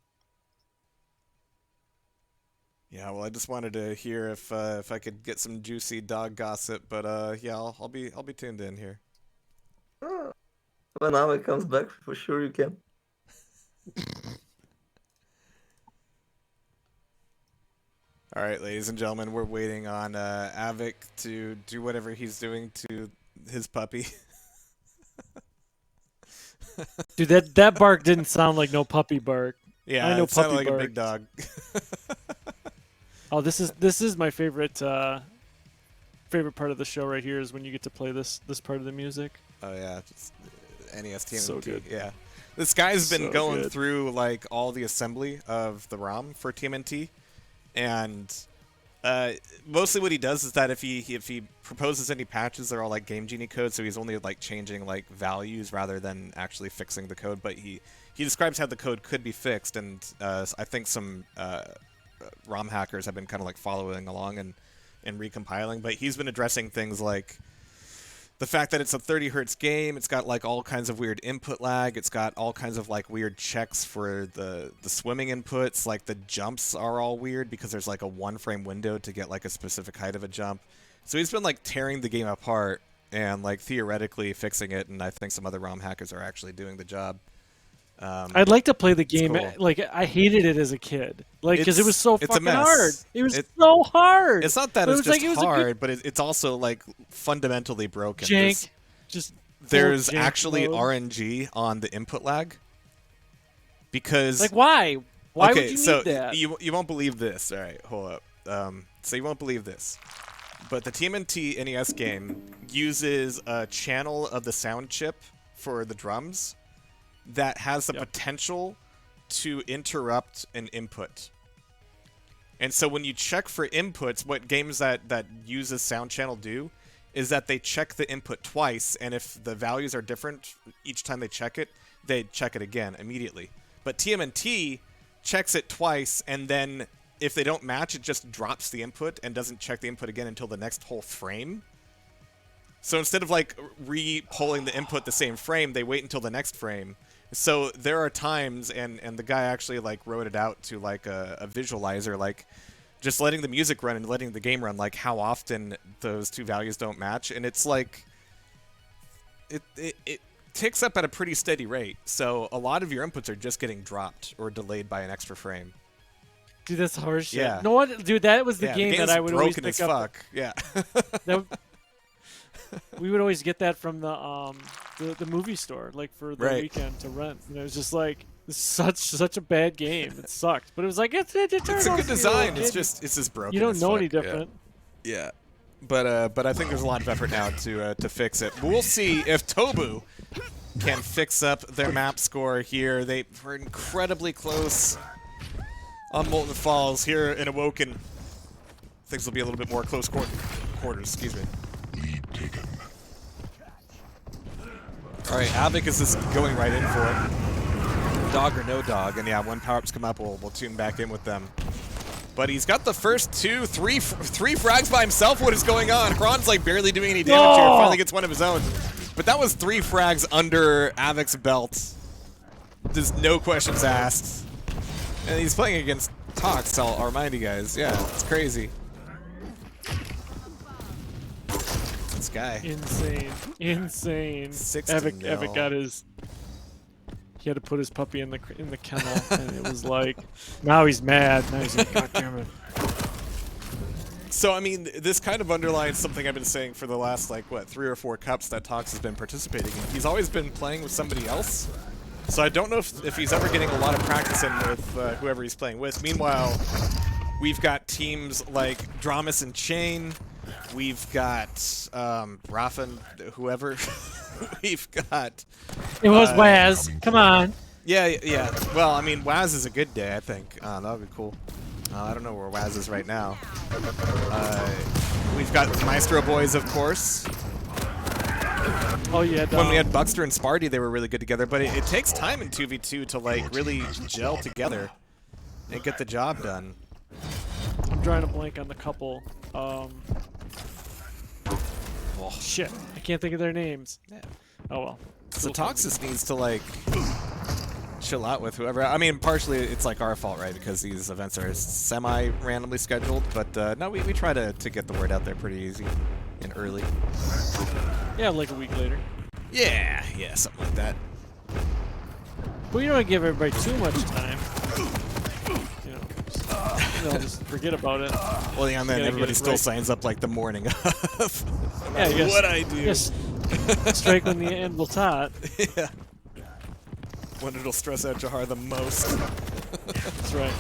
Yeah. Well, I just wanted to hear if I could get some juicy dog gossip, but yeah, I'll be tuned in here. When Avik comes back, for sure you can. All right, ladies and gentlemen, we're waiting on Avik to do whatever he's doing to his puppy. Dude, that bark didn't sound like no puppy bark. Yeah, I know it sounded puppy like a big barks. dog. Oh, this is my favorite part of the show right here is when you get to play this part of the music. Oh yeah, just NES TMNT. So good. Yeah, this guy's been So going good. through like all the assembly of the ROM for TMNT, and mostly what he does is that if he proposes any patches, they're all like Game Genie code, so he's only like changing like values rather than actually fixing the code. But he describes how the code could be fixed, and I think some ROM hackers have been kind of like following along and recompiling. But he's been addressing things like the fact that it's a 30 hertz game. It's got like all kinds of weird input lag. It's got all kinds of like weird checks for the swimming inputs. Like the jumps are all weird because there's like a 1 frame window to get like a specific height of a jump. So he's been like tearing the game apart and like theoretically fixing it. And I think some other ROM hackers are actually doing the job. I'd like to play the game. cool. Like I hated it as a kid, like because it was so It's a fucking mess. hard. It was so hard. It's not that But it's it was like- just it was a good- hard, but it's also like fundamentally broken. Jank, just There's full jank actually mode. RNG on the input lag. Because Like why? Why okay, would you so need that? you won't believe this. All right, hold up. So you won't believe this, but the TMNT NES game uses a channel of the sound chip for the drums that has the potential to interrupt an input. And so when you check for inputs, what games that use this sound channel do is that they check the input twice, and if the values are different each time they check it again immediately. But TMNT checks it twice, and then if they don't match, it just drops the input and doesn't check the input again until the next whole frame. So instead of like re-pulling the input the same frame, they wait until the next frame. So there are times, and the guy actually like wrote it out to like a visualizer, like just letting the music run and letting the game run, like how often those two values don't match, and it's like it ticks up at a pretty steady rate. So a lot of your inputs are just getting dropped or delayed by an extra frame. Dude, that's harsh shit. Yeah. No what, dude, that was the Yeah, game the that game's I would always broken pick as up. fuck. Yeah. That, we would always get that from the movie store, like for the Right. weekend to rent. And it was just like such a bad game. It sucked, but it was like it's It's a good design. It's just broken. you don't as know fuck. any different. Yeah. But I think there's a lot of effort now to fix it. We'll see if Tobu can fix up their map score here. They were incredibly close on Molten Falls. Here in Awoken, things will be a little bit more close quarters. Excuse me. Lead taken. All right, Avik is just going right in for it. Dog or no dog, and yeah, when power-ups come up, we'll tune back in with them. But he's got the first three frags by himself. What is going on? Kron's like barely doing any damage here. Finally gets one of his own. But that was 3 frags under Avik's belt. There's no questions asked. And he's playing against Tox, I'll remind you guys. Yeah, it's crazy. This guy. Insane. 6-0. Avik got his. He had to put his puppy in the kennel, and it was like, now he's mad. Now he's like, God damn it. So, I mean, this kind of underlines something I've been saying for the last, like, what, 3 or 4 cups that Tox has been participating in. He's always been playing with somebody else. So I don't know if he's ever getting a lot of practice in with whoever he's playing with. Meanwhile, we've got teams like Dramas and Chain. We've got Rafa and whoever. we've got. It was Waz. Come on. Yeah. Well, I mean, Waz is a good day, I think. That would be cool. I don't know where Waz is right now. We've got the Maestro boys, of course. Oh yeah. When we had Buckster and Sparty, they were really good together. But it takes time in 2v2 to like really gel together and get the job done. I'm drawing a blank on the couple. Oh shit! I can't think of their names. Yeah. Oh well. So Toxis needs to like chill out with whoever. I mean, partially it's like our fault, right? Because these events are semi-randomly scheduled. But no, we try to get the word out there pretty easy and early. Yeah, like a week later. Yeah, something like that. But you don't want to give everybody too much time. Just forget about it. Well, yeah, and then everybody still signs up like the morning of. Yeah, I guess. What I do. Yes. Strike when the end will tot. Yeah. When it'll stress out Jehar the most. That's right.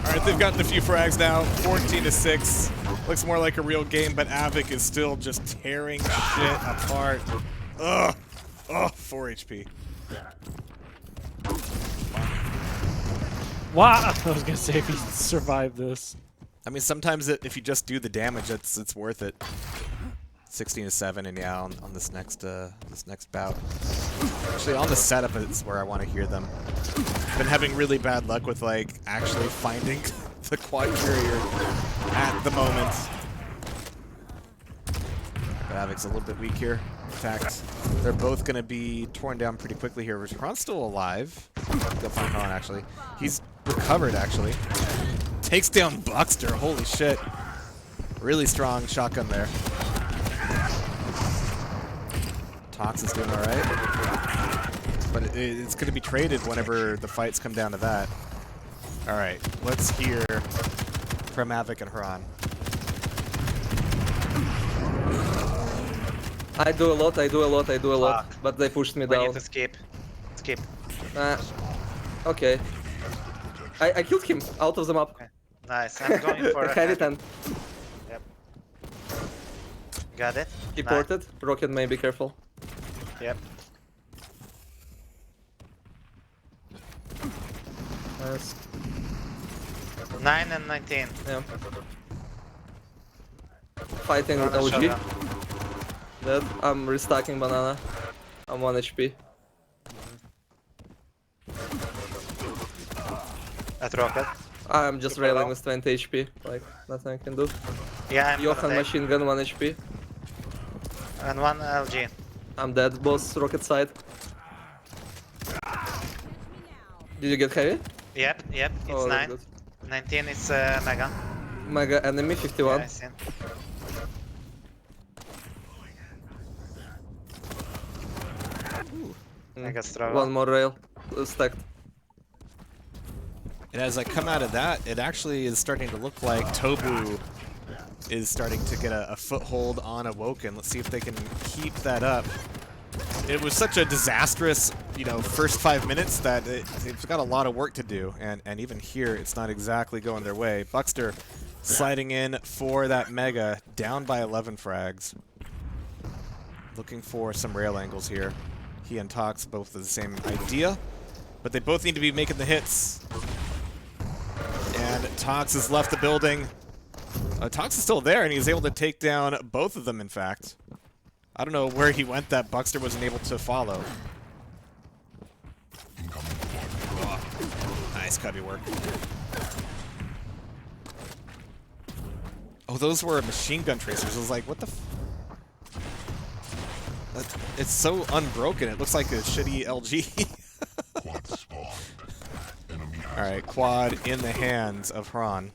All right, they've gotten a few frags now. 14-6. Looks more like a real game, but Avik is still just tearing shit apart. Ugh. Oh, 4 HP. Wow. I was gonna say if he survived this. I mean, sometimes if you just do the damage, it's worth it. 16-7, and yeah, on this next bout. Actually, on the setup is where I want to hear them. Been having really bad luck with like actually finding the quad carrier at the moment. But Avik's a little bit weak here. In fact, they're both going to be torn down pretty quickly here. Kron's still alive. Go find Kron, actually. He's recovered, actually. Takes down Buckster. Holy shit. Really strong shotgun there. Tox is doing alright. But it's going to be traded whenever the fights come down to that. Alright, let's hear from Avik and Kron. I do a lot, but they pushed me We down. need to skip. Skip. Okay. I killed him out of the map. Okay. Nice. I'm going for a Heavy 10. Yep. Got it. He Nice. ported. Rocket may be careful. Yep. Nice. 9 and 19. Yeah. Fighting Banana LG. shotgun. Dead. I'm restacking banana. I'm 1 HP. At rocket. I'm just Super railing low. with 20 HP. Like, nothing I can do. Yeah, I'm Johan gonna take. machine gun 1 HP. And 1 LG. I'm dead, boss. Rocket side. Did you get heavy? Yep, it's Oh, that's 9. good. 19 is Mega. Mega enemy 51. Yeah, I see. Mega struggle. One more rail. Stacked. And as I come out of that, it actually is starting to look like Tobu is starting to get a foothold on Awoken. Let's see if they can keep that up. It was such a disastrous, first 5 minutes that they've got a lot of work to do. And even here, it's not exactly going their way. Buckster sliding in for that Mega, down by 11 frags. Looking for some rail angles here. He and Tox both have the same idea, but they both need to be making the hits. And Tox has left the building. Tox is still there, and he's able to take down both of them, in fact. I don't know where he went that Buckster wasn't able to follow. Oh, nice cubby work. Oh, those were machine gun tracers. I was like, what the f... It's so unbroken. It looks like a shitty LG. Quad spawned. Enemy has Alright, quad in the hands of Hran.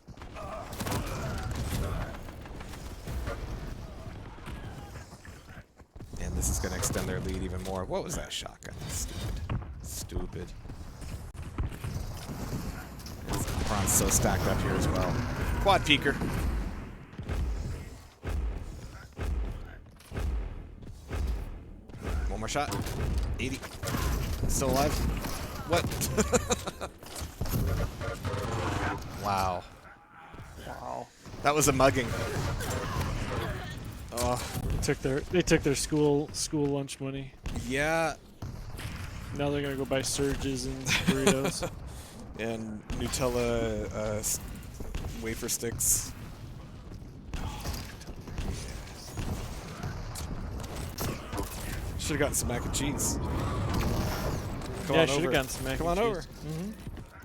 And this is going to extend their lead even more. What was that shotgun? Stupid. Hran's so stacked up here as well. Quad peeker. One more shot. 80. Still alive? What? Wow. Wow. That was a mugging. Oh, They took their school lunch money. yeah. Now they're gonna go buy surges and burritos. And Nutella wafer sticks. Should have gotten some mac and cheese. Come Yeah, I on should have over. gotten some mac Come and on cheese.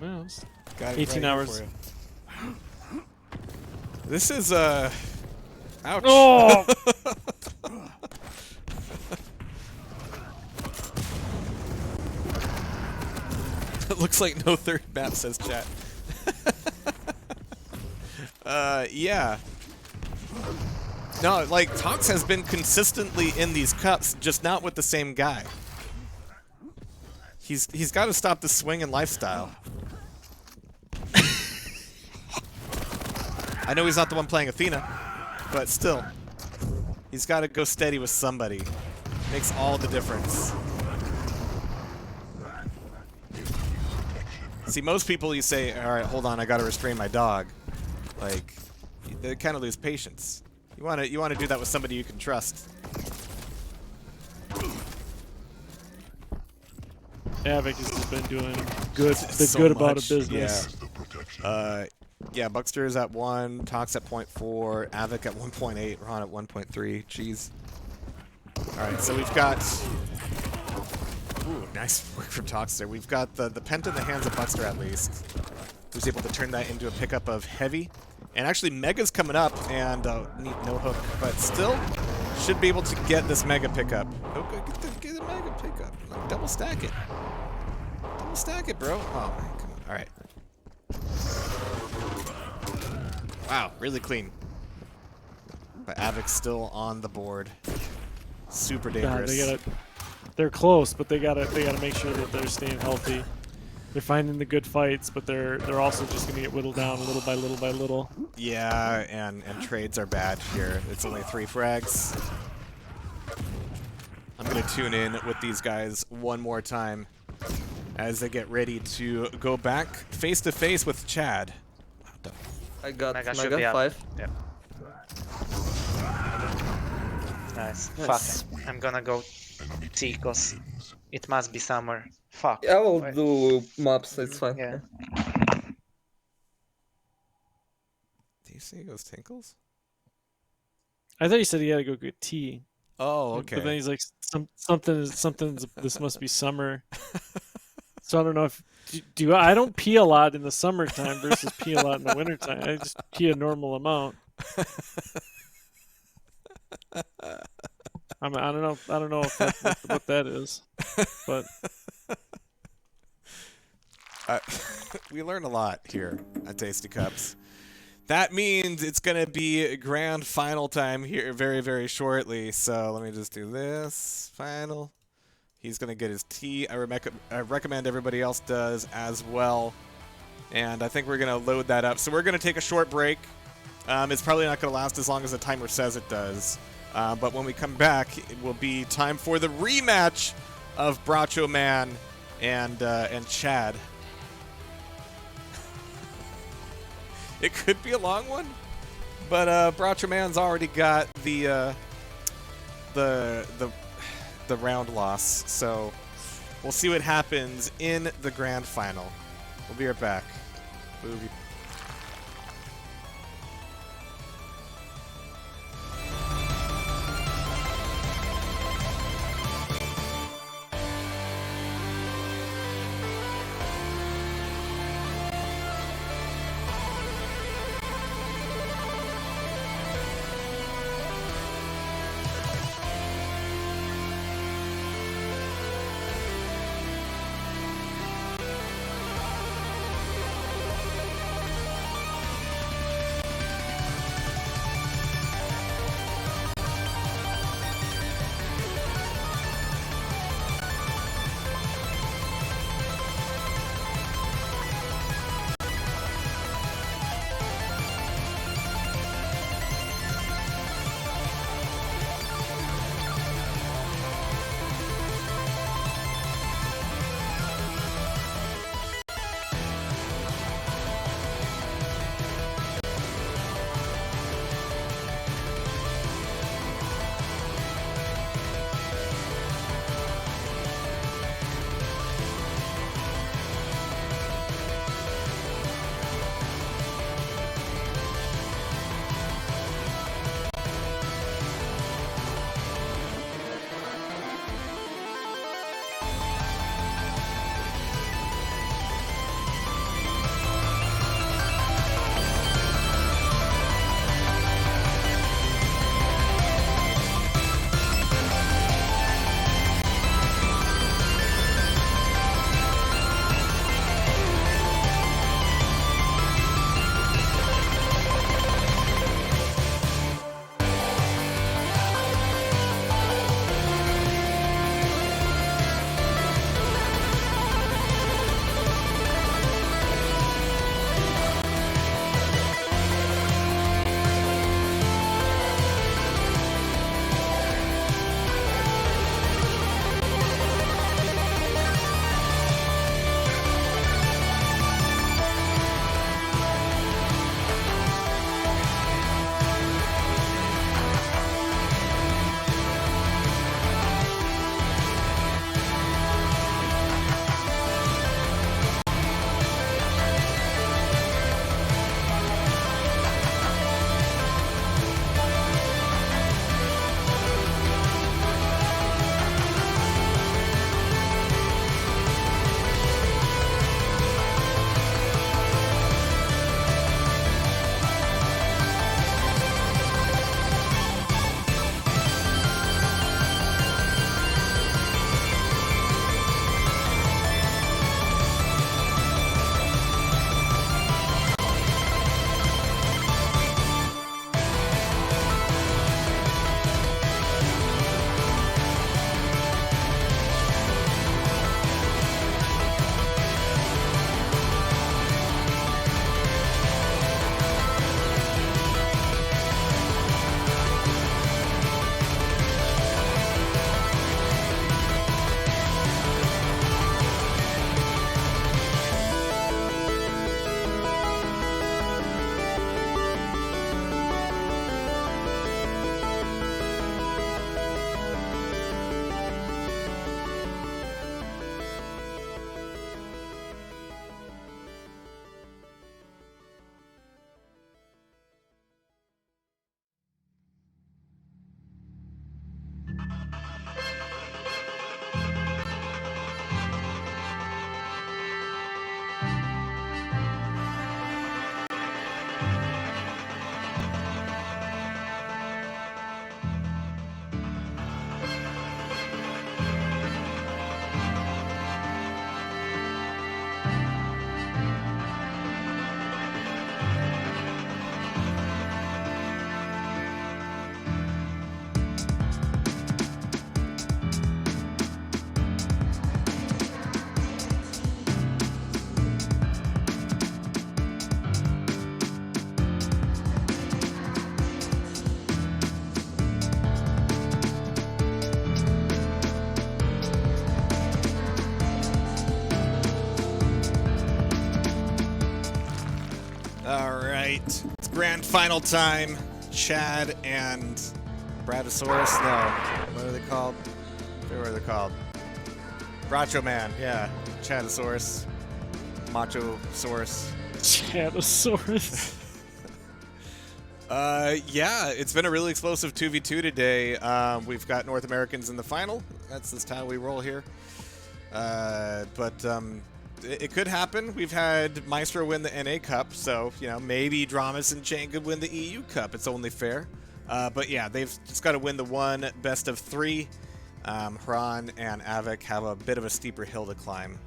over. Well, it's Got it 18 right here hours. for you. This is ouch. Oh! It looks like no third map, says chat. Yeah. No, like, Tox has been consistently in these cups, just not with the same guy. He's got to stop the swing and lifestyle. I know he's not the one playing Athena, but still. He's got to go steady with somebody. Makes all the difference. See, most people you say, all right, hold on, I got to restrain my dog. Like, they kind of lose patience. You want to do that with somebody you can trust. Avik has just been doing good, So good about a much, business. Yeah, Buckster is at 1, Tox at 0.4, Avik at 1.8, Ron at 1.3. Jeez. Alright, so we've got... Ooh, nice work from Tox there. We've got the pent in the hands of Buckster at least, who's able to turn that into a pickup of Heavy. And actually, Mega's coming up, and need no hook, but still should be able to get this Mega pickup. Okay, get the Mega pickup. Like, double stack it. Double stack it, bro. Oh, man, come on. All right. Wow, really clean. But Avik's still on the board. Super dangerous. They're close, but they gotta make sure that they're staying healthy. They're finding the good fights, but they're also just gonna get whittled down little by little by little. Yeah, and trades are bad here. It's only 3 frags. I'm gonna tune in with these guys one more time as they get ready to go back face to face with Chad. I got Mega Mega, should be up. 5. Yep. Nice. Nice. Fuck. I'm gonna go T, cause it must be somewhere. Fuck. I will Wait. do maps, it's fine. Yeah. Do you see those tinkles? I thought you said he had to go get tea. Oh, okay. But then he's like, something. This must be summer. So I don't know if I don't pee a lot in the summertime versus pee a lot in the wintertime. I just pee a normal amount. I don't know if what that is, but we learn a lot here at TastyCups. That means it's going to be grand final time here very, very shortly. So let me just do this. Final. He's going to get his tea. I recommend everybody else does as well. And I think we're going to load that up. So we're going to take a short break. It's probably not going to last as long as the timer says it does. But when we come back, it will be time for the rematch of Bracho Man and Chad. It could be a long one, but Bracho Man's already got the round loss, so we'll see what happens in the grand final. We'll be right back. Movie. grand final time. Chad and Bradosaurus. No, what are they called? What are they called? Bracho Man. Yeah, Chadosaurus. Machosaurus. Chadosaurus. Yeah, it's been a really explosive 2v2 today. We've got North Americans in the final. That's just how we roll here. But it could happen. We've had Maestro win the NA Cup, so, you know, maybe Dramas and Chain could win the EU Cup. It's only fair. But yeah, they've just got to win the one best of 3. Hran and Avik have a bit of a steeper hill to climb.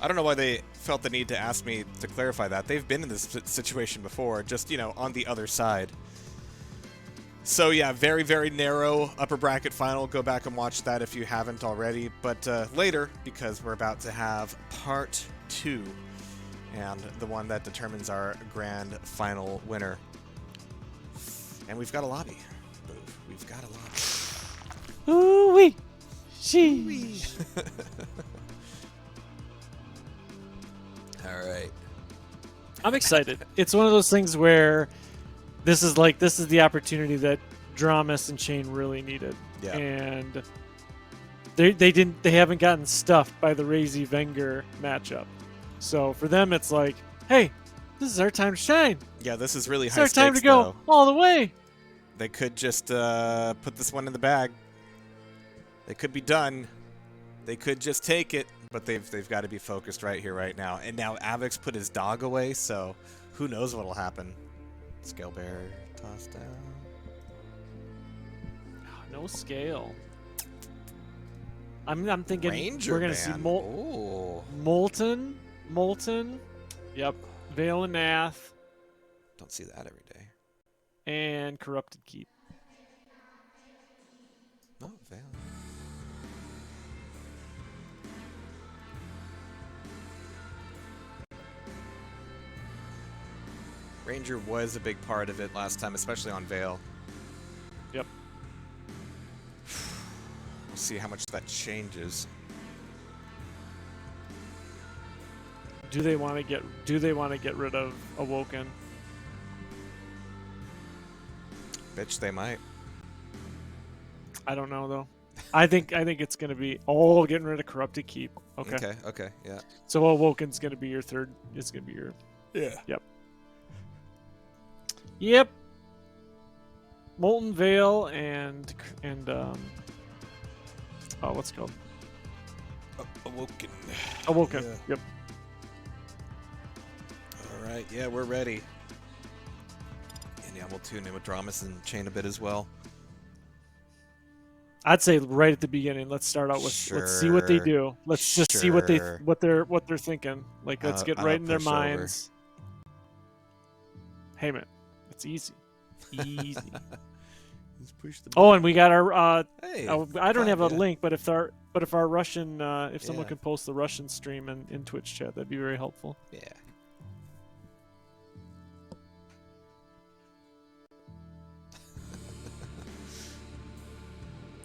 I don't know why they felt the need to ask me to clarify that. They've been in this situation before, just, you know, on the other side. So yeah, very, very narrow upper bracket final. Go back and watch that if you haven't already. But later, because we're about to have part 2, and the one that determines our grand final winner. And we've got a lobby. We've got a lobby. Ooh-wee. Sheesh. All right. I'm excited. It's one of those things where this is the opportunity that Dramas and Chain really needed. Yeah. And they haven't gotten stuffed by the Razy Wenger matchup. So for them it's like, hey, this is our time to shine. Yeah, this is really It's high our time stakes, to go though. all the way. They could just put this one in the bag. They could be done. They could just take it, but they've got to be focused right here, right now. And now Avik's put his dog away, so who knows what'll happen. Scale bear tossed down. No scale. I'm thinking Ranger we're gonna see Molten. Yep. Veil and Nath. Don't see that every day. And Corrupted Keep. Oh, Veil. Ranger was a big part of it last time, especially on Veil. Yep. We'll see how much that changes. Do they want to get rid of Awoken? Bitch, they might. I don't know though. I think it's gonna be getting rid of Corrupted Keep. Okay. Okay, yeah. So Awoken's gonna be your third. It's gonna be your. Yeah. Yep. Molten Veil and what's it called? Awoken. Awoken. Yeah. Yep. All right, yeah, we're ready. And yeah, we'll tune in with Dramas and Chain a bit as well. I'd say right at the beginning, let's start out with let's see what they do. Let's just see what they're thinking. Like let's get right in their minds. Hey man, it's easy. Easy. Let's push the Oh, and we got our Hey, I don't have a yeah. link, but if our Russian if someone could post the Russian stream in Twitch chat, that'd be very helpful. Yeah.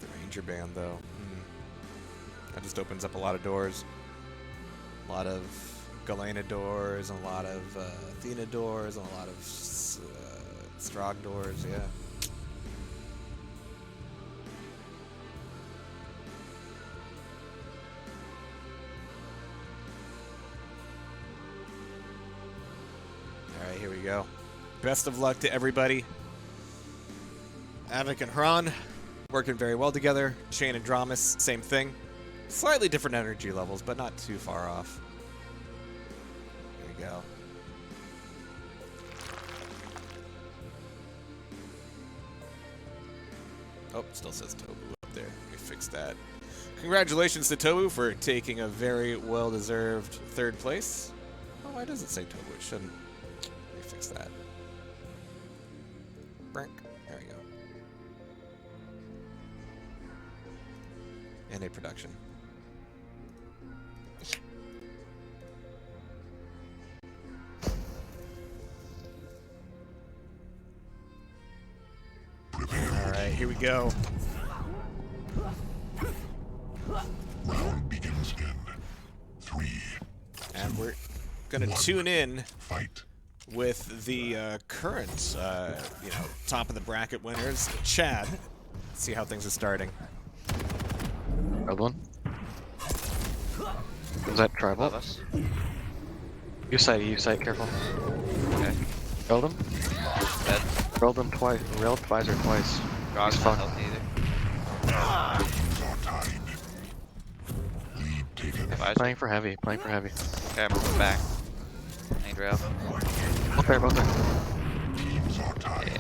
The Ranger band, though. That just opens up a lot of doors. A lot of Galena doors, and a lot of Athena doors, and a lot of Strog doors, yeah. Alright, here we go. Best of luck to everybody. Avik and Hran working very well together. Chain and Dramas, same thing. Slightly different energy levels, but not too far off. Here we go. Oh, still says Tobu up there. Let me fix that. Congratulations to Tobu for taking a very well-deserved 3rd place. Oh, why does it say Tobu? It shouldn't. Let me fix that. Brink. There we go. And a production. Alright, here we go. Round begins in 3. And we're gonna tune in Fight. with the current, top of the bracket winners, Chad. Let's see how things are starting. Another one. Was that tribal? You site, careful. Okay. Railed him? Dead. Railed him twice. Railed Visor twice. Grog's He's not fucked. healthy either. Playing for heavy. Okay, I'm moving back. I need rail. Both there.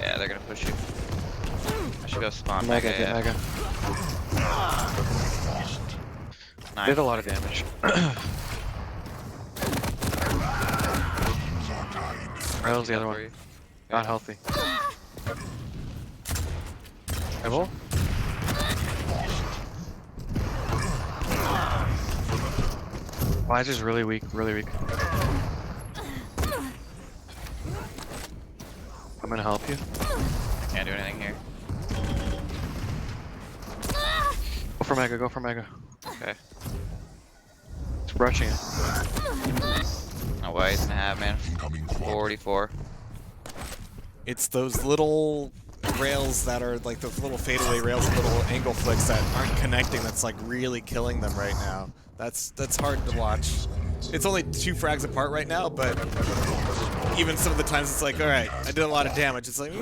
Yeah, they're gonna push you. I should go spawn. Mega, back. get Yeah. mega. Nice. Did a lot of damage. Rail's the other one. Not healthy. Rebel? Visor's really weak, I'm gonna help you. Can't do anything here. Go for mega. Okay. It's rushing it. No way, he's gonna have, man. 44. It's those little rails that are like those little fadeaway rails, little angle flicks that aren't connecting. That's like really killing them right now. That's hard to watch. It's only 2 frags apart right now, but even some of the times it's like, all right, I did a lot of damage. It's like, did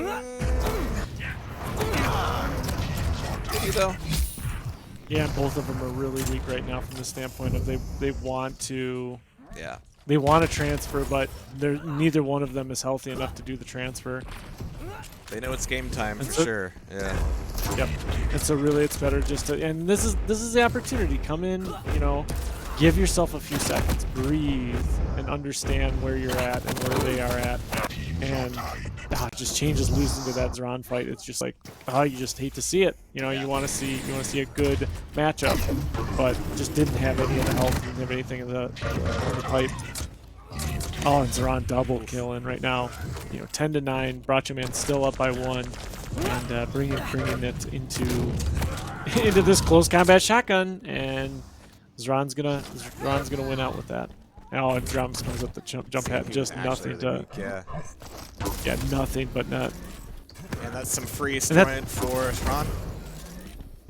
you though? Yeah, both of them are really weak right now from the standpoint of they want to. Yeah. They want to transfer, but neither one of them is healthy enough to do the transfer. They know it's game time And for so- sure. Yeah. Yep. And so really, it's better just to. And this is the opportunity. Come in, give yourself a few seconds, breathe, and understand where you're at and where they are at. And just changes losing to that Zron fight. It's just like, you just hate to see it. You want to see a good matchup, but just didn't have any of the health, didn't have anything in the pipe. Oh, and Zron double killing right now. 10-9. Bracho Man still up by 1, and bringing it into this close combat shotgun, and Zron's gonna win out with that. Oh, and Drums comes up the jump pad, just nothing to. Yeah, nothing but net. And that's some free strength for Ron.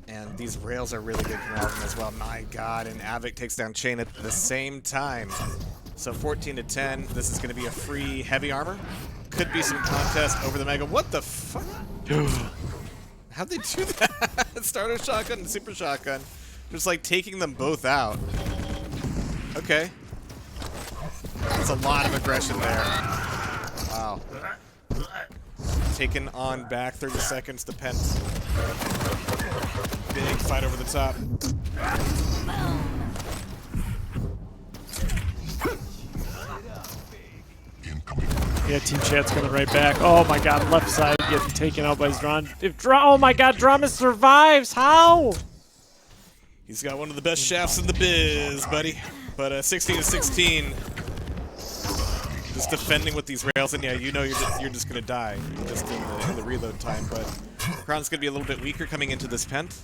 And these rails are really good from Alvin as well. My God, and Avik takes down Chain at the same time. So 14-10. This is going to be a free heavy armor. Could be some contest over the Mega. What the fuck? How'd they do that? Starter shotgun and super shotgun. Just like taking them both out. Okay. That's a lot of aggression there. Wow. Taken on back, 30 seconds to Pent. Big fight over the top. Yeah, Team Chat's coming right back. Oh my God, left side getting taken out by Zron. Oh my God, Drama survives. How? He's got one of the best shafts in the biz, buddy. But 16-16. Just defending with these rails, and yeah, you're just gonna die just in the reload time. But Kron's gonna be a little bit weaker coming into this Pent,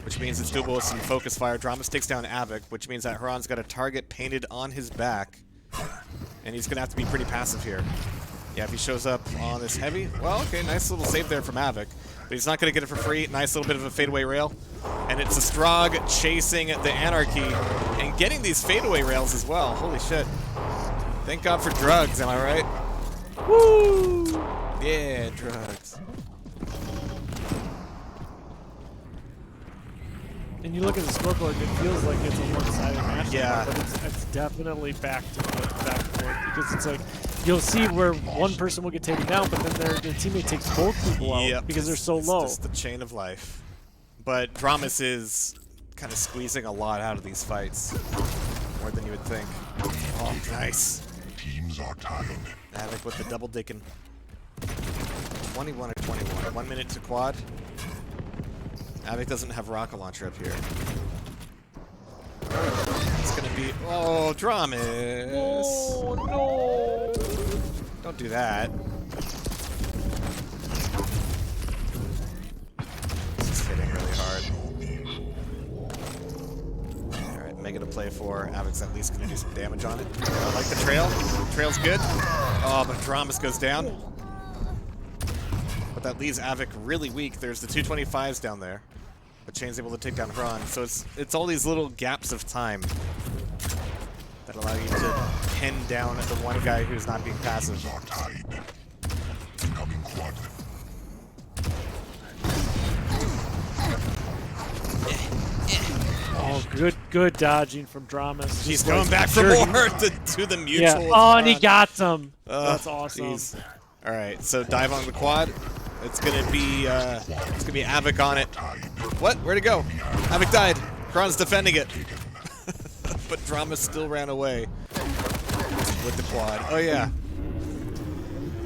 which means it's doable with some focus fire. Dramas takes down Avik, which means that Haran's got a target painted on his back, and he's gonna have to be pretty passive here. Yeah, if he shows up on this heavy, well, okay, nice little save there from Avik, but he's not gonna get it for free. Nice little bit of a fadeaway rail, and it's a Strog chasing the Anarchy and getting these fadeaway rails as well. Holy shit. Thank God for drugs, am I right? Woo! Yeah, drugs. And you look at the scoreboard, it feels like it's a one-sided match. Yeah. But it's definitely back and forth because it's like you'll see where one person will get taken down, but then their teammate takes both people out because they're so low. It's just the chain of life. But Dramas is kind of squeezing a lot out of these fights, more than you would think. Oh, nice. Teams are tied. Avik with the double dickin'. 21 or 21. 1 minute to quad. Avik doesn't have rocket launcher up here. It's gonna be. Oh, Dramas! Oh no! Don't do that. This is hitting really hard. Alright, Mega to play for. before. Avik's at least gonna do some damage on it. I like the trail. Trail's good. Oh, but Dramas goes down. But that leaves Avik really weak. There's the 225s down there. But Chain's able to take down Hran. So it's all these little gaps of time that allow you to pin down the one guy who's not being passive. Incoming quad. Oh, good dodging from Dramas. He's Just going like, back for sure, more to the mutual. Yeah. with Oh, and he Hran. got them. Oh, That's awesome. Jeez. All right, so dive on the quad. It's gonna be Avik on it. What? Where'd it go? Avik died. Hran's defending it, but Drama still ran away with the quad. Oh yeah.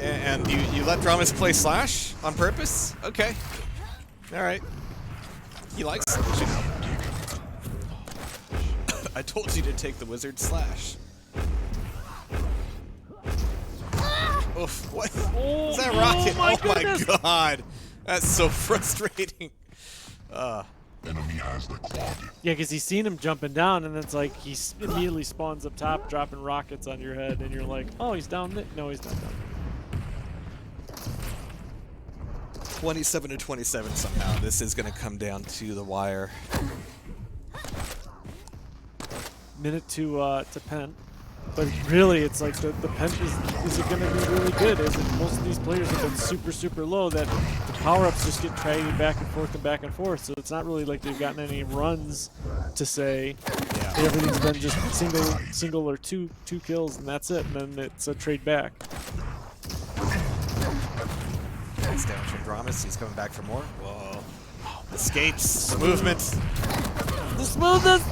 And you let Dramas play Slash on purpose? Okay. All right. He likes it, you know. I told you to take the wizard Slash. Oof, what? Oh, Is that no, rocket? my Oh goodness. my god. That's so frustrating. Enemy has the quad. Yeah, because he's seen him jumping down, and it's like he immediately spawns up top, dropping rockets on your head, and you're like, oh, he's down there. No, he's not down. 27 to 27 somehow. This is going to come down to the wire. Minute to pen. But really, it's like the pen is it going to be really good? Is it, most of these players have been super low that the power-ups just get dragging back and forth and back and forth. So it's not really like they've gotten any runs to say. Yeah. Everything's been just single or two kills, and that's it. And then it's a trade back. Nice damage from Dramas. He's coming back for more. Whoa. Escapes. Movement. The smoothest.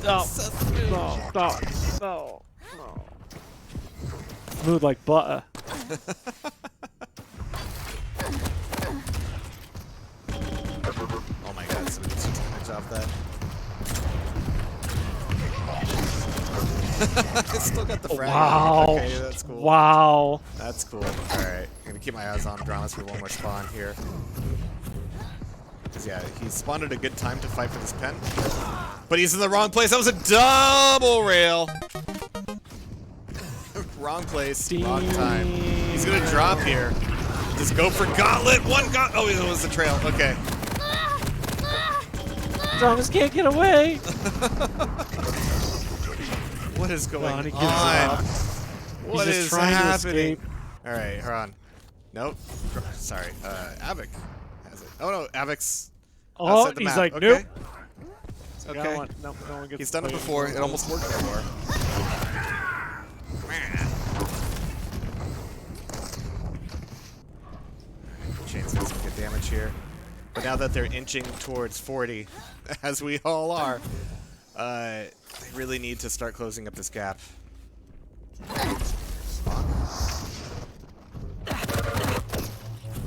No. No. Smooth like butter. Oh my god, somebody took damage off that. I still got the frag. Wow. Okay, that's cool. Wow. That's cool. Alright, I'm gonna keep my eyes on Dramas for one more spawn here. Because, yeah, he spawned at a good time to fight for this pen. But he's in the wrong place. That was a double rail. Wrong place, wrong time. He's gonna drop here. Just go for gauntlet. One gauntlet. Oh, it was the trail. Okay. Dramas can't get away. What is going on? He gives on? up. What He's is just trying to happening? escape. All right, Hran. Nope. Sorry. Avik has it. Oh no, Avik's Oh, outside the he's map. like, Okay. nope. Okay. No one gets He's to done it play. before. It almost worked before. Chain's doing some good damage here. But now that they're inching towards 40, as we all are, they really need to start closing up this gap.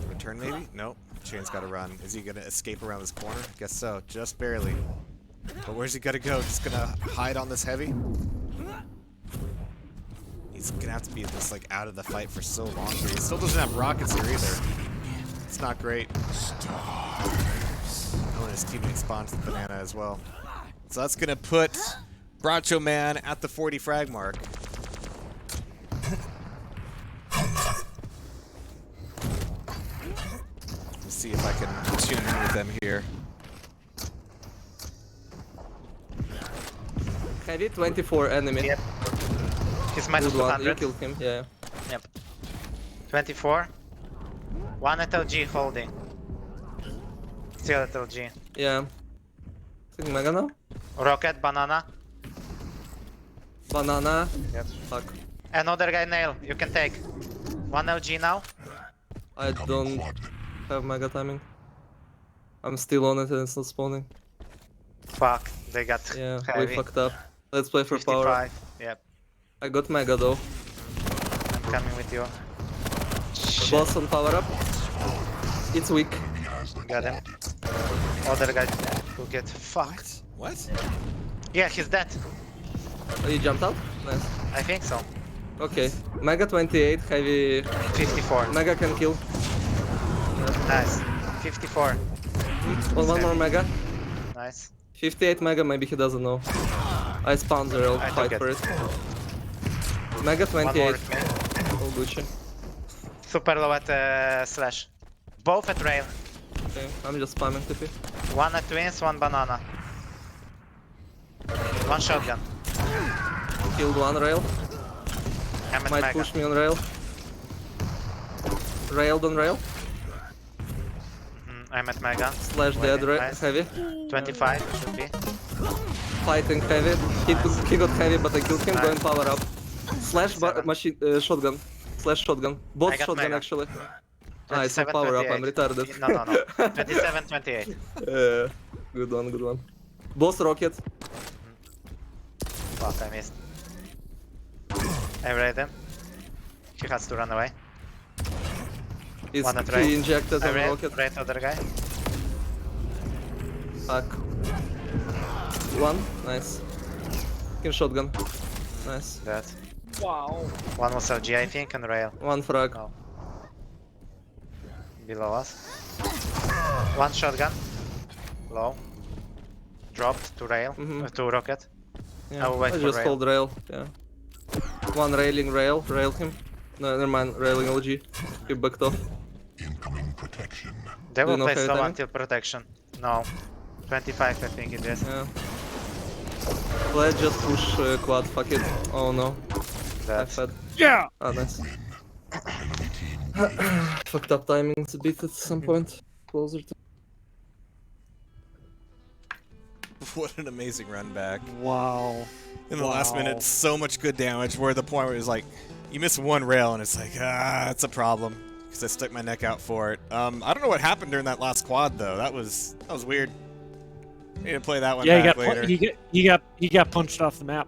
Return maybe? Nope. Chain's got to run. Is he going to escape around this corner? Guess so. Just barely. But where's he got to go? Just going to hide on this heavy? He's going to have to be just like out of the fight for so long here. He still doesn't have rockets here either. It's not great. Oh, and his teammate spawns the banana as well. So that's going to put Bracho Man at the 40 frag mark. Let's see if I can tune in with them here. Heavy 24 enemy. Yep. He's minus Good one. You 200. killed him. Yeah. Yep. 24. One at LG holding. Still at LG. Yeah. I think Mega now. Rocket, banana. Banana. Yep. Fuck. Another guy nail. You can take. One LG now. I don't have Mega timing. I'm still on it and it's not spawning. Fuck. They got Yeah, heavy. we fucked up. Let's play for power. 55. Yep. I got Mega though. I'm coming with you. Boss on power up. It's weak. Got him. Other guy will get fucked. What? Yeah, he's dead. Oh, you jumped out? Nice. I think so. Okay. Mega 28, heavy. 54. Mega can kill. Nice. 54. One more Mega. Nice. 58 Mega, maybe he doesn't know. I spawned the rail, I fight took for it. it. Mega One 28. more with me. Oh, Gucci. Super low at slash. Both at rail. Okay, I'm just spamming TP. One at twins, one banana. One shotgun. Killed one rail. I'm at Might mega. push me on rail. Railed on rail. I'm at mega. Slash Waiting, dead nice. heavy. 25 should be. Fighting heavy. He got heavy, but I killed him. Going power up. Slash machine shotgun. Slash shotgun. Both I got shotgun mega. actually. I saw 27, power up. I'm 28. retarded. No, no, no. 27, 28. Good one, good one. Boss rocket. Fuck, I missed. I read him. He has to run away. Is One at right. he injected I on read, rocket? right other guy. Fuck. One, nice. Kill shotgun. Nice. That. Wow. One was LG, I think, and rail. One frag. Oh. Below us. One shotgun. Low. Dropped to rail. To rocket. Yeah. I will wait I for just rail. hold rail. Yeah. One railing rail. Rail him. No, never mind. Railing LG. He backed off. Incoming protection. They Do you will know play heavy slow timing? until protection. No. 25 I think it is. Yeah. Let's just push quad. Fuck it. Oh no. I That. fed. Yeah. Ah, nice. Enemy team Fucked up timings a bit at some point. Closer to. What an amazing run back. Wow. In the last minute, so much good damage. Where the point where it's like, you miss one rail and it's like, it's a problem because I stuck my neck out for it. I don't know what happened during that last quad though. That was weird. Need to play that one Yeah, back later. he got punched off the map.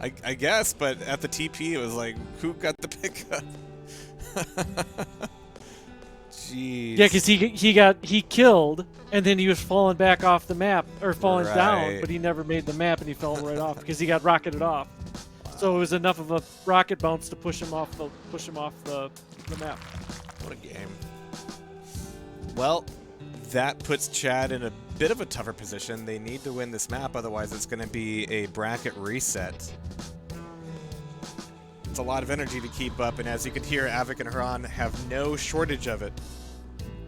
I guess, but at the TP it was like, who got the pickup? Jeez. Yeah, because he killed, and then he was falling back off the map, or falling down, Right. but he never made the map, and he fell right off because he got rocketed off. So it was enough of a rocket bounce to push him off the map. What a game. Well, that puts Chad in a bit of a tougher position. They need to win this map, otherwise it's going to be a bracket reset. It's a lot of energy to keep up, and as you can hear, Avik and Haran have no shortage of it.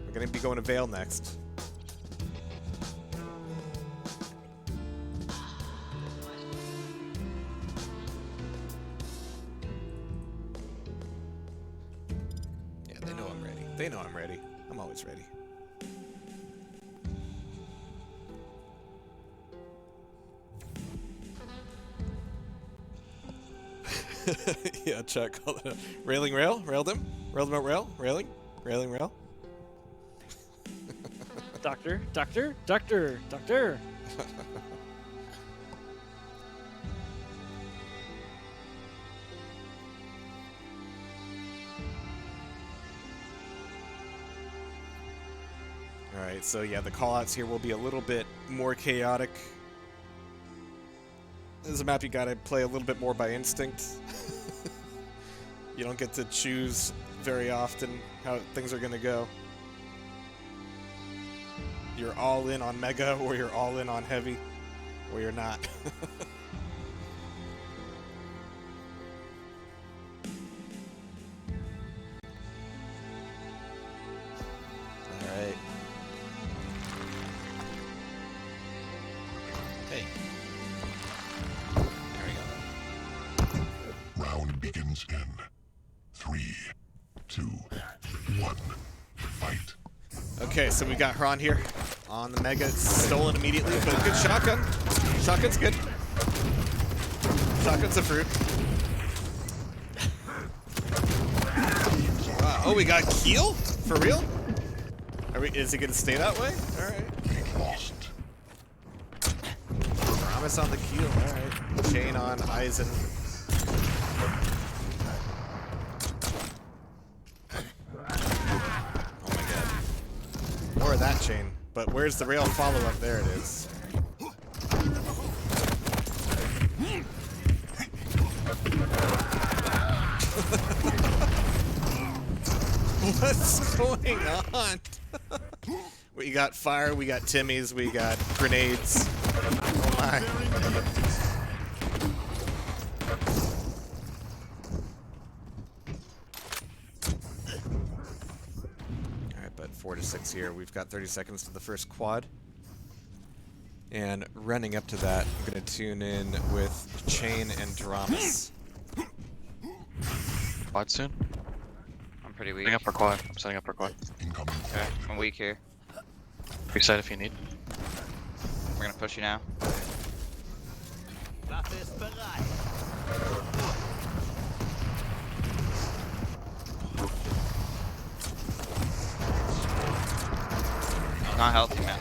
We're going to be going to Vale next. Yeah, they know I'm ready. They know I'm ready. I'm always ready. Yeah, Chuck. Railing rail? Railed him? Railed him out rail? Railing? Railing rail? Doctor. Alright, so yeah, the callouts here will be a little bit more chaotic. This is a map you gotta play a little bit more by instinct. You don't get to choose very often how things are gonna go. You're all in on Mega, or you're all in on Heavy, or you're not. Alright. Hey. There we go. round begins in 3, 2, 1. Fight. Okay, so we got Haran here on the Mega. It's stolen immediately, but a good shotgun. Shotgun's good. Shotgun's a fruit. Oh, we got Keel? For real? Is he gonna stay that way? Alright. Lost. Promise on the Keel, alright. Chain on Eisen. Oh my god. More of that chain. But where's the rail follow-up? There it is. What's going on? We got fire, we got Timmy's, we got grenades. Oh time. Alright, but 4 to 6 here. We've got 30 seconds to the first quad. And running up to that, I'm going to tune in with Chain and Dramas. Quad soon? I'm pretty weak. Setting up for quad. I'm setting up for quad. Incoming Okay, I'm weak here. Reset if you need. We're gonna push you now. Not healthy, man.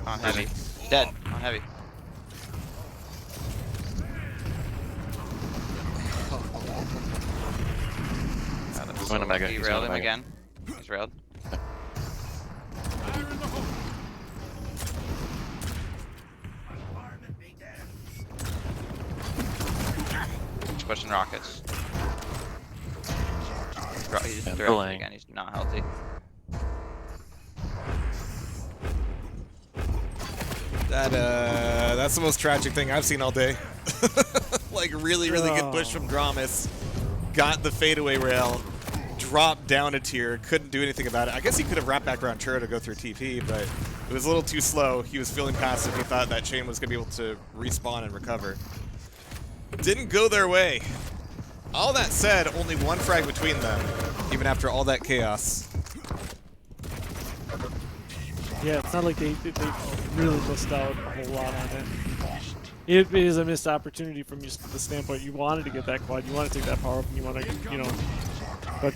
On heavy. Dead. On heavy. He's going to mega. He He's railed going him to mega. again. He's railed. He's pushing rockets. He's Yeah, directed delaying. again. He's not healthy. That's the most tragic thing I've seen all day. Like really good push from Dramas. Got the fadeaway rail. Dropped down a tier. Couldn't do anything about it. I guess he could have wrapped back around Churro to go through TP, but it was a little too slow. He was feeling passive. He thought that Chain was going to be able to respawn and recover. Didn't go their way. All that said, only one frag between them, even after all that chaos. Yeah, it's not like they really missed out a whole lot on it. It is a missed opportunity from just the standpoint you wanted to get that quad, you want to take that power up, and you want to, you know, but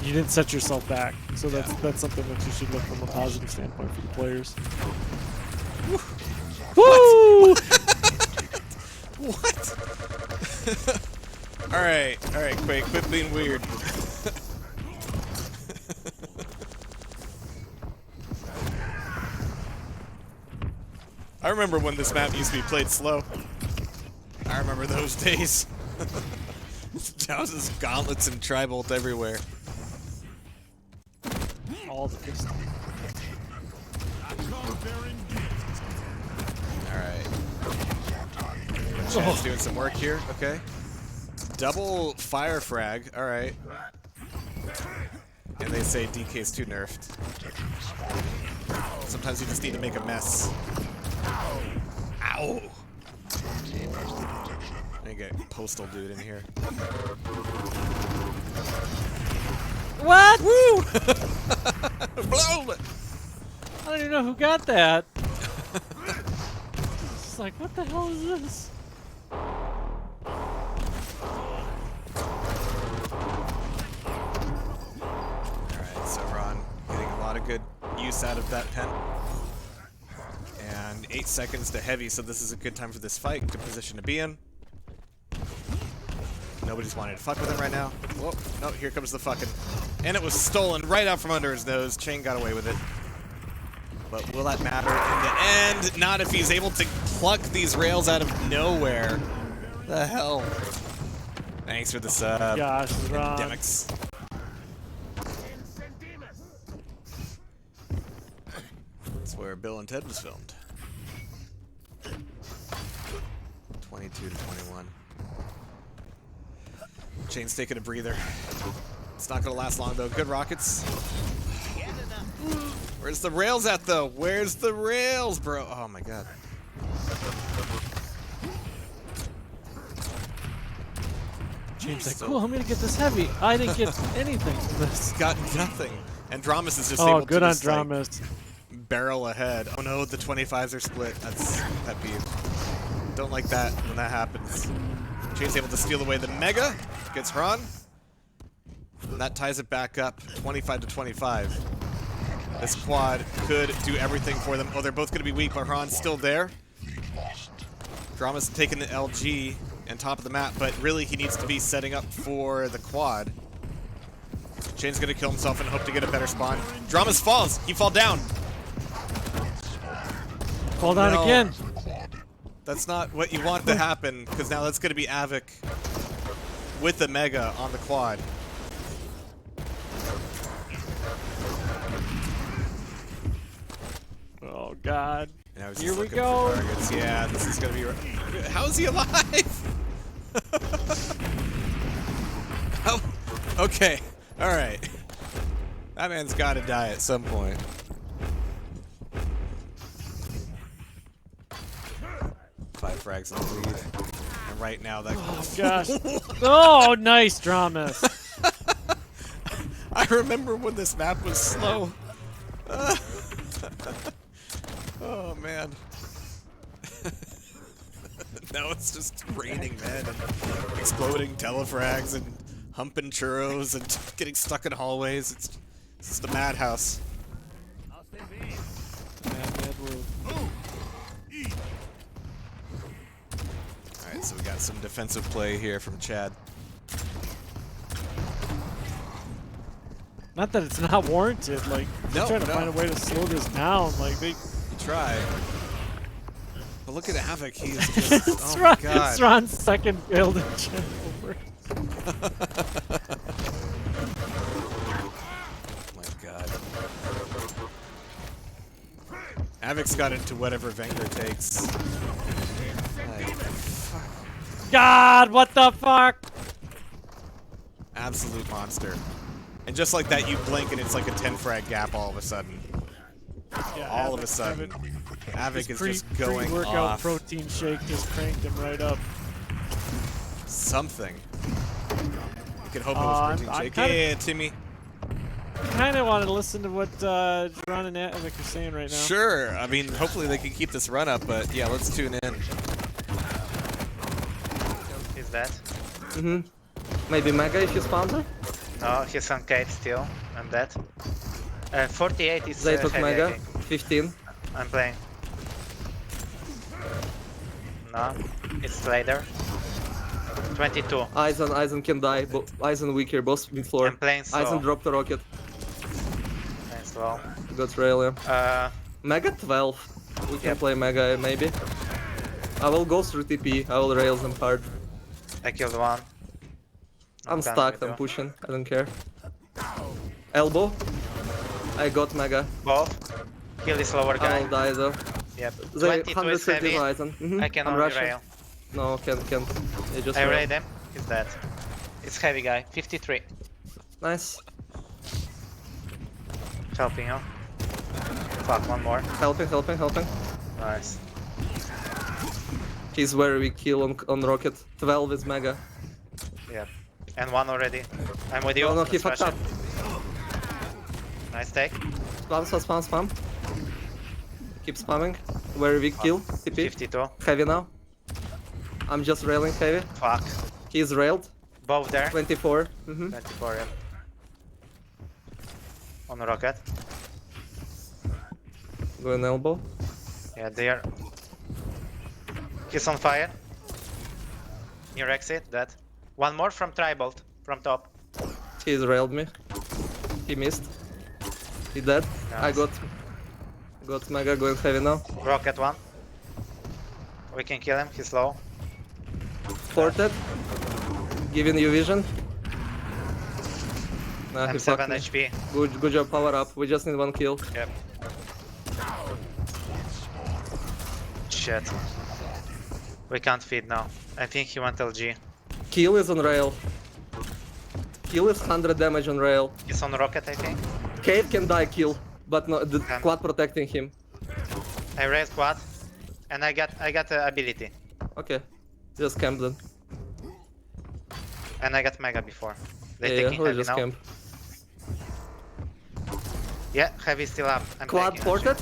you didn't set yourself back. So that's something that you should look from a positive standpoint for the players. Woo! What? Alright, Quake, quit being weird. I remember when this map used to be played slow. I remember those days. Houses, gauntlets, and tri-bolt everywhere. All the good stuff. Alright. Chad's doing some work here, okay. Double fire frag, alright. And they say DK's too nerfed. Sometimes you just need to make a mess. Ow! I need to get Postal Dude in here. What? Woo! Blow! I don't even know who got that. It's like, what the hell is this? Alright, so Ron getting a lot of good use out of that pen. And 8 seconds to heavy, so this is a good time for this fight. Good position to be in. Nobody's wanting to fuck with him right now. Whoa, no, here comes the fucking... And it was stolen right out from under his nose. Chain got away with it. But will that matter in the end? Not if he's able to pluck these rails out of nowhere. The hell? Thanks for the sub. Gosh, Ron. Endemics. That's where Bill and Ted was filmed. 22 to 21. Chain's taking a breather. It's not gonna last long though. Good rockets. Where's the rails at though? Where's the rails, bro? Oh my god. James like, cool, I'm gonna get this heavy. I didn't get anything from this. Got nothing. And Dramas is just able to good on just, like, Dramas. barrel ahead. Oh no, the 25s are split. That's pet peeve. Don't like that when that happens. Chain's able to steal away the Mega. Gets Ron. And that ties it back up 25 to 25. This quad could do everything for them. Oh, they're both going to be weak, but Ron's still there. Drama's taking the LG and top of the map, but really he needs to be setting up for the quad. Chain's going to kill himself and hope to get a better spawn. Dramas falls. He fall down. Fall down again. That's not what you want to happen, because now that's going to be Avik with the Mega on the quad. Oh, God. Now he's Here just we looking go. for targets. Yeah, this is gonna be. How is he alive? How? Okay. All right. That man's got to die at some point. Five frags in the lead. And right now that. Oh gosh. Oh, nice dramas. I remember when this map was slow. Oh man. Now it's just raining men and exploding telefrags and humping churros and getting stuck in hallways. It's just a madhouse. Mad move. Alright, so we got some defensive play here from Chad. Not that it's not warranted. Like, No, trying to no. find a way to slow this down. Like they. You try. But look at Avik, he is just. It's Oh my Ron, god. it's Ron's second failed engine over. Oh my god. Avik's got into whatever Wenger takes. Like, God, what the fuck? absolute monster. And just like that, you blink and it's like a 10 frag gap all of a sudden. Yeah, All of a sudden. Avik is just going pre-workout off. protein shake just cranked him right up. Something. You can hope it I'm was protein shake. kinda- Yeah, Timmy. I kind of want to listen to what Ron and Avik are saying right now. Sure. I mean, hopefully they can keep this run up, but yeah, let's tune in. Is that? Maybe Mega if you spawn there? No, he's on Kate still. I'm dead. 48 is They took heavy, I Mega. think. 15. I'm playing. No, it's later. 22. Aizen can die. Aizen weak here, boss mid floor. I'm playing slow. Aizen dropped the rocket. Playing slow. Got rail, yeah. Mega 12. We can play Mega maybe. I will go through TP. I will rail them hard. I killed one. I'm done stuck. with I'm you. pushing. I don't care. Elbow. I got Mega. Both. Kill this lower guy. I'll die though. Yep. They 22 is 130 heavy. Aizen. I can I'm only rushing. rail. No, can't. They just I rail. raid him. He's dead. It's heavy guy. 53. Nice. Helping you. Fuck, one more. Helping. Nice. He's very weak kill on rocket. 12 is Mega. Yep. And one already. I'm with you. Oh no, he Let's fucked rush up. it. Nice take. Spam. Keep spamming. Very weak kill. TP. 52. Heavy now. I'm just railing heavy. Fuck. He's railed. Both there. 24. 24, yeah. On the rocket. Going elbow. Yeah, there. He's on fire. Near exit, dead. One more from Tribolt, from top. He's railed me. He missed. He dead. I Nice. got Mega going heavy now. Rocket one. We can kill him, he's low. Ported. Giving you vision. Nah, I'm he 7 fucked me. HP. Good job, power up. We just need one kill. Yep. Shit. We can't feed now. I think he went LG. Kill is on rail. Kill is 100 damage on rail. He's on rocket, I think. Cave can die kill, but no, the Can. quad protecting him. I raised quad, and I got the ability, Okay, just camp then. and I got mega before. They Yeah, taking we'll heavy just now. camp. Yeah, heavy still up. I'm Quad taking ported?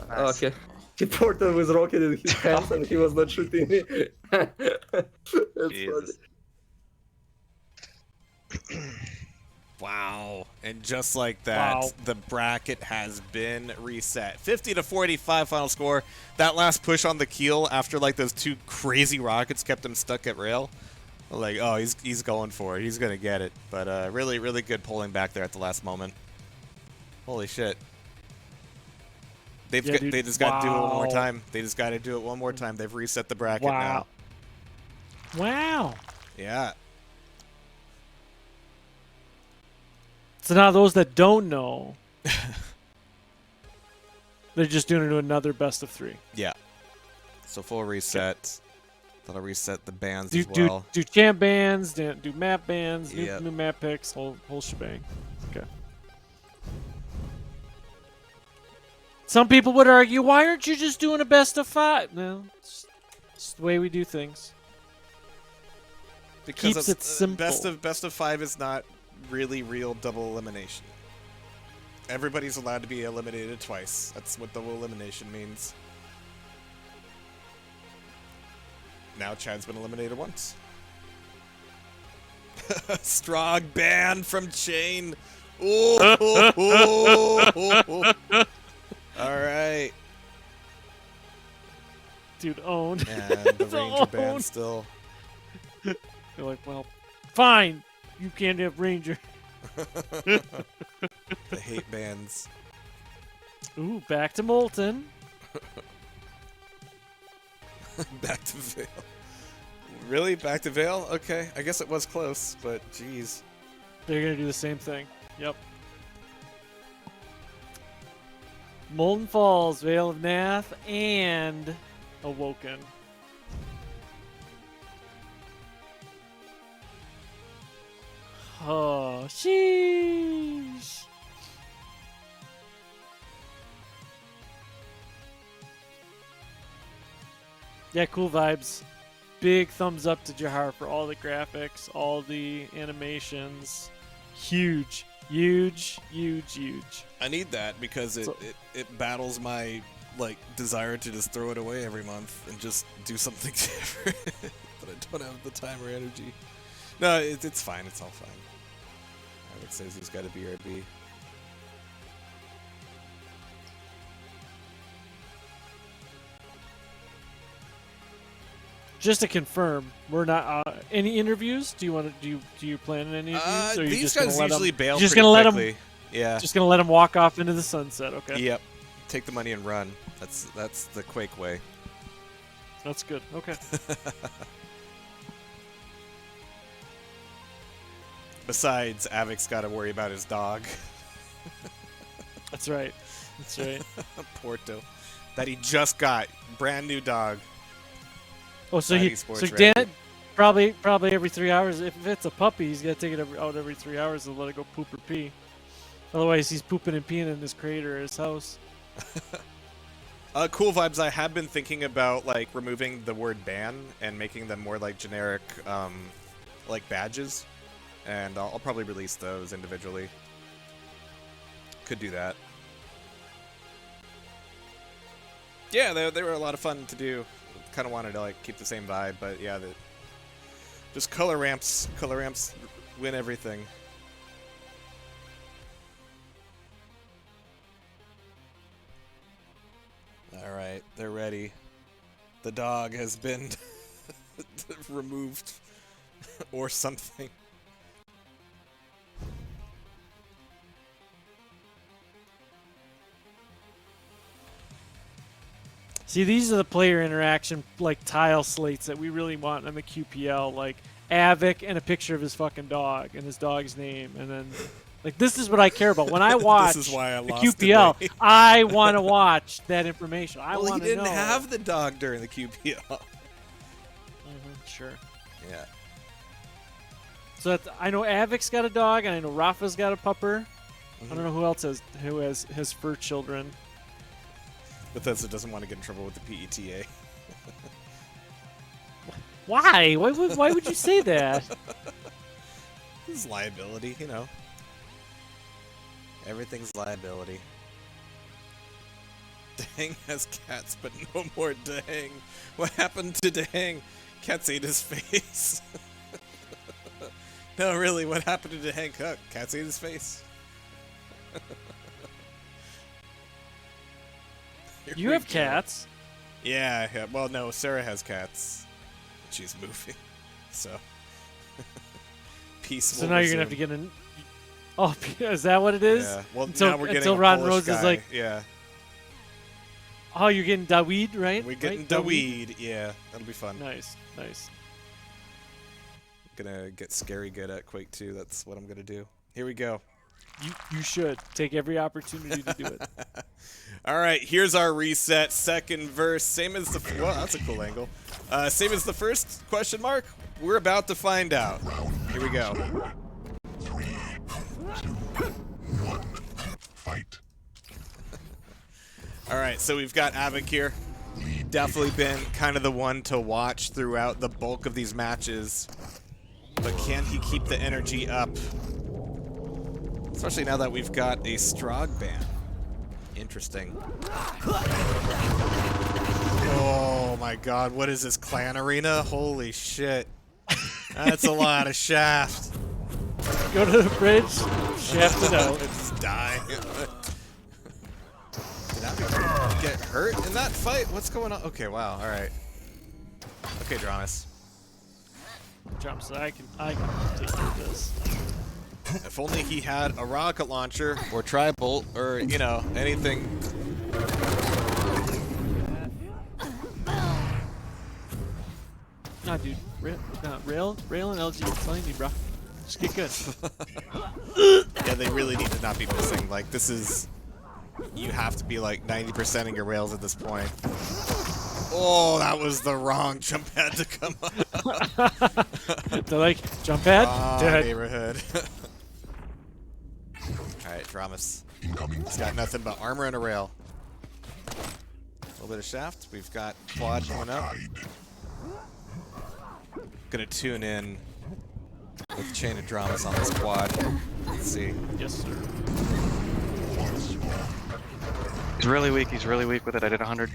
Nice. Okay. He ported with rocket in his hands and he was not shooting me. That's Jesus. Wow. And just like that, Wow. the bracket has been reset. 50 to 45 final score. That last push on the keel after like those two crazy rockets kept him stuck at rail. Like, oh, he's going for it. He's going to get it. But really, really good pulling back there at the last moment. Holy shit. Yeah, dude. They just got to do it one more Wow. time. They just got to do it one more time. They've reset the bracket Wow. now. Wow. Yeah. So now those that don't know, They're just doing it to another best of 3. Yeah. So full reset. That'll reset the bands Do as well. do champ bands, do map bands, Yep. new map picks, whole shebang. Okay. Some people would argue, why aren't you just doing a best of 5? No, it's the way we do things. Because Keeps it simple. Best of 5 is not really real double elimination. Everybody's allowed to be eliminated twice. That's what double elimination means. Now Chad's been eliminated once. Strong ban from Chain. Ooh. All right. Dude, own. And the Ranger ban still. You're like, well, fine. You can't have Ranger. The hate bans. Ooh, back to Molten. Back to Veil. Really? Back to Veil? Okay. I guess it was close, but jeez. They're going to do the same thing. Yep. Molten Falls, Veil of Nath, and Awoken. Oh, sheesh. Yeah, cool vibes. Big thumbs up to Jehar for all the graphics, all the animations. Huge, huge, huge, huge. I need that because it battles my like desire to just throw it away every month and just do something different. But I don't have the time or energy. No, it's fine. It's all fine. Avik says he's got a BRB. Just to confirm, we're not any interviews. Do you want to do you plan on any interviews? Or are you These just gonna guys let usually them, bail just pretty gonna let quickly. Yeah. Just gonna let them walk off into the sunset. Okay. Yep. Take the money and run. That's the Quake way. That's good. Okay. Besides, Avik's got to worry about his dog. That's right. That's right. Porto. That he just got. Brand new dog. Oh, so Glad he he's sports so ready. Dan probably every 3 hours. If it's a puppy, he's got to take it out every 3 hours and let it go poop or pee. Otherwise, he's pooping and peeing in his crate or his house. Cool vibes. I have been thinking about like removing the word ban and making them more like generic, like badges, and I'll probably release those individually. Could do that. Yeah, they were a lot of fun to do. Kind of wanted to like keep the same vibe, but yeah, just color ramps win everything. All right, they're ready. The dog has been removed or something. See, these are the player interaction like tile slates that we really want on the QPL, like Avik and a picture of his fucking dog and his dog's name, and then like this is what I care about when I watch This is why I the lost QPL. today. I want to watch that information. I Well, he want to know. didn't have the dog during the QPL. Sure. Yeah. So I know Avik's got a dog, and I know Rafa's got a pupper. I don't know who else has fur children. Bethesda doesn't want to get in trouble with the PETA. Why? Why would you say that? This is liability, you know. Everything's liability. Dang has cats, but no more Dang. What happened to Dang? Cats ate his face. No, really, what happened to Dang Cook? Cats ate his face. Here You we have go. cats. Yeah, well, no, Sarah has cats. She's moving, so peace. So will now you're gonna have to get an. Oh, is that what it is? Yeah. Well, until now we're getting until a Rotten Polish Rose is guy. like, yeah, oh, you're getting Daweed, right? we're getting right? Daweed. Yeah, that'll be fun. Nice, nice. Gonna get scary good at Quake 2. That's what I'm gonna do. Here we go. You should take every opportunity to do it. All right, here's our reset. Second verse, same as the. Well, that's a cool angle. Same as the first question mark. We're about to find out. Here we go. 3, 2, 1, fight. All right, so we've got Avik here. Definitely been kind of the one to watch throughout the bulk of these matches. But can he keep the energy up? Especially now that we've got a Strog ban. Interesting. Oh my god, what is this, clan arena? Holy shit. That's a lot of shaft. Go to the bridge, shaft it out. Just die. Did Avik get hurt in that fight? What's going on? Okay, wow, alright. Okay, Dramas. Jumps, I can take care of this. If only he had a rocket launcher or tri-bolt or, you know, anything. Nah, dude. Rail and LG, I'm telling you, bro. Just get good. Yeah, they really need to not be missing. Like, this is... You have to be like 90%ing your rails at this point. Oh, that was the wrong jump pad to come up. They're like, jump pad? Dead. Neighborhood. Alright, Dramas. He's got nothing but armor and a rail. A little bit of shaft. We've got quad coming up. Gonna tune in with Chain of Dramas on this quad. Let's see. Yes, sir. He's really weak with it. I did 100.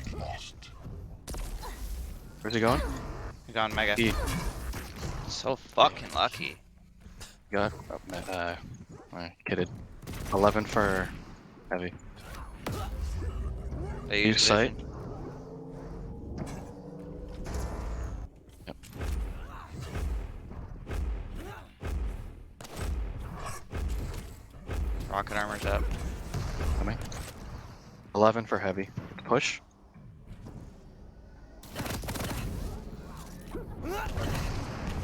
Where's he going? He's on Mega. E. So fucking lucky. Got kidded. 11 for heavy. They Use sight. Yep. Rocket armor's up. Coming. 11 for heavy. Push.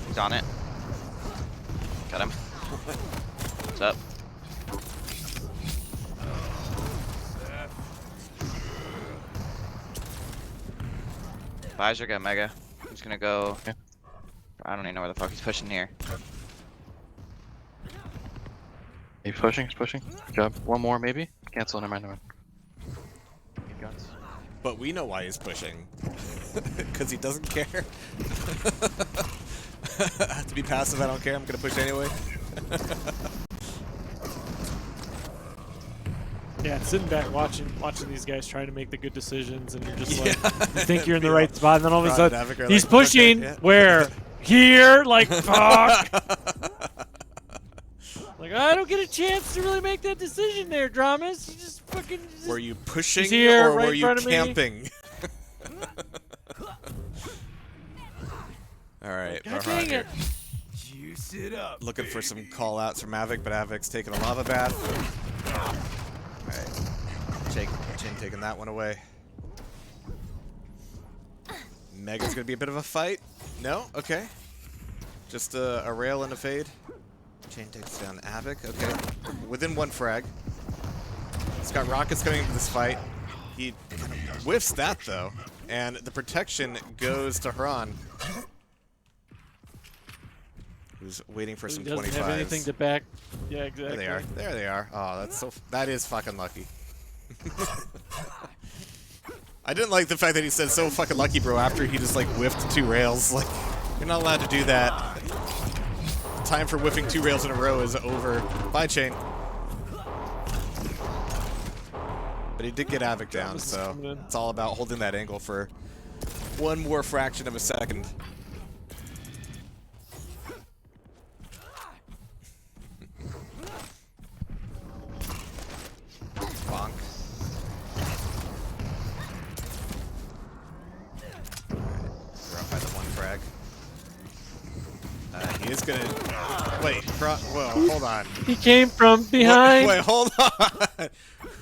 He's on it. Got him. What's up? Visor got Mega. He's gonna go. Okay. I don't even know where the fuck he's pushing here. He's pushing. Good job. One more maybe? Cancel. Never mind. Need guns. But we know why he's pushing. Because he doesn't care. I have to be passive, I don't care, I'm gonna push anyway. Yeah, sitting back watching these guys trying to make the good decisions, and you're just like, you think you're in the right spot, and then all of a sudden, he's pushing, okay, yeah. Where? Here? Like, fuck! Like, I don't get a chance to really make that decision there, Dramas. You just fucking... Were you pushing here, or right were you camping? Alright, God dang it. Juice it up. Looking for some call outs from Avik, but Avik's taking a lava bath. Alright. Chain taking that one away. Mega's gonna be a bit of a fight. No? Okay. Just a rail and a fade. Chain takes down Avik. Okay. Within one frag. He's got rockets coming into this fight. He whiffs that though. And the protection goes to Haran, who's waiting for some 25s. Doesn't have anything to back. Yeah, exactly. There they are. There they are. Oh, that's so. That is fucking lucky. I didn't like the fact that he said "so fucking lucky, bro" after he just like whiffed 2 rails. Like, you're not allowed to do that. Time for whiffing 2 rails in a row is over. Bye, Chain. But he did get Avik down, so it's all about holding that angle for one more fraction of a second. Bonk. We're up by the 1 frag. He is gonna... Wait, whoa, hold on. He came from behind. Wait, hold on.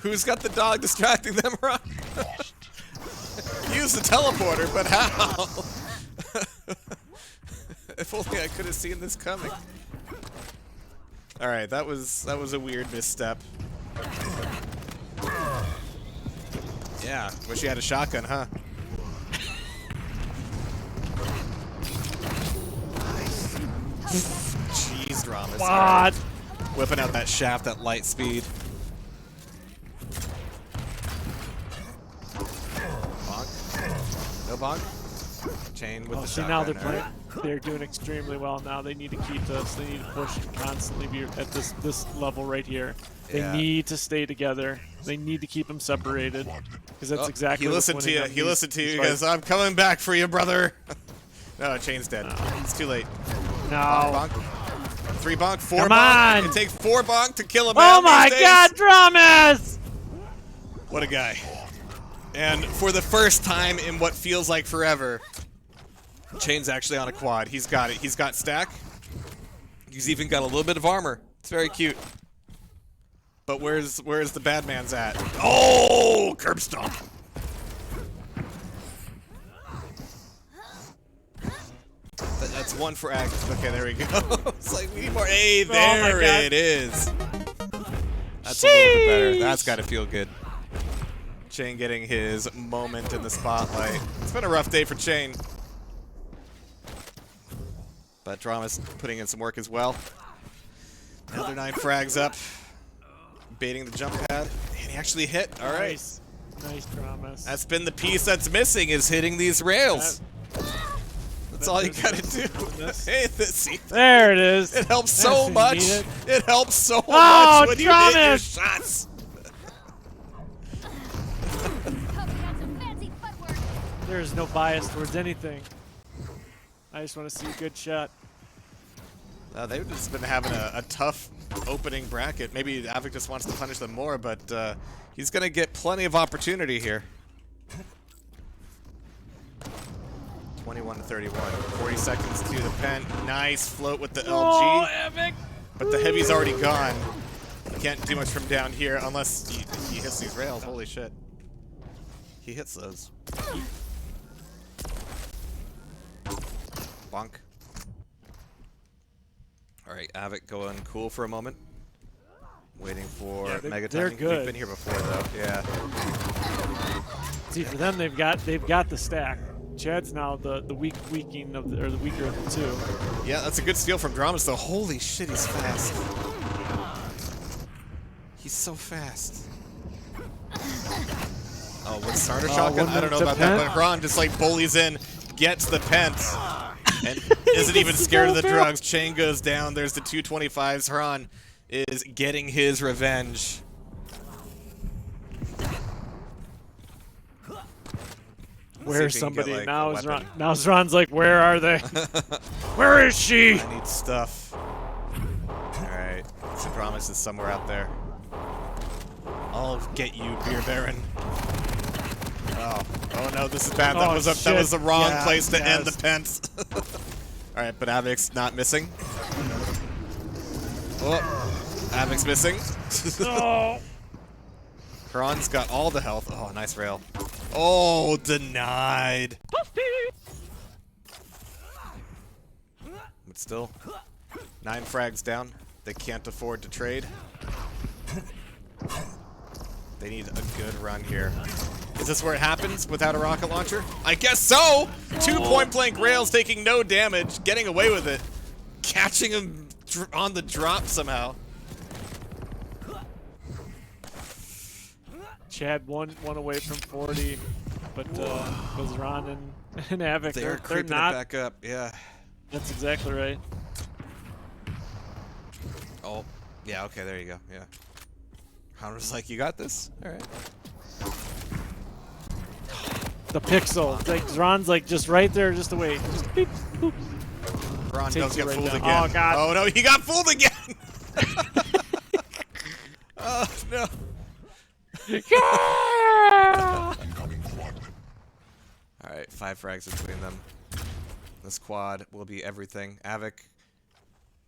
Who's got the dog distracting them, Ron? Use the teleporter, but how? If only I could have seen this coming. All right, that was a weird misstep. Yeah, wish you had a shotgun, huh? Jeez, Dramas. What? Right. Whipping out that shaft at light speed. Bonk. No bonk. Chain with the See, shotgun. now they're all playing. right. They're doing extremely well now. They need to keep this. They need to push constantly be at this level right here. They Yeah. need to stay together. They need to keep them separated because that's Oh, exactly. He what's listened to winning you. them He these- listened to you. these He fights. goes, "I'm coming back for you, brother." No, Chain's dead. It's too late. No. Bonk, bonk. 3 bonk, 4 Come bonk. on. It takes 4 bonk to kill a Oh man my these days. God, Dramas! What a guy. And for the first time in what feels like forever, Chain's actually on a quad. He's got it. He's got stack. He's even got a little bit of armor. It's very cute. But where's the bad man's at? Oh, curb stomp. That's 1 for Act. Okay, there we go. It's like we need more. Hey, my there God. it is. That's a little bit better. That's got to feel good. Chain getting his moment in the spotlight. It's been a rough day for Chain. But Drama's putting in some work as well. Another 9 frags up. Baiting the jump pad. And he actually hit. All right. Nice Dramas. That's been the piece that's missing, is hitting these rails. That's all you gotta do. Hey, see, There it is. it helps so You much. need it. It helps so Oh, much when you hit your Dramas! shots. There's no bias towards anything. I just want to see a good shot. They've just been having a tough opening bracket. Maybe Avik just wants to punish them more, but he's going to get plenty of opportunity here. 21 to 31. 40 seconds to the pen. Nice float with the LG. Oh, Avik! But the heavy's already gone. You can't do much from down here unless he hits these rails. Holy shit. He hits those. Bonk. Alright, Avik going cool for a moment. Waiting for Mega they're timing. good. We've been here before though, yeah. See, for them, they've got the stack. Chad's now the weaker of the two. Yeah, that's a good steal from Dramas though. Holy shit, he's fast. He's so fast. Oh, with starter shotgun? I don't know about that, but Ron just like bullies in, gets the pent, and isn't even scared of the drugs. Chain goes down. There's the 225s. Ron is getting his revenge. Where's See if he can somebody? get, like, Now a is Ron. weapon. Now Ron's like, where are they? Where is she? I need stuff. Alright, so Dramas is somewhere out there. I'll get you, Beer Baron. Oh no, this is bad. That Oh, was that shit. was the wrong Yeah, place to end the yes. pence. Alright, but Avik's not missing. Oh, Avik's missing. Oh. Kron's got all the health. Oh, nice rail. Oh, denied. But still, 9 frags down. They can't afford to trade. They need a good run here. Is this where it happens without a rocket launcher? I guess so! 2 point-blank rails taking no damage, getting away with it. Catching him on the drop somehow. Chad one away from 40, but was Ron and Avik. They're creeping not. it back up, yeah. That's exactly right. Oh, yeah, okay, there you go, yeah. Hunter's like, you got this? Alright. The pixel. It's like Ron's like just right there, just away. Just beep, boop. Ron Takes does you get right fooled down. again. Oh, God. Oh no, he got fooled again! Oh no. Yeah! Incoming quad. Alright, 5 frags between them. This quad will be everything. Avik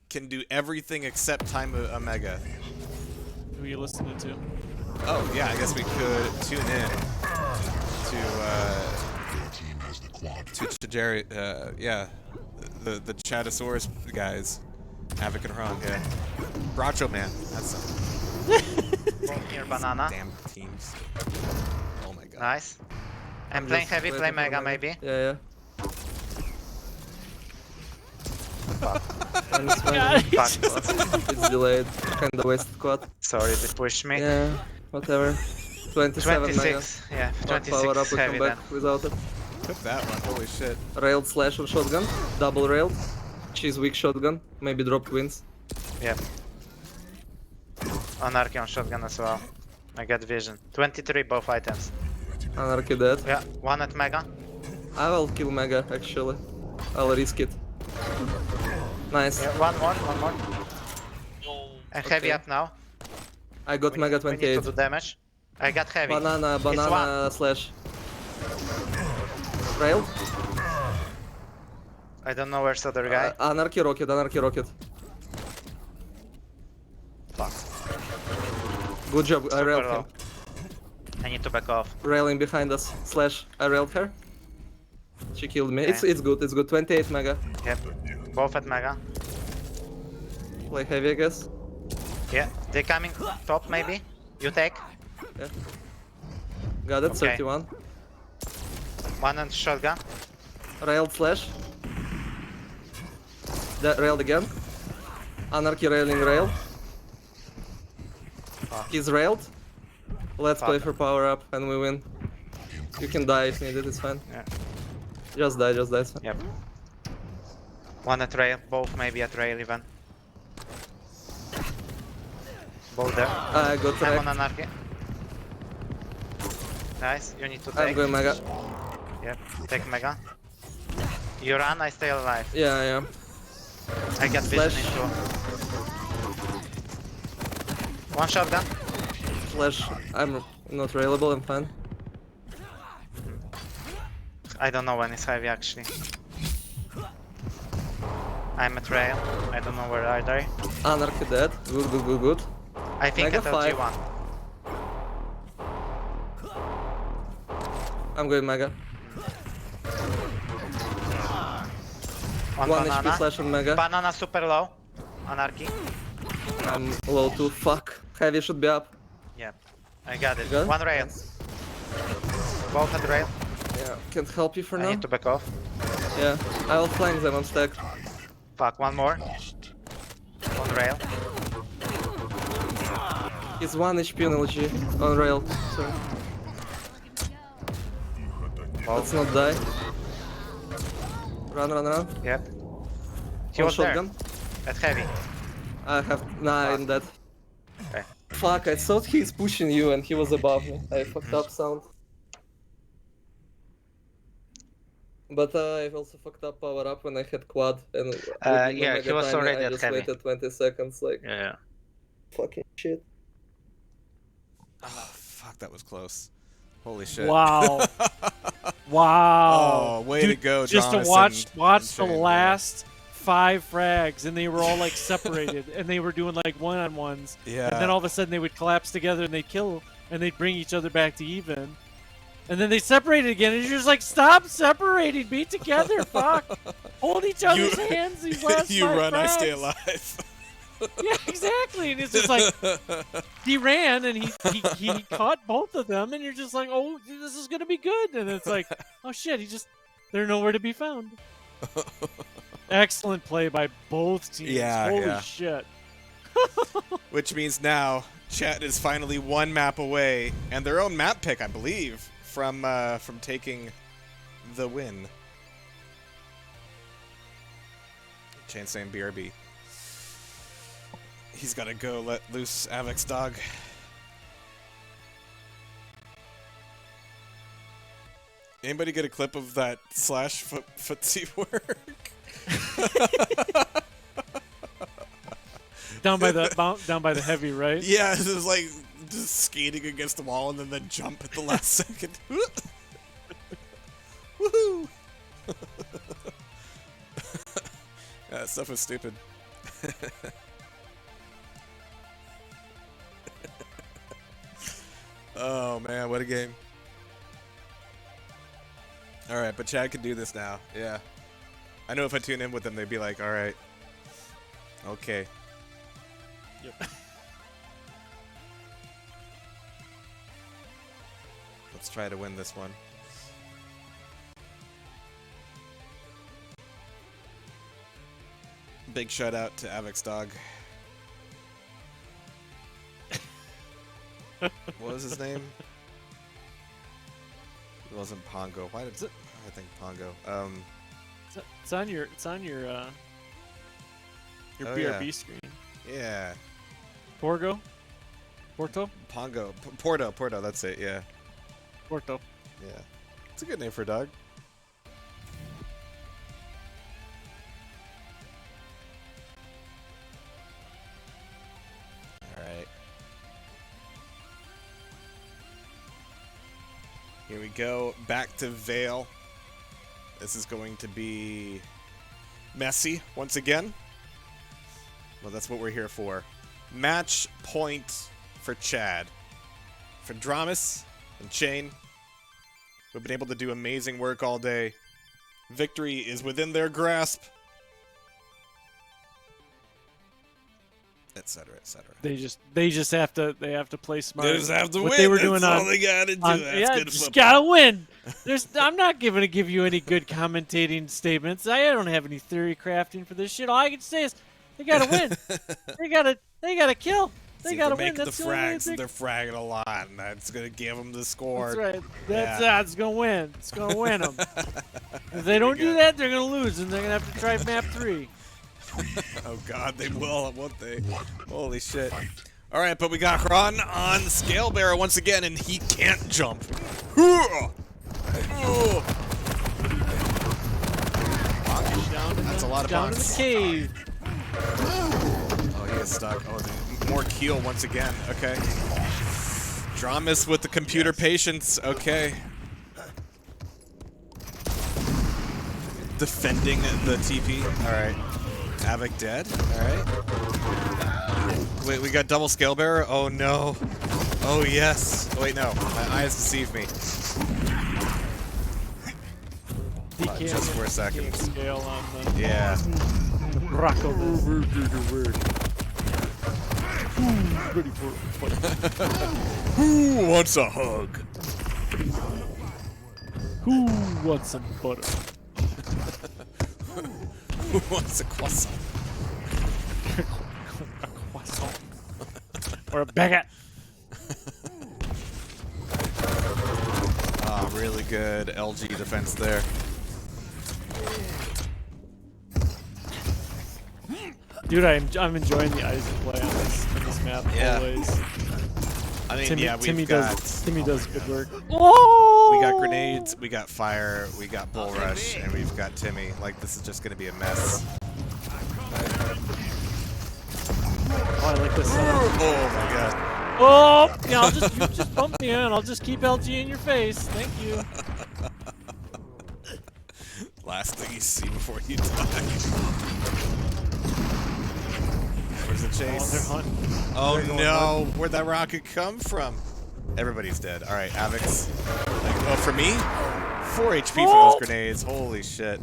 can do everything except time a mega. Who are you listening to? Oh yeah, I guess we could tune in Your team has the quad. to Jerry, yeah, the Chatosaurus guys, Avik and Ron, yeah. Bracho man. That's Both near banana. damn teams. Oh my god. Nice. I'm playing just heavy, play waiting for mega maybe. Yeah. And it's Fuck. it's delayed. Kinda wasted quad. Sorry, they pushed me. Yeah, whatever. 27 mega. 26. Yeah, Not power up, 26 we heavy come then. back without it. Took that one. Holy shit. Railed slash on shotgun. Double railed. She's weak shotgun. Maybe drop twins. Yep. Anarchy on shotgun as well. I got vision. 23 both items. Anarchy dead. Yeah, one at mega. I will kill mega actually. I'll risk it. Nice. Yeah, one more. And heavy Okay. up now. I got mega We need 28. to do damage. I got heavy. Banana slash. Railed. I don't know where's the other guy. Anarchy rocket. Fuck. Good job, I Super railed low. him. I need to back off. Railing behind us. Slash, I railed her. She killed me. Okay. It's good. 28 mega. Yep. Both at mega. Play heavy, I guess. Yeah. They coming top maybe. You take. Got it. Okay. 31. One on shotgun. Railed slash. Railed again. Anarchy railing rail. Fuck. He's railed. Let's Fuck. play for power up and we win. You can die if needed, it's fine. Yeah. Just die, it's fine. Yep. One at rail. Both maybe at rail even. Both there. I got I'm on wrecked. anarchy. Nice. You need to I'm take. going mega. Yep. Take mega. You run. I stay alive. Yeah. I get vision Flash. into. One shotgun. Flash, I'm not railable, I'm fine. I don't know when it's heavy actually. I'm at rail. I don't know where are they. Anarchy dead. Good. I think Mega at five. LG1. I'm going mega. One 1 banana. HP slash on mega. Banana super low. Anarchy. I'm low too. Fuck. Heavy should be up. Yep. I got it. Good? One rail. Both at rail. Yeah, can't help you for I now. need to back off. Yeah, I will flank them on stack. Fuck, one more. On rail. He's 1 HP on LG. On rail. Sorry. Let's not die. Run. Yep. He On was shotgun. there. At heavy. I have. Nah, I'm dead. Okay. Fuck, I thought he's pushing you and he was above me. I fucked up sound. But I've also fucked up power up when I had quad and with the Yeah, mega he was tiny, already I at just heavy. waited 20 seconds like Yeah. fucking shit. Oh, fuck, that was close. Holy shit. Wow. Wow. Oh, way Dude, to go, just Jonas to watch and the Shane, last 5 frags, and they were all like separated, and they were doing like one-on-ones. Yeah. And then all of a sudden they would collapse together and they'd kill, and they'd bring each other back to even. And then they separated again, and you're just like, stop separating, be together, fuck. Hold each other's hands these last You 5 run, I stay frags. alive. Yeah, exactly. And it's just like, he ran and he caught both of them, and you're just like, oh, this is gonna be good. And it's like, oh shit, they're nowhere to be found. Excellent play by both teams. Yeah, Holy yeah. shit. Which means now chat is finally 1 map away, and their own map pick, I believe, from taking the win. Chain saying BRB. He's gotta go let loose Avik's dog. Anybody get a clip of that slash footsie work? down by the heavy, right? Yeah, it was like just skating against the wall and then jump at the last second. Woohoo! Yeah, that stuff was stupid. Oh man, what a game. Alright, but Chad can do this now. Yeah. I know if I tune in with them, they'd be like, alright. Okay. Yep. Let's try to win this one. Big shout out to Avik's dog. What was his name? It wasn't Pongo. Why did I think Pongo? It's on your Oh, BRB yeah. screen. Yeah. Porto. Pongo. Porto, that's it, yeah. Porto. Yeah. It's a good name for a dog. Alright. Here we go. Back to Vale. This is going to be messy once again. Well, that's what we're here for. Match point for Chad. For Dramas and Chain, we've been able to do amazing work all day. Victory is within their grasp. Etc. etc. They just have to play smart. They just have to what win. They were That's doing all on, they gotta do. That's yeah, good just football. gotta win. I'm not going to give you any good commentating statements. I don't have any theory crafting for this shit. All I can say is they gotta win. they gotta kill. They See, gotta they're win. making That's the the only way frags. they- They're fragging a lot, and that's gonna give them the score. That's right. That's Yeah. it's gonna win. It's gonna win them. If they don't you do go. that, they're gonna lose, and they're gonna have to try map 3. Oh god, they will, won't they? Holy shit. Alright, but we got Hran on the scale bearer once again, and he can't jump. That's a lot of Down to bonks. the cave. Oh, he is stuck. Oh, more Keel once again. Okay. Dramas with the computer patience. Okay. Defending the TP. Alright. Avik dead. Alright. Wait, we got double scale bearer? Oh no. Oh yes. Wait, no. My eyes deceive me. Just for a second. Scale on the Yeah. Rocco. Who wants a hug? Who wants some butter? Who wants a croissant? A croissant. Or a baguette. Ah, really good LG defense there. Dude, I'm enjoying the Isaac play on this map Yeah. always. I mean, Timmy, yeah, Timmy we've does good work. we got grenades, we got fire, we got bull rush, and we've got Timmy. Like, this is just gonna be a mess. Oh, I like this. Oh my god. Oh, yeah, you just bump me in. I'll just keep LG in your face. Thank you. Last thing you see before you die. Where's the Oh, they're chase? hunting. Oh They're going no, where'd that rocket come from? Everybody's dead. Alright, Avik's. Oh, for me? 4 HP for those grenades. Holy shit.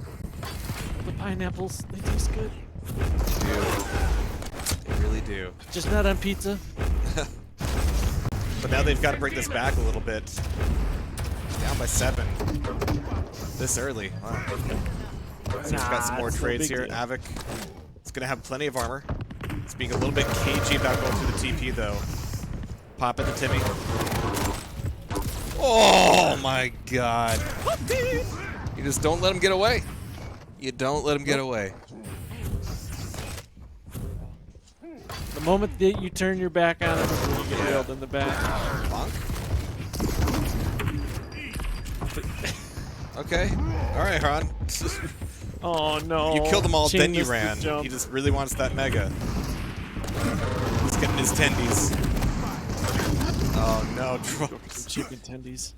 The pineapples, they taste good. Dude. They really do. Just not on pizza. But now they've got to bring this back a little bit. Down by 7. This early. Wow. So we've got some more it's no trades big here. deal. Avik is going to have plenty of armor. It's being a little bit cagey about going through the TP, though. Pop into Timmy. Oh, my God. You just don't let him get away. You don't let him get away. The moment that you turn your back on him is when you get railed in the back. Bonk. Okay. All right, Hran. Oh no. You killed them all, Chain then you missed the ran. jump. He just really wants that mega. He's getting his tendies. Oh no, Drops. Cheap attendees.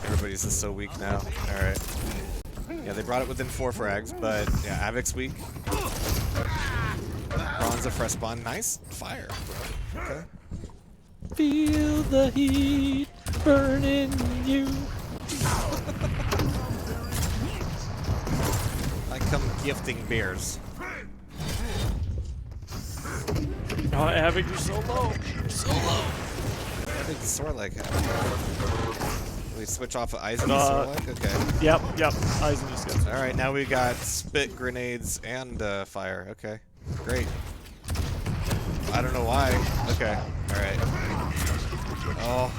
Everybody's just so weak now. Alright. Yeah, they brought it within 4 frags, but yeah, Avik's weak. Ron's a fresh spawn. Nice fire. Okay. Feel the heat burning you. I come gifting bears. Oh, Avik, you're so low. You're so low. I think Sorlek had. We switch off of Eisen to Sorlek? Okay. Yep. Eisen just got. Alright, now we got spit, grenades, and fire. Okay. Great. I don't know why. Okay. Alright. Oh.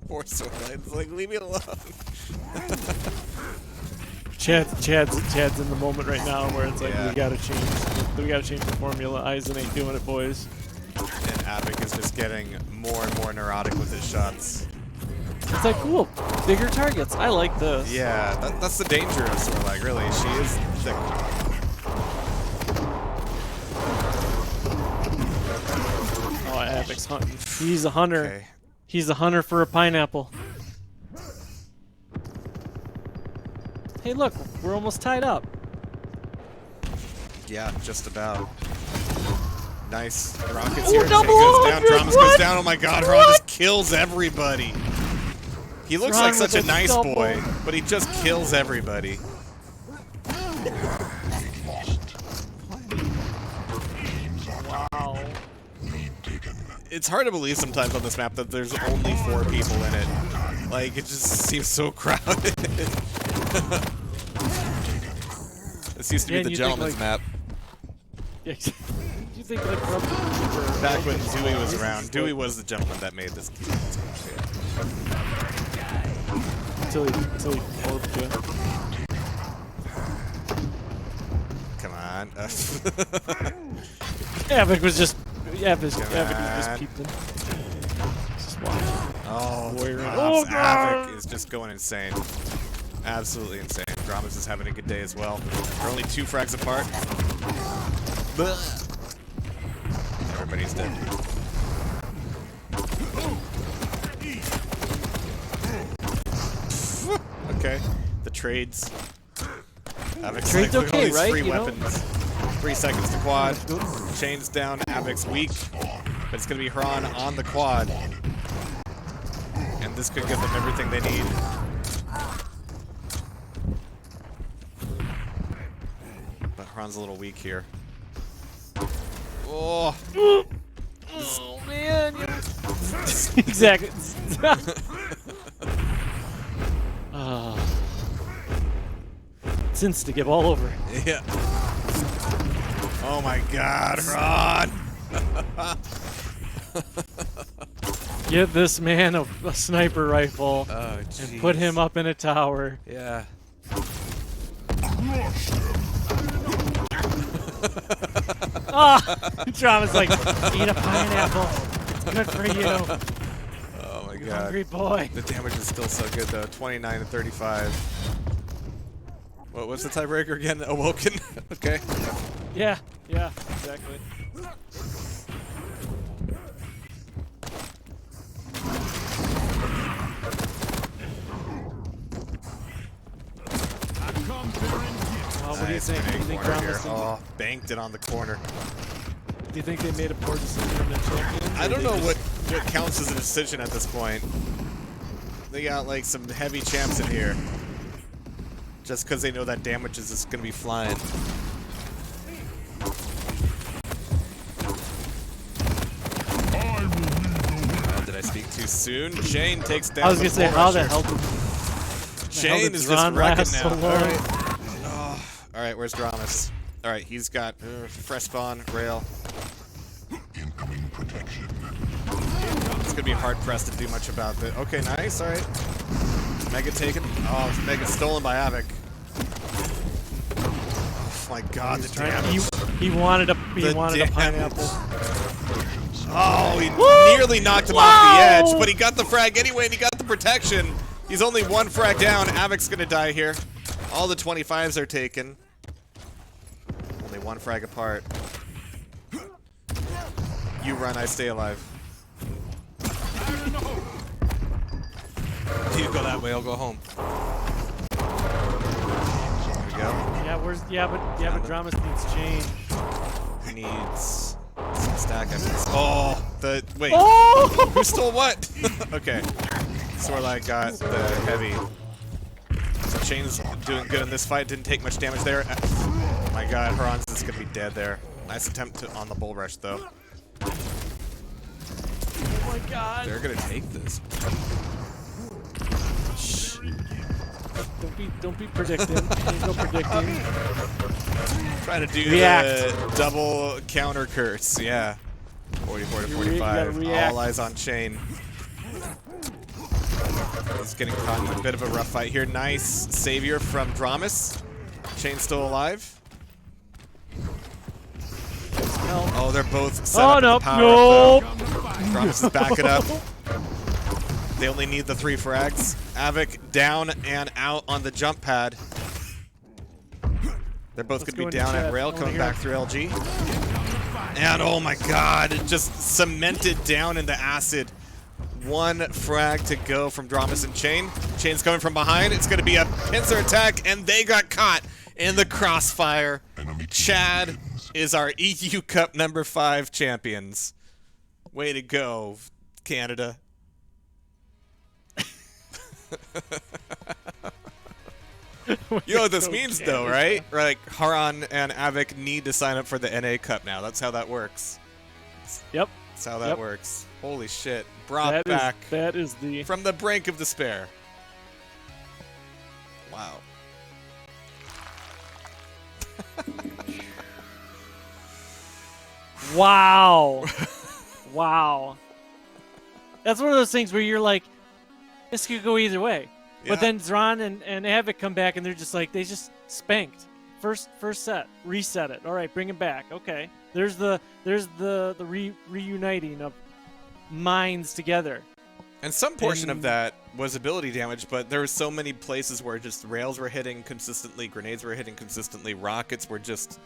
Poor Sorlek. It's like, leave me alone. Chad's in the moment right now where it's like we gotta change the formula. Eisen ain't doing it, boys. And Avik is just getting more and more neurotic with his shots. It's like, cool, bigger targets. I like this. Yeah, that's the danger of Sorlek, really. She is thick. Oh, Avik's hunting. He's a hunter. Okay. He's a hunter for a pineapple. Hey, look, we're almost tied up. Yeah, just about. Nice. Rockets here. Double Goes down. 100, Dramas goes down. Oh my god, Ron just kills everybody. He looks Ron like such a with a nice double. boy, but he just kills everybody. Wow. It's hard to believe sometimes on this map that there's only 4 people in it. Like, it just seems so crowded. This used to be the gentleman's map. Yeah, you think like from Back when Dewey was around. Dewey was the gentleman that made this game. until he orbed you. Come on. Avik was just peeping. Just watching. Oh, Warrior. oh God! Avik is just going insane. Absolutely insane. Dramas is having a good day as well. They're only 2 frags apart. Everybody's dead. Okay. The trades. Avik's Trade's like, look at all okay, these right? free You know? weapons. 3 seconds to quad. Chains down. Avik's weak. But it's going to be Hran on the quad. And this could give them everything they need. But Hran's a little weak here. Oh! Oh man! Exactly. It's insta-give all over. Yeah. Oh my god, Hran! Give this man a sniper rifle Oh, and put him up in a tower. Yeah. Drama's like, eat a pineapple. It's good for you. Oh my You god. hungry boy. The damage is still so good though. 29 to 35. What was the tiebreaker again? Awoken? Okay. Yeah, exactly. What do you think? Do you think Drama's Oh, banked it on the corner. Do you think they made a poor decision on their champion? I don't know what counts as a decision at this point. They got like some heavy champs in here. Just because they know that damage is just going to be flying. Oh, did I speak too soon? Jane takes down I was going to say, how the hell did Jane is just wrecking now. Alright, where's Dramas? Alright, he's got fresh spawn, rail. Incoming protection. It's gonna be hard pressed to do much about that. Okay, nice, alright. Mega taken. Oh, Mega stolen by Avik. Oh my god, the damage. He wanted a pineapple. Oh, he nearly knocked him off the edge, but he got the frag anyway, and he got the protection. He's only 1 frag down. Avik's gonna die here. All the 25s are taken. Only 1 frag apart. You run, I stay alive. You go that way, I'll go home. There we go. Yeah, but Dramas needs change. He needs some stack. Oh, wait. Oh! Who stole what? Okay. Sorlek got the heavy. So Chain's doing good in this fight. Didn't take much damage there. Oh my god, Hran's is gonna be dead there. Nice attempt on the bull rush, though. Oh my god. They're gonna take this. Don't be predicting. Ain't no predicting. Trying to do React. the double counter curse. Yeah. 44 to 45. All eyes on Chain. He's getting caught in a bit of a rough fight here. Nice savior from Dramas. Chain's still alive. Oh, they're both set up no, at the power no. Dramas is backing up. They only need the 3 frags. Avik down and out on the jump pad. They're both going to be down at rail, coming back through LG. And oh my god, it just cemented down in the acid. 1 frag to go from Dramas and Chain. Chain's coming from behind. It's going to be a pincer attack, and they got caught in the crossfire. Chad is our EU Cup number 5 champions. Way to go, Canada. You know what this means, though, right? Like, Haran and Avik need to sign up for the NA Cup now. That's how that works. Yep. That's how that works. Holy shit. Brought back that is the from the brink of despair. Wow. Wow. Wow. That's one of those things where you're like, this could go either way. Yeah. But then Zron and Avik come back and they're just like, they just spanked. First set, reset it. All right, bring it back. Okay. There's the reuniting of minds together. And some portion of that was ability damage, but there were so many places where just rails were hitting consistently, grenades were hitting consistently, rockets were just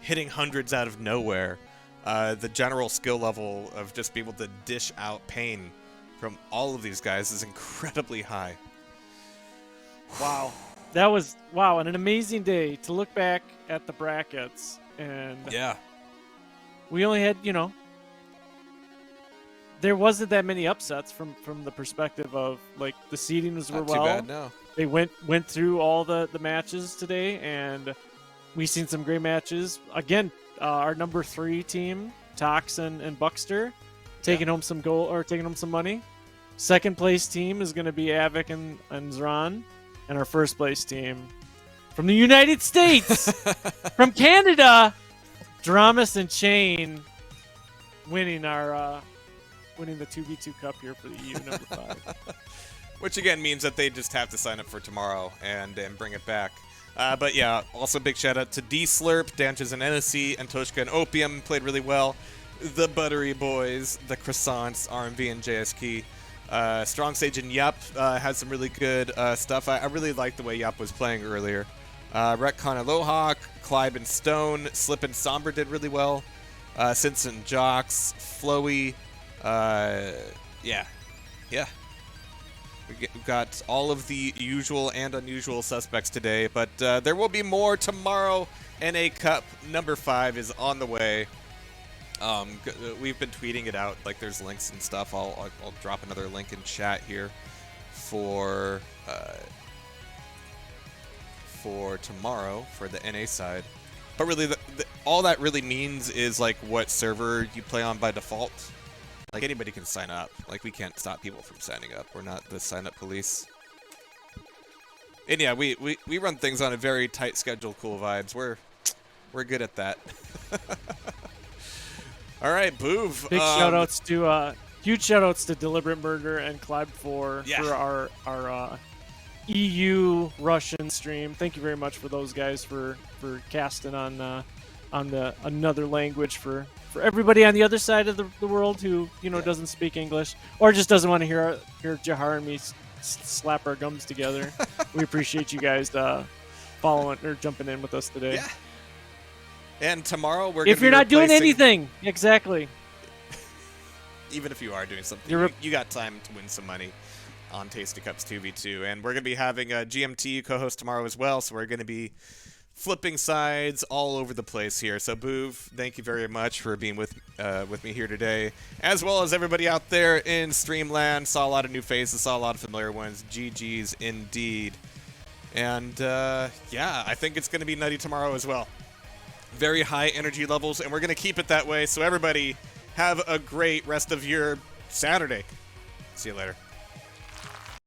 hitting hundreds out of nowhere. The general skill level of just being able to dish out pain from all of these guys is incredibly high. Wow. That was, wow, and an amazing day to look back at the brackets. And yeah, we only had, you know, there wasn't that many upsets from the perspective of, like, the seedings were not too bad, no. They went through all the matches today, and we seen some great matches. Again, our number 3 team, Tox and Buckster, taking home some gold, or taking home some money. Second place team is going to be Avik and Zron. And our first place team from the United States, from Canada, Dramas and Chain, winning our winning the 2v2 cup here for the EU number 5. Which again means that they just have to sign up for tomorrow and bring it back. But yeah, also big shout out to D-Slurp, Danches and NSC, Antoshka and Opium played really well. The Buttery boys, the Croissants, RMV and JSK. Strong Sage and Yup had some really good stuff. I really liked the way Yup was playing earlier. Retcon and Lohawk, Clyde and Stone, Slip and Sombra did really well. Since and Jocks, Flowy, yeah. We got all of the usual and unusual suspects today, but there will be more tomorrow. NA Cup number 5 is on the way. We've been tweeting it out, like there's links and stuff. I'll drop another link in chat here for tomorrow for the NA side. But really, all that really means is like what server you play on by default. Like anybody can sign up. Like we can't stop people from signing up. We're not the sign up police. And yeah, we run things on a very tight schedule. Cool vibes. We're good at that. All right, Bouv. Big shout-outs to huge shout-outs to Deliberate Murder and Clyde for our EU Russian stream. Thank you very much for those guys for casting on another language for everybody on the other side of the world who doesn't speak English or just doesn't want to hear Jehar and me slap our gums together. We appreciate you guys following or jumping in with us today. Yeah. And tomorrow we're if you're not doing anything, exactly. Even if you are doing something, you got time to win some money on TastyCups 2v2, and we're gonna be having a GMT co-host tomorrow as well. So we're gonna be flipping sides all over the place here. So Bouv, thank you very much for being with me here today, as well as everybody out there in Streamland. Saw a lot of new faces, saw a lot of familiar ones. GG's indeed. And yeah, I think it's gonna be nutty tomorrow as well. very high energy levels, and we're going to keep it that way. So everybody, have a great rest of your Saturday. See you later.